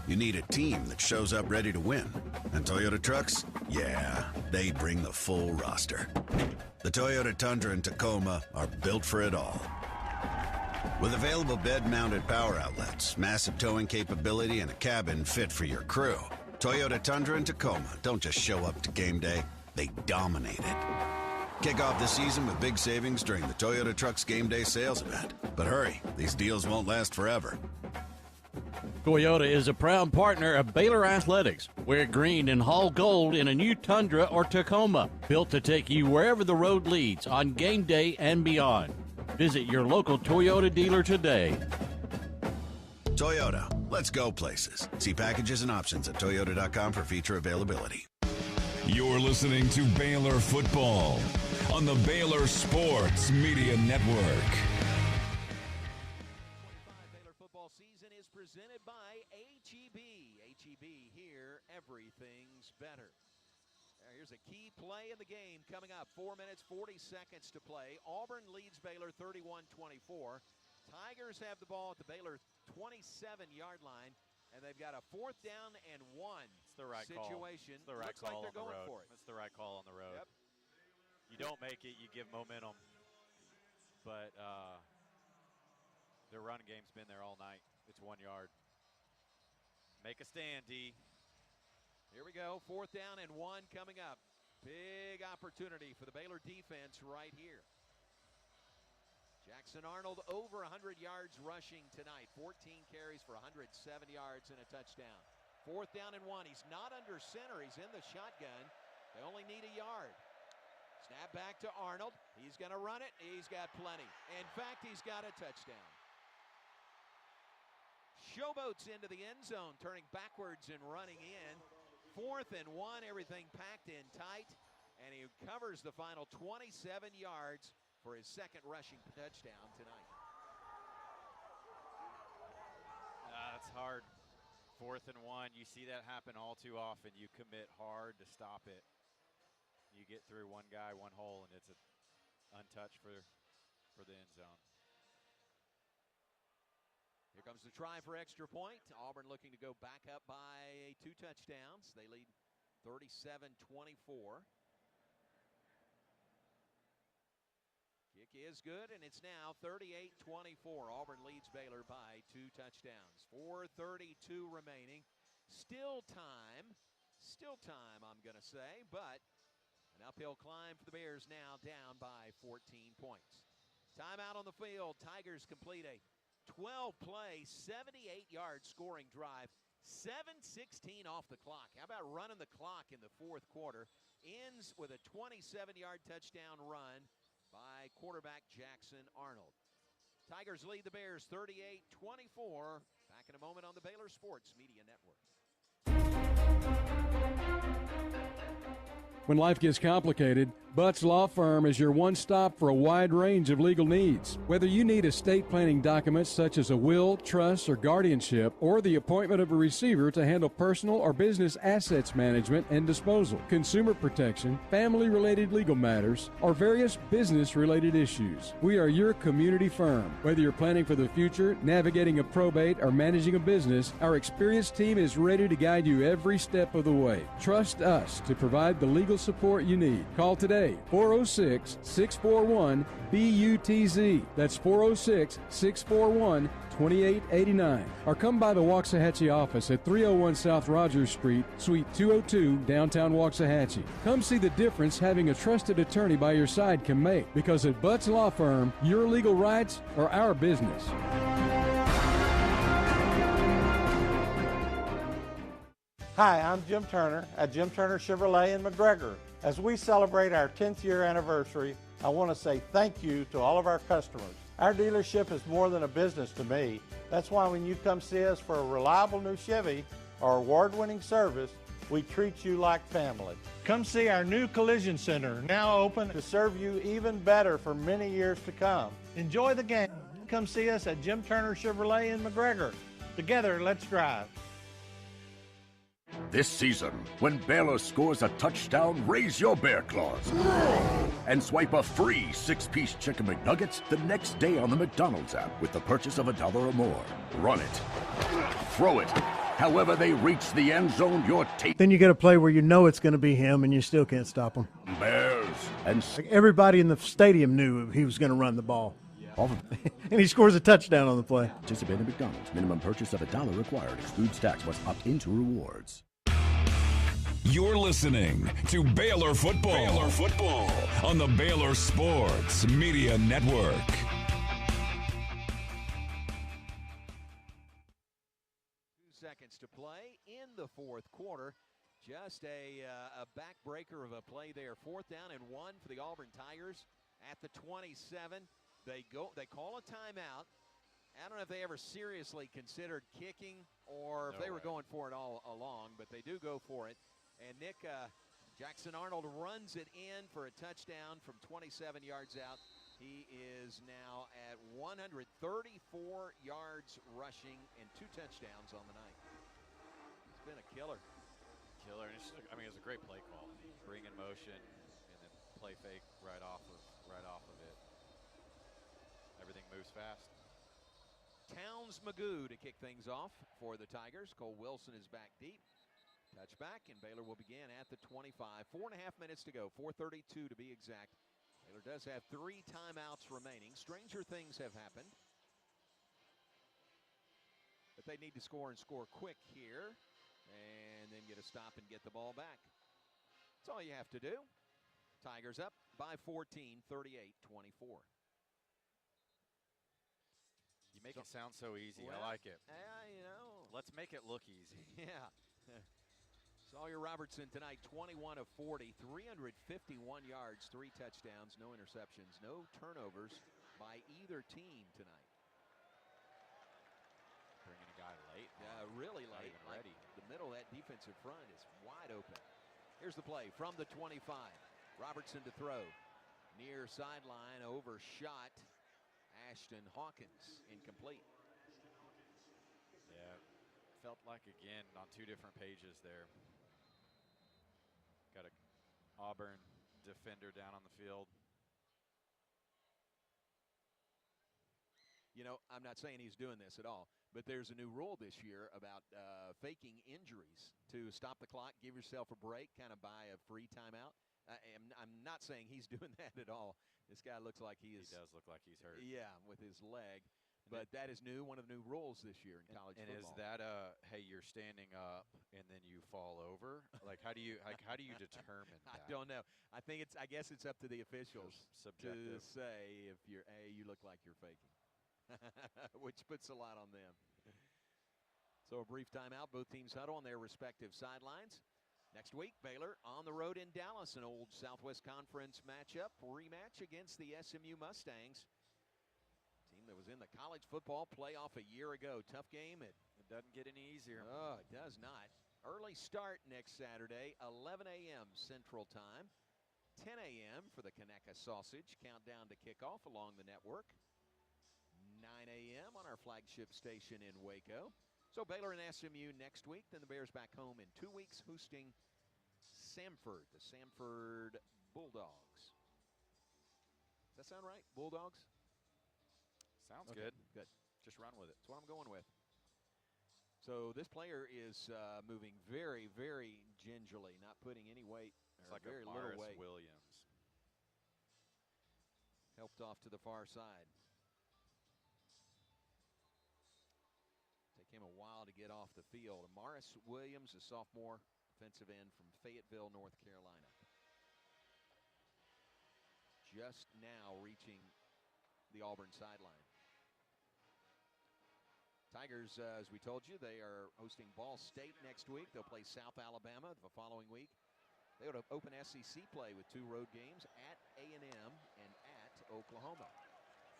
You need a team that shows up ready to win. And Toyota Trucks, yeah, they bring the full roster. The Toyota Tundra and Tacoma are built for it all. With available bed-mounted power outlets, massive towing capability, and a cabin fit for your crew, Toyota Tundra and Tacoma don't just show up to game day, they dominate it. Kick off the season with big savings during the Toyota Trucks Game Day sales event. But hurry, these deals won't last forever. Toyota is a proud partner of Baylor Athletics. Wear green and haul gold in a new Tundra or Tacoma, built to take you wherever the road leads on game day and beyond. Visit your local Toyota dealer today. Toyota, let's go places. See packages and options at toyota.com for feature availability. You're listening to Baylor Football on the Baylor Sports Media Network. Baylor football season is presented by HEB. HEB, here, everything's better. Here's a key play in the game coming up. 4 minutes, 40 seconds to play. Auburn leads Baylor 31-24. Tigers have the ball at the Baylor 27-yard line, and they've got a 4th down and 1 It's the right situation. Call. It's the right Looks call like they're on the going road. for it. It's the right call on the road. Yep. You don't make it, you give momentum. But their run game's been there all night. It's 1 yard. Make a stand, D. Here we go, 4th down and 1 coming up. Big opportunity for the Baylor defense right here. Jackson Arnold over 100 yards rushing tonight. 14 carries for 107 yards and a touchdown. 4th down and 1. He's not under center. He's in the shotgun. They only need a yard. Snap back to Arnold. He's going to run it. He's got plenty. In fact, he's got a touchdown. Showboats into the end zone, turning backwards and running in. 4th and 1, everything packed in tight, and he covers the final 27 yards for his 2nd rushing touchdown tonight. That's hard. 4th and 1, you see that happen all too often. You commit hard to stop it. You get through one guy, one hole, and it's untouched for the end zone. Here comes the try for extra point. Auburn looking to go back up by 2 touchdowns. They lead 37-24. Kick is good, and it's now 38-24. Auburn leads Baylor by 2 touchdowns. 4:32 remaining. Still time, I'm going to say, but an uphill climb for the Bears now, down by 14 points. Timeout on the field. Tigers complete a 12-play, 78-yard scoring drive. 7:16 off the clock. How about running the clock in the 4th quarter? Ends with a 27-yard touchdown run by quarterback Jackson Arnold. Tigers lead the Bears 38-24. Back in a moment on the Baylor Sports Media Network. When life gets complicated, Butts Law Firm is your one-stop for a wide range of legal needs. Whether you need estate planning documents such as a will, trust, or guardianship, or the appointment of a receiver to handle personal or business assets management and disposal, consumer protection, family-related legal matters, or various business-related issues, we are your community firm. Whether you're planning for the future, navigating a probate, or managing a business, our experienced team is ready to guide you every step of the way. Trust us to provide the legal support you need. Call today, 406-641-BUTZ. That's 406-641-2889. Or come by the Waxahachie office at 301 South Rogers Street, Suite 202, downtown Waxahachie. Come see the difference having a trusted attorney by your side can make, because at Butts Law Firm, your legal rights are our business. Hi, I'm Jim Turner at Jim Turner Chevrolet in McGregor. As we celebrate our 10th year anniversary, I want to say thank you to all of our customers. Our dealership is more than a business to me. That's why when you come see us for a reliable new Chevy or award-winning service, we treat you like family. Come see our new collision center, now open to serve you even better for many years to come. Enjoy the game. Come see us at Jim Turner Chevrolet in McGregor. Together, let's drive. This season, when Baylor scores a touchdown, raise your bear claws and swipe a free 6-piece Chicken McNuggets the next day on the McDonald's app with the purchase of $1 or more. Run it. Throw it. However they reach the end zone, your tape. Then you get a play where you know it's going to be him and you still can't stop him. Bears. And like everybody in the stadium knew he was going to run the ball. And he scores a touchdown on the play. Participate in McDonald's. Minimum purchase of $1 required. Excludes tax. Must opt into rewards. You're listening to Baylor Football. Baylor Football on the Baylor Sports Media Network. 2 seconds to play in the 4th quarter. Just a backbreaker of a play there. 4th down and 1 for the Auburn Tigers at the 27. They call a timeout. I don't know if they ever seriously considered kicking or if they were going for it all along, but they do go for it. And Nick, Jackson Arnold runs it in for a touchdown from 27 yards out. He is now at 134 yards rushing and 2 touchdowns on the night. It's been a killer. It's a great play call. Bring in motion and then play fake right off of it. Everything moves fast. Towns Magoo to kick things off for the Tigers. Cole Wilson is back deep. Touchback, and Baylor will begin at the 25. 4.5 minutes to go, 4:32 to be exact. Baylor does have 3 timeouts remaining. Stranger things have happened. But they need to score and score quick here. And then get a stop and get the ball back. That's all you have to do. Tigers up by 14, 38-24. You make it sound so easy. I like it. You know. Let's make it look easy. Yeah. Sawyer Robertson tonight, 21 of 40, 351 yards, 3 touchdowns, no interceptions, no turnovers by either team tonight. Bringing a guy late. Yeah, really Not late. even ready. The middle of that defensive front is wide open. Here's the play from the 25. Robertson to throw. Near sideline, overshot. Ashton Hawkins, incomplete. Yeah, felt like, again, on 2 different pages there. Got a Auburn defender down on the field. You know, I'm not saying he's doing this at all, but there's a new rule this year about faking injuries to stop the clock, give yourself a break, kind of buy a free timeout. I'm not saying he's doing that at all. This guy looks like he is. He does look like he's hurt. Yeah, with his leg. But that is new, one of the new rules this year in college football. And is that hey, you're standing up and then you fall over? Like, how do you determine that? I don't know. I guess it's up to the officials subjective. to say if you're you look like you're faking, which puts a lot on them. So a brief timeout. Both teams huddle on their respective sidelines. Next week, Baylor on the road in Dallas, an old Southwest Conference rematch against the SMU Mustangs. Team that was in the college football playoff a year ago. Tough game. It doesn't get any easier. Oh, it does not. Early start next Saturday, 11 a.m. Central Time. 10 a.m. for the Conecuh Sausage countdown to kickoff along the network. 9 a.m. on our flagship station in Waco. So Baylor and SMU next week. Then the Bears back home in 2 weeks hosting Samford, the Samford Bulldogs. Does that sound right? Bulldogs? Sounds Okay, good. Good. Just run with it. That's what I'm going with. So this player is moving very, very gingerly, not putting any weight. It's like very a little Morris weight. Williams. Helped off to the far side. Take him a while to get off the field. Morris Williams, a sophomore defensive end from Fayetteville, North Carolina. Just now reaching the Auburn sideline. Tigers, as we told you, they are hosting Ball State next week. They'll play South Alabama the following week. They would open SEC play with 2 road games at A&M and at Oklahoma.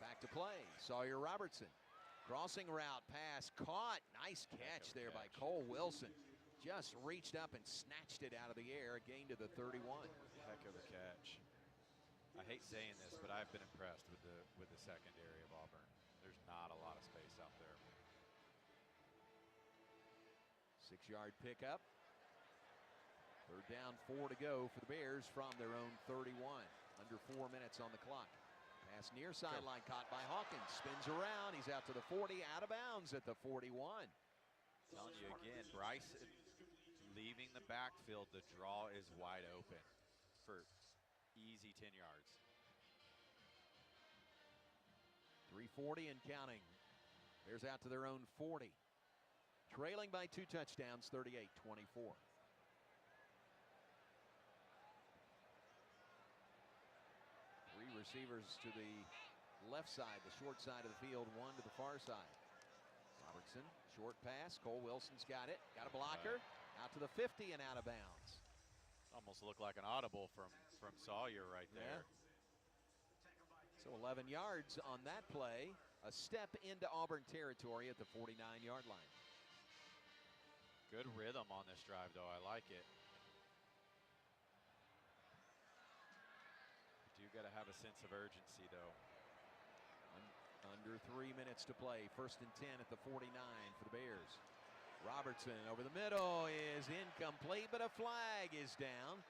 Back to play. Sawyer Robertson. Crossing route pass caught. Nice catch there by Cole Wilson. Just reached up and snatched it out of the air. Gain to the 31. Heck of a catch. I hate saying this, but I've been impressed with the secondary of Auburn. There's not a lot of space out there. 6-yard pickup. 3rd down, 4 to go for the Bears from their own 31. Under 4 minutes on the clock. Pass near sideline caught by Hawkins. Spins around. He's out to the 40. Out of bounds at the 41. Telling you again, Bryce leaving the backfield. The draw is wide open for easy 10 yards. 3:40 and counting. Bears out to their own 40. Trailing by 2 touchdowns, 38-24. Three receivers to the left side, the short side of the field, 1 to the far side. Robertson, short pass. Cole Wilson's got it. Got a blocker. Out to the 50 and out of bounds. Almost looked like an audible from Sawyer right there. So 11 yards on that play. A step into Auburn territory at the 49-yard line. Good rhythm on this drive, though. I like it. You do got to have a sense of urgency, though. Under 3 minutes to play. 1st and 10 at the 49 for the Bears. Robertson over the middle is incomplete, but a flag is down.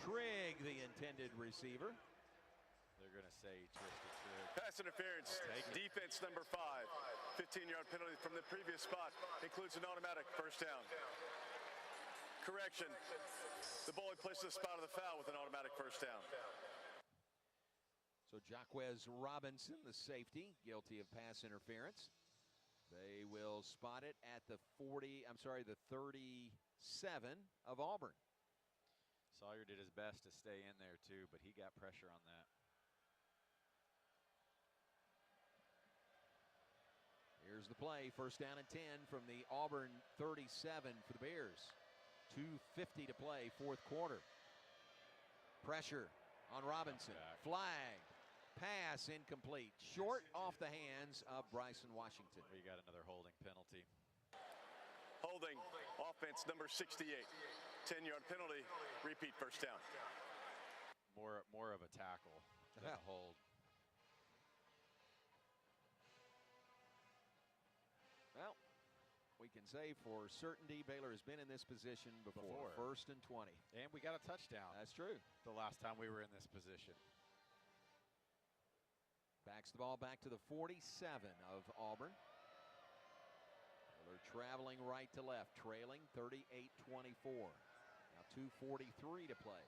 Trigg, the intended receiver. They're going to say twisted Trigg. Pass interference. Defense number 5. 15-yard penalty from the previous spot. Includes an automatic first down. Correction. The bully placed the spot of the foul with an automatic first down. So Jaquez Robinson, the safety, guilty of pass interference. They will spot it at the 30. of Auburn. Sawyer did his best to stay in there too, but he got pressure on that. Here's the play, first down and 10 from the Auburn 37 for the Bears. 2:50 to play, fourth quarter. Pressure on Robinson. Flag. Pass incomplete. Short off the hands of Bryson Washington. We got another holding penalty. Holding, offense number 68. 10-yard penalty, repeat first down. More of a tackle than a hold. Well, we can say for certainty Baylor has been in this position before. First and 20. And we got a touchdown. That's true. The last time we were in this position. Backs the ball back to the 47 of Auburn. Baylor traveling right to left, trailing 38-24. Now 2:43 to play.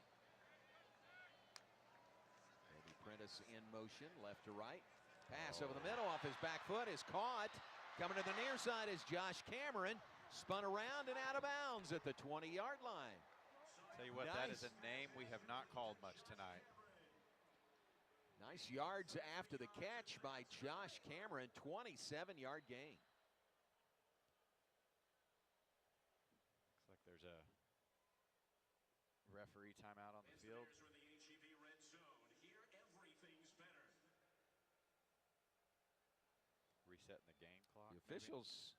Maybe Prentice in motion, left to right. Pass over the middle off his back foot is caught. Coming to the near side is Josh Cameron. Spun around and out of bounds at the 20-yard line. Tell you what, nice. That is a name we have not called much tonight. Nice yards after the catch by Josh Cameron. 27-yard gain. Looks like there's a referee timeout on the field. Resetting the game clock. The officials.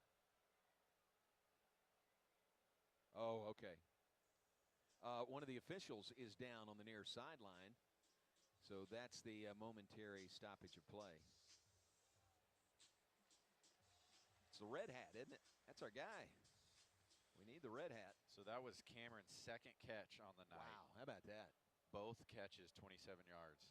Maybe? Oh, okay. One of the officials is down on the near sideline. So that's the momentary stoppage of play. It's the red hat, isn't it? That's our guy. We need the red hat. So that was Cameron's second catch on the night. Wow, how about that? Both catches, 27 yards.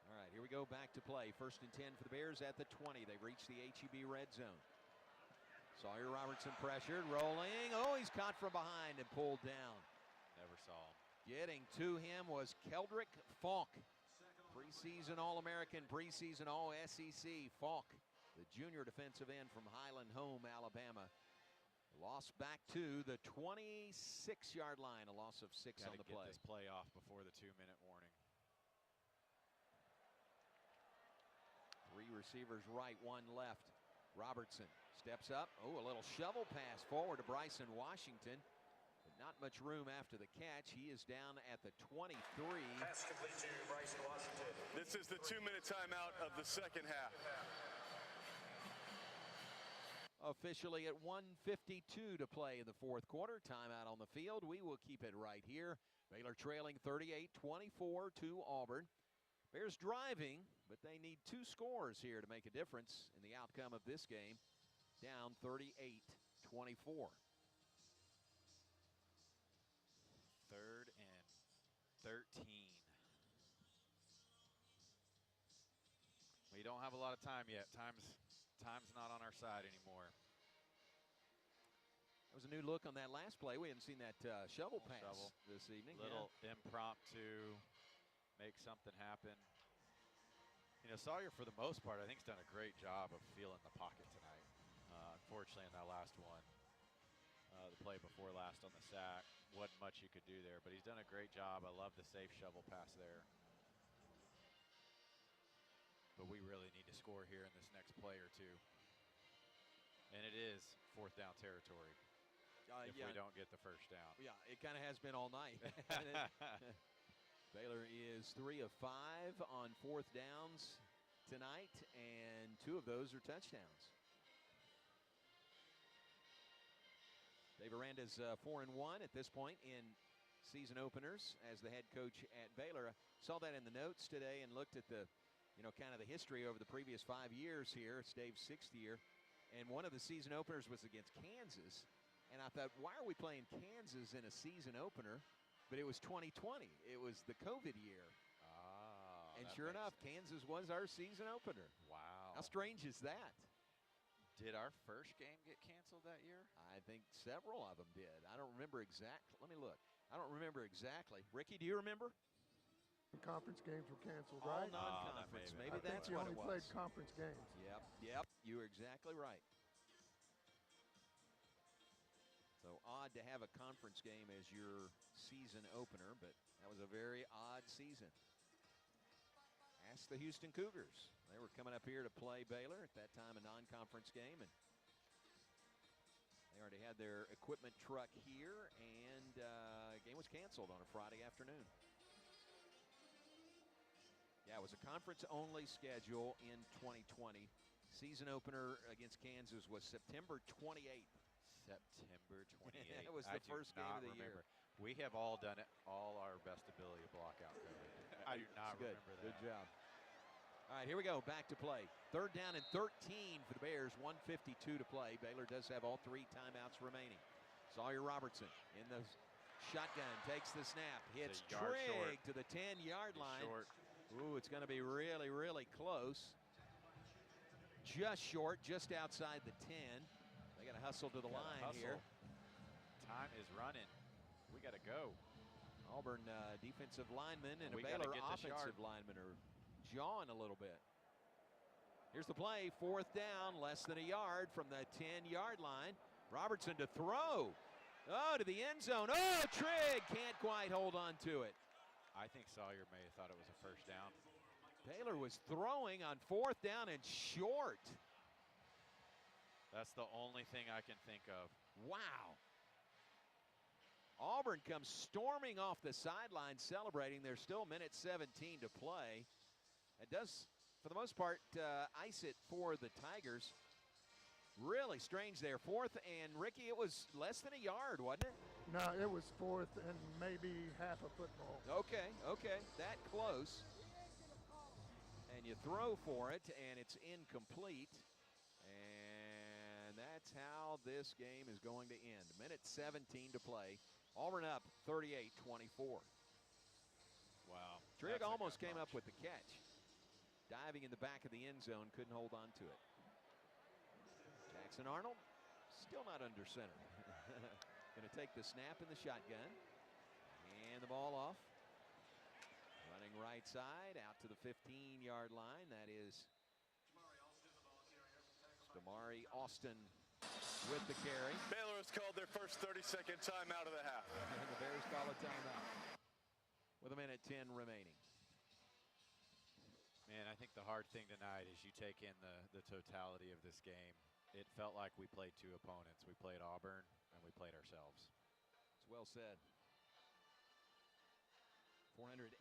All right, here we go back to play. First and 10 for the Bears at the 20. They reach the HEB red zone. Sawyer Robertson pressured, rolling. Oh, he's caught from behind and pulled down. Never saw him. Getting to him was Keldrick Falk. Preseason All-American, preseason All-SEC. Falk, the junior defensive end from Highland Home, Alabama. Lost back to the 26-yard line, a loss of 6 on the play. Get this play off before the 2-minute warning. 3 receivers right, 1 left. Robertson steps up. Oh, a little shovel pass forward to Bryson Washington. But not much room after the catch. He is down at the 23. Pass complete to Bryson Washington. This is the 2-minute timeout of the second half. Officially at 1:52 to play in the fourth quarter. Timeout on the field. We will keep it right here. Baylor trailing 38-24 to Auburn. Bears driving, but they need 2 scores here to make a difference in the outcome of this game. Down 38-24. 3rd and 13. We don't have a lot of time yet. Time's not on our side anymore. That was a new look on that last play. We haven't seen that shovel pass this evening. Little impromptu, make something happen. You know, Sawyer, for the most part, I think, has done a great job of feeling the pocket tonight. Unfortunately, in that last one, the play before last on the sack, wasn't much you could do there, but he's done a great job. I love the safe shovel pass there. But we really need to score here in this next play or two. And it is 4th down territory if we don't get the first down. Yeah, it kind of has been all night. Baylor is 3 of 5 on 4th downs tonight, and 2 of those are touchdowns. Dave Aranda's 4-1 at this point in season openers as the head coach at Baylor. I saw that in the notes today and looked at the, kind of the history over the previous 5 years here. It's Dave's 6th year. And one of the season openers was against Kansas. And I thought, why are we playing Kansas in a season opener? But it was 2020. It was the COVID year. And sure enough, Kansas was our season opener. Wow. How strange is that? Did our first game get canceled that year? I think several of them did. I don't remember exactly. Let me look. I don't remember exactly. Ricky, do you remember? Conference games were canceled, All right? non-conference. Maybe I that's think what you it only was. played conference games. Yep. You were exactly right. So odd to have a conference game as your season opener, but that was a very odd season. Ask the Houston Cougars. They were coming up here to play Baylor, at that time a non-conference game, and they already had their equipment truck here, and the game was canceled on a Friday afternoon. Yeah, it was a conference-only schedule in 2020. Season opener against Kansas was September 28th. September 28th. That was the first game of the year. We have all done it, all our best ability to block out COVID. I do not remember that. Good job. All right, here we go. Back to play. 3rd down and 13 for the Bears. 1:52 to play. Baylor does have all 3 timeouts remaining. Sawyer Robertson in the shotgun. Takes the snap. Hits Trigg to the 10-yard line. Short. Ooh, it's going to be really, really close. Just short, just outside the 10. They got to hustle to the line here. Time is running. We got to go. Auburn defensive lineman and a Baylor offensive lineman are jawing a little bit. Here's the play. 4th down, less than a yard from the 10-yard line. Robertson to throw. Oh, to the end zone. Oh, Trigg can't quite hold on to it. I think Sawyer may have thought it was a first down. Baylor was throwing on 4th down and short. That's the only thing I can think of. Wow. Auburn comes storming off the sideline celebrating. There's still a minute 17 to play. It does, for the most part, ice it for the Tigers. Really strange there. 4th and, Ricky, it was less than a yard, wasn't it? No, it was 4th and maybe half a football. Okay, that close. And you throw for it, and it's incomplete. And that's how this game is going to end. Minute 17 to play. Auburn up 38-24. Wow. Trigg almost came up with the catch. Diving in the back of the end zone, couldn't hold on to it. Jackson Arnold, still not under center. Going to take the snap in the shotgun. And the ball off. Running right side out to the 15-yard line. That is Damari Austin with the carry. Baylor has called their first 30-second timeout of the half. And the Bears call a timeout with a minute 10 remaining. Man, I think the hard thing tonight is you take in the totality of this game. It felt like we played 2 opponents. We played Auburn, and we played ourselves. It's well said. 483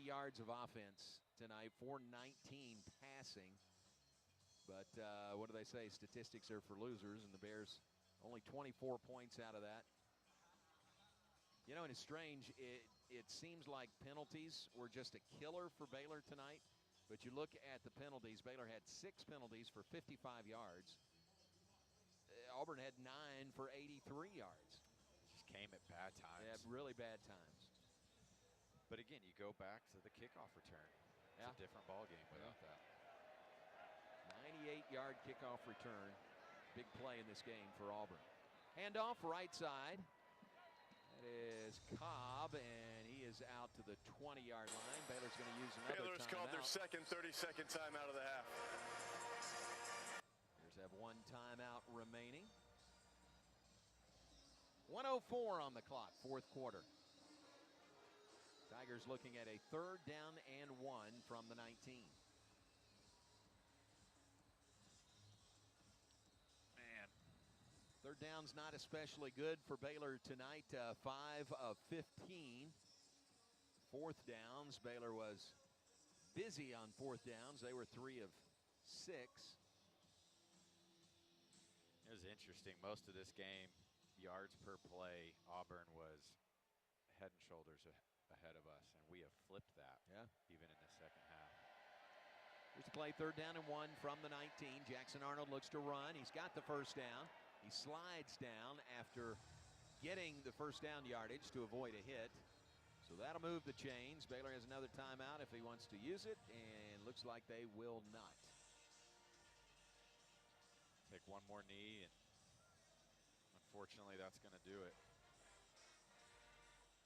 yards of offense tonight, 419 passing. But what do they say? Statistics are for losers, and the Bears only 24 points out of that. You know, and it's strange. It seems like penalties were just a killer for Baylor tonight. But you look at the penalties. Baylor had 6 penalties for 55 yards. Auburn had 9 for 83 yards. Just came at bad times. Yeah, really bad times. But again, you go back to the kickoff return. It's a different ballgame without that. 98-yard kickoff return. Big play in this game for Auburn. Handoff right side. That is Cobb, and he is out to the 20-yard line. Baylor's going to use another Baylor's called their second 30-second timeout of the half. Bears have 1 timeout remaining. 1:04 on the clock, 4th quarter. Tigers looking at a 3rd down and 1 from the 19. Man. 3rd down's not especially good for Baylor tonight. 5 of 15. 4th downs, Baylor was busy on 4th downs. They were 3 of 6. It was interesting. Most of this game, yards per play, Auburn was head and shoulders ahead of us, and we have flipped that even in the second half. Here's the play, 3rd down and 1 from the 19. Jackson Arnold looks to run. He's got the 1st down. He slides down after getting the 1st down yardage to avoid a hit. So that'll move the chains. Baylor has another timeout if he wants to use it, and looks like they will not. Take one more knee, and unfortunately that's going to do it.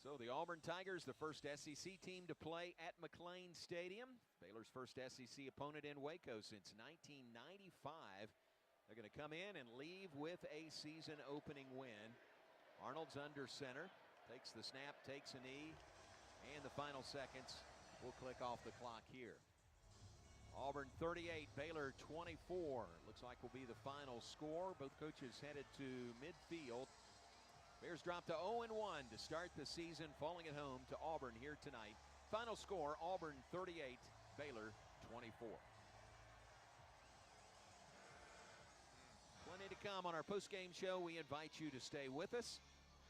So the Auburn Tigers, the first SEC team to play at McLean Stadium. Baylor's first SEC opponent in Waco since 1995. They're going to come in and leave with a season opening win. Arnold's under center, takes the snap, takes a knee, and the final seconds will click off the clock here. Auburn 38, Baylor 24. Looks like will be the final score. Both coaches headed to midfield. Bears drop to 0-1 to start the season, falling at home to Auburn here tonight. Final score, Auburn 38, Baylor 24. Plenty to come on our post-game show. We invite you to stay with us.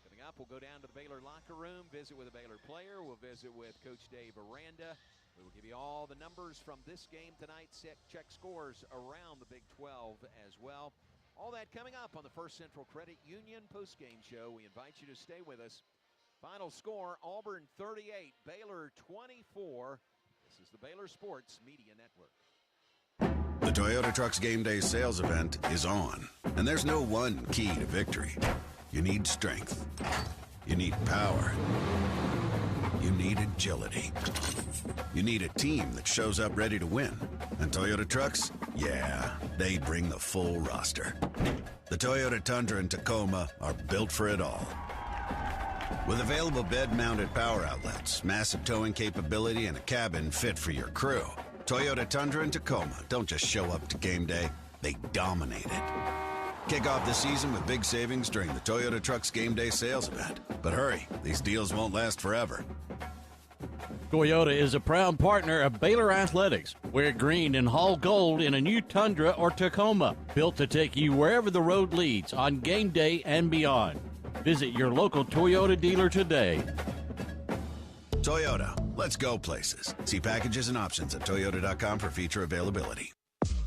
Coming up, we'll go down to the Baylor locker room, visit with a Baylor player. We'll visit with Coach Dave Aranda. We will give you all the numbers from this game tonight, check scores around the Big 12 as well. All that coming up on the First Central Credit Union postgame show. We invite you to stay with us. Final score, Auburn 38, Baylor 24. This is the Baylor Sports Media Network. The Toyota Trucks Game Day sales event is on, and there's no one key to victory. You need strength. You need power. You need agility. You need a team that shows up ready to win. And Toyota Trucks, yeah, they bring the full roster. The Toyota Tundra and Tacoma are built for it all. With available bed-mounted power outlets, massive towing capability, and a cabin fit for your crew, Toyota Tundra and Tacoma don't just show up to game day, they dominate it. Kick off the season with big savings during the Toyota Trucks Game Day sales event. But hurry, these deals won't last forever. Toyota is a proud partner of Baylor Athletics. Wear green and haul gold in a new Tundra or Tacoma, built to take you wherever the road leads on game day and beyond. Visit your local Toyota dealer today. Toyota, let's go places. See packages and options at toyota.com for feature availability.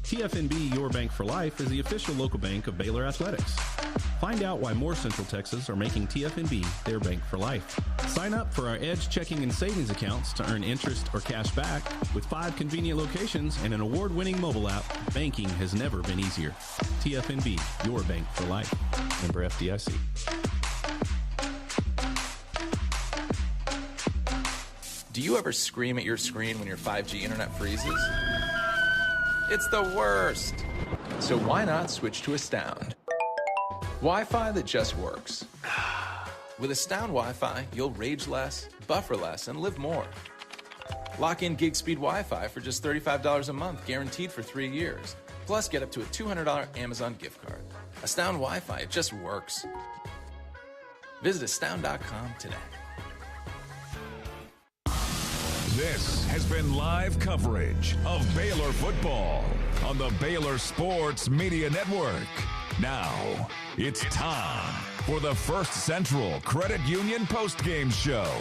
TFNB Your Bank for Life is the official local bank of Baylor Athletics. Find out why more Central Texas are making TFNB their bank for life. Sign up for our Edge checking and savings accounts to earn interest or cash back. With 5 convenient locations and an award-winning mobile app, banking has never been easier. TFNB, your bank for life. Member FDIC. Do you ever scream at your screen when your 5G internet freezes? It's the worst. So why not switch to Astound? Wi-Fi that just works. With Astound Wi-Fi, you'll rage less, buffer less, and live more. Lock in gig speed Wi-Fi for just $35 a month, guaranteed for 3 years. Plus, get up to a $200 Amazon gift card. Astound Wi-Fi, it just works. Visit astound.com today. This has been live coverage of Baylor football on the Baylor Sports Media Network. Now, it's time for the First Central Credit Union postgame show.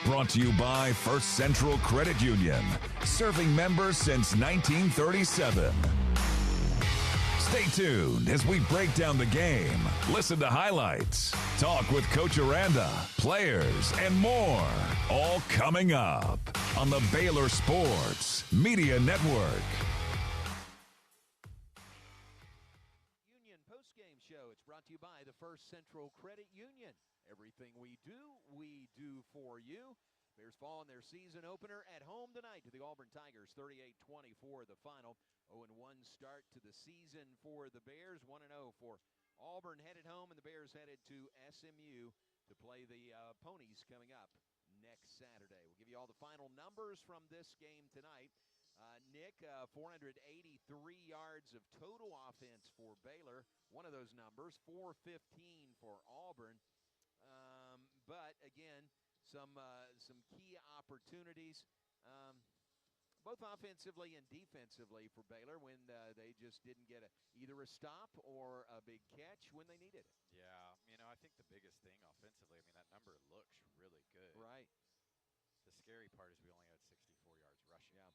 Brought to you by First Central Credit Union, serving members since 1937. Stay tuned as we break down the game, listen to highlights, talk with Coach Aranda, players, and more. All coming up on the Baylor Sports Media Network. Union postgame show. It's brought to you by the First Central Credit Union. Everything we do for you. Bears fall in their season opener at home tonight to the Auburn Tigers, 38-24 the final. 0-1 start to the season for the Bears, 1-0 for Auburn headed home, and the Bears headed to SMU to play the Ponies coming up next Saturday. We'll give you all the final numbers from this game tonight. Nick, 483 yards of total offense for Baylor. One of those numbers, 415 for Auburn. But again, some key opportunities, both offensively and defensively for Baylor when they just didn't get either a stop or a big catch when they needed it. Yeah, I think the biggest thing offensively, that number looks really good. Right. The scary part is we only had 64 yards rushing. Yeah.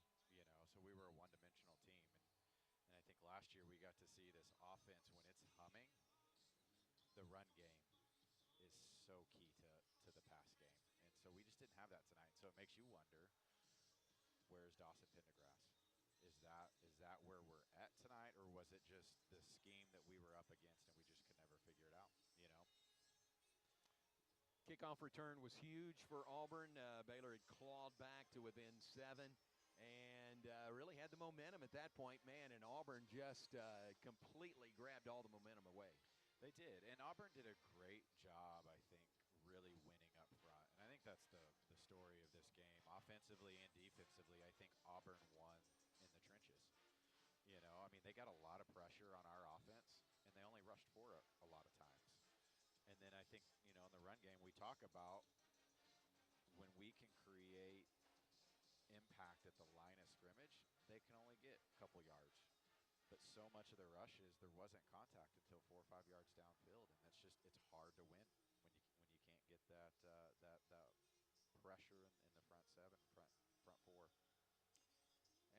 So we were a one-dimensional team. And I think last year we got to see this offense when it's humming. The run game is so key to the pass game. And so we just didn't have that tonight. So it makes you wonder, where's Dawson Pendergrass? Is that where we're at tonight, or was it just the scheme that we were up against and we just could never figure it out, Kickoff return was huge for Auburn. Baylor had clawed back to within 7 and really had the momentum at that point. Man, and Auburn just completely grabbed all the momentum away. They did, and Auburn did a great job, I think, really winning up front. And I think that's the story of this game. Offensively and defensively, I think Auburn won in the trenches. You know, I mean, they got a lot of pressure on our offense, and they only rushed for a lot of times. And then I think, you know, in the run game, we talk about when we can create impact at the line of scrimmage, they can only get a couple yards. But so much of the rushes, there wasn't contact until 4 or 5 yards downfield, and that's just, it's hard to win when you can't get that that pressure in the front seven, front four.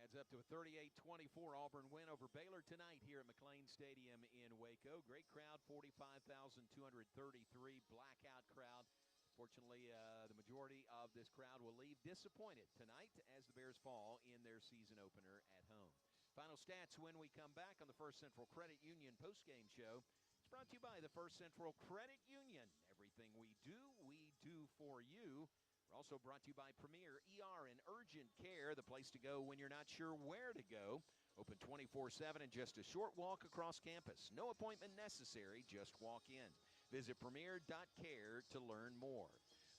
Adds up to a 38-24 Auburn win over Baylor tonight here at McLean Stadium in Waco. Great crowd, 45,233 blackout crowd. Fortunately, the majority of this crowd will leave disappointed tonight as the Bears fall in their season opener at home. Final stats when we come back on the First Central Credit Union postgame show. It's brought to you by the First Central Credit Union. Everything we do for you. We're also brought to you by Premier ER and Urgent Care, the place to go when you're not sure where to go. Open 24/7 and just a short walk across campus. No appointment necessary, just walk in. Visit premier.care to learn more.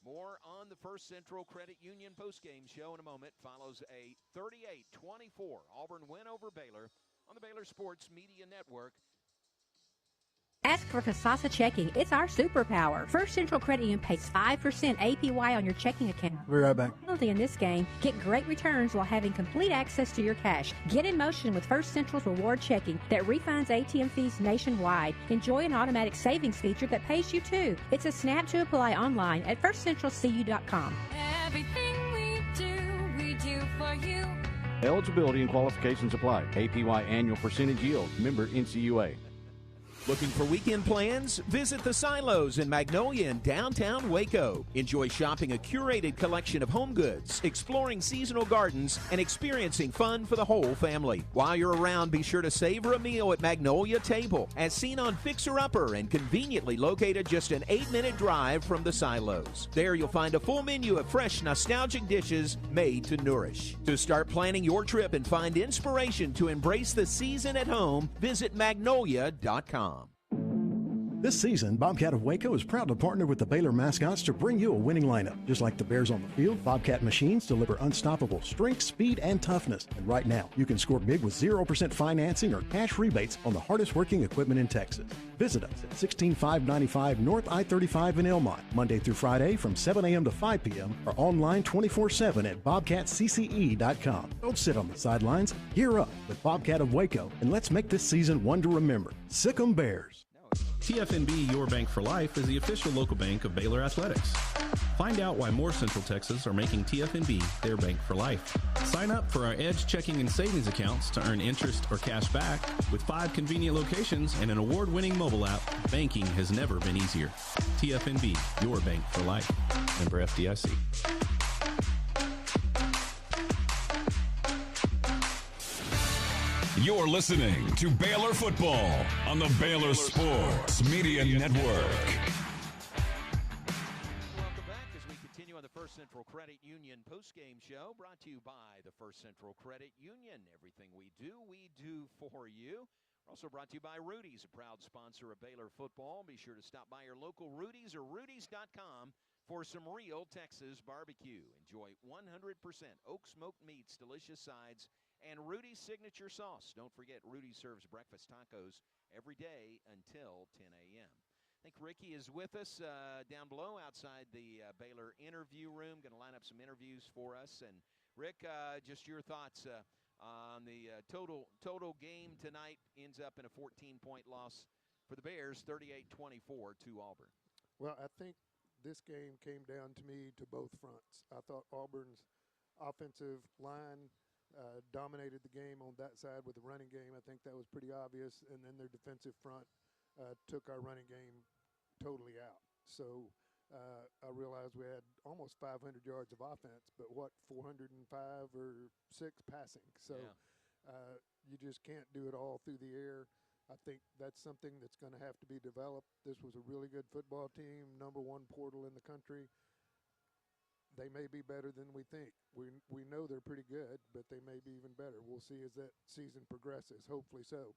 More on the First Central Credit Union postgame show in a moment. Follows a 38-24 Auburn win over Baylor on the Baylor Sports Media Network. Ask for Kasasa Checking. It's our superpower. First Central Credit Union pays 5% APY on your checking account. We'll be right back. In this game, get great returns while having complete access to your cash. Get in motion with First Central's Reward Checking that refunds ATM fees nationwide. Enjoy an automatic savings feature that pays you too. It's a snap to apply online at firstcentralcu.com. Everything we do for you. Eligibility and qualifications apply. APY annual percentage yield. Member NCUA. Looking for weekend plans? Visit the Silos in Magnolia in downtown Waco. Enjoy shopping a curated collection of home goods, exploring seasonal gardens, and experiencing fun for the whole family. While you're around, be sure to savor a meal at Magnolia Table, as seen on Fixer Upper and conveniently located just an 8-minute drive from the Silos. There you'll find a full menu of fresh, nostalgic dishes made to nourish. To start planning your trip and find inspiration to embrace the season at home, visit magnolia.com. This season, Bobcat of Waco is proud to partner with the Baylor mascots to bring you a winning lineup. Just like the Bears on the field, Bobcat machines deliver unstoppable strength, speed, and toughness. And right now, you can score big with 0% financing or cash rebates on the hardest working equipment in Texas. Visit us at 16595 North I-35 in Elmont, Monday through Friday from 7 a.m. to 5 p.m. or online 24/7 at bobcatcce.com. Don't sit on the sidelines. Gear up with Bobcat of Waco, and let's make this season one to remember. Sic 'em Bears. TFNB Your Bank for Life is the official local bank of Baylor Athletics. Find out why more Central Texas are making TFNB their bank for life. Sign up for our Edge checking and savings accounts to earn interest or cash back. With 5 convenient locations and an award-winning mobile app, banking has never been easier. TFNB, your bank for life. Member FDIC. You're listening to Baylor Football on the Baylor Sports Media Network. Welcome back as we continue on the First Central Credit Union postgame show, brought to you by the First Central Credit Union. Everything we do for you. We're also brought to you by Rudy's, a proud sponsor of Baylor football. Be sure to stop by your local Rudy's or Rudy's.com for some real Texas barbecue. Enjoy 100% oak smoked meats, delicious sides, and Rudy's signature sauce. Don't forget, Rudy serves breakfast tacos every day until 10 a.m. I think Ricky is with us down below outside the Baylor interview room. Going to line up some interviews for us. And Rick, just your thoughts on the total game tonight. Ends up in a 14-point loss for the Bears, 38-24 to Auburn. Well, I think this game came down to me to both fronts. I thought Auburn's offensive line dominated the game on that side with the running game. I think that was pretty obvious. And then their defensive front took our running game totally out. So I realized we had almost 500 yards of offense, but 405 or 6 passing. So you just can't do it all through the air. I think that's something that's going to have to be developed. This was a really good football team, #1 portal in the country. They may be better than we think. We know they're pretty good, but they may be even better. We'll see as that season progresses, hopefully so.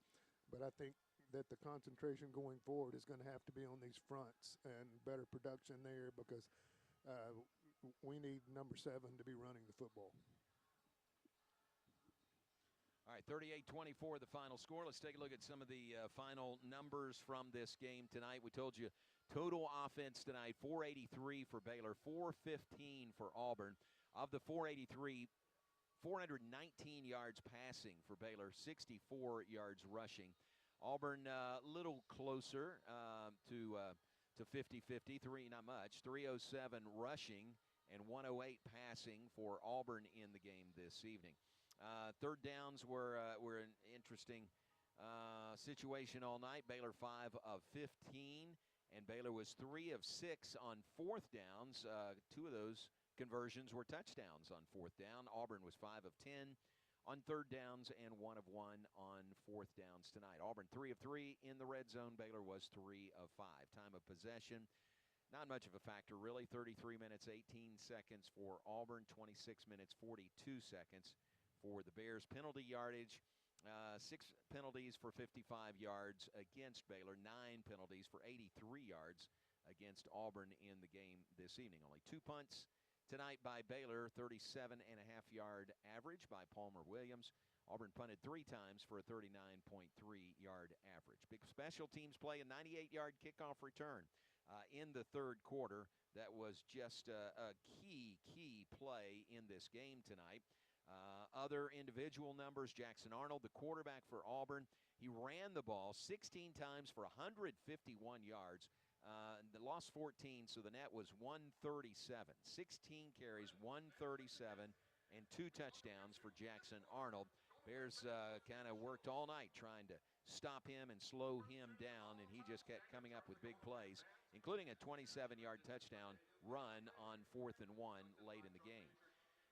But I think that the concentration going forward is going to have to be on these fronts and better production there, because we need number 7 to be running the football. All right, 38-24 the final score. Let's take a look at some of the final numbers from this game tonight. We told you total offense tonight, 483 for Baylor, 415 for Auburn. Of the 483, 419 yards passing for Baylor, 64 yards rushing. Auburn a little closer to 50-50, not much. 307 rushing and 108 passing for Auburn in the game this evening. Third downs were an interesting situation all night. Baylor 5 of 15, and Baylor was 3 of 6 on fourth downs. 2 of those conversions were touchdowns on fourth down. Auburn was 5 of 10 on third downs and 1 of 1 on fourth downs tonight. Auburn 3 of 3 in the red zone. Baylor was 3 of 5. Time of possession, not much of a factor really. 33 minutes, 18 seconds for Auburn. 26 minutes, 42 seconds for the Bears. Penalty yardage, 6 penalties for 55 yards against Baylor, 9 penalties for 83 yards against Auburn in the game this evening. Only 2 punts tonight by Baylor, 37.5-yard average by Palmer Williams. Auburn punted 3 times for a 39.3-yard average. Big special teams play, a 98-yard kickoff return in the third quarter. That was just a key play in this game tonight. Other individual numbers, Jackson Arnold, the quarterback for Auburn, he ran the ball 16 times for 151 yards. They lost 14, so the net was 137. 16 carries, 137, and 2 touchdowns for Jackson Arnold. Bears kind of worked all night trying to stop him and slow him down, and he just kept coming up with big plays, including a 27-yard touchdown run on 4th and 1 late in the game.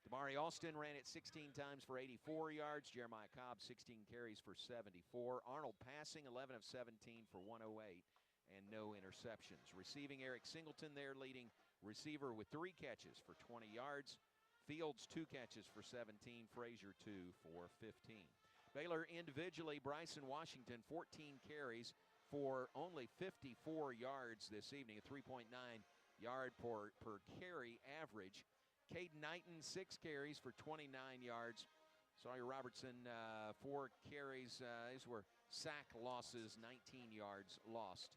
Damari Alston ran it 16 times for 84 yards. Jeremiah Cobb, 16 carries for 74. Arnold passing 11 of 17 for 108 and no interceptions. Receiving, Eric Singleton there, leading receiver with 3 catches for 20 yards. Fields 2 catches for 17. Frazier 2 for 15. Baylor individually, Bryson Washington 14 carries for only 54 yards this evening, a 3.9 yard per carry average. Caden Knighton 6 carries for 29 yards. Sawyer Robertson 4 carries. These were sack losses, 19 yards lost,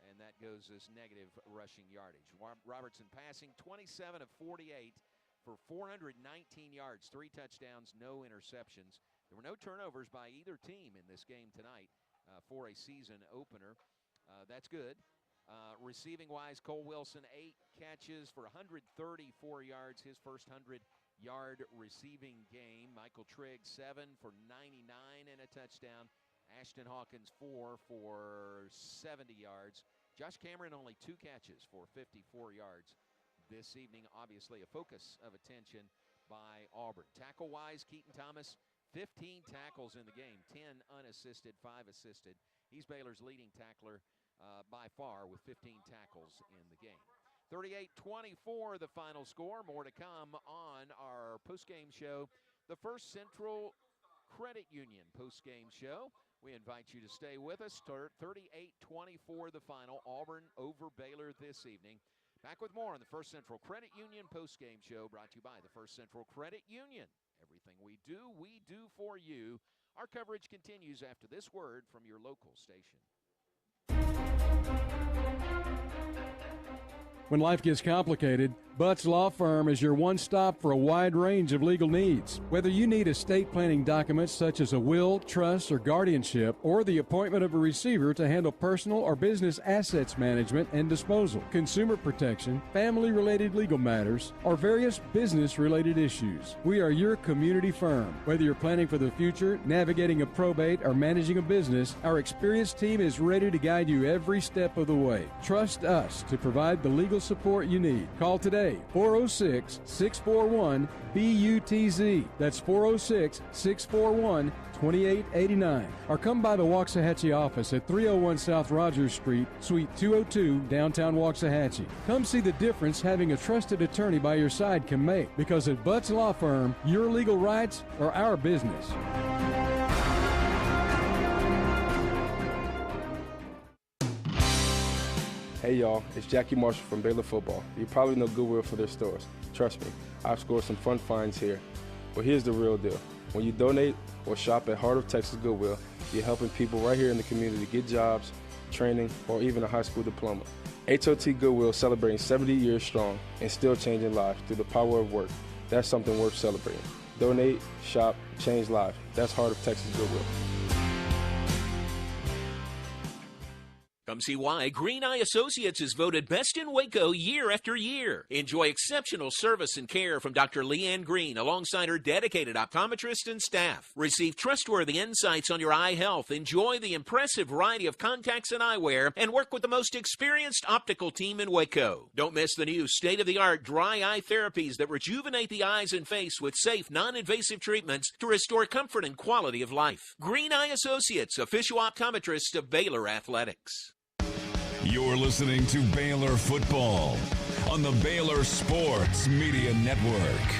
and that goes as negative rushing yardage. Robertson passing 27 of 48 for 419 yards, 3 touchdowns, no interceptions. There were no turnovers by either team in this game tonight for a season opener. That's good. Receiving-wise, Cole Wilson, 8 catches for 134 yards, his first 100-yard receiving game. Michael Trigg, 7 for 99 and a touchdown. Ashton Hawkins, 4 for 70 yards. Josh Cameron, only 2 catches for 54 yards this evening. Obviously, a focus of attention by Auburn. Tackle-wise, Keaton Thomas, 15 tackles in the game, 10 unassisted, 5 assisted. He's Baylor's leading tackler by far with 15 tackles in the game. 38-24 the final score. More to come on our postgame show, the First Central Credit Union postgame show. We invite you to stay with us. 38-24 the final. Auburn over Baylor this evening. Back with more on the First Central Credit Union postgame show, brought to you by the First Central Credit Union. Everything we do for you. Our coverage continues after this word from your local station. When life gets complicated, Butts Law Firm is your one-stop for a wide range of legal needs. Whether you need estate planning documents such as a will, trust, or guardianship, or the appointment of a receiver to handle personal or business assets management and disposal, consumer protection, family-related legal matters, or various business-related issues, we are your community firm. Whether you're planning for the future, navigating a probate, or managing a business, our experienced team is ready to guide you every step of the way. Trust us to provide the legal support you need. Call today, 406-641-BUTZ. That's 406-641-2889. Or come by the Waxahachie office at 301 South Rogers Street, Suite 202, downtown Waxahachie. Come see the difference having a trusted attorney by your side can make, because at Butts Law Firm, your legal rights are our business. Hey y'all, it's Jackie Marshall from Baylor Football. You probably know Goodwill for their stores. Trust me, I've scored some fun finds here. But here's the real deal. When you donate or shop at Heart of Texas Goodwill, you're helping people right here in the community get jobs, training, or even a high school diploma. HOT Goodwill celebrating 70 years strong and still changing lives through the power of work. That's something worth celebrating. Donate, shop, change lives. That's Heart of Texas Goodwill. Come see why Green Eye Associates is voted best in Waco year after year. Enjoy exceptional service and care from Dr. Leanne Green alongside her dedicated optometrist and staff. Receive trustworthy insights on your eye health. Enjoy the impressive variety of contacts and eyewear and work with the most experienced optical team in Waco. Don't miss the new state-of-the-art dry eye therapies that rejuvenate the eyes and face with safe, non-invasive treatments to restore comfort and quality of life. Green Eye Associates, official optometrist of Baylor Athletics. You're listening to Baylor Football on the Baylor Sports Media Network.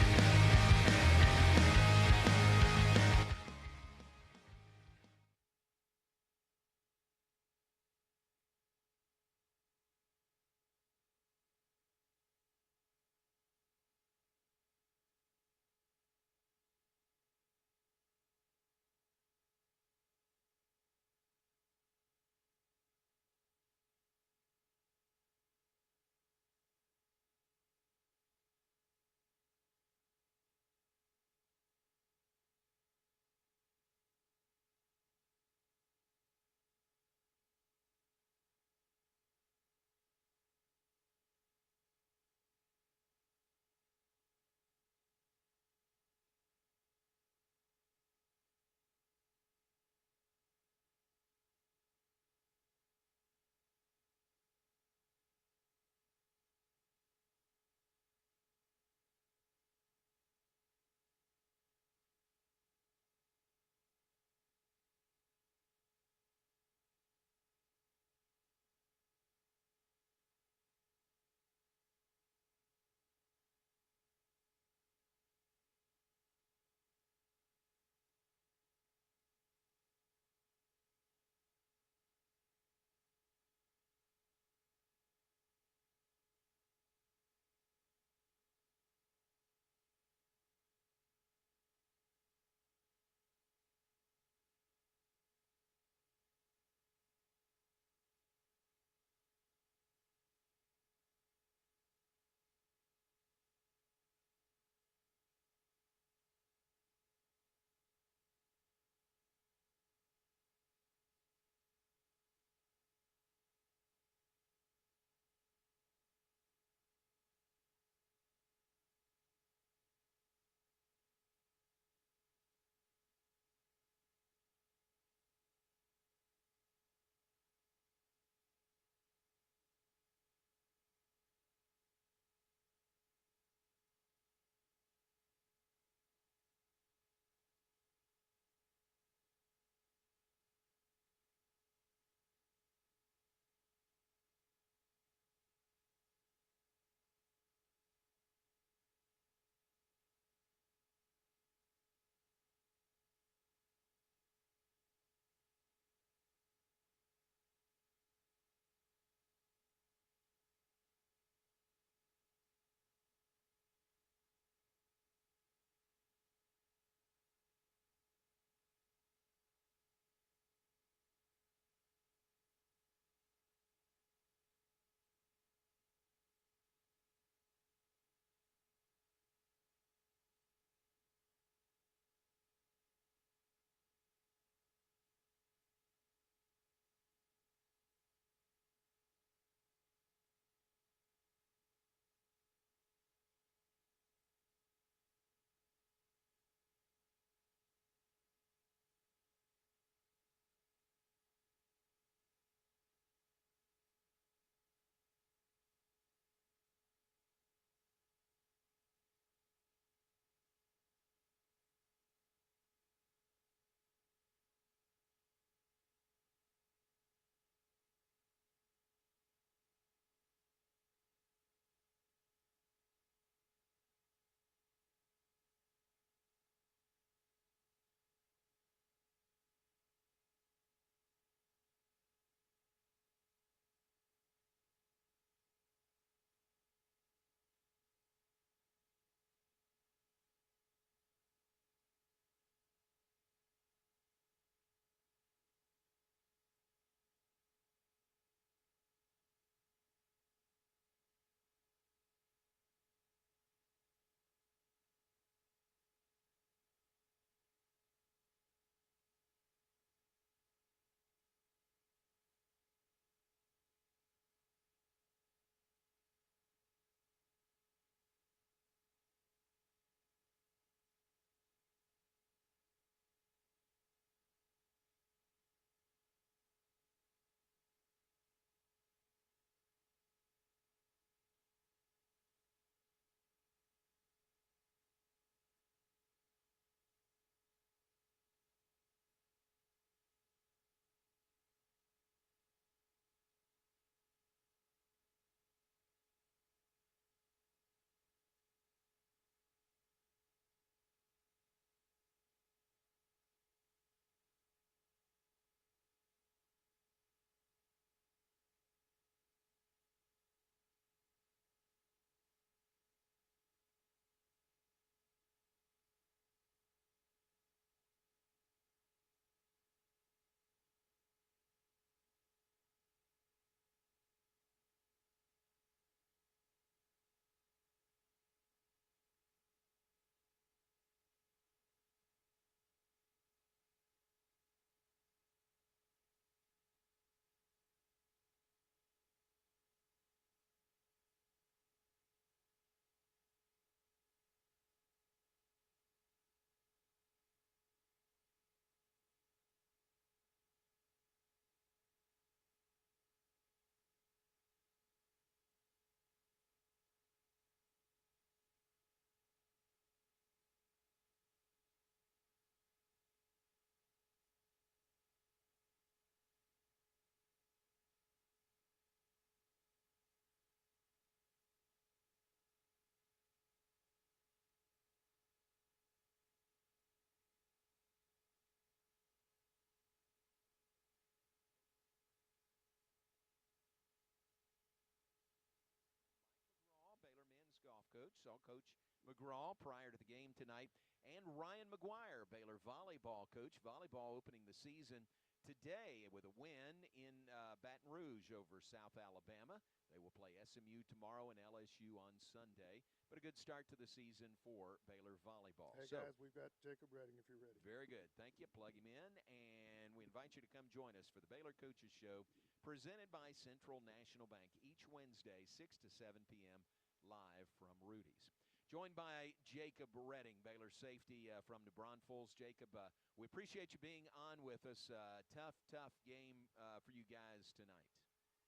coach. Saw Coach McGraw prior to the game tonight. And Ryan McGuire, Baylor volleyball coach. Volleyball opening the season today with a win in Baton Rouge over South Alabama. They will play SMU tomorrow and LSU on Sunday. But a good start to the season for Baylor volleyball. Hey, guys, we've got Jacob Redding if you're ready. Very good. Thank you. Plug him in. And we invite you to come join us for the Baylor Coaches Show presented by Central National Bank each Wednesday, 6 to 7 p.m. live from Rudy's. Joined by Jacob Redding, Baylor safety from New Braunfels. Jacob, we appreciate you being on with us. Tough game for you guys tonight.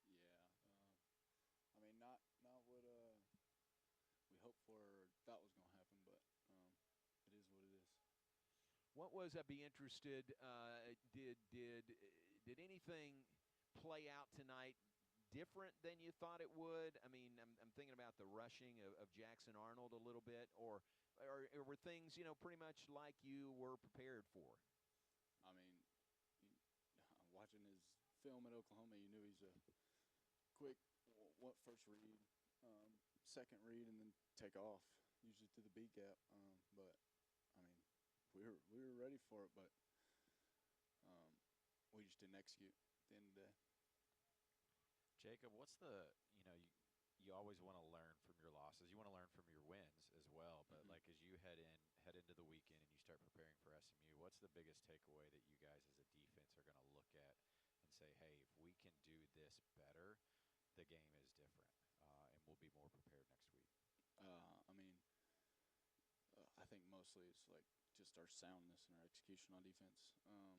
Yeah. I mean, not what we hoped for or thought was going to happen, but it is what it is. What was, I'd be interested, did anything play out tonight different than you thought it would? I mean, I'm thinking about the rushing of Jackson Arnold a little bit, or were things, pretty much like you were prepared for? I mean, watching his film at Oklahoma, you knew he's a quick, first read, second read, and then take off, usually to the B gap. But I mean, we were ready for it, but we just didn't execute at the end of the day. Jacob, what's the, you always want to learn from your losses. You want to learn from your wins as well. But like as you head into the weekend and you start preparing for SMU, what's the biggest takeaway that you guys as a defense are going to look at and say, hey, if we can do this better, the game is different, and we'll be more prepared next week? I mean, I think mostly it's like just our soundness and our execution on defense. I mean,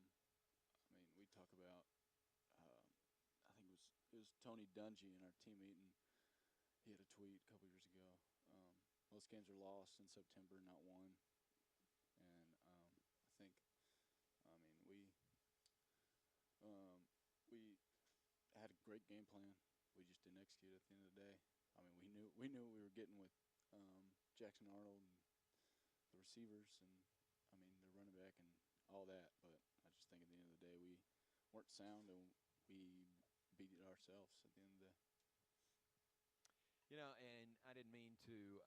we talk about I think it was Tony Dungy in our team meeting. He had a tweet a couple years ago. Most games are lost in September, not won. And I think, I mean, we had a great game plan. We just didn't execute at the end of the day. I mean, we knew what we were getting with Jackson Arnold and the receivers, and I mean the running back and all that. But I just think at the end of the day we weren't sound, and we beat it ourselves at the end of the day. And I didn't mean to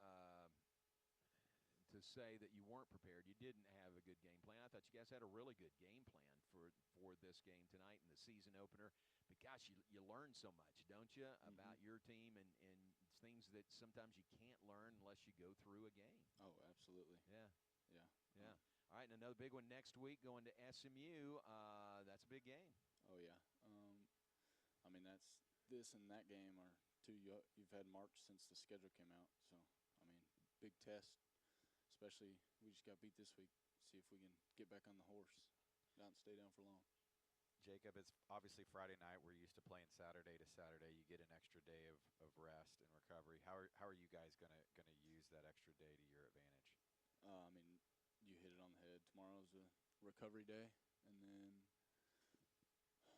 say that you weren't prepared. You didn't have a good game plan. I thought you guys had a really good game plan for this game tonight and the season opener. But gosh, you learn so much, don't you, about your team and things that sometimes you can't learn unless you go through a game. Oh, absolutely. Yeah. Yeah. All right, and another big one next week going to SMU. That's a big game. Oh, yeah. I mean, this and that game are two you've had marked since the schedule came out. So, I mean, big test, especially we just got beat this week. See if we can get back on the horse, not stay down for long. Jacob, it's obviously Friday night. We're used to playing Saturday to Saturday. You get an extra day of rest and recovery. How are you guys gonna use that extra day to your advantage? I mean, you hit it on the head. Tomorrow's a recovery day, and then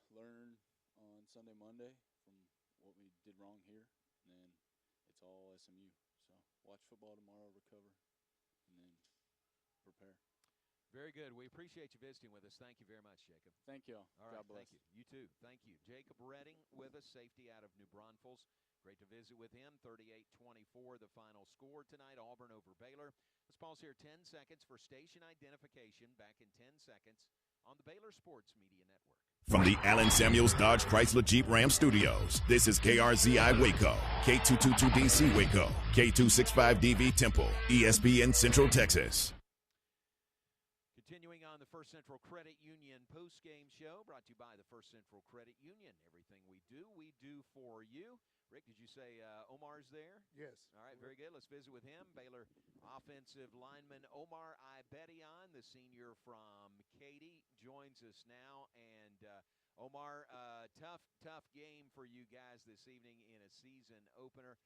learn on Sunday, Monday from what we did wrong here, and then it's all SMU. So watch football tomorrow, recover, and then prepare. Very good. We appreciate you visiting with us. Thank you very much, Jacob. Thank you. All right, God bless. thank you. You too. Thank you. Jacob Redding with us, safety out of New Braunfels. Great to visit with him. 38-24, the final score tonight, Auburn over Baylor. Let's pause here 10 seconds for station identification. Back in 10 seconds on the Baylor Sports Media Network. From the Allen Samuels Dodge Chrysler Jeep Ram Studios, this is KRZI Waco, K222DC Waco, K265DV Temple, ESPN Central Texas. Continuing on the First Central Credit Union postgame show, brought to you by the First Central Credit Union. Everything we do for you. Rick, did you say Omar's there? Yes. All right, very good. Let's visit with him. Baylor offensive lineman Omar Ibedian, the senior from Katy, joins us now. And Omar, tough game for you guys this evening in a season opener.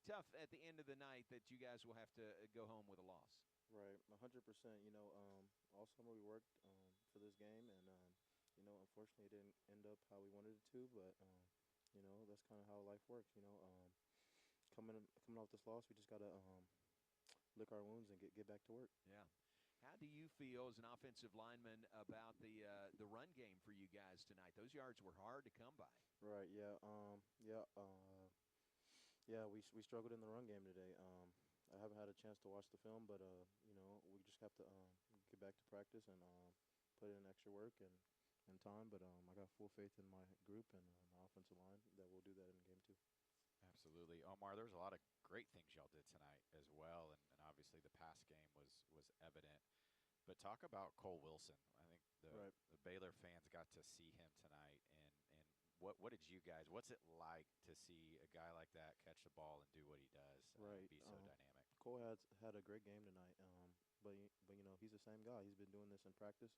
Tough at the end of the night that you guys will have to go home with a loss. Right, 100%. All summer we worked for this game, and unfortunately it didn't end up how we wanted it to. But that's kind of how life works. Coming off this loss, we just gotta lick our wounds and get back to work. Yeah. How do you feel as an offensive lineman about the run game for you guys tonight? Those yards were hard to come by. Right. Yeah. Yeah, we struggled in the run game today. I haven't had a chance to watch the film, but we just have to get back to practice and put in extra work and time. But I got full faith in my group and my offensive line that we'll do that in game 2. Absolutely. Omar, there's a lot of great things y'all did tonight as well, and obviously the pass game was evident. But talk about Cole Wilson. I think the Baylor fans got to see him tonight, and what did you guys? What's it like to see a guy like that catch the ball and do what he does? Right. Be so dynamic. Cole had a great game tonight. But he's the same guy. He's been doing this in practice.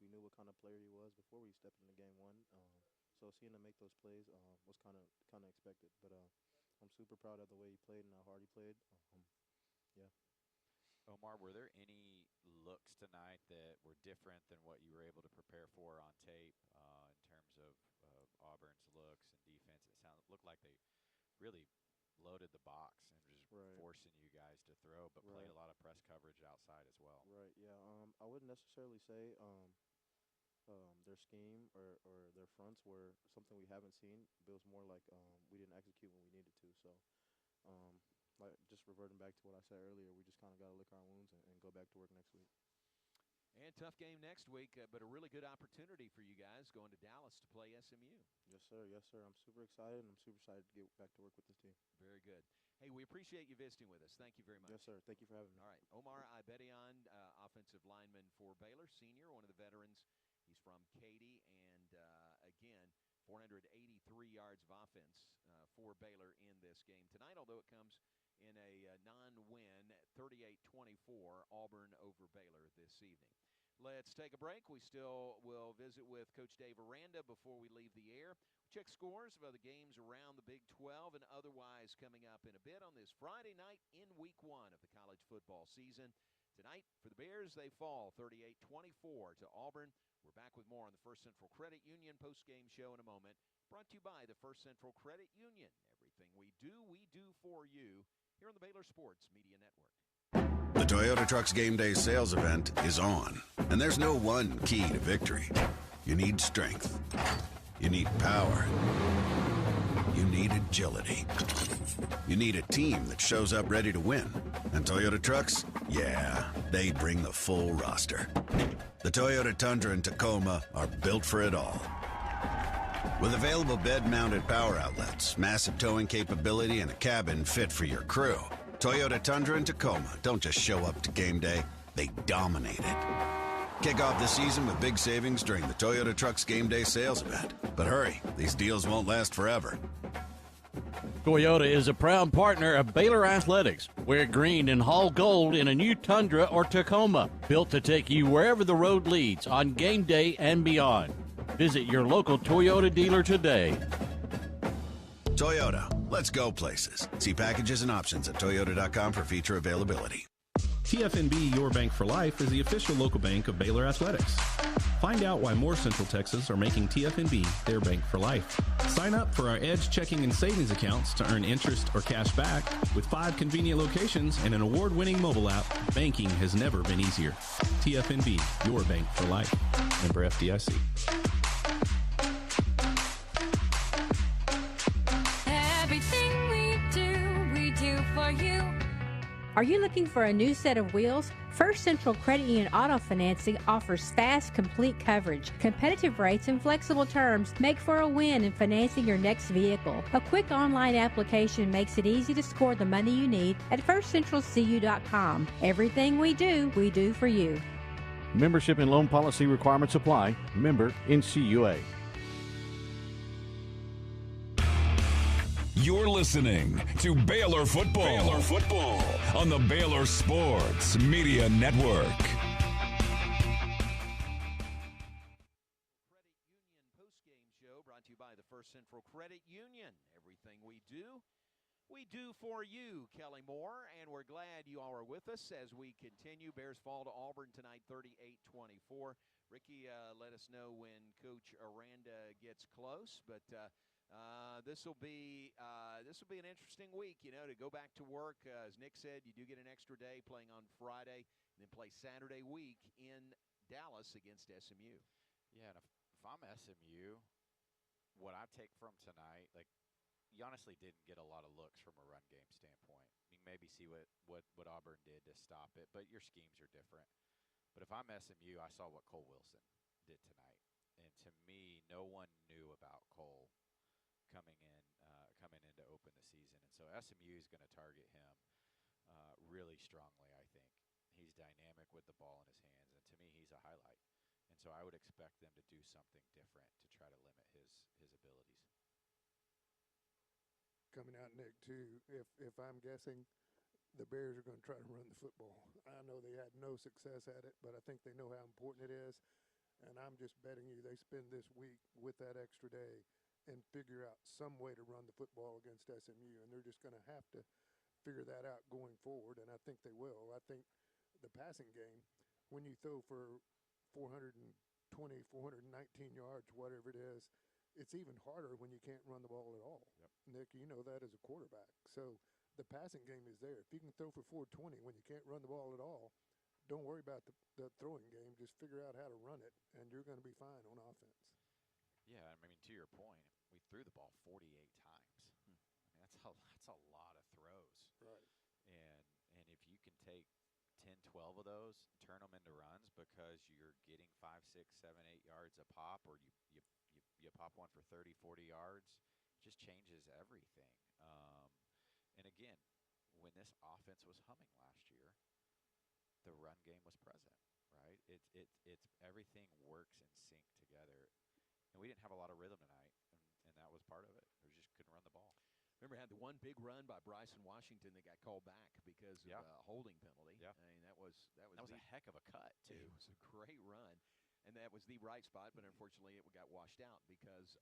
We knew what kind of player he was before we stepped into game 1. So seeing him make those plays was kind of expected. But I'm super proud of the way he played and how hard he played. Yeah. Omar, were there any looks tonight that were different than what you were able to prepare for on tape in terms of Auburn's looks and defense? It looked like they really loaded the box and just forcing you guys to throw, but played a lot of press coverage outside as well. Right. Yeah. I wouldn't necessarily say their scheme or their fronts were something we haven't seen. It was more like we didn't execute when we needed to. So, like just reverting back to what I said earlier, we just kind of got to lick our wounds and go back to work next week. And tough game next week, but a really good opportunity for you guys going to Dallas to play SMU. Yes, sir. Yes, sir. I'm super excited, and I'm super excited to get back to work with this team. Very good. Hey, we appreciate you visiting with us. Thank you very much. Yes, sir. Thank you for having me. All right. Omar Ibedian, offensive lineman for Baylor, senior, one of the veterans. He's from Katy, and again, 483 yards of offense for Baylor in this game tonight, although it comes in a non-win, 38-24, Auburn over Baylor this evening. Let's take a break. We still will visit with Coach Dave Aranda before we leave the air. Check scores of other games around the Big 12 and otherwise coming up in a bit on this Friday night in Week 1 of the college football season. Tonight, for the Bears, they fall 38-24 to Auburn. We're back with more on the First Central Credit Union postgame show in a moment. Brought to you by the First Central Credit Union. Everything we do for you here on the Baylor Sports Media Network. The Toyota Trucks Game Day sales event is on, and there's no one key to victory. You need strength. You need power. You need agility. You need a team that shows up ready to win. And Toyota Trucks, yeah, they bring the full roster. The Toyota Tundra and Tacoma are built for it all. With available bed-mounted power outlets, massive towing capability, and a cabin fit for your crew, Toyota Tundra and Tacoma don't just show up to game day, they dominate it. Kick off the season with big savings during the Toyota Trucks Game Day sales event. But hurry, these deals won't last forever. Toyota is a proud partner of Baylor Athletics. Wear green and haul gold in a new Tundra or Tacoma, built to take you wherever the road leads on game day and beyond. Visit your local Toyota dealer today. Toyota, let's go places. See packages and options at toyota.com for feature availability. TFNB Your Bank for Life is the official local bank of Baylor Athletics. Find out why more Central Texas are making TFNB their bank for life. Sign up for our Edge checking and savings accounts to earn interest or cash back. With 5 convenient locations and an award-winning mobile app, banking has never been easier. TFNB, your bank for life. Member FDIC. Everything we do for you. Are you looking for a new set of wheels? First Central Credit Union Auto Financing offers fast, complete coverage. Competitive rates and flexible terms make for a win in financing your next vehicle. A quick online application makes it easy to score the money you need at firstcentralcu.com. Everything we do for you. Membership and loan policy requirements apply. Member NCUA. You're listening to Baylor Football. Baylor Football on the Baylor Sports Media Network. Credit Union postgame show brought to you by the First Central Credit Union. Everything we do for you. Kelly Moore, and we're glad you all are with us as we continue. Bears fall to Auburn tonight, 38-24. Ricky, let us know when Coach Aranda gets close, but this will be an interesting week, to go back to work. As Nick said, you do get an extra day playing on Friday, and then play Saturday week in Dallas against SMU. Yeah, and if I'm SMU, what I take from tonight, you honestly didn't get a lot of looks from a run game standpoint. You can maybe see what Auburn did to stop it, but your schemes are different. But if I'm SMU, I saw what Cole Wilson did tonight. And to me, no one knew about Cole coming in to open the season. And so SMU is going to target him really strongly, I think. He's dynamic with the ball in his hands, and to me, he's a highlight. And so I would expect them to do something different to try to limit his abilities. Coming out, Nick, too, if I'm guessing, the Bears are going to try to run the football. I know they had no success at it, but I think they know how important it is. And I'm just betting you they spend this week with that extra day and figure out some way to run the football against SMU. And they're just going to have to figure that out going forward, and I think they will. I think the passing game, when you throw for 420, 419 yards, whatever it is, it's even harder when you can't run the ball at all. Yep. Nick, you know that as a quarterback. So the passing game is there. If you can throw for 420 when you can't run the ball at all, don't worry about the throwing game. Just figure out how to run it, and you're going to be fine on offense. Yeah, I mean, to your point, we threw the ball 48 times. I mean, that's a lot of throws. Right. And if you can take 10, 12 of those, turn them into runs because you're getting 5, 6, 7, 8 yards a pop, or you pop one for 30, 40 yards, it just changes everything. And again, when this offense was humming last year, the run game was present, right? It's everything works in sync together. And we didn't have a lot of rhythm tonight, and that was part of it. We just couldn't run the ball. Remember, had the one big run by Bryson Washington that got called back because of a holding penalty. Yeah. I mean, that was a heck of a cut, too. It was a great run, and that was the right spot, but unfortunately it got washed out because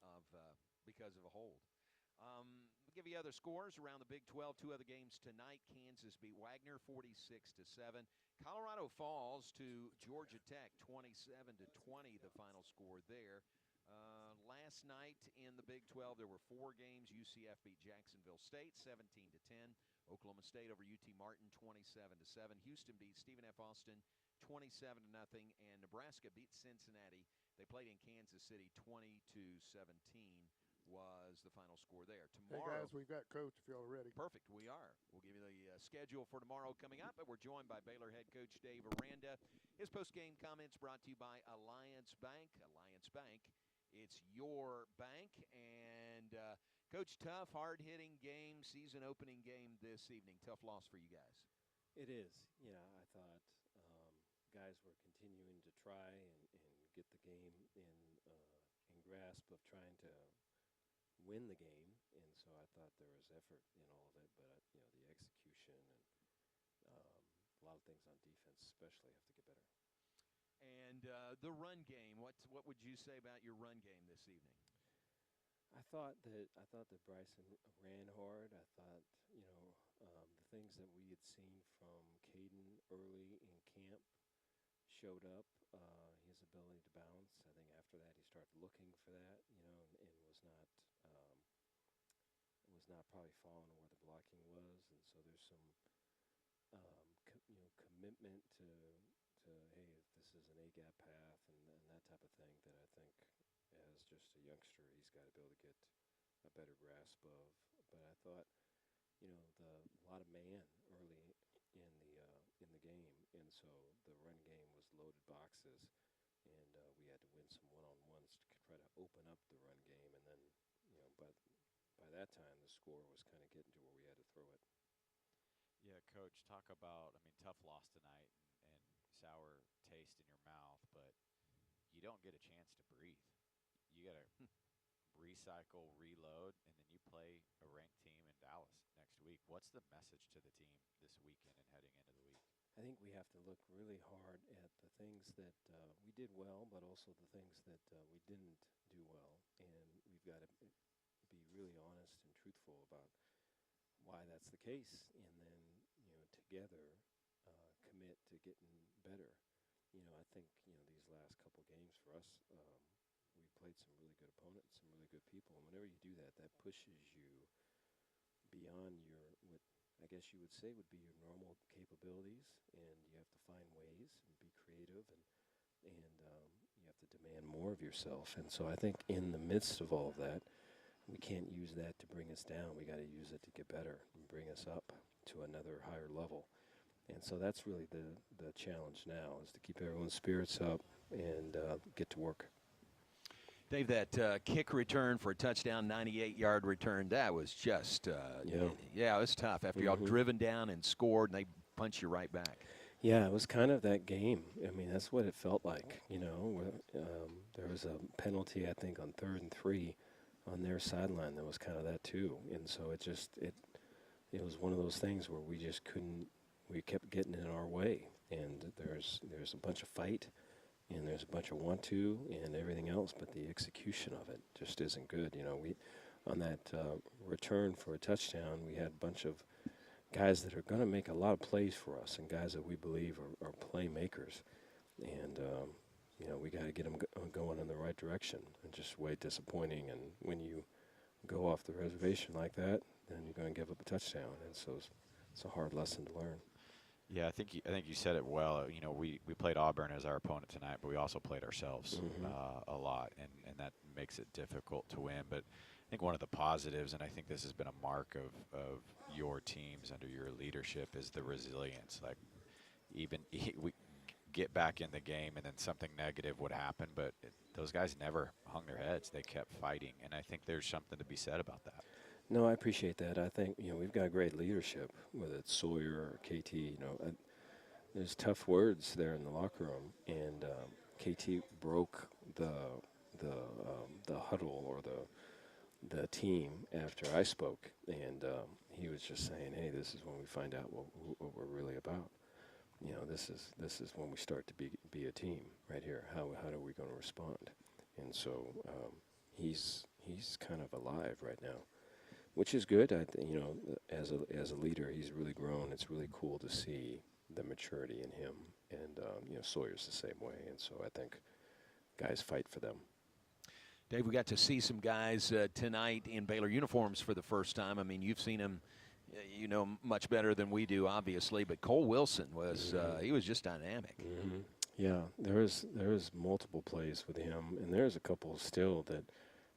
of a hold. We'll give you other scores around the Big 12. Two other games tonight. Kansas beat Wagner 46-7. Colorado falls to Georgia Tech 27-20, the final score there. Last night in the Big 12, there were 4 games. UCF beat Jacksonville State 17-10. Oklahoma State over UT Martin 27-7. Houston beat Stephen F. Austin 27-0, and Nebraska beat Cincinnati. They played in Kansas City 20-17 was the final score there. Tomorrow, hey guys, we've got Coach if y'all are ready. Perfect, we are. We'll give you the schedule for tomorrow coming up, but we're joined by Baylor head coach Dave Aranda. His post-game comments brought to you by Alliance Bank. Alliance Bank, it's your bank. And Coach, tough, hard-hitting game, season-opening game this evening. Tough loss for you guys. It is. Yeah, I thought guys were continuing to try and get the game in grasp of trying to win the game, and so I thought there was effort in all of it, but the execution and a lot of things on defense especially have to get better. And the run game, what would you say about your run game this evening? I thought that Bryson ran hard. I thought the things that we had seen from Caden early in camp showed up. His ability to bounce. I think after that he started looking for that, and was not probably following where the blocking was, and so there's some commitment to hey, if this is an A-gap path and that type of thing that I think as just a youngster he's got to be able to get a better grasp of. But I thought a lot of man early in the game, and so the run game was loaded boxes, and we had to win some one-on-ones to try to open up the run game, and then but by that time the score was kind of getting to where we had to throw it. Yeah, Coach, talk about, tough loss tonight and sour taste in your mouth, but you don't get a chance to breathe. You got to recycle, reload, and then you play a ranked team in Dallas next week. What's the message to the team this weekend and heading into the week? I think we have to look really hard at the things that we did well, but also the things that we didn't do well, and we've got to be really honest and truthful about why that's the case, and then together commit to getting better. I think these last couple games for us, we played some really good opponents, some really good people, and whenever you do that, that pushes you beyond what I guess you would say would be your normal capabilities, and you have to find ways and be creative, and you have to demand more of yourself. And so I think in the midst of all of that, we can't use that to bring us down. We got to use it to get better and bring us up to another higher level. And so that's really the challenge now, is to keep everyone's spirits up and get to work. Dave, that kick return for a touchdown, 98-yard return, that was just, it was tough. After y'all driven down and scored, and they punch you right back. Yeah, it was kind of that game. I mean, that's what it felt like, There was a penalty, I think, on 3rd and 3 on their sideline. That was kind of that, too. And so it was one of those things where we just couldn't. We kept getting in our way, and there's a bunch of fight, and there's a bunch of want to, and everything else, but the execution of it just isn't good. We on that return for a touchdown, we had a bunch of guys that are going to make a lot of plays for us, and guys that we believe are playmakers, and we got to get them going in the right direction. And just way disappointing, and when you go off the reservation like that, then you're going to give up a touchdown, and so it's a hard lesson to learn. Yeah, I think you said it well. We played Auburn as our opponent tonight, but we also played ourselves a lot, and that makes it difficult to win. But I think one of the positives, and I think this has been a mark of your teams under your leadership, is the resilience. Like, we get back in the game, and then something negative would happen, but those guys never hung their heads. They kept fighting, and I think there's something to be said about that. No, I appreciate that. I think, we've got great leadership, whether it's Sawyer or KT. There's tough words there in the locker room, and KT broke the huddle or the team after I spoke, and he was just saying, hey, this is when we find out what we're really about. This is when we start to be a team right here. How are we going to respond? And so he's kind of alive right now, which is good. As a leader, he's really grown. It's really cool to see the maturity in him, and Sawyer's the same way. And so I think guys fight for them. Dave, we got to see some guys tonight in Baylor uniforms for the first time. I mean, you've seen them, much better than we do, obviously. But Cole Wilson was he was just dynamic. Mm-hmm. Yeah, there is multiple plays with him, and there's a couple still that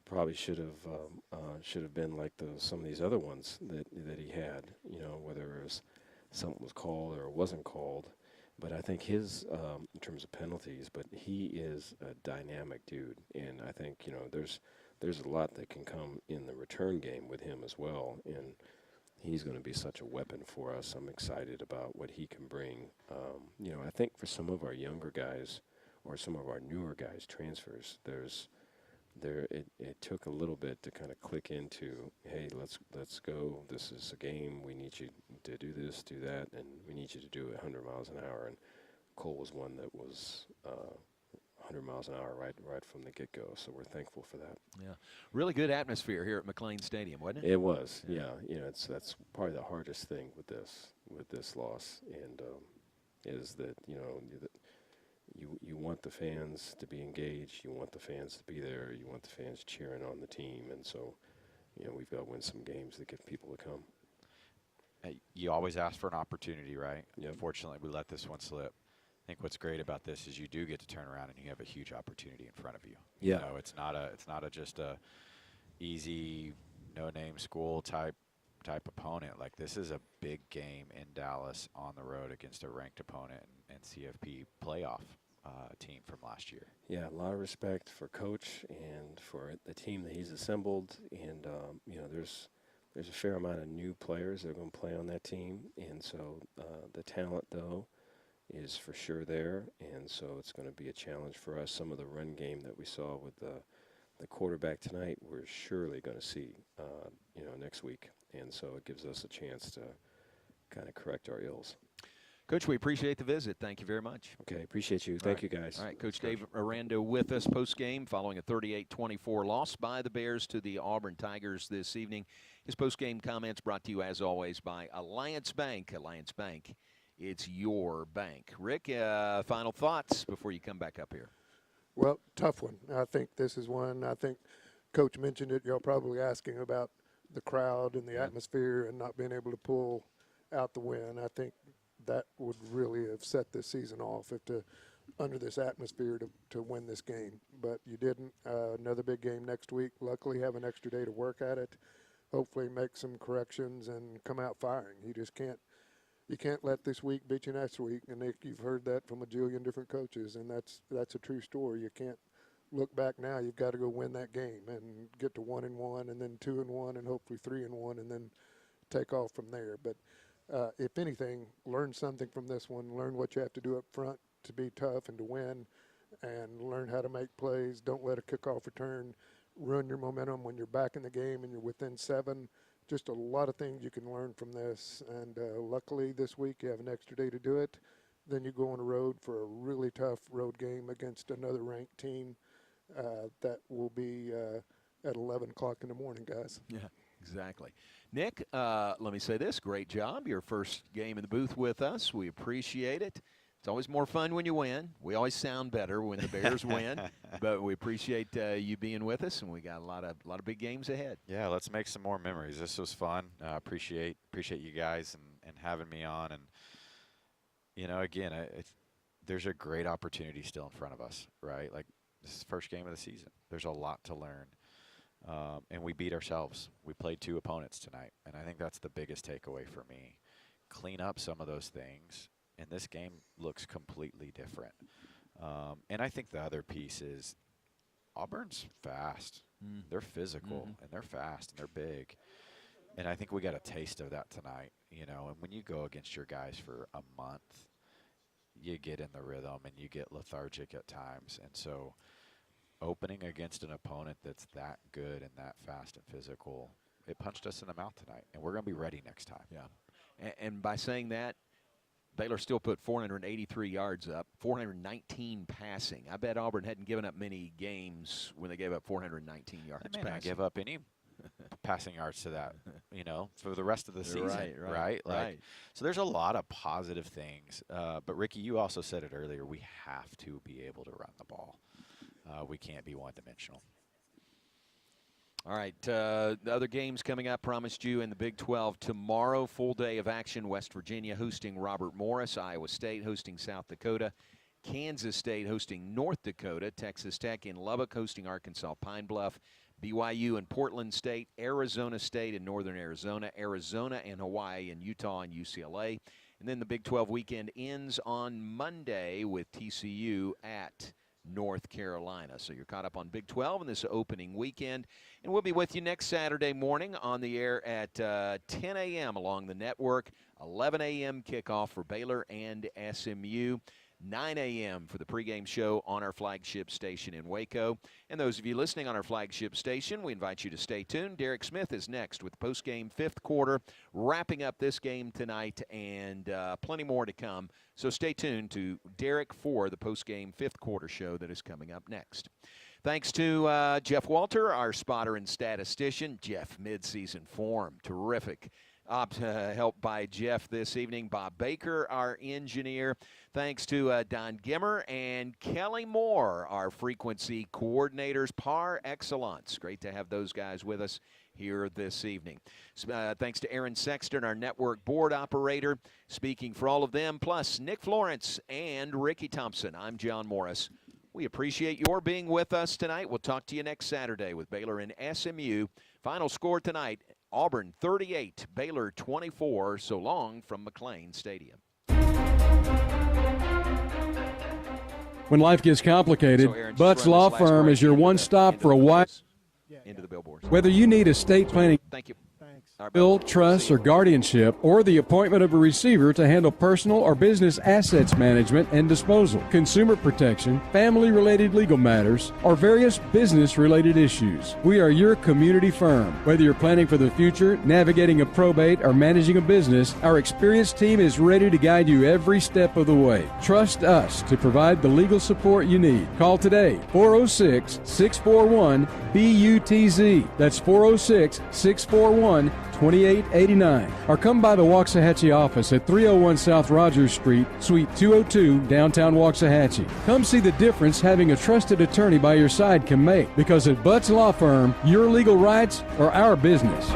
probably should have been like some of these other ones that he had. Whether it was something was called or it wasn't called. But I think his, in terms of penalties, but he is a dynamic dude, and I think there's a lot that can come in the return game with him as well, and he's going to be such a weapon for us. I'm excited about what he can bring. I think for some of our younger guys or some of our newer guys, transfers, it took a little bit to kind of click into, hey, let's go. This is a game. We need you to do this, do that, and we need you to do it 100 miles an hour. And Cole was one that was 100 miles an hour right from the get-go. So we're thankful for that. Yeah, really good atmosphere here at McLean Stadium, wasn't it? It was. Yeah. That's probably the hardest thing with this loss, and is that you want the fans to be engaged. You want the fans to be there. You want the fans cheering on the team. And so, we've got to win some games that get people to come. You always ask for an opportunity, right? Yep. Unfortunately, we let this one slip. I think what's great about this is you do get to turn around and you have a huge opportunity in front of you. Yeah. It's not just a easy no-name school type opponent. Like, this is a big game in Dallas on the road against a ranked opponent and CFP playoff team from last year. Yeah, a lot of respect for Coach and for the team that he's assembled. And, there's a fair amount of new players that are going to play on that team. And so the talent, though, is for sure there. And so it's going to be a challenge for us. Some of the run game that we saw with the quarterback tonight, we're surely going to see, next week. And so it gives us a chance to kind of correct our ills. Coach, we appreciate the visit. Thank you very much. Okay, appreciate you. Thank you, guys. All right, Coach Dave Aranda with us post-game following a 38-24 loss by the Bears to the Auburn Tigers this evening. His post-game comments brought to you, as always, by Alliance Bank. Alliance Bank, it's your bank. Rick, final thoughts before you come back up here? Well, tough one. I think this is one. I think Coach mentioned it. You're probably asking about the crowd and the atmosphere and not being able to pull out the win. I think that would really have set this season off if to under this atmosphere to win this game. But you didn't. Another big game next week. Luckily, have an extra day to work at it. Hopefully make some corrections and come out firing. You just can't. You can't let this week beat you next week. And Nick, you've heard that from a jillion different coaches, and that's a true story. You can't look back now. You've got to go win that game and get to 1-1, and then 2-1, and hopefully 3-1, and then take off from there. But if anything, learn something from this one. Learn what you have to do up front to be tough and to win, and learn how to make plays. Don't let a kickoff return ruin your momentum when you're back in the game and you're within 7. Just a lot of things you can learn from this. And luckily this week you have an extra day to do it. Then you go on the road for a really tough road game against another ranked team that will be at 11 o'clock in the morning, guys. Yeah, exactly. Nick, let me say this. Great job. Your first game in the booth with us. We appreciate it. It's always more fun when you win. We always sound better when the Bears win, but we appreciate you being with us, and we got a lot of big games ahead. Yeah, let's make some more memories. This was fun. Appreciate you guys and having me on. And again, there's a great opportunity still in front of us, right? Like, this is the first game of the season. There's a lot to learn, and we beat ourselves. We played 2 opponents tonight, and I think that's the biggest takeaway for me. Clean up some of those things. And this game looks completely different. And I think the other piece is Auburn's fast. They're physical, and they're fast, and they're big. And I think we got a taste of that tonight, And when you go against your guys for a month, you get in the rhythm, and you get lethargic at times. And so opening against an opponent that's that good and that fast and physical, it punched us in the mouth tonight. And we're going to be ready next time. Yeah. And by saying that, Baylor still put 483 yards up, 419 passing. I bet Auburn hadn't given up many games when they gave up 419 yards They may passing. not give up any passing yards to that, for the rest of the season, right? Like, so there's a lot of positive things. But, Ricky, you also said it earlier, we have to be able to run the ball. We can't be one-dimensional. All right, the other games coming up, promised you in the Big 12 tomorrow, full day of action. West Virginia hosting Robert Morris, Iowa State hosting South Dakota, Kansas State hosting North Dakota, Texas Tech in Lubbock hosting Arkansas Pine Bluff, BYU and Portland State, Arizona State in Northern Arizona, Arizona and Hawaii, and Utah and UCLA. And then the Big 12 weekend ends on Monday with TCU at North Carolina. So you're caught up on Big 12 in this opening weekend. And we'll be with you next Saturday morning on the air at 10 a.m. along the network. 11 a.m. kickoff for Baylor and SMU. 9 a.m. for the pregame show on our flagship station in Waco. And those of you listening on our flagship station, we invite you to stay tuned. Derek Smith is next with postgame 5th quarter, wrapping up this game tonight, and plenty more to come. So stay tuned to Derek for the postgame 5th quarter show that is coming up next. Thanks to Jeff Walter, our spotter and statistician. Jeff, midseason form, terrific. Helped by Jeff this evening. Bob Baker, our engineer. Thanks to Don Gimmer and Kelly Moore, our frequency coordinators par excellence. Great to have those guys with us here this evening. Thanks to Aaron Sexton, our network board operator. Speaking for all of them, plus Nick Florence and Ricky Thompson. I'm John Morris. We appreciate your being with us tonight. We'll talk to you next Saturday with Baylor and SMU. Final score tonight, Auburn 38, Baylor 24. So long from McLean Stadium. When life gets complicated, Butts Law Firm is your one-stop for a wide... Into the billboards. Whether you need estate planning... Thank you. Will, trust, or guardianship, or the appointment of a receiver to handle personal or business assets management and disposal, consumer protection, family-related legal matters, or various business-related issues. We are your community firm. Whether you're planning for the future, navigating a probate, or managing a business, our experienced team is ready to guide you every step of the way. Trust us to provide the legal support you need. Call today, 406-641-BUTZ. That's 406-641-2889. Or come by the Waxahachie office at 301 South Rogers Street, Suite 202, downtown Waxahachie. Come see the difference having a trusted attorney by your side can make, because at Butts Law Firm, your legal rights are our business.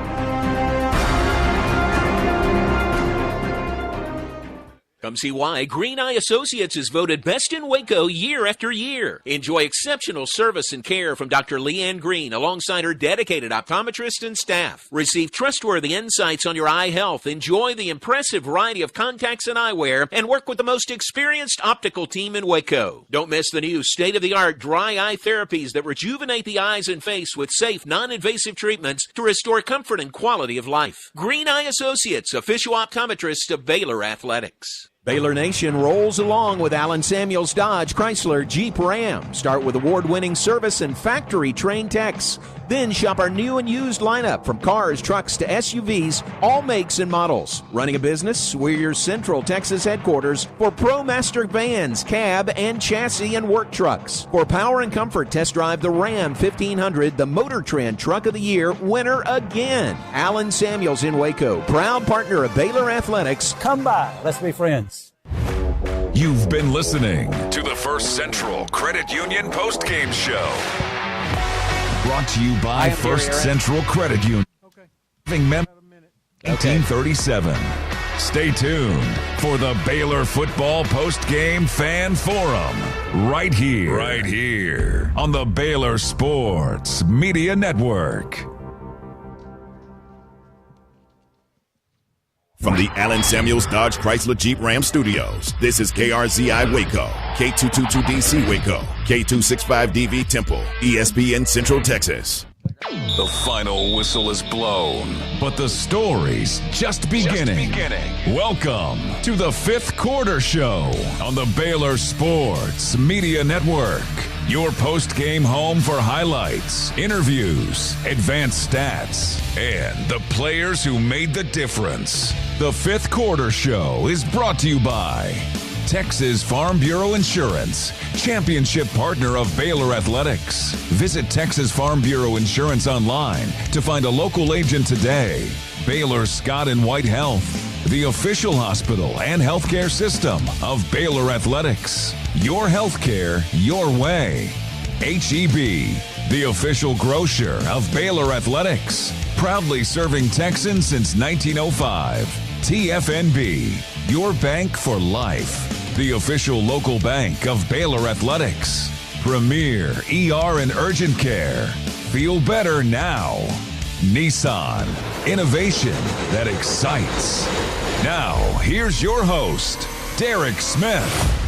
Come Come see why Green Eye Associates is voted best in Waco year after year. Enjoy exceptional service and care from Dr. Leanne Green alongside her dedicated optometrist and staff. Receive trustworthy insights on your eye health, enjoy the impressive variety of contacts and eyewear, and work with the most experienced optical team in Waco. Don't miss the new state-of-the-art dry eye therapies that rejuvenate the eyes and face with safe, non-invasive treatments to restore comfort and quality of life. Green Eye Associates, official optometrist of Baylor Athletics. Baylor Nation rolls along with Allen Samuels Dodge, Chrysler, Jeep, Ram. Start with award-winning service and factory-trained techs. Then shop our new and used lineup from cars, trucks to SUVs, all makes and models. Running a business? We're your Central Texas headquarters for ProMaster vans, cab, and chassis and work trucks. For power and comfort, test drive the Ram 1500, the Motor Trend Truck of the Year winner again. Allen Samuels in Waco, proud partner of Baylor Athletics. Come by. Let's be friends. You've been listening to the First Central Credit Union Postgame Show. Brought to you by First Central Credit Union. Okay. 1937. Stay tuned for the Baylor Football Postgame Fan Forum. Right here on the Baylor Sports Media Network. From the Allen Samuels Dodge Chrysler Jeep Ram Studios, this is KRZI Waco, K222DC Waco, K265DV Temple, ESPN Central Texas. The final whistle is blown, but the story's just beginning. Welcome to the Fifth Quarter Show on the Baylor Sports Media Network. Your post-game home for highlights, interviews, advanced stats, and the players who made the difference. The Fifth Quarter Show is brought to you by Texas Farm Bureau Insurance, championship partner of Baylor Athletics. Visit Texas Farm Bureau Insurance online to find a local agent today. Baylor Scott and White Health, the official hospital and healthcare system of Baylor Athletics. Your healthcare, your way. HEB, the official grocer of Baylor Athletics. Proudly serving Texans since 1905. TFNB, your bank for life. The official local bank of Baylor Athletics. Premier ER and Urgent Care. Feel better now. Nissan, innovation that excites. Now, here's your host, Derek Smith.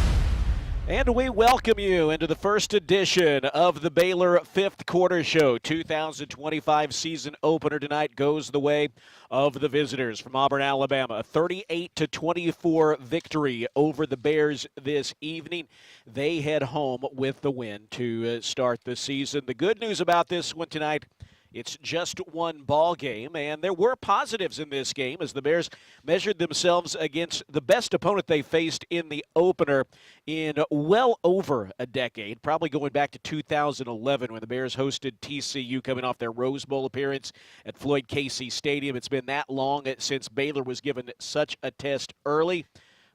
And we welcome you into the first edition of the Baylor Fifth Quarter Show. 2025 season opener tonight goes the way of the visitors from Auburn, Alabama. A 38-24 victory over the Bears this evening. They head home with the win to start the season. The good news about this one tonight, it's just one ball game, and there were positives in this game as the Bears measured themselves against the best opponent they faced in the opener in well over a decade, probably going back to 2011 when the Bears hosted TCU coming off their Rose Bowl appearance at Floyd Casey Stadium. It's been that long since Baylor was given such a test early.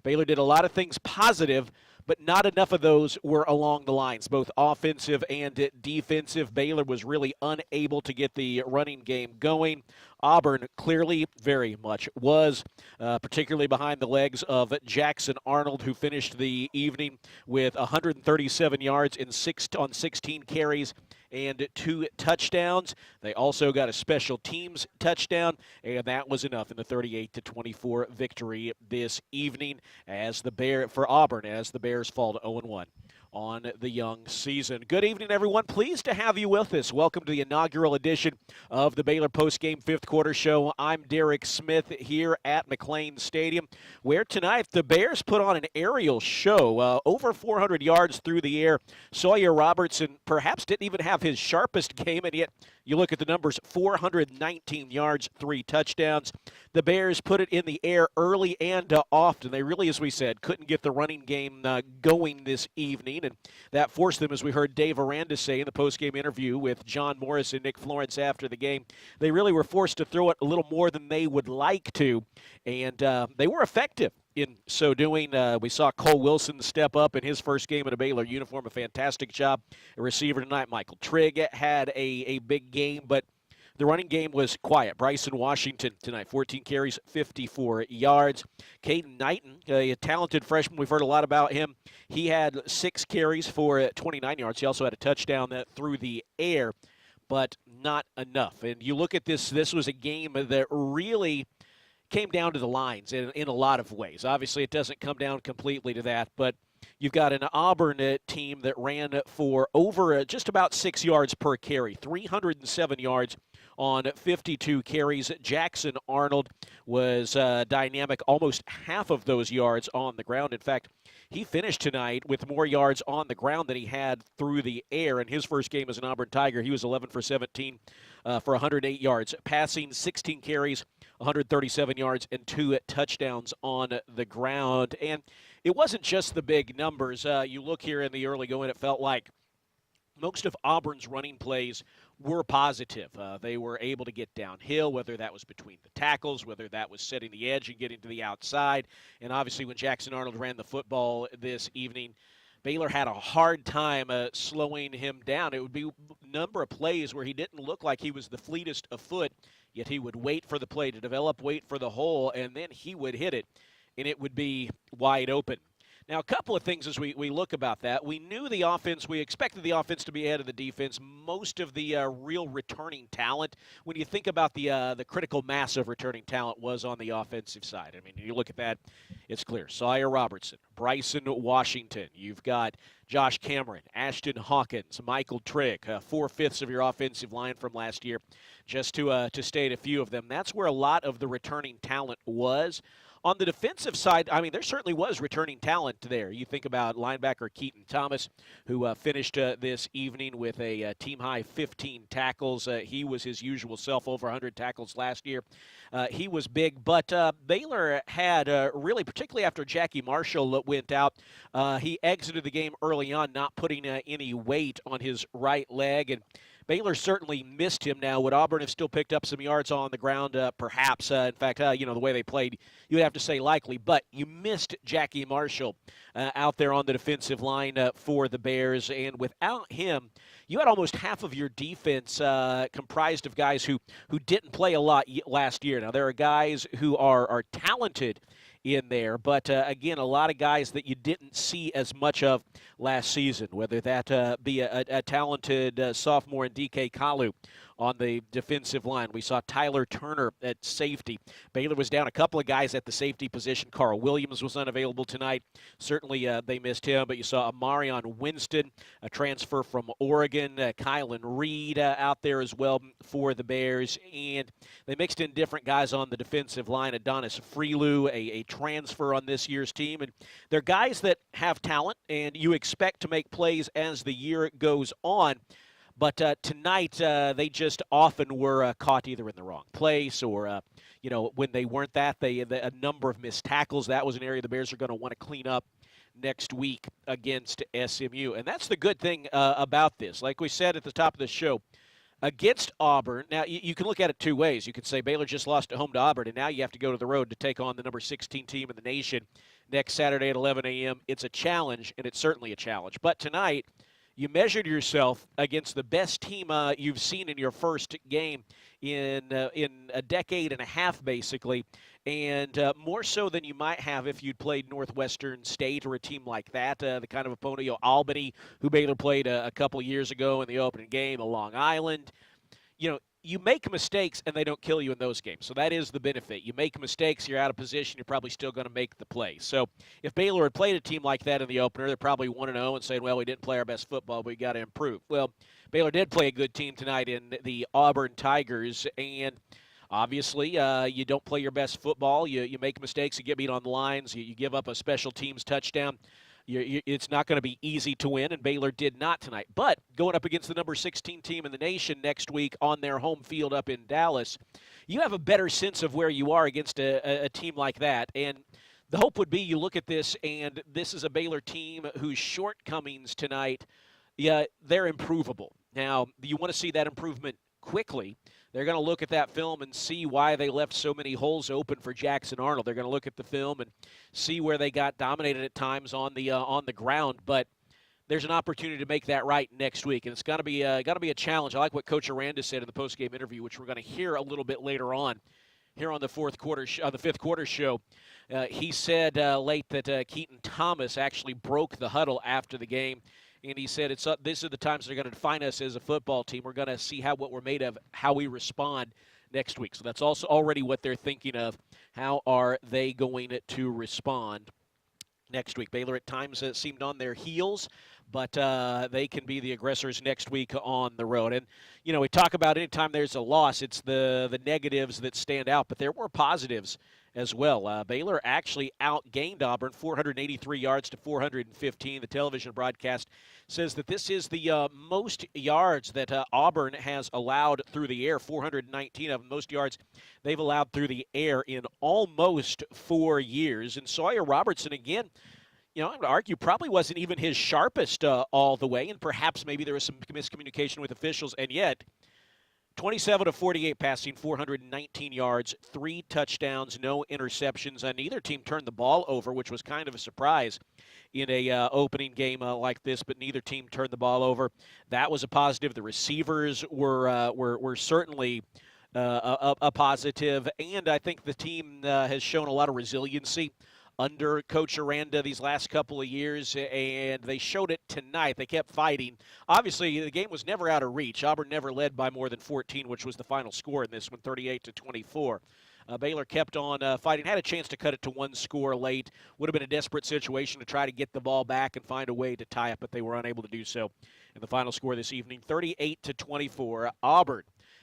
Baylor did a lot of things positive, but not enough of those were along the lines, both offensive and defensive. Baylor was really unable to get the running game going. Auburn clearly very much was, particularly behind the legs of Jackson Arnold, who finished the evening with 137 yards on 16 carries and 2 touchdowns. They also got a special teams touchdown, and that was enough in the 38-24 victory this evening for Auburn as the Bears fall to 0-1 on the young season. Good evening, everyone. Pleased to have you with us. Welcome to the inaugural edition of the Baylor Postgame Fifth Quarter Show. I'm Derek Smith here at McLean Stadium, where tonight the Bears put on an aerial show. Over 400 yards through the air. Sawyer Robertson perhaps didn't even have his sharpest game, and yet you look at the numbers, 419 yards, 3 touchdowns. The Bears put it in the air early and often. They really, as we said, couldn't get the running game going this evening, and that forced them, as we heard Dave Aranda say in the postgame interview with John Morris and Nick Florence after the game, they really were forced to throw it a little more than they would like to, and they were effective. In so doing, we saw Cole Wilson step up in his first game in a Baylor uniform, a fantastic job. A receiver tonight, Michael Trigg, had a big game, but the running game was quiet. Bryson Washington tonight, 14 carries, 54 yards. Caden Knighton, a talented freshman, we've heard a lot about him. He had 6 carries for 29 yards. He also had a touchdown through the air, but not enough. And you look at this was a game that really came down to the lines in a lot of ways. Obviously, it doesn't come down completely to that, but you've got an Auburn team that ran for over just about 6 yards per carry, 307 yards on 52 carries. Jackson Arnold was dynamic, almost half of those yards on the ground. In fact, he finished tonight with more yards on the ground than he had through the air. In his first game as an Auburn Tiger, he was 11 for 17 for 108 yards. Passing, 16 carries, 137 yards, and 2 touchdowns on the ground. And it wasn't just the big numbers. You look here in the early going, it felt like most of Auburn's running plays were positive. They were able to get downhill, whether that was between the tackles, whether that was setting the edge and getting to the outside. And obviously when Jackson Arnold ran the football this evening, Baylor had a hard time slowing him down. It would be a number of plays where he didn't look like he was the fleetest of foot, yet he would wait for the play to develop, wait for the hole, and then he would hit it, and it would be wide open. Now, a couple of things as we look about that. We knew the offense, we expected the offense to be ahead of the defense. Most of the real returning talent, when you think about the critical mass of returning talent, was on the offensive side. I mean, you look at that, it's clear. Sawyer Robertson, Bryson Washington. You've got Josh Cameron, Ashton Hawkins, Michael Trigg, 4/5 of your offensive line from last year, just to state a few of them. That's where a lot of the returning talent was. On the defensive side, I mean, there certainly was returning talent there. You think about linebacker Keaton Thomas, who finished this evening with a team-high 15 tackles. He was his usual self, over 100 tackles last year. He was big, but Baylor had really, particularly after Jackie Marshall went out, he exited the game early on, not putting any weight on his right leg, and Baylor certainly missed him. Now, would Auburn have still picked up some yards on the ground? Perhaps. In fact, the way they played, you would have to say likely. But you missed Jackie Marshall out there on the defensive line for the Bears. And without him, you had almost half of your defense comprised of guys who didn't play a lot last year. Now, there are guys who are talented in there, but again, a lot of guys that you didn't see as much of last season, whether that be a talented sophomore in DK Kalu on the defensive line. We saw Tyler Turner at safety. Baylor was down a couple of guys at the safety position. Carl Williams was unavailable tonight. Certainly they missed him, but you saw Amarion Winston, a transfer from Oregon, Kylan Reed out there as well for the Bears, and they mixed in different guys on the defensive line. Adonis Freelou, a transfer on this year's team, and they're guys that have talent, and you expect to make plays as the year goes on. But tonight, they just often were caught either in the wrong place or, when they weren't that, a number of missed tackles. That was an area the Bears are going to want to clean up next week against SMU. And that's the good thing about this. Like we said at the top of the show, against Auburn, now you can look at it two ways. You can say Baylor just lost at home to Auburn, and now you have to go to the road to take on the number 16 team in the nation next Saturday at 11 a.m. It's a challenge, and it's certainly a challenge. But tonight, you measured yourself against the best team you've seen in your first game in a decade and a half, basically, and more so than you might have if you'd played Northwestern State or a team like that, the kind of opponent, Albany, who Baylor played a couple years ago in the opening game, Long Island. You make mistakes, and they don't kill you in those games. So that is the benefit. You make mistakes, you're out of position, you're probably still going to make the play. So if Baylor had played a team like that in the opener, they're probably 1-0 and saying, well, we didn't play our best football, but we got to improve. Well, Baylor did play a good team tonight in the Auburn Tigers, and obviously you don't play your best football. You make mistakes, you get beat on the lines, you give up a special teams touchdown. It's not going to be easy to win, and Baylor did not tonight. But going up against the number 16 team in the nation next week on their home field up in Dallas, you have a better sense of where you are against a team like that. And the hope would be you look at this, and this is a Baylor team whose shortcomings tonight, they're improvable. Now, you want to see that improvement quickly. They're going to look at that film and see why they left so many holes open for Jackson Arnold. They're going to look at the film and see where they got dominated at times on the ground. But there's an opportunity to make that right next week, and it's got to be a challenge. I like what Coach Aranda said in the postgame interview, which we're going to hear a little bit later on here on the fifth quarter show. He said late that Keaton Thomas actually broke the huddle after the game, and he said these are the times they're going to define us as a football team. We're going to see what we're made of, how we respond next week. So that's also already what they're thinking of. How are they going to respond next week? Baylor at times seemed on their heels, but they can be the aggressors next week on the road. And, we talk about anytime there's a loss, it's the negatives that stand out, but there were positives as well. Baylor actually outgained Auburn 483 yards to 415. The television broadcast says that this is the most yards that Auburn has allowed through the air, 419 of them, most yards they've allowed through the air in almost 4 years. And Sawyer Robertson, again, I would argue probably wasn't even his sharpest all the way, and perhaps maybe there was some miscommunication with officials, and yet 27 of 48 passing, 419 yards, 3 touchdowns, no interceptions. Neither team turned the ball over, which was kind of a surprise in a opening game like this, but neither team turned the ball over. That was a positive. The receivers were certainly a positive, and I think the team has shown a lot of resiliency under Coach Aranda these last couple of years, and they showed it tonight. They kept fighting. Obviously, the game was never out of reach. Auburn never led by more than 14, which was the final score in this one, 38-24. Baylor kept on fighting, had a chance to cut it to 1 score late. Would have been a desperate situation to try to get the ball back and find a way to tie it, but they were unable to do so. And the final score this evening, 38-24. Auburn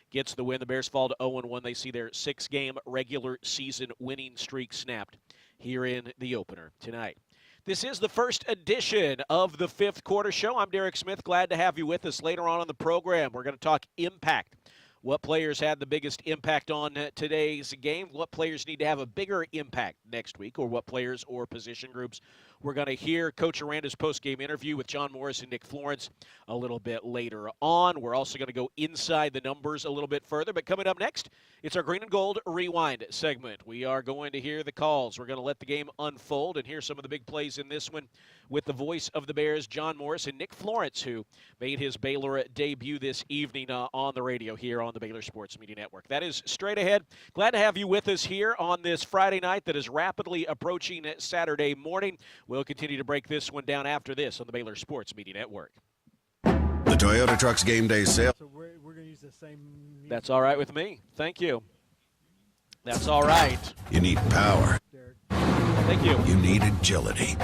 gets the win. The Bears fall to 0-1. They see their 6-game regular season winning streak snapped here in the opener tonight. This is the first edition of the fifth quarter show. I'm Derek Smith. Glad to have you with us. Later on in the program, we're going to talk impact. What players had the biggest impact on today's game? What players need to have a bigger impact next week, or what players or position groups? We're going to hear Coach Aranda's post-game interview with John Morris and Nick Florence a little bit later on. We're also going to go inside the numbers a little bit further. But coming up next, it's our Green and Gold Rewind segment. We are going to hear the calls. We're going to let the game unfold and hear some of the big plays in this one with the voice of the Bears, John Morris, and Nick Florence, who made his Baylor debut this evening on the radio here on the Baylor Sports Media Network. That is straight ahead. Glad to have you with us here on this Friday night that is rapidly approaching Saturday morning. We'll continue to break this one down after this on the Baylor Sports Media Network. The Toyota Trucks Game Day sale. So we're going to use the same music. That's all right with me. Thank you. That's all right. You need power. Thank you. You need agility.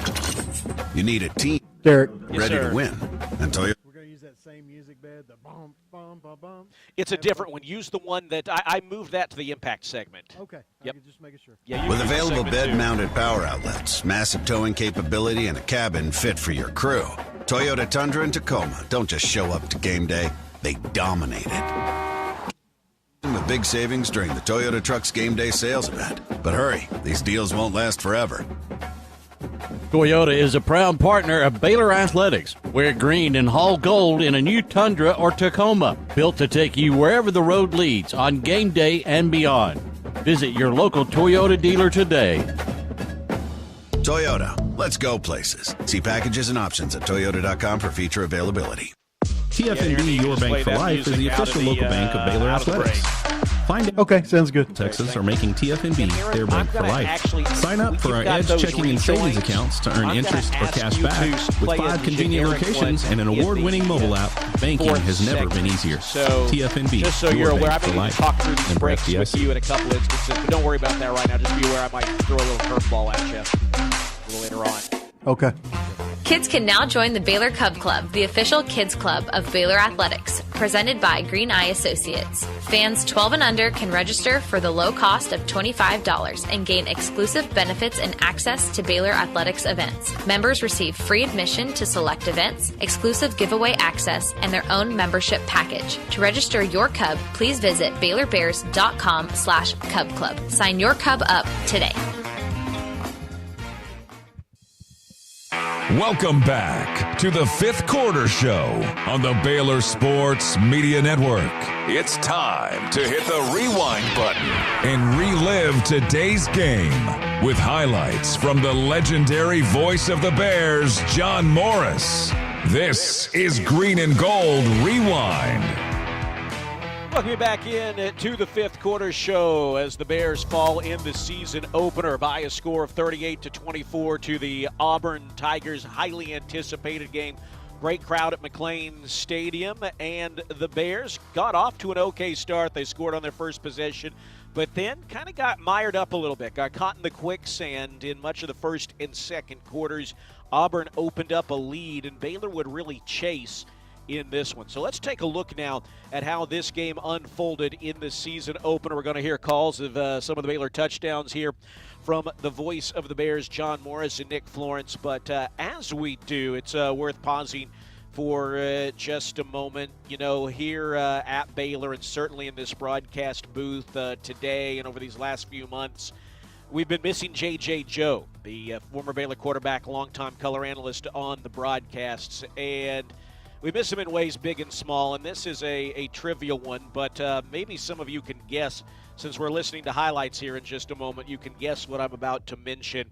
You need a team Derek. ready to win. And Toyota. We're going to use that same music bed, the bum, bum, bum, bum. It's a different one. Use the one that I moved that to the impact segment. Okay. Yep. Just making sure. Yeah, with available bed-mounted power outlets, massive towing capability, and a cabin fit for your crew, Toyota Tundra and Tacoma don't just show up to game day, they dominate it. With big savings during the Toyota Trucks Game Day sales event. But hurry, these deals won't last forever. Toyota is a proud partner of Baylor Athletics. Wear green and haul gold in a new Tundra or Tacoma, built to take you wherever the road leads on game day and beyond. Visit your local Toyota dealer today. Toyota, let's go places. See packages and options at toyota.com for feature availability. TFNB, your bank for life, is the official local bank of Baylor Athletics. Find out. Okay, sounds good. Texas are making TFNB their bank for life. Sign up for our Edge checking and savings accounts to earn interest or cash back. With 5 convenient locations and an award-winning mobile app, banking has never been easier. TFNB, just so you're aware, I may life. talk through these breaks with you in a couple instances, but don't worry about that right now. Just be aware I might throw a little curveball at you a little later on. Okay. Kids can now join the Baylor Cub Club, the official kids club of Baylor Athletics, presented by Green Eye Associates. Fans 12 and under can register for the low cost of $25 and gain exclusive benefits and access to Baylor Athletics events. Members receive free admission to select events, exclusive giveaway access, and their own membership package. To register your Cub, please visit BaylorBears.com/Cub Club. Sign your Cub up today. Welcome back to the fifth quarter show on the Baylor Sports Media Network. It's time to hit the rewind button and relive today's game with highlights from the legendary voice of the Bears, John Morris, This is Green and Gold Rewind. Welcome back in to the fifth quarter show as the Bears fall in the season opener by a score of 38-24 to the Auburn Tigers. Highly anticipated game. Great crowd at McLean Stadium, and the Bears got off to an okay start. They scored on their first possession, but then kind of got mired up a little bit, got caught in the quicksand in much of the first and second quarters. Auburn opened up a lead, and Baylor would really chase in this one. So let's take a look now at how this game unfolded in the season opener. We're going to hear calls of some of the Baylor touchdowns here from the voice of the Bears, John Morris and Nick Florence. But as we do, it's worth pausing for just a moment. You know, here at Baylor and certainly in this broadcast booth today and over these last few months, we've been missing J.J. Joe, the former Baylor quarterback, longtime color analyst on the broadcasts. And we miss him in ways big and small, and this is a trivial one, but maybe some of you can guess, since we're listening to highlights here in just a moment, you can guess what I'm about to mention.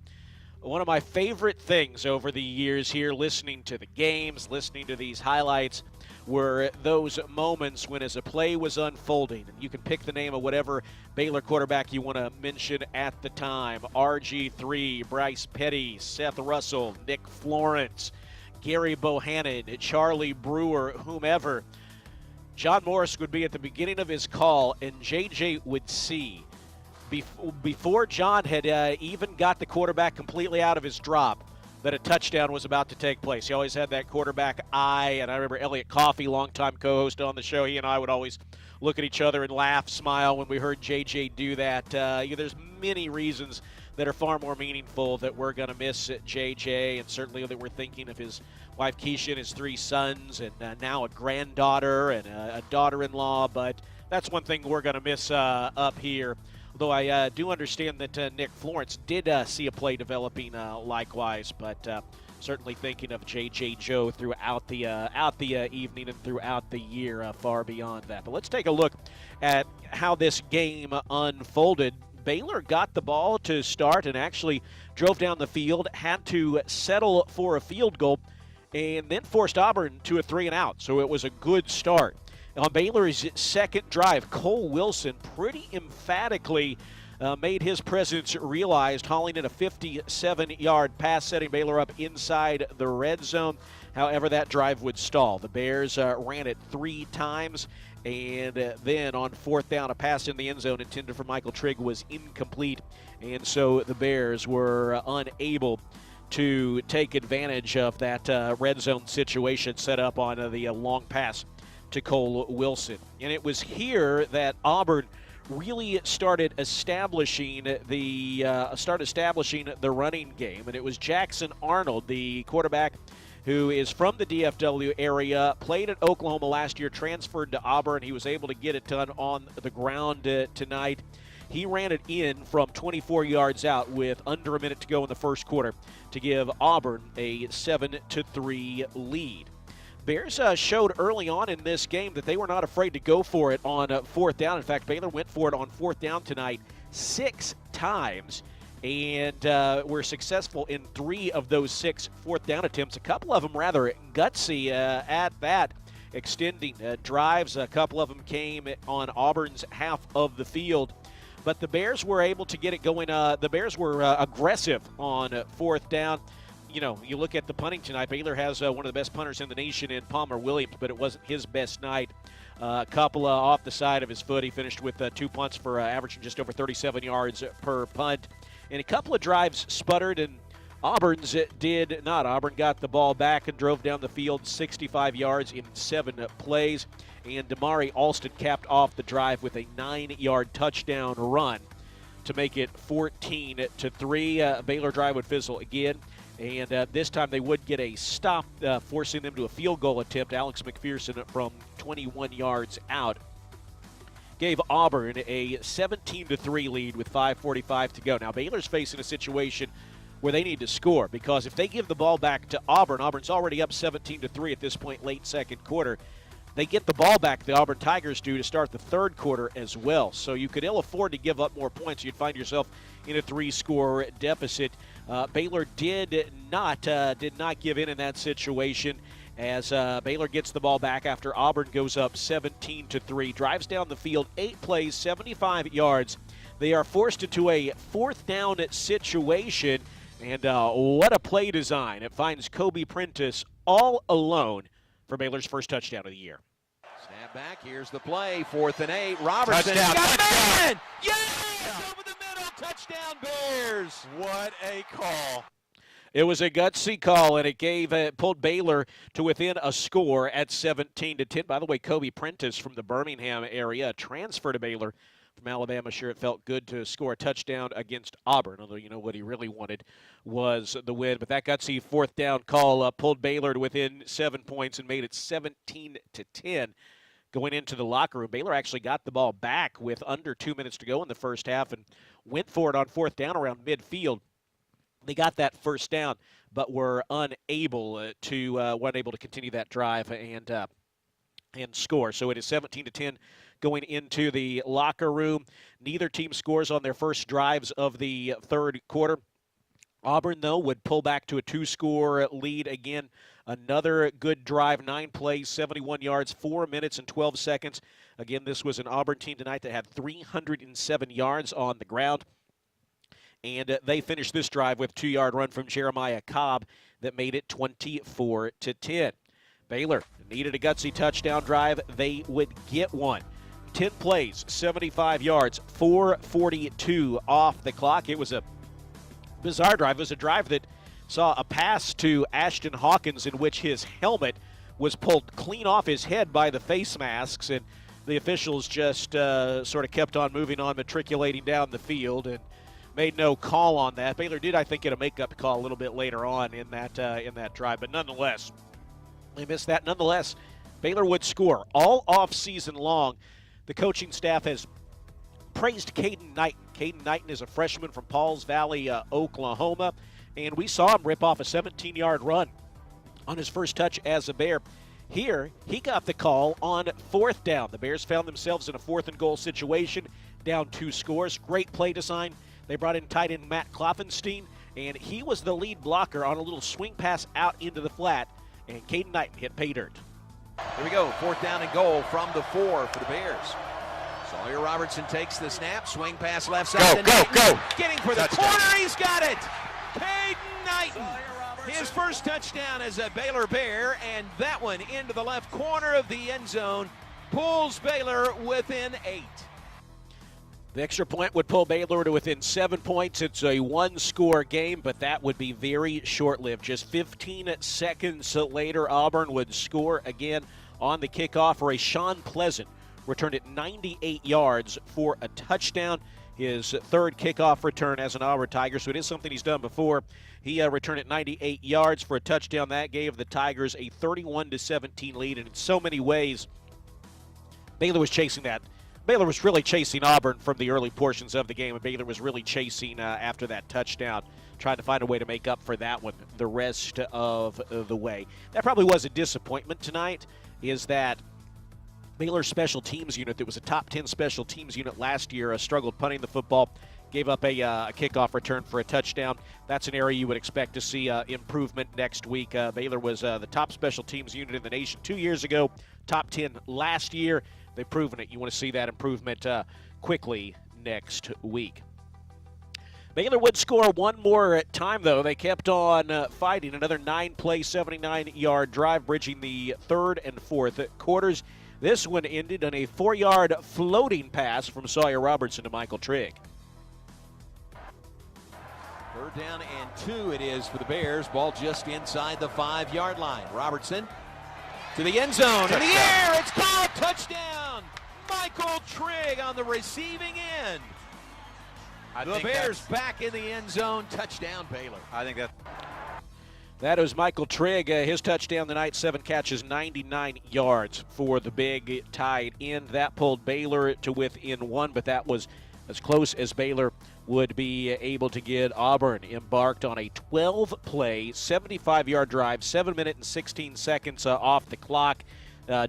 One of my favorite things over the years here, listening to the games, listening to these highlights, were those moments when as a play was unfolding, and you can pick the name of whatever Baylor quarterback you want to mention at the time, RG3, Bryce Petty, Seth Russell, Nick Florence, Gary Bohannon, Charlie Brewer, whomever. John Morris would be at the beginning of his call, and JJ would see, before John had even got the quarterback completely out of his drop, that a touchdown was about to take place. He always had that quarterback eye, and I remember Elliot Coffey, longtime co-host on the show, he and I would always look at each other and laugh, smile when we heard JJ do that. There's many reasons that are far more meaningful that we're going to miss JJ, and certainly that we're thinking of his wife Keisha and his three sons, and now a granddaughter and a daughter-in-law. But that's one thing we're going to miss up here. Although I do understand that Nick Florence did see a play developing likewise, but certainly thinking of J.J. Joe throughout the evening and throughout the year, far beyond that. But let's take a look at how this game unfolded. Baylor got the ball to start and actually drove down the field, had to settle for a field goal, and then forced Auburn to a 3-and-out. So it was a good start. On Baylor's second drive, Cole Wilson pretty emphatically made his presence realized, hauling in a 57-yard pass, setting Baylor up inside the red zone. However, that drive would stall. The Bears ran it 3 times, and then on fourth down, a pass in the end zone intended for Michael Trigg was incomplete, and so the Bears were unable to take advantage of that red zone situation set up on the long pass to Cole Wilson. And it was here that Auburn really started establishing the running game, and it was Jackson Arnold, the quarterback who is from the DFW area, played at Oklahoma last year, transferred to Auburn. He was able to get it done on the ground tonight. He ran it in from 24 yards out with under a minute to go in the first quarter to give Auburn a 7-3 lead. Bears showed early on in this game that they were not afraid to go for it on fourth down. In fact, Baylor went for it on fourth down tonight 6 times, and were successful in 3 of those 6 fourth down attempts, a couple of them rather gutsy at that, extending drives. A couple of them came on Auburn's half of the field. But the Bears were able to get it going. The Bears were aggressive on fourth down. You know, you look at the punting tonight, Baylor has one of the best punters in the nation in Palmer Williams, but it wasn't his best night. A couple off the side of his foot. He finished with 2 punts for averaging just over 37 yards per punt. And a couple of drives sputtered, and Auburn's did not. Auburn got the ball back and drove down the field 65 yards in 7 plays. And Damari Alston capped off the drive with a 9-yard touchdown run to make it 14-3. Baylor drive would fizzle again. And this time they would get a stop, forcing them to a field goal attempt. Alex McPherson from 21 yards out gave Auburn a 17-3 lead with 5:45 to go. Now, Baylor's facing a situation where they need to score, because if they give the ball back to Auburn, Auburn's already up 17-3 at this point, late second quarter. They get the ball back, the Auburn Tigers do, to start the third quarter as well. So you could ill afford to give up more points. You'd find yourself in a 3-score deficit. Baylor did not give in that situation, as Baylor gets the ball back after Auburn goes up 17-3. Drives down the field, 8 plays, 75 yards. They are forced into a 4th down situation, and what a play design. It finds Kobe Prentice all alone for Baylor's first touchdown of the year. Snap back, here's the play, 4th and 8. Robertson Touchdown, got touchdown. man! Yes! Over the middle, touchdown Bears! What a call. It was a gutsy call, and it pulled Baylor to within a score at 17-10. By the way, Kobe Prentice from the Birmingham area, transfer to Baylor from Alabama. Sure, it felt good to score a touchdown against Auburn, although you know what he really wanted was the win. But that gutsy 4th down call pulled Baylor to within 7 points and made it 17-10. Going into the locker room, Baylor actually got the ball back with under 2 minutes to go in the first half and went for it on 4th down around midfield. They got that first down, but were unable to continue that drive and score. So it is 17-10 going into the locker room. Neither team scores on their first drives of the third quarter. Auburn, though, would pull back to a 2-score lead again. Another good drive, 9 plays, 71 yards, 4 minutes and 12 seconds. Again, this was an Auburn team tonight that had 307 yards on the ground. And they finished this drive with a 2-yard run from Jeremiah Cobb that made it 24-10. Baylor needed a gutsy touchdown drive. They would get one. 10 plays, 75 yards, 4:42 off the clock. It was a bizarre drive. It was a drive that saw a pass to Ashton Hawkins in which his helmet was pulled clean off his head by the face masks, and the officials just sort of kept on moving on, matriculating down the field, and made no call on that. Baylor did, I think, get a makeup call a little bit later on in that drive, but nonetheless, they missed that. Nonetheless, Baylor would score all off season long. The coaching staff has praised Caden Knighton. Caden Knighton is a freshman from Pauls Valley, Oklahoma, and we saw him rip off a 17-yard run on his first touch as a Bear. Here, he got the call on 4th down. The Bears found themselves in a 4th and goal situation, down 2 scores. Great play design. They brought in tight end Matt Kloffenstein, and he was the lead blocker on a little swing pass out into the flat, and Caden Knighton hit pay dirt. Here we go, 4th down and goal from the 4 for the Bears. Sawyer Robertson takes the snap, swing pass left side. Go. Getting for the corner, he's got it! Caden Knighton, his first touchdown as a Baylor Bear, and that one into the left corner of the end zone, pulls Baylor within 8. The extra point would pull Baylor to within 7 points. It's a 1-score game, but that would be very short-lived. Just 15 seconds later, Auburn would score again on the kickoff. Rashawn Pleasant returned it 98 yards for a touchdown. His third kickoff return as an Auburn Tiger, so it is something he's done before. He returned it 98 yards for a touchdown. That gave the Tigers a 31-17 lead, and in so many ways, Baylor was chasing that. Baylor was really chasing Auburn from the early portions of the game, and Baylor was really chasing after that touchdown, trying to find a way to make up for that one the rest of the way. That probably was a disappointment tonight, is that Baylor's special teams unit, that was a top 10 special teams unit last year, struggled punting the football, gave up a kickoff return for a touchdown. That's an area you would expect to see improvement next week. Baylor was the top special teams unit in the nation 2 years ago, top 10 last year. They've proven it. You want to see that improvement quickly next week. Baylor would score one more time, though. They kept on fighting. Another 9-play, 79-yard drive, bridging the third and fourth quarters. This one ended on a 4-yard floating pass from Sawyer Robertson to Michael Trigg. 3rd down and 2 it is for the Bears. Ball just inside the 5-yard line. Robertson to the end zone. Touchdown. In the air, it's called touchdown. Michael Trigg on the receiving end. The Bears back in the end zone. Touchdown, Baylor. I think that was Michael Trigg. His touchdown tonight, 7 catches, 99 yards for the big tight end. That pulled Baylor to within 1, but that was as close as Baylor would be able to get. Auburn embarked on a 12-play, 75-yard drive, 7 minutes and 16 seconds off the clock.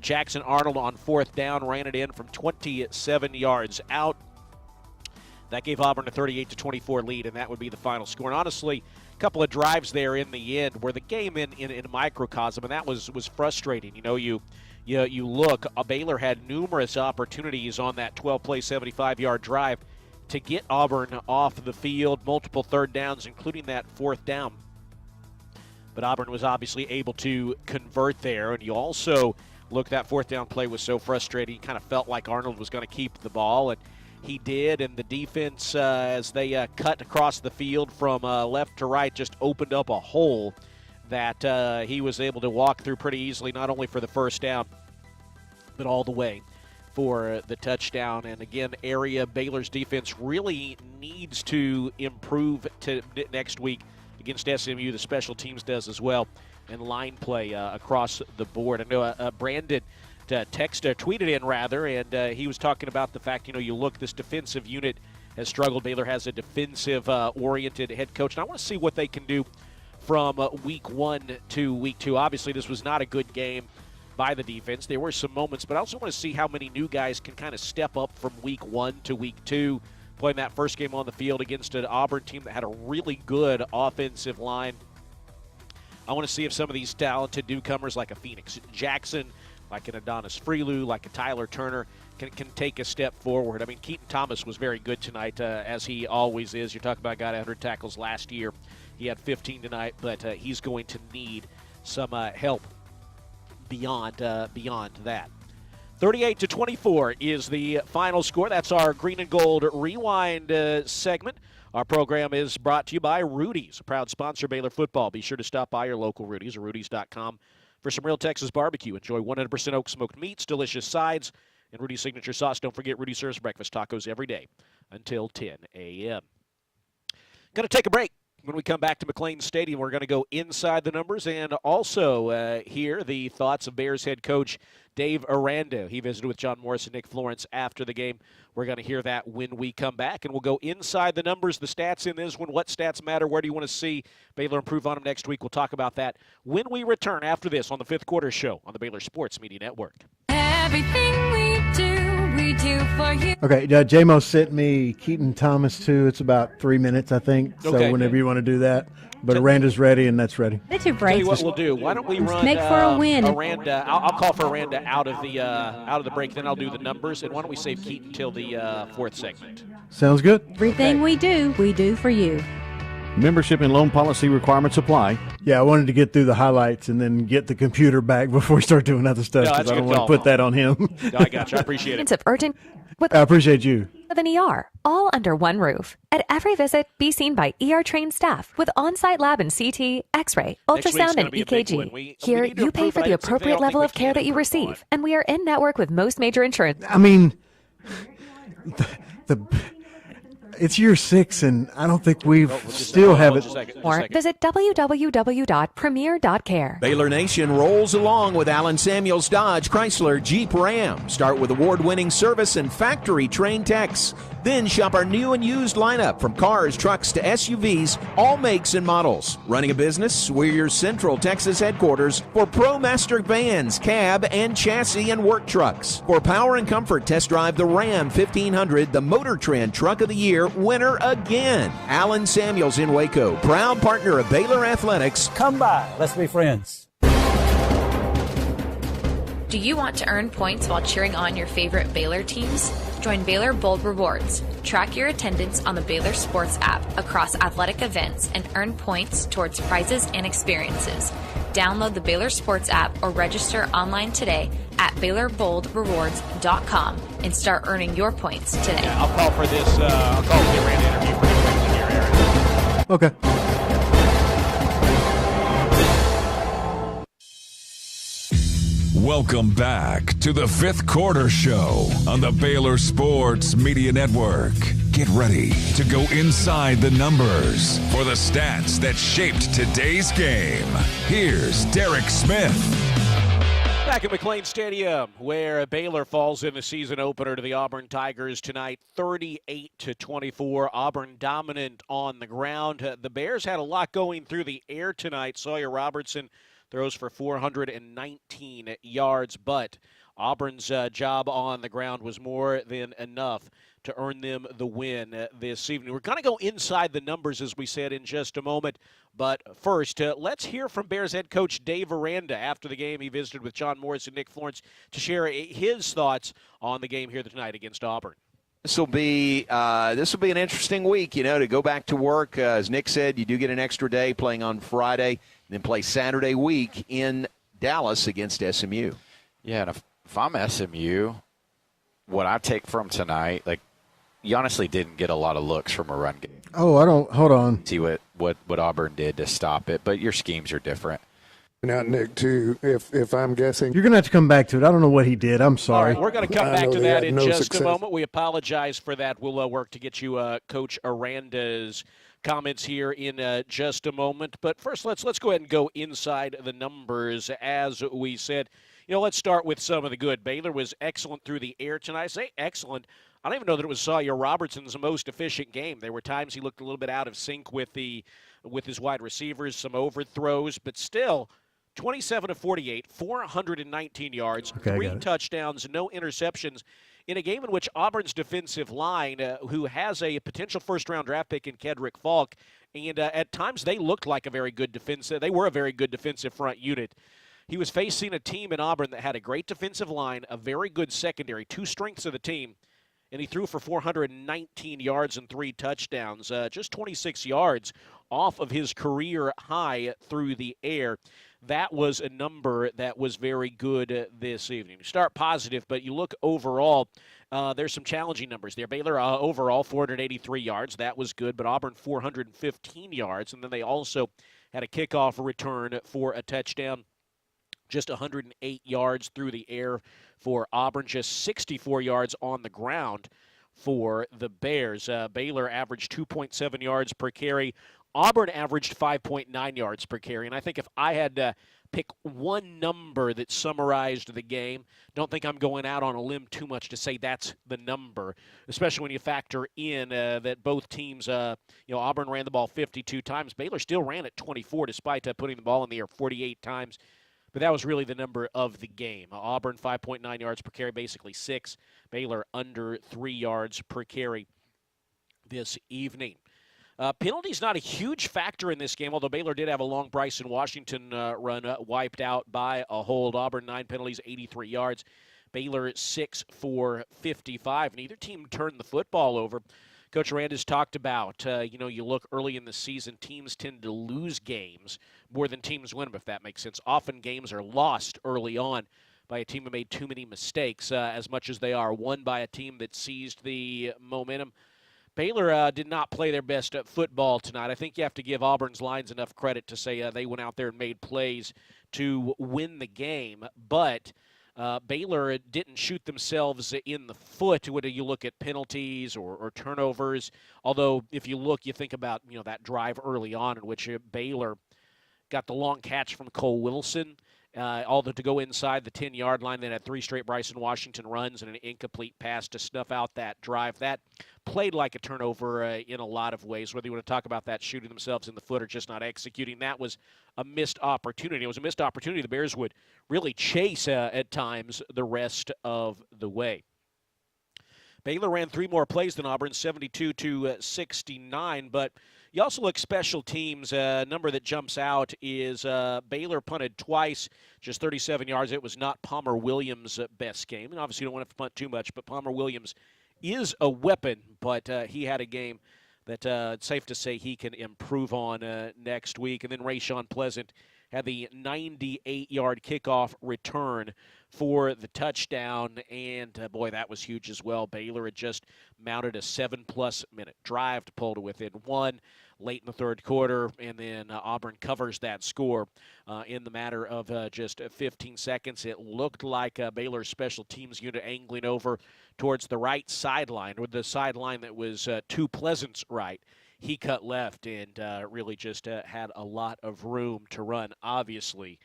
Jackson Arnold on 4th down ran it in from 27 yards out. That gave Auburn a 38-24 lead, and that would be the final score. And honestly, couple of drives there in the end where the game in a microcosm, and that was frustrating. You look, Baylor had numerous opportunities on that 12-play, 75-yard drive to get Auburn off the field, multiple third downs, including that fourth down. But Auburn was obviously able to convert there, and you also look, that fourth down play was so frustrating. You kind of felt like Arnold was going to keep the ball, and he did, and the defense, as they cut across the field from left to right, just opened up a hole that he was able to walk through pretty easily, not only for the first down, but all the way for the touchdown. And again, Baylor's defense really needs to improve to next week against SMU. The special teams does as well, and line play across the board. I know Brandon tweeted in rather, and he was talking about the fact, you look, this defensive unit has struggled. Baylor has a defensive-oriented head coach, and I want to see what they can do from week 1 to week 2. Obviously, this was not a good game by the defense. There were some moments, but I also want to see how many new guys can kind of step up from week 1 to week 2, playing that first game on the field against an Auburn team that had a really good offensive line. I want to see if some of these talented newcomers like a Phoenix Jackson, like an Adonis Freelou, like a Tyler Turner, can take a step forward. I mean, Keaton Thomas was very good tonight, as he always is. You're talking about a guy that had 100 tackles last year. He had 15 tonight, but he's going to need some help beyond that. 38-24 is the final score. That's our Green and Gold Rewind segment. Our program is brought to you by Rudy's, a proud sponsor of Baylor football. Be sure to stop by your local Rudy's or Rudy's.com for some real Texas barbecue. Enjoy 100% oak smoked meats, delicious sides, and Rudy's signature sauce. Don't forget, Rudy serves breakfast tacos every day until 10 a.m. Going to take a break. When we come back to McLean Stadium, we're going to go inside the numbers and also hear the thoughts of Bears head coach Dave Aranda. He visited with John Morris and Nick Florence after the game. We're going to hear that when we come back, and we'll go inside the numbers, the stats in this one, what stats matter, where do you want to see Baylor improve on them next week. We'll talk about that when we return after this on the Fifth Quarter Show on the Baylor Sports Media Network. Everything we do for you. Okay, J-Mo sent me Keaton Thomas, too. It's about 3 minutes, I think. So Okay. whenever you want to do that. But Aranda's ready, and that's ready. That's your Tell you break. what we'll do. Why don't we run Make for a win. Aranda? I'll call for Aranda out of the break. Then I'll do the numbers. And why don't we save Keaton till the fourth segment? Sounds good. Everything we do for you. Membership and loan policy requirements apply. Yeah, I wanted to get through the highlights and then get the computer back before we start doing other stuff, No, because that's I a don't good want to call. put that on him. No, I got you. I appreciate it. Of urgent I appreciate you. with an ER, all under one roof. At every visit, be seen by ER-trained staff with on-site lab and CT, X-ray, Next week's ultrasound, gonna and be a big one. EKG. We Here, need to you pay improve for it. the I just think they appropriate don't level think of we care can that you improve on receive, and we are in network with most major insurance. I mean, it's year 6, and I don't think we've still have it. Or visit www.premier.care. Baylor Nation rolls along with Allen Samuels Dodge Chrysler Jeep Ram. Start with award-winning service and factory-trained techs. Then shop our new and used lineup from cars, trucks to SUVs, all makes and models. Running a business? We're your Central Texas headquarters for ProMaster vans, cab, and chassis and work trucks. For power and comfort, test drive the Ram 1500, the Motor Trend Truck of the Year winner again. Allen Samuels in Waco, proud partner of Baylor Athletics. Come by. Let's be friends. Do you want to earn points while cheering on your favorite Baylor teams? Join Baylor Bold Rewards. Track your attendance on the Baylor Sports app across athletic events and earn points towards prizes and experiences. Download the Baylor Sports app or register online today at BaylorBoldRewards.com and start earning your points today. Yeah, I'll call for this. I'll call for the Aranda interview for next week here, Aaron. Okay. Welcome back to the Fifth Quarter Show on the Baylor Sports Media Network. Get ready to go inside the numbers for the stats that shaped today's game. Here's Derek Smith. Back at McLean Stadium, where Baylor falls in the season opener to the Auburn Tigers tonight, 38-24. Auburn dominant on the ground. The Bears had a lot going through the air tonight. Sawyer Robertson throws for 419 yards, but Auburn's job on the ground was more than enough to earn them the win this evening. We're going to go inside the numbers, as we said, in just a moment. But first, let's hear from Bears head coach Dave Aranda. After the game, he visited with John Morris and Nick Florence to share his thoughts on the game here tonight against Auburn. This will be an interesting week, to go back to work. As Nick said, you do get an extra day playing on Friday, and then play Saturday week in Dallas against SMU. Yeah, and if I'm SMU, what I take from tonight, you honestly didn't get a lot of looks from a run game. Oh, hold on. See what Auburn did to stop it, but your schemes are different. Now, Nick, too, if I'm guessing. You're going to have to come back to it. I don't know what he did. I'm sorry. All right, we're going to come back to that in just a moment. We apologize for that. We'll work to get you Coach Aranda's comments here in just a moment. But first, let's go ahead and go inside the numbers. As we said, let's start with some of the good. Baylor was excellent through the air tonight. I say excellent. I don't even know that it was Sawyer Robertson's most efficient game. There were times he looked a little bit out of sync with his wide receivers, some overthrows, but still, 27 of 48, 419 yards, 3 touchdowns, no interceptions in a game in which Auburn's defensive line, who has a potential first-round draft pick in Kedrick Falk, and at times they looked like they were a very good defensive front unit. He was facing a team in Auburn that had a great defensive line, a very good secondary, 2 strengths of the team, and he threw for 419 yards and 3 touchdowns, just 26 yards off of his career high through the air. That was a number that was very good this evening. You start positive, but you look overall, there's some challenging numbers there. Baylor overall 483 yards. That was good, but Auburn 415 yards. And then they also had a kickoff return for a touchdown. Just 108 yards through the air for Auburn, just 64 yards on the ground for the Bears. Baylor averaged 2.7 yards per carry. Auburn averaged 5.9 yards per carry. And I think if I had to pick one number that summarized the game, don't think I'm going out on a limb too much to say that's the number, especially when you factor in that both teams, Auburn ran the ball 52 times. Baylor still ran it 24 despite putting the ball in the air 48 times. But that was really the number of the game. Auburn, 5.9 yards per carry, basically 6. Baylor under 3 yards per carry this evening. Penalties not a huge factor in this game, although Baylor did have a long Bryson Washington run wiped out by a hold. Auburn, 9 penalties, 83 yards. Baylor, 6 for 55. Neither team turned the football over. Coach Aranda's talked about, you look early in the season, teams tend to lose games more than teams win them, if that makes sense. Often games are lost early on by a team who made too many mistakes, as much as they are won by a team that seized the momentum. Baylor did not play their best football tonight. I think you have to give Auburn's lines enough credit to say they went out there and made plays to win the game, but Baylor didn't shoot themselves in the foot when you look at penalties or turnovers. Although, if you look, you think about that drive early on in which Baylor got the long catch from Cole Wilson, although to go inside the 10-yard line. They had 3 straight Bryson Washington runs and an incomplete pass to snuff out that drive. That played like a turnover in a lot of ways, whether you want to talk about that shooting themselves in the foot or just not executing. That was a missed opportunity. It was a missed opportunity the Bears would really chase at times the rest of the way. Baylor ran 3 more plays than Auburn, 72 to 69, but you also look special teams. A number that jumps out is Baylor punted twice, just 37 yards. It was not Palmer Williams' best game. And obviously you don't want to punt too much, but Palmer Williams is a weapon, but he had a game that it's safe to say he can improve on next week. And then Rayshawn Pleasant had the 98-yard kickoff return for the touchdown, and boy, that was huge as well. Baylor had just mounted a 7+ minute drive to pull to within 1 late in the third quarter, and then Auburn covers that score in the matter of just 15 seconds. It looked like Baylor's special teams unit angling over towards the right sideline, or the sideline that was to Pleasant's right. He cut left and really just had a lot of room to run, obviously.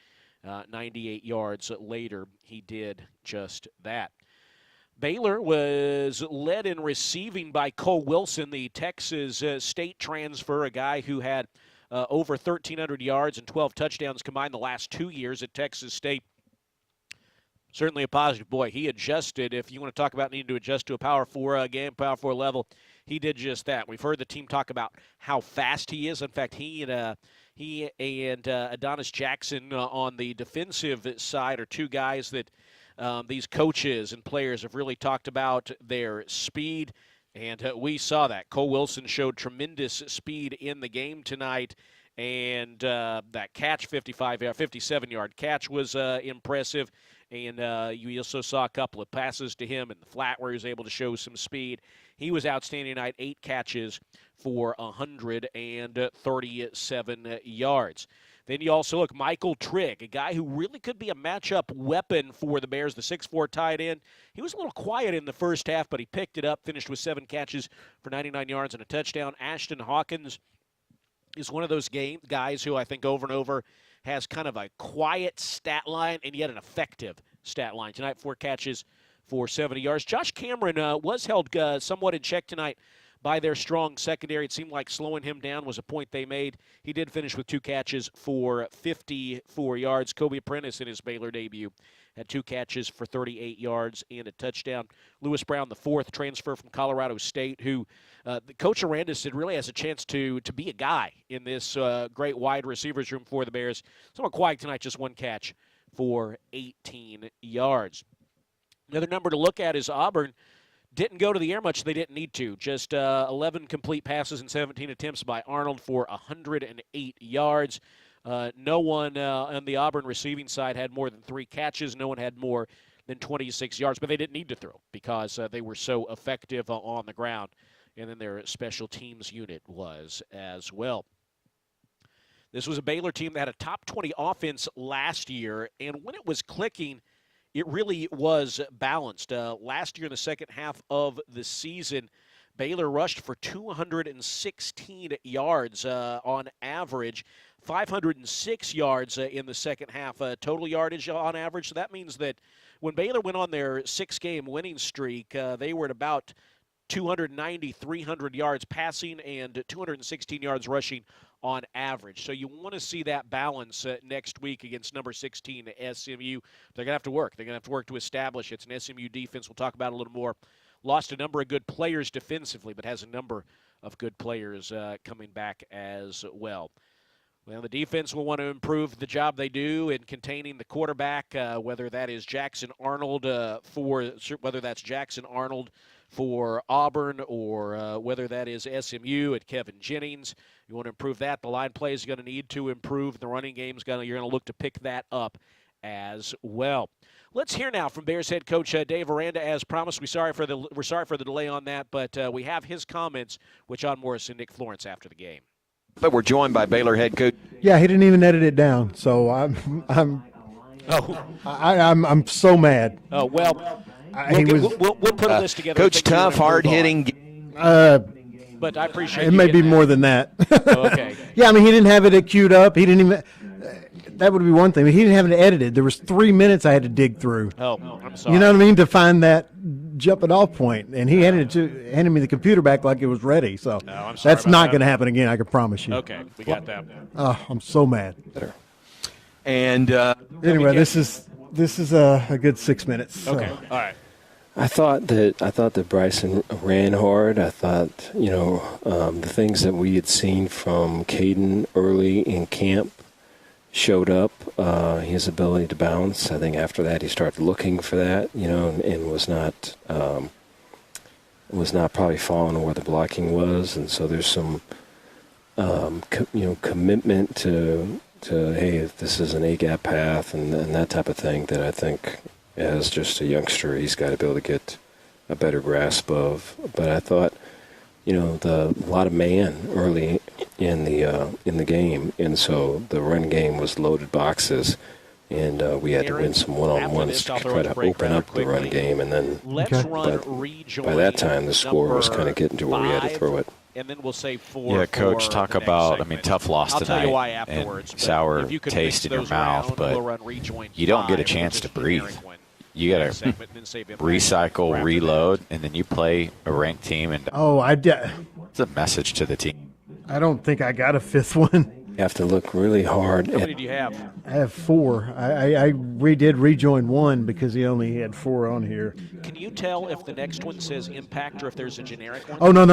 98 yards later, he did just that. Baylor was led in receiving by Cole Wilson, the Texas State transfer, a guy who had over 1,300 yards and 12 touchdowns combined the last 2 years at Texas State. Certainly a positive. Boy, he adjusted. If you want to talk about needing to adjust to a Power 4 game, Power 4 level, he did just that. We've heard the team talk about how fast he is. In fact, he and Adonis Jackson on the defensive side are two guys that these coaches and players have really talked about their speed, and we saw that. Cole Wilson showed tremendous speed in the game tonight, and that catch, 57-yard catch, was impressive. And you also saw a couple of passes to him in the flat where he was able to show some speed. He was outstanding tonight, 8 catches for 137 yards. Then you also look, Michael Trigg, a guy who really could be a matchup weapon for the Bears, the 6'4" tight end. He was a little quiet in the first half, but he picked it up, finished with 7 catches for 99 yards and a touchdown. Ashton Hawkins is one of those guys who I think over and over has kind of a quiet stat line and yet an effective stat line. Tonight, 4 catches for 70 yards. Josh Cameron was held somewhat in check tonight by their strong secondary. It seemed like slowing him down was a point they made. He did finish with 2 catches for 54 yards. Kobe Apprentice in his Baylor debut had 2 catches for 38 yards and a touchdown. Lewis Brown, the 4th transfer from Colorado State, who Coach Aranda said really has a chance to be a guy in this great wide receivers room for the Bears. Somewhat quiet tonight, just 1 catch for 18 yards. Another number to look at is Auburn. Didn't go to the air much. They didn't need to. Just 11 complete passes and 17 attempts by Arnold for 108 yards. No one on the Auburn receiving side had more than 3 catches. No one had more than 26 yards. But they didn't need to throw because they were so effective on the ground. And then their special teams unit was as well. This was a Baylor team that had a top 20 offense last year. And when it was clicking, it really was balanced. Last year in the second half of the season, Baylor rushed for 216 yards on average, 506 yards in the second half total yardage on average. So that means that when Baylor went on their 6-game winning streak, they were at about 290, 300 yards passing and 216 yards rushing on average. So you want to see that balance next week against number 16 SMU. They're going to have to work. They're going to have to work to establish. It's an SMU defense we'll talk about a little more. Lost a number of good players defensively, but has a number of good players coming back as well. Well, the defense will want to improve the job they do in containing the quarterback, whether that is Jackson Arnold for Auburn or whether that is SMU at Kevin Jennings. You want to improve that. The line play is going to need to improve. The running game you're going to look to pick that up as well. Let's hear now from Bears head coach Dave Aranda. As promised, we're sorry for the delay on that, but we have his comments with John Morris and Nick Florence after the game. But we're joined by Baylor head coach. Yeah, he didn't even edit it down, so I'm so mad. Oh well, we'll put a list together. Coach, tough, hard hitting. But I appreciate it. May be more than that. Oh, okay. Yeah, I mean, he didn't have it queued up. He didn't even. That would be one thing. But he didn't have it edited. There was 3 minutes I had to dig through. Oh, I'm sorry. You know what I mean? To find that jumping off point, and he handed me the computer back like it was ready. So that's not going to happen again. I can promise you. Okay, we got that. Oh, I'm so mad. And anyway, this is a good 6 minutes. So. Okay, all right. I thought that Bryson ran hard. I thought, the things that we had seen from Caden early in camp showed up. His ability to bounce. I think after that he started looking for that, and was not probably following where the blocking was. And so there's some, commitment to hey, if this is an A-gap path and that type of thing that I think as just a youngster he's got to be able to get a better grasp of. But I thought, a lot of man early in the game, and so the run game was loaded boxes, and we had to win some one-on-ones to try to open up the run game, and then by that time the score was kind of getting to where we had to throw it. And then we'll say 4. Yeah, Coach, talk about, tough loss I'll tonight tell you why afterwards, and sour taste in your mouth, but you don't get a chance to breathe. You got to recycle, reload, and then you play a ranked team. And it's a message to the team. I don't think I got a 5th one. have to look really hard. How many do you have? I have 4. I did rejoin one because he only had 4 on here. Can you tell if the next one says impact or if there's a generic one? Oh, no.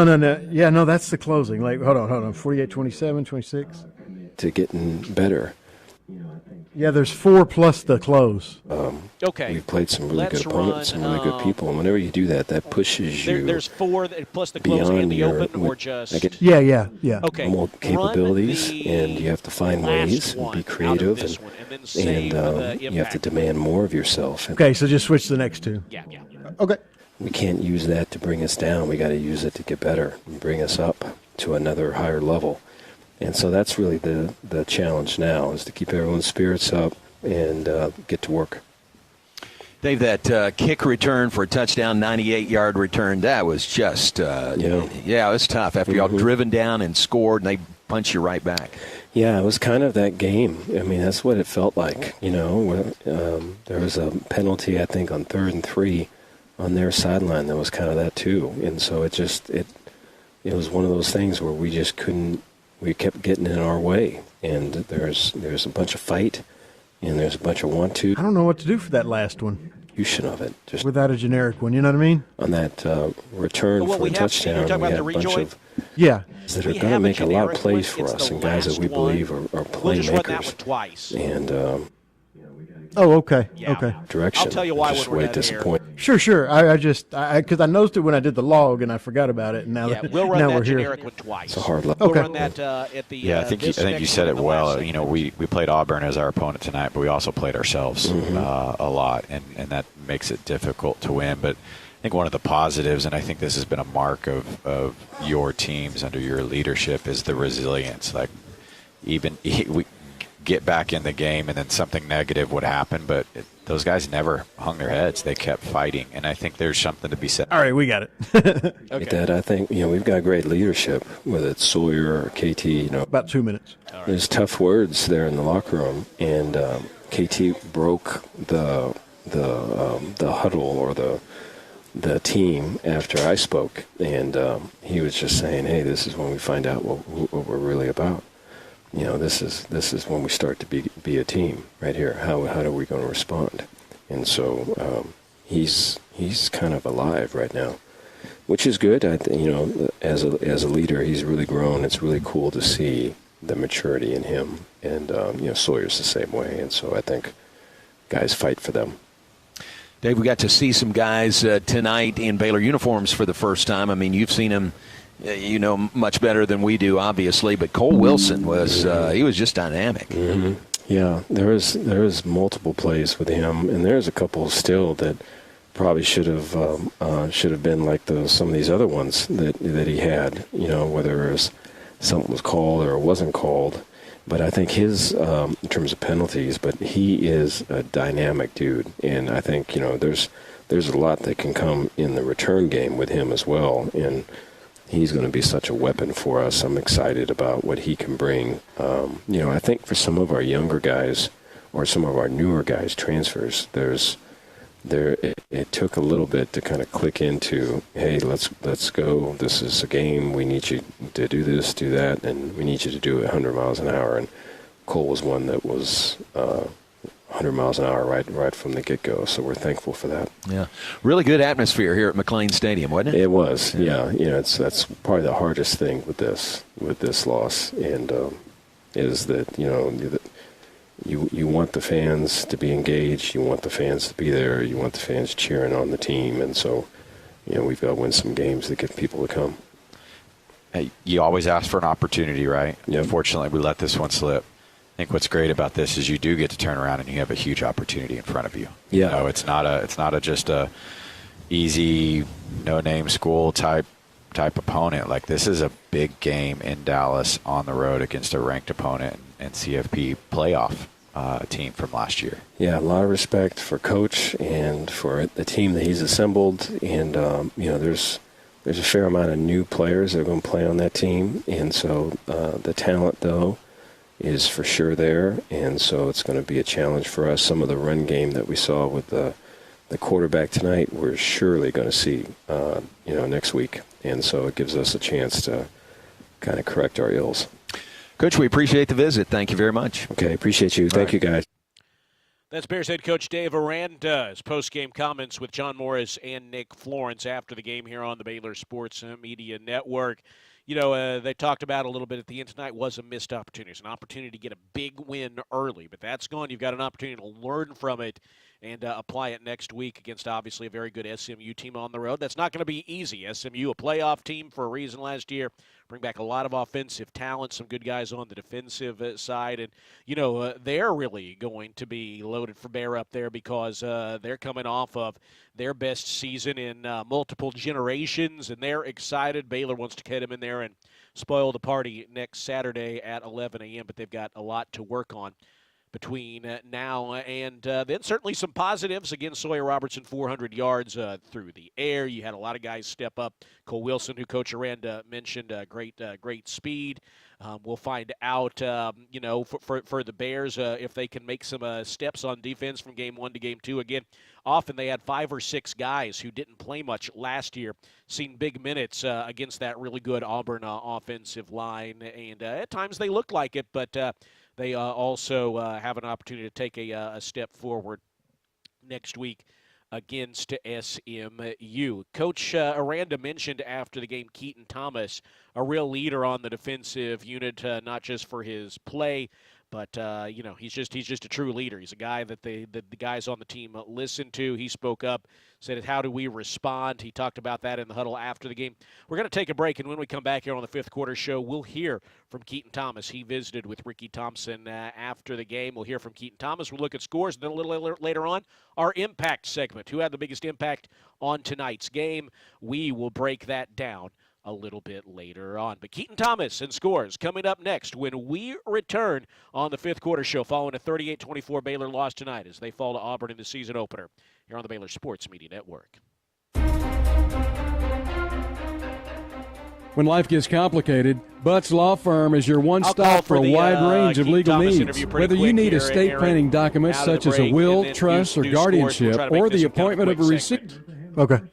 Yeah, no, that's the closing. Like, hold on. 48, 27, 26. To getting better. Yeah, there's 4 plus the close. Okay. We've played some really good opponents, some really good people, and whenever you do that, that pushes you. There's 4 plus the close and the open, or just. Yeah. Okay. More capabilities, and you have to find ways and be creative, and you have to demand more of yourself. Okay, so just switch the next 2. Yeah. Okay. We can't use that to bring us down. We got to use it to get better and bring us up to another higher level. And so that's really the challenge now, is to keep everyone's spirits up and get to work. Dave, that kick return for a touchdown, 98-yard return, that was just, it was tough. After y'all driven down and scored, and they punch you right back. Yeah, it was kind of that game. I mean, that's what it felt like. There was a penalty, I think, on 3rd and 3 on their sideline. That was kind of that too. And so it was one of those things where we just couldn't. We kept getting in our way, and there's a bunch of fight, and there's a bunch of want to. I don't know what to do for that last one. Execution of it, just without a generic one. You know what I mean? On that return for a touchdown, we had a bunch of that are going to make a lot of plays for us, and guys that we believe are playmakers. And okay. Direction. I'll tell you why just when we're way done disappointed. Sure. Because I noticed it when I did the log and I forgot about it. And now we'll run now that we're here. generic one twice. It's a hard level. We'll run that at the. I think you said it well. We played Auburn as our opponent tonight, but we also played ourselves a lot, and that makes it difficult to win. But I think one of the positives, and I think this has been a mark of your teams under your leadership, is the resilience. Like we get back in the game, and then something negative would happen, but those guys never hung their heads. They kept fighting, and I think there's something to be said. All right, we got it. Like that, I think we've got great leadership, whether it's Sawyer or KT. About 2 minutes. There's tough words there in the locker room, and KT broke the huddle or the team after I spoke, and he was just saying, "Hey, this is when we find out what we're really about. This is when we start to be a team right here. How are we going to respond?" And so he's kind of alive right now, which is good. As a leader, he's really grown. It's really cool to see the maturity in him, and Sawyer's the same way. And so I think guys fight for them. Dave, we got to see some guys tonight in Baylor uniforms for the first time. I mean, you've seen them. Much better than we do, obviously. But Cole Wilson he was just dynamic. Mm-hmm. Yeah, there is multiple plays with him, and there's a couple still that probably should have been like some of these other ones that he had. Whether it was something was called or it wasn't called. But I think his in terms of penalties, but he is a dynamic dude, and I think there's a lot that can come in the return game with him as well, and he's going to be such a weapon for us. I'm excited about what he can bring. I think for some of our younger guys or some of our newer guys, transfers, it took a little bit to kind of click into, hey, let's go. This is a game. We need you to do this, do that, and we need you to do it 100 miles an hour. And Cole was one that was 100 miles an hour right from the get-go, so we're thankful for that. Yeah, really good atmosphere here at McLean Stadium, wasn't it? It was, yeah. That's probably the hardest thing with this loss, and is that you want the fans to be engaged, you want the fans to be there, you want the fans cheering on the team, and so we've got to win some games to get people to come. Hey, you always ask for an opportunity, right? Yeah. Unfortunately, we let this one slip. I think what's great about this is you do get to turn around and you have a huge opportunity in front of you. Yeah. It's not just a easy no-name school type opponent. Like, this is a big game in Dallas on the road against a ranked opponent and CFP playoff team from last year. Yeah, a lot of respect for Coach and for the team that he's assembled, and there's a fair amount of new players that are going to play on that team, and so the talent though is for sure there, and so it's going to be a challenge for us. Some of the run game that we saw with the quarterback tonight, we're surely going to see, next week, and so it gives us a chance to kind of correct our ills. Coach, we appreciate the visit. Thank you very much. Okay, appreciate you. Thank you, guys. That's Bears head coach Dave Aranda's post-game comments with John Morris and Nick Florence after the game here on the Baylor Sports Media Network. You know, they talked about a little bit at the end tonight was a missed opportunity. It's an opportunity to get a big win early, but that's gone. You've got an opportunity to learn from it and apply it next week against obviously a very good SMU team on the road. That's not going to be easy. SMU, a playoff team for a reason last year, bring back a lot of offensive talent, some good guys on the defensive side, and you know they're really going to be loaded for bear up there because they're coming off of their best season in multiple generations, and they're excited. Baylor wants to get them in there and spoil the party next Saturday at 11 a.m., but they've got a lot to work on between now and then certainly some positives. Again, Sawyer Robertson, 400 yards through the air. You had a lot of guys step up. Cole Wilson, who Coach Aranda mentioned, great speed. We'll find out, you know, for the Bears if they can make some steps on defense from game 1 to game 2. Again, often they had 5 or 6 guys who didn't play much last year, seen big minutes against that really good Auburn offensive line, and at times they look like it, but they also have an opportunity to take a step forward next week against SMU. Coach Aranda mentioned after the game Keaton Thomas, a real leader on the defensive unit, not just for his play, but you know, he's just a true leader. He's a guy that the guys on the team listen to. He spoke up, said, how do we respond? He talked about that in the huddle after the game. We're going to take a break, and when we come back here on the fifth quarter show, we'll hear from Keaton Thomas. He visited with Ricky Thompson after the game. We'll hear from Keaton Thomas. We'll look at scores, and then a little later on, our impact segment. Who had the biggest impact on tonight's game? We will break that down a little bit later on. But Keaton Thomas and scores coming up next when we return on the fifth quarter show following a 38-24 Baylor loss tonight as they fall to Auburn in the season opener here on the Baylor Sports Media Network. When life gets complicated, Butts Law Firm is your one-stop for a wide range of legal needs. Whether you need estate planning documents such as a will, trust, or guardianship, or the appointment of a receipt,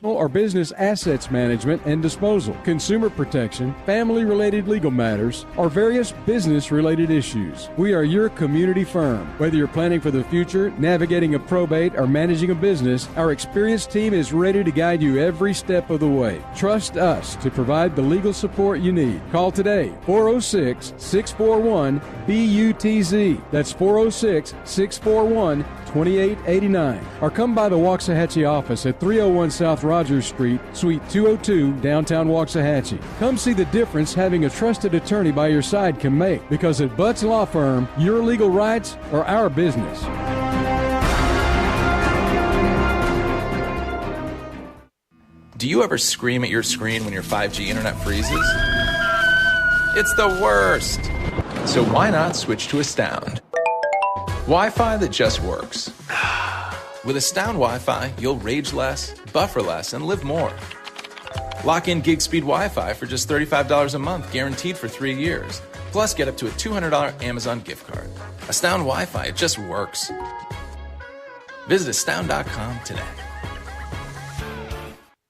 or business assets management and disposal, consumer protection, family-related legal matters, or various business-related issues, we are your community firm. Whether you're planning for the future, navigating a probate, or managing a business, our experienced team is ready to guide you every step of the way. Trust us to provide the legal support you need. Call today, 406-641-BUTZ. That's 406-641-2889. Or come by the Waxahachie office at 301 South Rogers Street, Suite 202, downtown Waxahachie. Come see the difference having a trusted attorney by your side can make, because at Butts Law Firm, your legal rights are our business. Do you ever scream at your screen when your 5G internet freezes? It's the worst! So why not switch to Astound? Wi-Fi that just works. With Astound Wi-Fi, you'll rage less, buffer less, and live more. Lock in gig speed Wi-Fi for just $35 a month, guaranteed for 3 years. Plus, get up to a $200 Amazon gift card. Astound Wi-Fi, it just works. Visit astound.com today.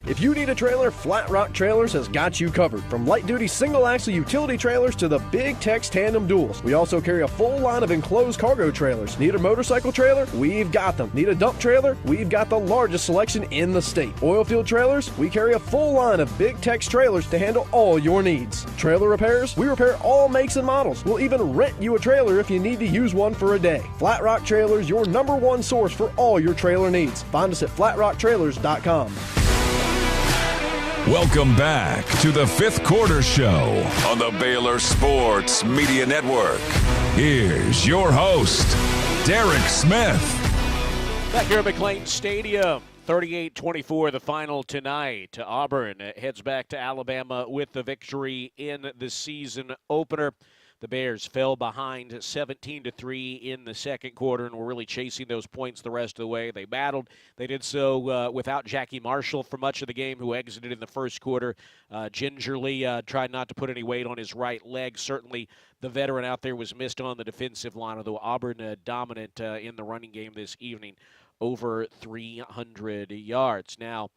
If you need a trailer, Flat Rock Trailers has got you covered. From light-duty single-axle utility trailers to the Big Tex tandem duals. We also carry a full line of enclosed cargo trailers. Need a motorcycle trailer? We've got them. Need a dump trailer? We've got the largest selection in the state. Oilfield trailers? We carry a full line of Big Tex trailers to handle all your needs. Trailer repairs? We repair all makes and models. We'll even rent you a trailer if you need to use one for a day. Flat Rock Trailers, your #1 source for all your trailer needs. Find us at flatrocktrailers.com. Welcome back to the fifth quarter show on the Baylor Sports Media Network. Here's your host, Derek Smith. Back here at McLean Stadium, 38-24 the final tonight. Auburn heads back to Alabama with the victory in the season opener. The Bears fell behind 17-3 in the second quarter and were really chasing those points the rest of the way. They battled. They did so without Jackie Marshall for much of the game, who exited in the first quarter. Gingerly tried not to put any weight on his right leg. Certainly the veteran out there was missed on the defensive line, although Auburn dominant in the running game this evening, over 300 yards. Now,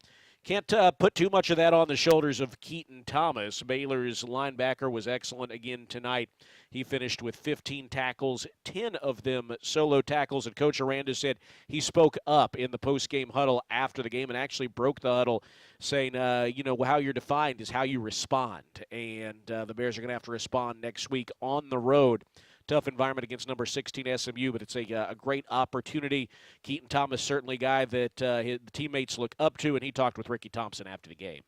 Can't put too much of that on the shoulders of Keaton Thomas. Baylor's linebacker was excellent again tonight. He finished with 15 tackles, 10 of them solo tackles, and Coach Aranda said he spoke up in the post-game huddle after the game and actually broke the huddle, saying, how you're defined is how you respond, and the Bears are going to have to respond next week on the road. Tough environment against number 16 SMU, but it's a great opportunity. Keaton Thomas certainly a guy that his teammates look up to, and he talked with Ricky Thompson after the game.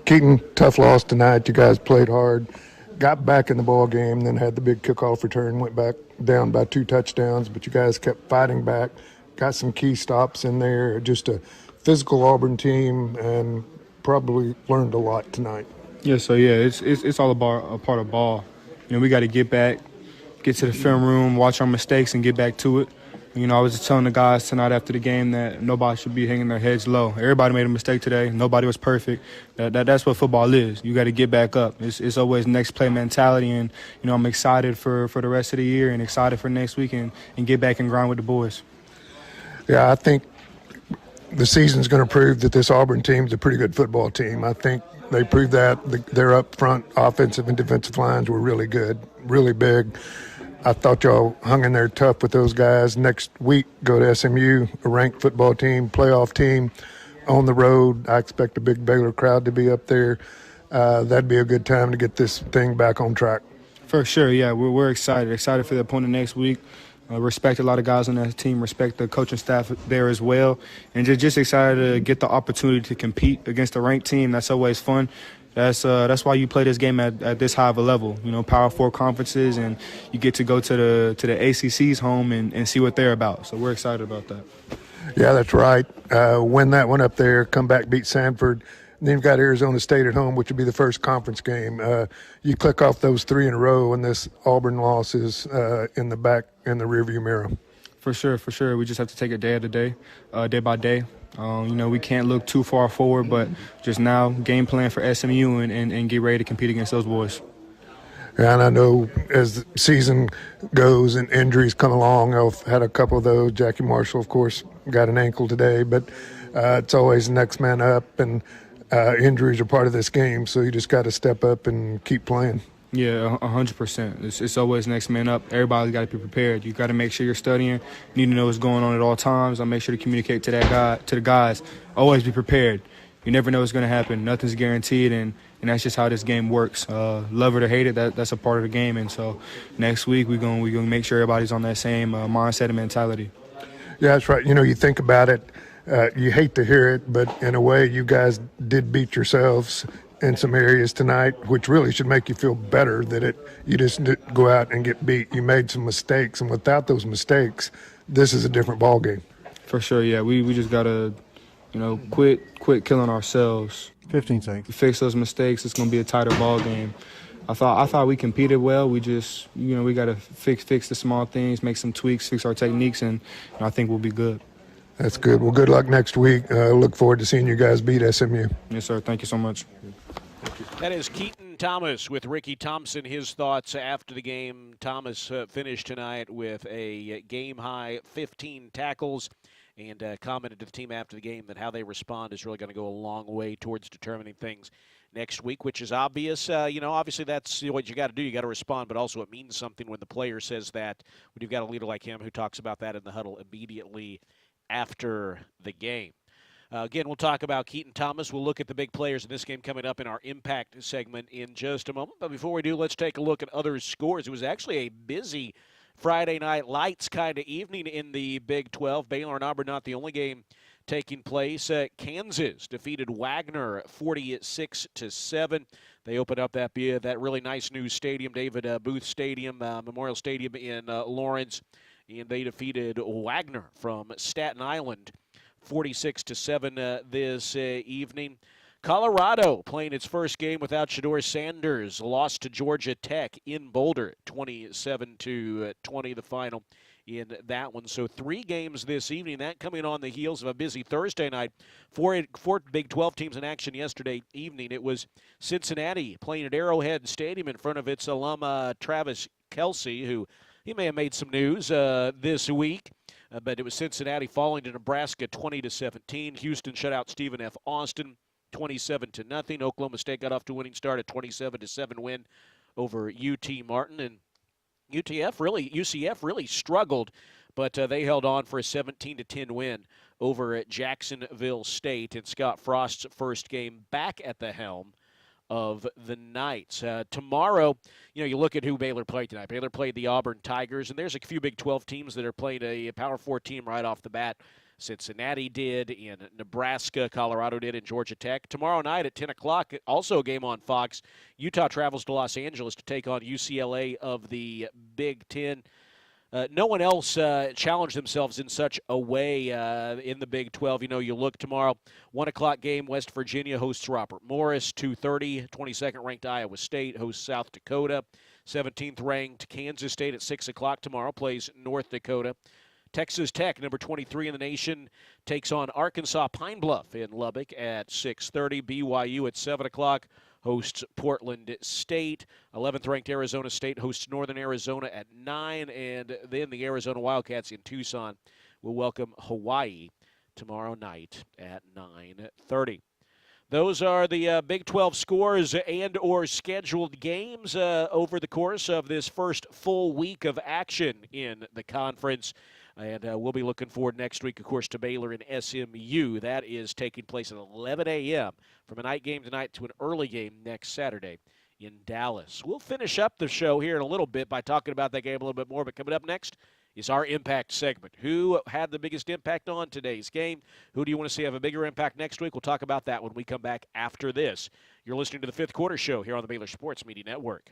Keaton, tough loss tonight. You guys played hard, got back in the ball game, then had the big kickoff return, went back down by 2 touchdowns, but you guys kept fighting back, got some key stops in there. Just a physical Auburn team, and probably learned a lot tonight. Yeah, it's all about a part of ball. We got to get back, get to the film room, watch our mistakes, and get back to it. I was just telling the guys tonight after the game that nobody should be hanging their heads low. Everybody made a mistake today. Nobody was perfect. That's what football is. You got to get back up. It's always next play mentality, and I'm excited for the rest of the year and excited for next week and get back and grind with the boys. Yeah, I think the season's going to prove that this Auburn team's a pretty good football team. I think they proved that. Their up front offensive and defensive lines were really good, really big. I thought y'all hung in there tough with those guys. Next week, go to SMU, a ranked football team, playoff team, on the road. I expect a big Baylor crowd to be up there. That'd be a good time to get this thing back on track. For sure, yeah. We're excited for the opponent next week. Respect a lot of guys on that team, respect the coaching staff there as well, and just excited to get the opportunity to compete against a ranked team. That's always fun. That's why you play this game at this high of a level. Power 4 conferences, and you get to go to the ACC's home and see what they're about. So we're excited about that. Yeah, that's right. Win that one up there, come back, beat Sanford. And then you've got Arizona State at home, which would be the first conference game. You click off those 3 in a row, and this Auburn loss is in the rearview mirror. For sure. We just have to take it day by day. We can't look too far forward, but just now game plan for SMU and get ready to compete against those boys. Yeah, and I know as the season goes and injuries come along, I've had a couple of those. Jackie Marshall, of course, got an ankle today, but it's always next man up, and injuries are part of this game, so you just got to step up and keep playing. Yeah, 100%. It's always next man up. Everybody's got to be prepared. You got to make sure you're studying. You need to know what's going on at all times. I make sure to communicate to the guys. Always be prepared. You never know what's going to happen. Nothing's guaranteed, and that's just how this game works. Love it or hate it, that's a part of the game. And so next week we're gonna make sure everybody's on that same mindset and mentality. Yeah, that's right. You think about it. You hate to hear it, but in a way, you guys did beat yourselves in some areas tonight, which really should make you feel better that you just didn't go out and get beat. You made some mistakes, and without those mistakes, this is a different ball game. For sure, yeah. We just gotta, quit killing ourselves. 15 seconds. Fix those mistakes. It's gonna be a tighter ball game. I thought we competed well. We just, we gotta fix the small things, make some tweaks, fix our techniques, and I think we'll be good. That's good. Well, good luck next week. Look forward to seeing you guys beat SMU. Yes, sir. Thank you so much. That is Keaton Thomas with Ricky Thompson. His thoughts after the game. Thomas finished tonight with a game-high 15 tackles and commented to the team after the game that how they respond is really going to go a long way towards determining things next week, which is obvious. Obviously that's what you got to do. You got to respond, but also it means something when the player says that, when you've got a leader like him who talks about that in the huddle immediately after the game. Again, we'll talk about Keaton Thomas. We'll look at the big players in this game coming up in our Impact segment in just a moment. But before we do, let's take a look at other scores. It was actually a busy Friday Night Lights kind of evening in the Big 12. Baylor and Auburn not the only game taking place. Kansas defeated Wagner 46-7. They opened up that really nice new stadium, David Booth Stadium, Memorial Stadium in Lawrence. And they defeated Wagner from Staten Island 46-7 this evening. Colorado playing its first game without Shedeur Sanders, lost to Georgia Tech in Boulder, 27-20 the final in that one. So 3 games this evening, that coming on the heels of a busy Thursday night. Four Big 12 teams in action yesterday evening. It was Cincinnati playing at Arrowhead Stadium in front of its alum Travis Kelce, who he may have made some news this week. but it was Cincinnati falling to Nebraska 20-17. Houston shut out Stephen F. Austin 27-0. Oklahoma State got off to a winning start, a 27-7 win over UT Martin, and UCF really struggled, but they held on for a 17-10 win over at Jacksonville State in Scott Frost's first game back at the helm of the Knights. Tomorrow, you look at who Baylor played tonight. Baylor played the Auburn Tigers, and there's a few Big 12 teams that are playing a Power 4 team right off the bat. Cincinnati did in Nebraska, Colorado did in Georgia Tech. Tomorrow night at 10 o'clock, also a game on Fox, Utah travels to Los Angeles to take on UCLA of the Big Ten. No one else challenged themselves in such a way in the Big 12. You look tomorrow, 1 o'clock game, West Virginia hosts Robert Morris. 2:30, 22nd ranked Iowa State hosts South Dakota. 17th ranked Kansas State at 6 o'clock tomorrow plays North Dakota. Texas Tech, number 23 in the nation, takes on Arkansas Pine Bluff in Lubbock at 6:30. BYU at 7 o'clock hosts Portland State. 11th ranked Arizona State hosts Northern Arizona at 9. And then the Arizona Wildcats in Tucson will welcome Hawaii tomorrow night at 9:30. Those are the Big 12 scores and or scheduled games over the course of this first full week of action in the conference. And we'll be looking forward next week, of course, to Baylor and SMU. That is taking place at 11 a.m. from a night game tonight to an early game next Saturday in Dallas. We'll finish up the show here in a little bit by talking about that game a little bit more. But coming up next is our impact segment. Who had the biggest impact on today's game? Who do you want to see have a bigger impact next week? We'll talk about that when we come back after this. You're listening to the Fifth Quarter Show here on the Baylor Sports Media Network.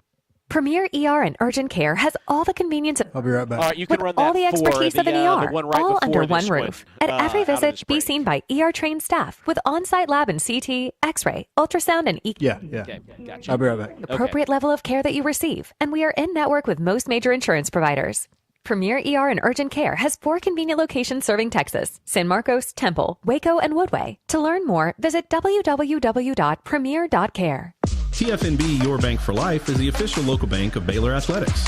Premier ER and Urgent Care has all the convenience of I'll be right back. All right, you can with run all that the expertise for of an the ER, one right all before under one this roof. one, At every out of visit, this be break. seen by ER-trained staff with on-site lab and CT, X-ray, ultrasound, and EKG. Yeah. Okay, gotcha. I'll be right back. Appropriate level of care that you receive, and we are in network with most major insurance providers. Premier ER and Urgent Care has 4 convenient locations serving Texas: San Marcos, Temple, Waco, and Woodway. To learn more, visit www.premier.care. TFNB Your Bank for Life is the official local bank of Baylor Athletics.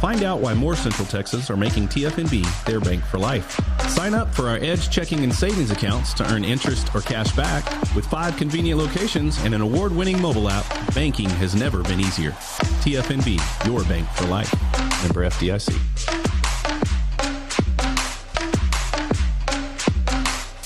Find out why more Central Texas are making TFNB their bank for life. Sign up for our Edge checking and savings accounts to earn interest or cash back. With 5 convenient locations and an award-winning mobile app, banking has never been easier. TFNB Your Bank for Life. Member FDIC.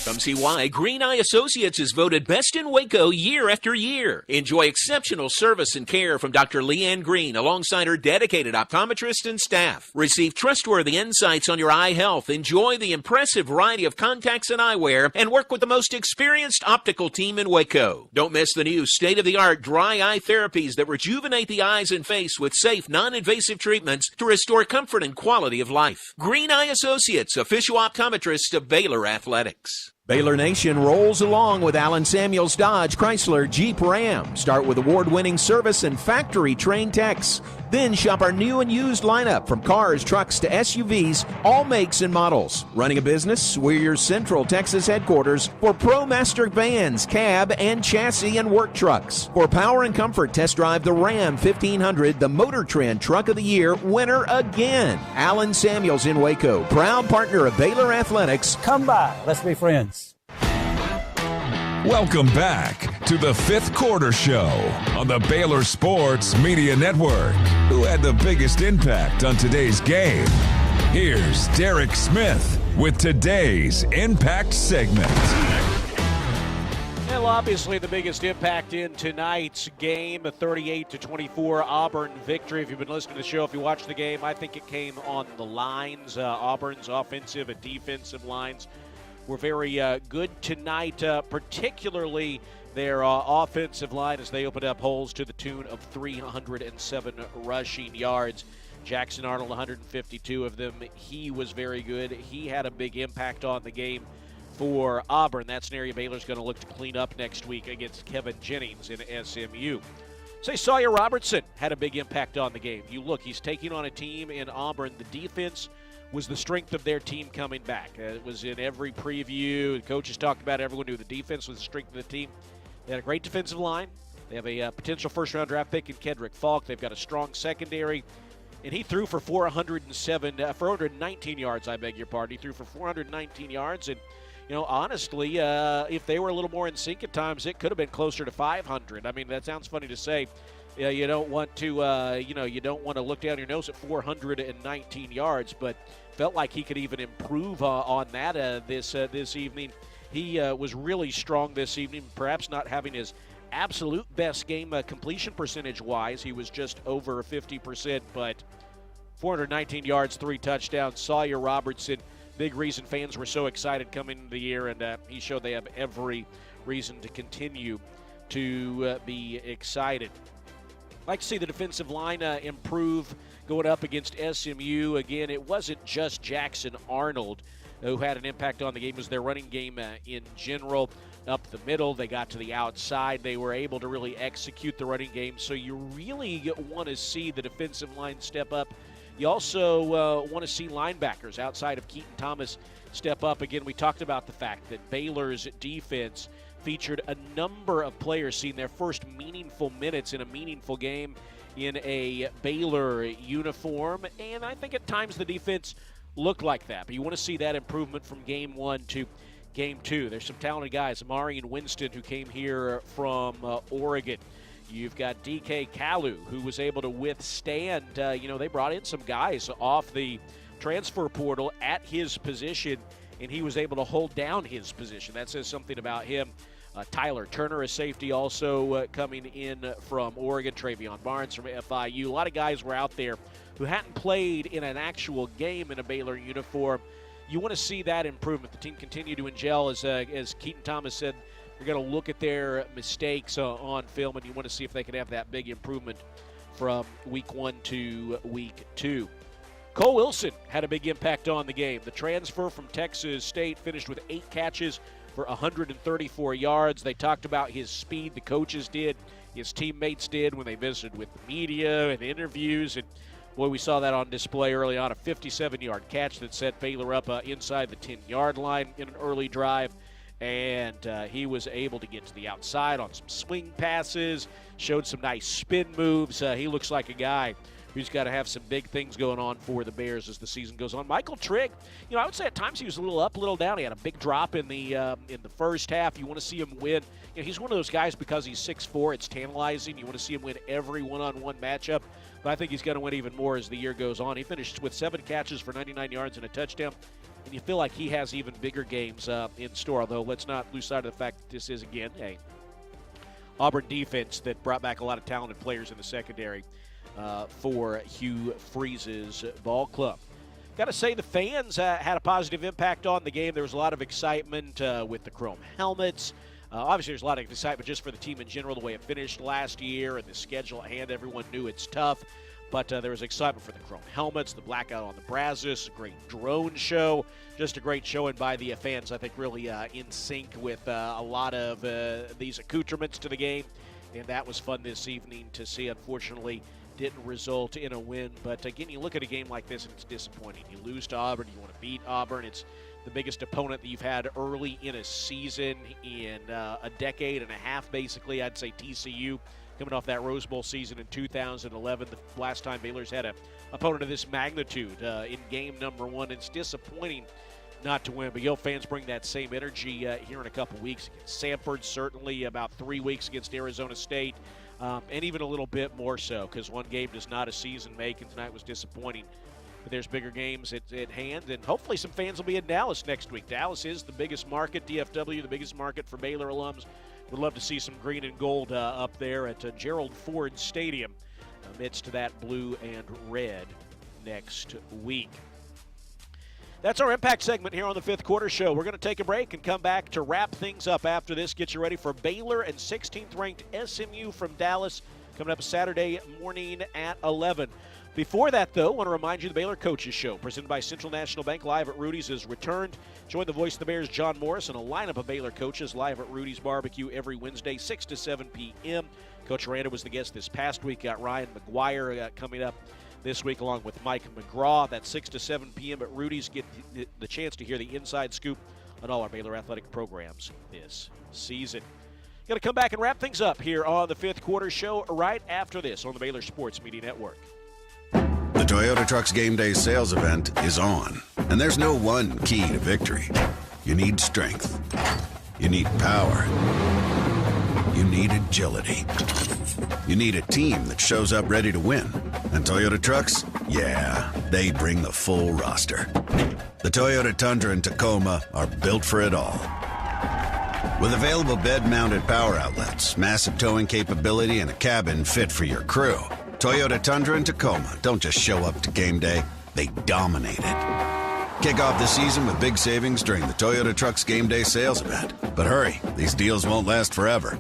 Come see why Green Eye Associates is voted best in Waco year after year. Enjoy exceptional service and care from Dr. Leanne Green alongside her dedicated optometrist and staff. Receive trustworthy insights on your eye health, enjoy the impressive variety of contacts and eyewear, and work with the most experienced optical team in Waco. Don't miss the new state-of-the-art dry eye therapies that rejuvenate the eyes and face with safe, non-invasive treatments to restore comfort and quality of life. Green Eye Associates, official optometrist of Baylor Athletics. Baylor Nation rolls along with Allen Samuels Dodge, Chrysler, Jeep, Ram. Start with award-winning service and factory-trained techs. Then shop our new and used lineup from cars, trucks to SUVs, all makes and models. Running a business? We're your Central Texas headquarters for ProMaster vans, cab, and chassis and work trucks. For power and comfort, test drive the Ram 1500, the Motor Trend Truck of the Year winner again. Allen Samuels in Waco, proud partner of Baylor Athletics. Come by. Let's be friends. Welcome back to the Fifth Quarter Show on the Baylor Sports Media Network. Who had the biggest impact on today's game? Here's Derek Smith with today's Impact segment. Well, obviously the biggest impact in tonight's game, a 38-24 Auburn victory. If you've been listening to the show, if you watched the game, I think it came on the lines. Auburn's offensive and defensive lines were very good tonight, particularly their offensive line as they opened up holes to the tune of 307 rushing yards. Jackson Arnold, 152 of them. He was very good. He had a big impact on the game for Auburn. That's an area Baylor's going to look to clean up next week against Kevin Jennings in SMU. Say Sawyer Robertson had a big impact on the game. You look, he's taking on a team in Auburn. The defense was the strength of their team coming back. It was in every preview. The coaches talked about it. Everyone knew the defense was the strength of the team. They had a great defensive line. They have a potential first-round draft pick in Kedrick Falk. They've got a strong secondary. And he threw for 419 yards, I beg your pardon. He threw for 419 yards. And, honestly, if they were a little more in sync at times, it could have been closer to 500. I mean, that sounds funny to say. You don't want to, you don't want to look down your nose at 419 yards, but felt like he could even improve on that this evening. He was really strong this evening, perhaps not having his absolute best game completion percentage-wise. He was just over 50%, but 419 yards, 3 touchdowns. Sawyer Robertson, big reason fans were so excited coming into the year, and he showed they have every reason to continue to be excited. Like to see the defensive line improve going up against SMU. Again, it wasn't just Jackson Arnold who had an impact on the game. It was their running game in general. Up the middle, they got to the outside. They were able to really execute the running game. So you really want to see the defensive line step up. You also want to see linebackers outside of Keaton Thomas step up. Again, we talked about the fact that Baylor's defense featured a number of players seeing their first meaningful minutes in a meaningful game in a Baylor uniform. And I think at times the defense looked like that. But you want to see that improvement from game 1 to game 2. There's some talented guys. Marion Winston, who came here from Oregon. You've got DK Kalu, who was able to withstand, they brought in some guys off the transfer portal at his position, and he was able to hold down his position. That says something about him. Tyler Turner, a safety, also coming in from Oregon. Travion Barnes from FIU. A lot of guys were out there who hadn't played in an actual game in a Baylor uniform. You want to see that improvement. The team continue to gel, as Keaton Thomas said. They're going to look at their mistakes on film, and you want to see if they can have that big improvement from week 1 to week 2. Cole Wilson had a big impact on the game. The transfer from Texas State finished with 8 catches for 134 yards. They talked about his speed. The coaches did. His teammates did when they visited with the media and interviews. And, boy, we saw that on display early on. A 57-yard catch that set Baylor up inside the 10-yard line in an early drive. And he was able to get to the outside on some swing passes, showed some nice spin moves. He looks like a guy who's got to have some big things going on for the Bears as the season goes on. Michael Trigg, I would say at times he was a little up, a little down. He had a big drop in the first half. You want to see him win. He's one of those guys because he's 6'4", it's tantalizing. You want to see him win every one-on-one matchup. But I think he's going to win even more as the year goes on. He finished with 7 catches for 99 yards and a touchdown. And you feel like he has even bigger games in store, although let's not lose sight of the fact that this is, again, a Auburn defense that brought back a lot of talented players in the secondary for Hugh Freeze's ball club. Got to say the fans had a positive impact on the game. There was a lot of excitement with the chrome helmets. Obviously, there's a lot of excitement just for the team in general, the way it finished last year and the schedule at hand. Everyone knew it's tough. But there was excitement for the chrome helmets, the blackout on the Brazos, a great drone show. Just a great showing by the fans, I think, really in sync with a lot of these accoutrements to the game. And that was fun this evening to see. Unfortunately, didn't result in a win. But, again, you look at a game like this, and it's disappointing. You lose to Auburn. You want to beat Auburn. It's the biggest opponent that you've had early in a season in a decade and a half, basically. I'd say TCU. Coming off that Rose Bowl season in 2011, the last time Baylor's had an opponent of this magnitude in game number 1. It's disappointing not to win, but fans bring that same energy here in a couple weeks against Samford, certainly about 3 weeks against Arizona State, and even a little bit more so because one game does not a season make, and tonight was disappointing. But there's bigger games at hand, and hopefully some fans will be in Dallas next week. Dallas is the biggest market, DFW, the biggest market for Baylor alums. Would love to see some green and gold up there at Gerald Ford Stadium amidst that blue and red next week. That's our Impact segment here on the Fifth Quarter Show. We're going to take a break and come back to wrap things up after this. Get you ready for Baylor and 16th-ranked SMU from Dallas coming up Saturday morning at 11. Before that, though, I want to remind you the Baylor Coaches Show, presented by Central National Bank, live at Rudy's, has returned. Join the voice of the Bears, John Morris, and a lineup of Baylor coaches live at Rudy's Barbecue every Wednesday, 6 to 7 p.m. Coach Aranda was the guest this past week. Got Ryan McGuire coming up this week along with Mike McGraw. That's 6 to 7 p.m. at Rudy's. Get the chance to hear the inside scoop on all our Baylor athletic programs this season. Going to come back and wrap things up here on the Fifth Quarter Show right after this on the Baylor Sports Media Network. The Toyota Trucks Game Day sales event is on. And there's no one key to victory. You need strength. You need power. You need agility. You need a team that shows up ready to win. And Toyota Trucks, yeah, they bring the full roster. The Toyota Tundra and Tacoma are built for it all. With available bed-mounted power outlets, massive towing capability, and a cabin fit for your crew, Toyota Tundra and Tacoma don't just show up to game day, they dominate it. Kick off the season with big savings during the Toyota Trucks Game Day sales event. But hurry, these deals won't last forever.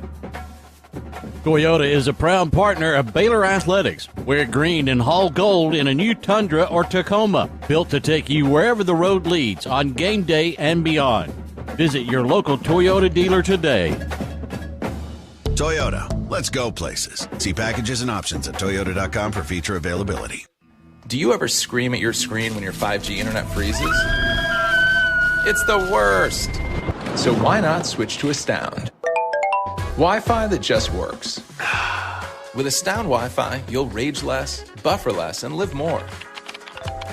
Toyota is a proud partner of Baylor Athletics. Wear green and haul gold in a new Tundra or Tacoma, built to take you wherever the road leads on game day and beyond. Visit your local Toyota dealer today. Toyota, let's go places. See packages and options at toyota.com for feature availability. Do you ever scream at your screen when your 5G internet freezes? It's the worst. So why not switch to Astound? Wi-Fi that just works. With Astound Wi-Fi, you'll rage less, buffer less, and live more.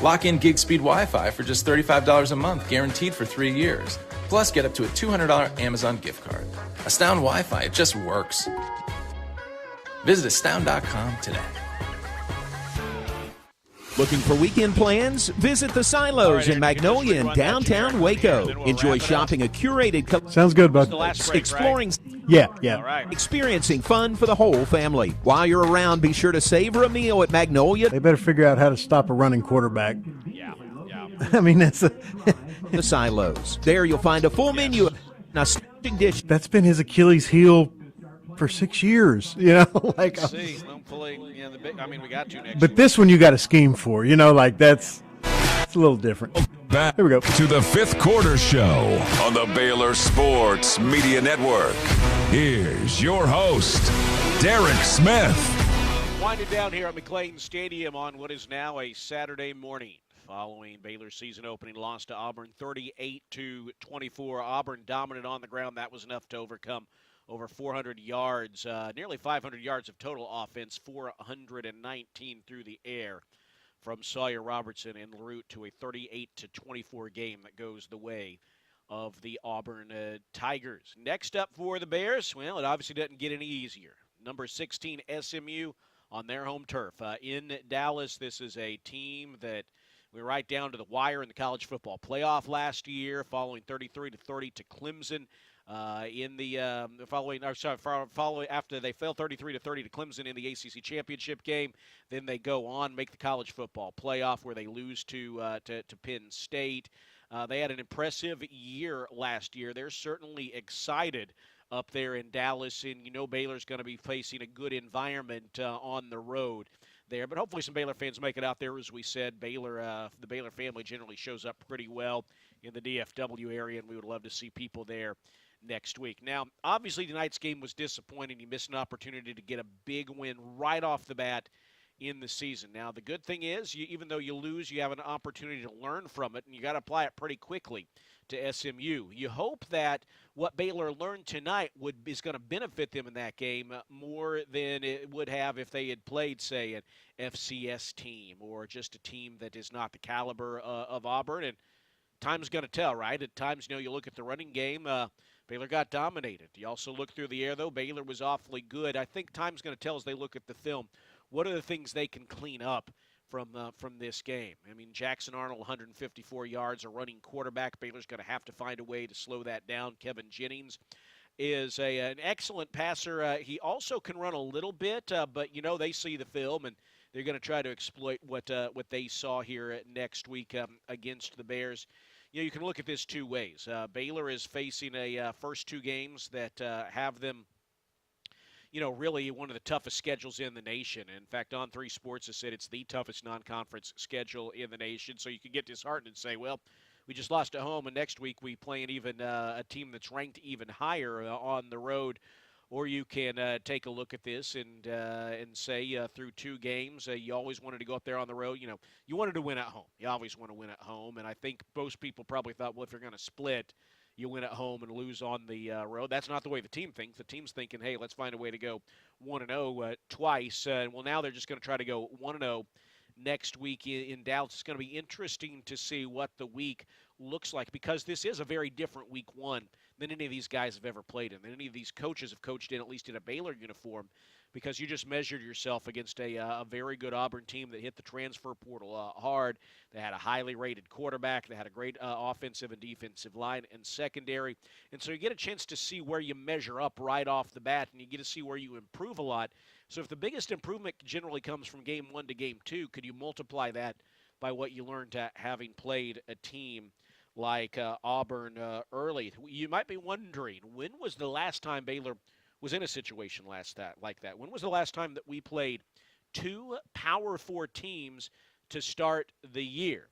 Lock in gig speed Wi-Fi for just $35 a month, guaranteed for 3 years. Plus, get up to a $200 Amazon gift card. Astound Wi-Fi, it just works. Visit astound.com today. Looking for weekend plans? Visit the Silos in Magnolia in downtown Waco. Enjoy shopping a curated Sounds good, bud. Exploring. Yeah. Experiencing fun for the whole family. While you're around, be sure to savor a meal at Magnolia. They better figure out how to stop a running quarterback. Yeah. I mean, that's the Silos. There you'll find a full menu of dish. That's been his Achilles heel for 6 years, like. See, hopefully, we got to next But this one you got a scheme for, that's a little different. Back Here we go. to the fifth quarter show on the Baylor Sports Media Network. Here's your host, Derek Smith. Winding down here at McLean Stadium on what is now a Saturday morning. Following Baylor's season opening loss to Auburn 38-24. Auburn dominant on the ground. That was enough to overcome over 400 yards, nearly 500 yards of total offense, 419 through the air from Sawyer Robertson en route to a 38-24 game that goes the way of the Auburn Tigers. Next up for the Bears, well, it obviously doesn't get any easier. Number 16, SMU on their home turf. In Dallas, this is a team that we're right down to the wire in the college football playoff last year, following 33-30 to Clemson. Following after they fell 33-30 to Clemson in the ACC championship game, then they go on make the college football playoff where they lose to Penn State. They had an impressive year last year. They're certainly excited up there in Dallas, and Baylor's going to be facing a good environment on the road there. But hopefully some Baylor fans make it out there. As we said, the Baylor family generally shows up pretty well in the DFW area, and we would love to see people there next week. Now, obviously tonight's game was disappointing. You missed an opportunity to get a big win right off the bat in the season. Now, the good thing is, even though you lose, you have an opportunity to learn from it, and you got to apply it pretty quickly to SMU. You hope that what Baylor learned tonight is going to benefit them in that game more than it would have if they had played, say, an FCS team or just a team that is not the caliber of Auburn. And time's going to tell, right? At times, you look at the running game, Baylor got dominated. You also look through the air, though. Baylor was awfully good. I think time's going to tell as they look at the film. What are the things they can clean up from this game? I mean, Jackson Arnold, 154 yards, a running quarterback. Baylor's going to have to find a way to slow that down. Kevin Jennings is an excellent passer. He also can run a little bit, but, they see the film, and they're going to try to exploit what they saw here next week against the Bears. You can look at this two ways. Baylor is facing a first two games that have them, really one of the toughest schedules in the nation. In fact, On3 Sports has said it's the toughest non-conference schedule in the nation. So you can get disheartened and say, well, we just lost at home, and next week we play a team that's ranked even higher on the road. Or you can take a look at this and say through two games, you always wanted to go up there on the road. You wanted to win at home. You always want to win at home. And I think most people probably thought, well, if you're going to split, you win at home and lose on the road. That's not the way the team thinks. The team's thinking, hey, let's find a way to go 1-0 twice. Well, now they're just going to try to go 1-0 next week in Dallas. It's going to be interesting to see what the week looks like, because this is a very different week one than any of these guys have ever played in, than any of these coaches have coached in, at least in a Baylor uniform, because you just measured yourself against a very good Auburn team that hit the transfer portal hard. They had a highly rated quarterback. They had a great offensive and defensive line and secondary. And so you get a chance to see where you measure up right off the bat, and you get to see where you improve a lot. So if the biggest improvement generally comes from game 1 to game 2, could you multiply that by what you learned having played a team like Auburn early? You might be wondering, when was the last time Baylor was in a situation like that? When was the last time that we played 2 Power 4 teams to start the year?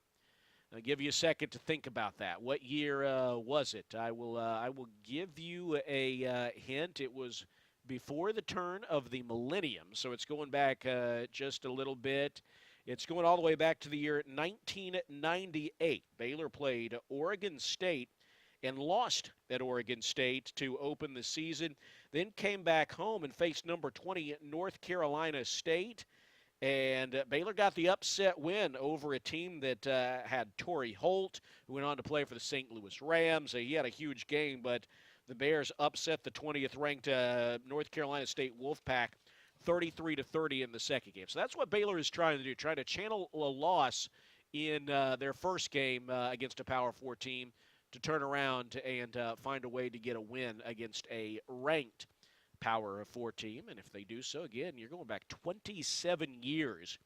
I'll give you a second to think about that. What year was it? I will give you a hint. It was before the turn of the millennium, so it's going back just a little bit. It's going all the way back to the year 1998. Baylor played Oregon State and lost at Oregon State to open the season, then came back home and faced number 20 North Carolina State. And Baylor got the upset win over a team that had Torrey Holt, who went on to play for the St. Louis Rams. He had a huge game, but the Bears upset the 20th-ranked North Carolina State Wolfpack 33-30 in the second game. So that's what Baylor is trying to do, trying to channel a loss in their first game against a Power 4 team to turn around and find a way to get a win against a ranked Power 4 team. And if they do so, again, you're going back 27 years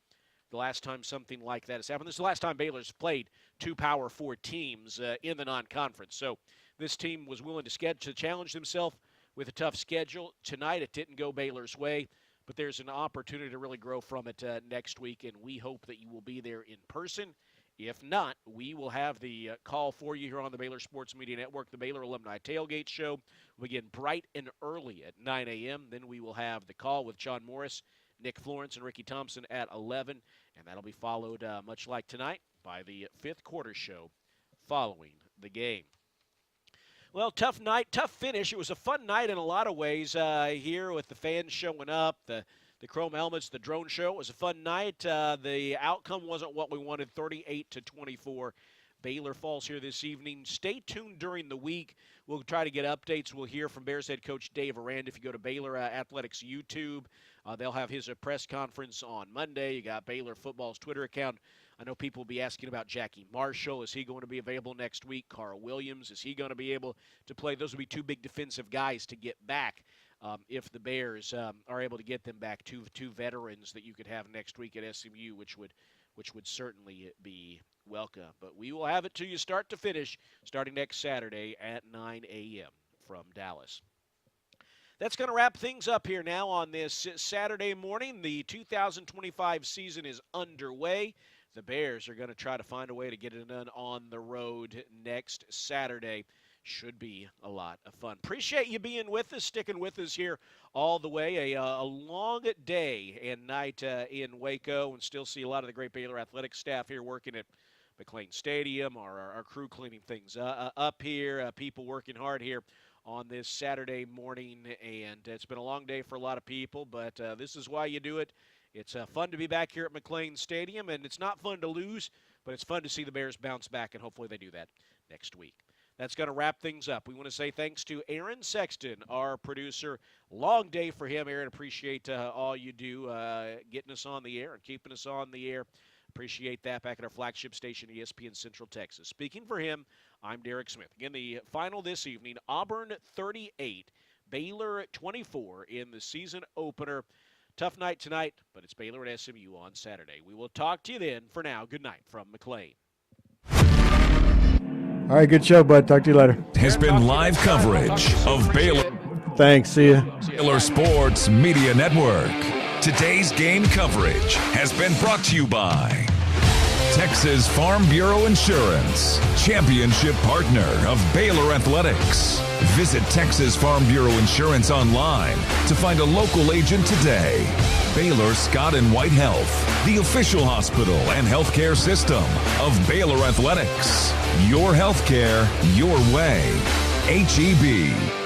the last time something like that has happened. This is the last time Baylor's played 2 Power 4 teams in the non-conference. So this team was willing to challenge themselves with a tough schedule. Tonight it didn't go Baylor's way, but there's an opportunity to really grow from it next week, and we hope that you will be there in person. If not, we will have the call for you here on the Baylor Sports Media Network. The Baylor Alumni Tailgate Show will begin bright and early at 9 a.m. Then we will have the call with John Morris, Nick Florence, and Ricky Thompson at 11, and that'll be followed, much like tonight, by the 5th quarter show following the game. Well, tough night, tough finish. It was a fun night in a lot of ways here with the fans showing up, the Chrome Helmets, the drone show. It was a fun night. The outcome wasn't what we wanted, 38-24. Baylor falls here this evening. Stay tuned during the week. We'll try to get updates. We'll hear from Bears head coach Dave Aranda. If you go to Baylor Athletics YouTube, they'll have his press conference on Monday. You got Baylor football's Twitter account. I know people will be asking about Jackie Marshall. Is he going to be available next week? Carl Williams, is he going to be able to play? Those will be 2 big defensive guys to get back. If the Bears are able to get them back, two veterans that you could have next week at SMU, which would certainly be welcome. But we will have it to you start to finish, starting next Saturday at 9 a.m. from Dallas. That's going to wrap things up here now on this Saturday morning. The 2025 season is underway. The Bears are going to try to find a way to get it done on the road next Saturday. Should be a lot of fun. Appreciate you being with us, sticking with us here all the way. A long day and night in Waco, and still see a lot of the great Baylor athletic staff here working at McLean Stadium, our crew cleaning things up here, people working hard here on this Saturday morning. And it's been a long day for a lot of people, but this is why you do it. It's fun to be back here at McLean Stadium, and it's not fun to lose, but it's fun to see the Bears bounce back, and hopefully they do that next week. That's going to wrap things up. We want to say thanks to Aaron Sexton, our producer. Long day for him, Aaron. Appreciate all you do getting us on the air and keeping us on the air. Appreciate that back at our flagship station, ESPN Central Texas. Speaking for him, I'm Derek Smith. Again, the final this evening, Auburn 38, Baylor 24 in the season opener. Tough night tonight, but it's Baylor at SMU on Saturday. We will talk to you then. For now, good night from McLean. All right, good show, bud. Talk to you later. Has been live coverage of Baylor. Thanks. See ya. Baylor Sports Media Network. Today's game coverage has been brought to you by Texas Farm Bureau Insurance, championship partner of Baylor Athletics. Visit Texas Farm Bureau Insurance online to find a local agent today. Baylor Scott and White Health, the official hospital and healthcare system of Baylor Athletics. Your healthcare, your way. HEB.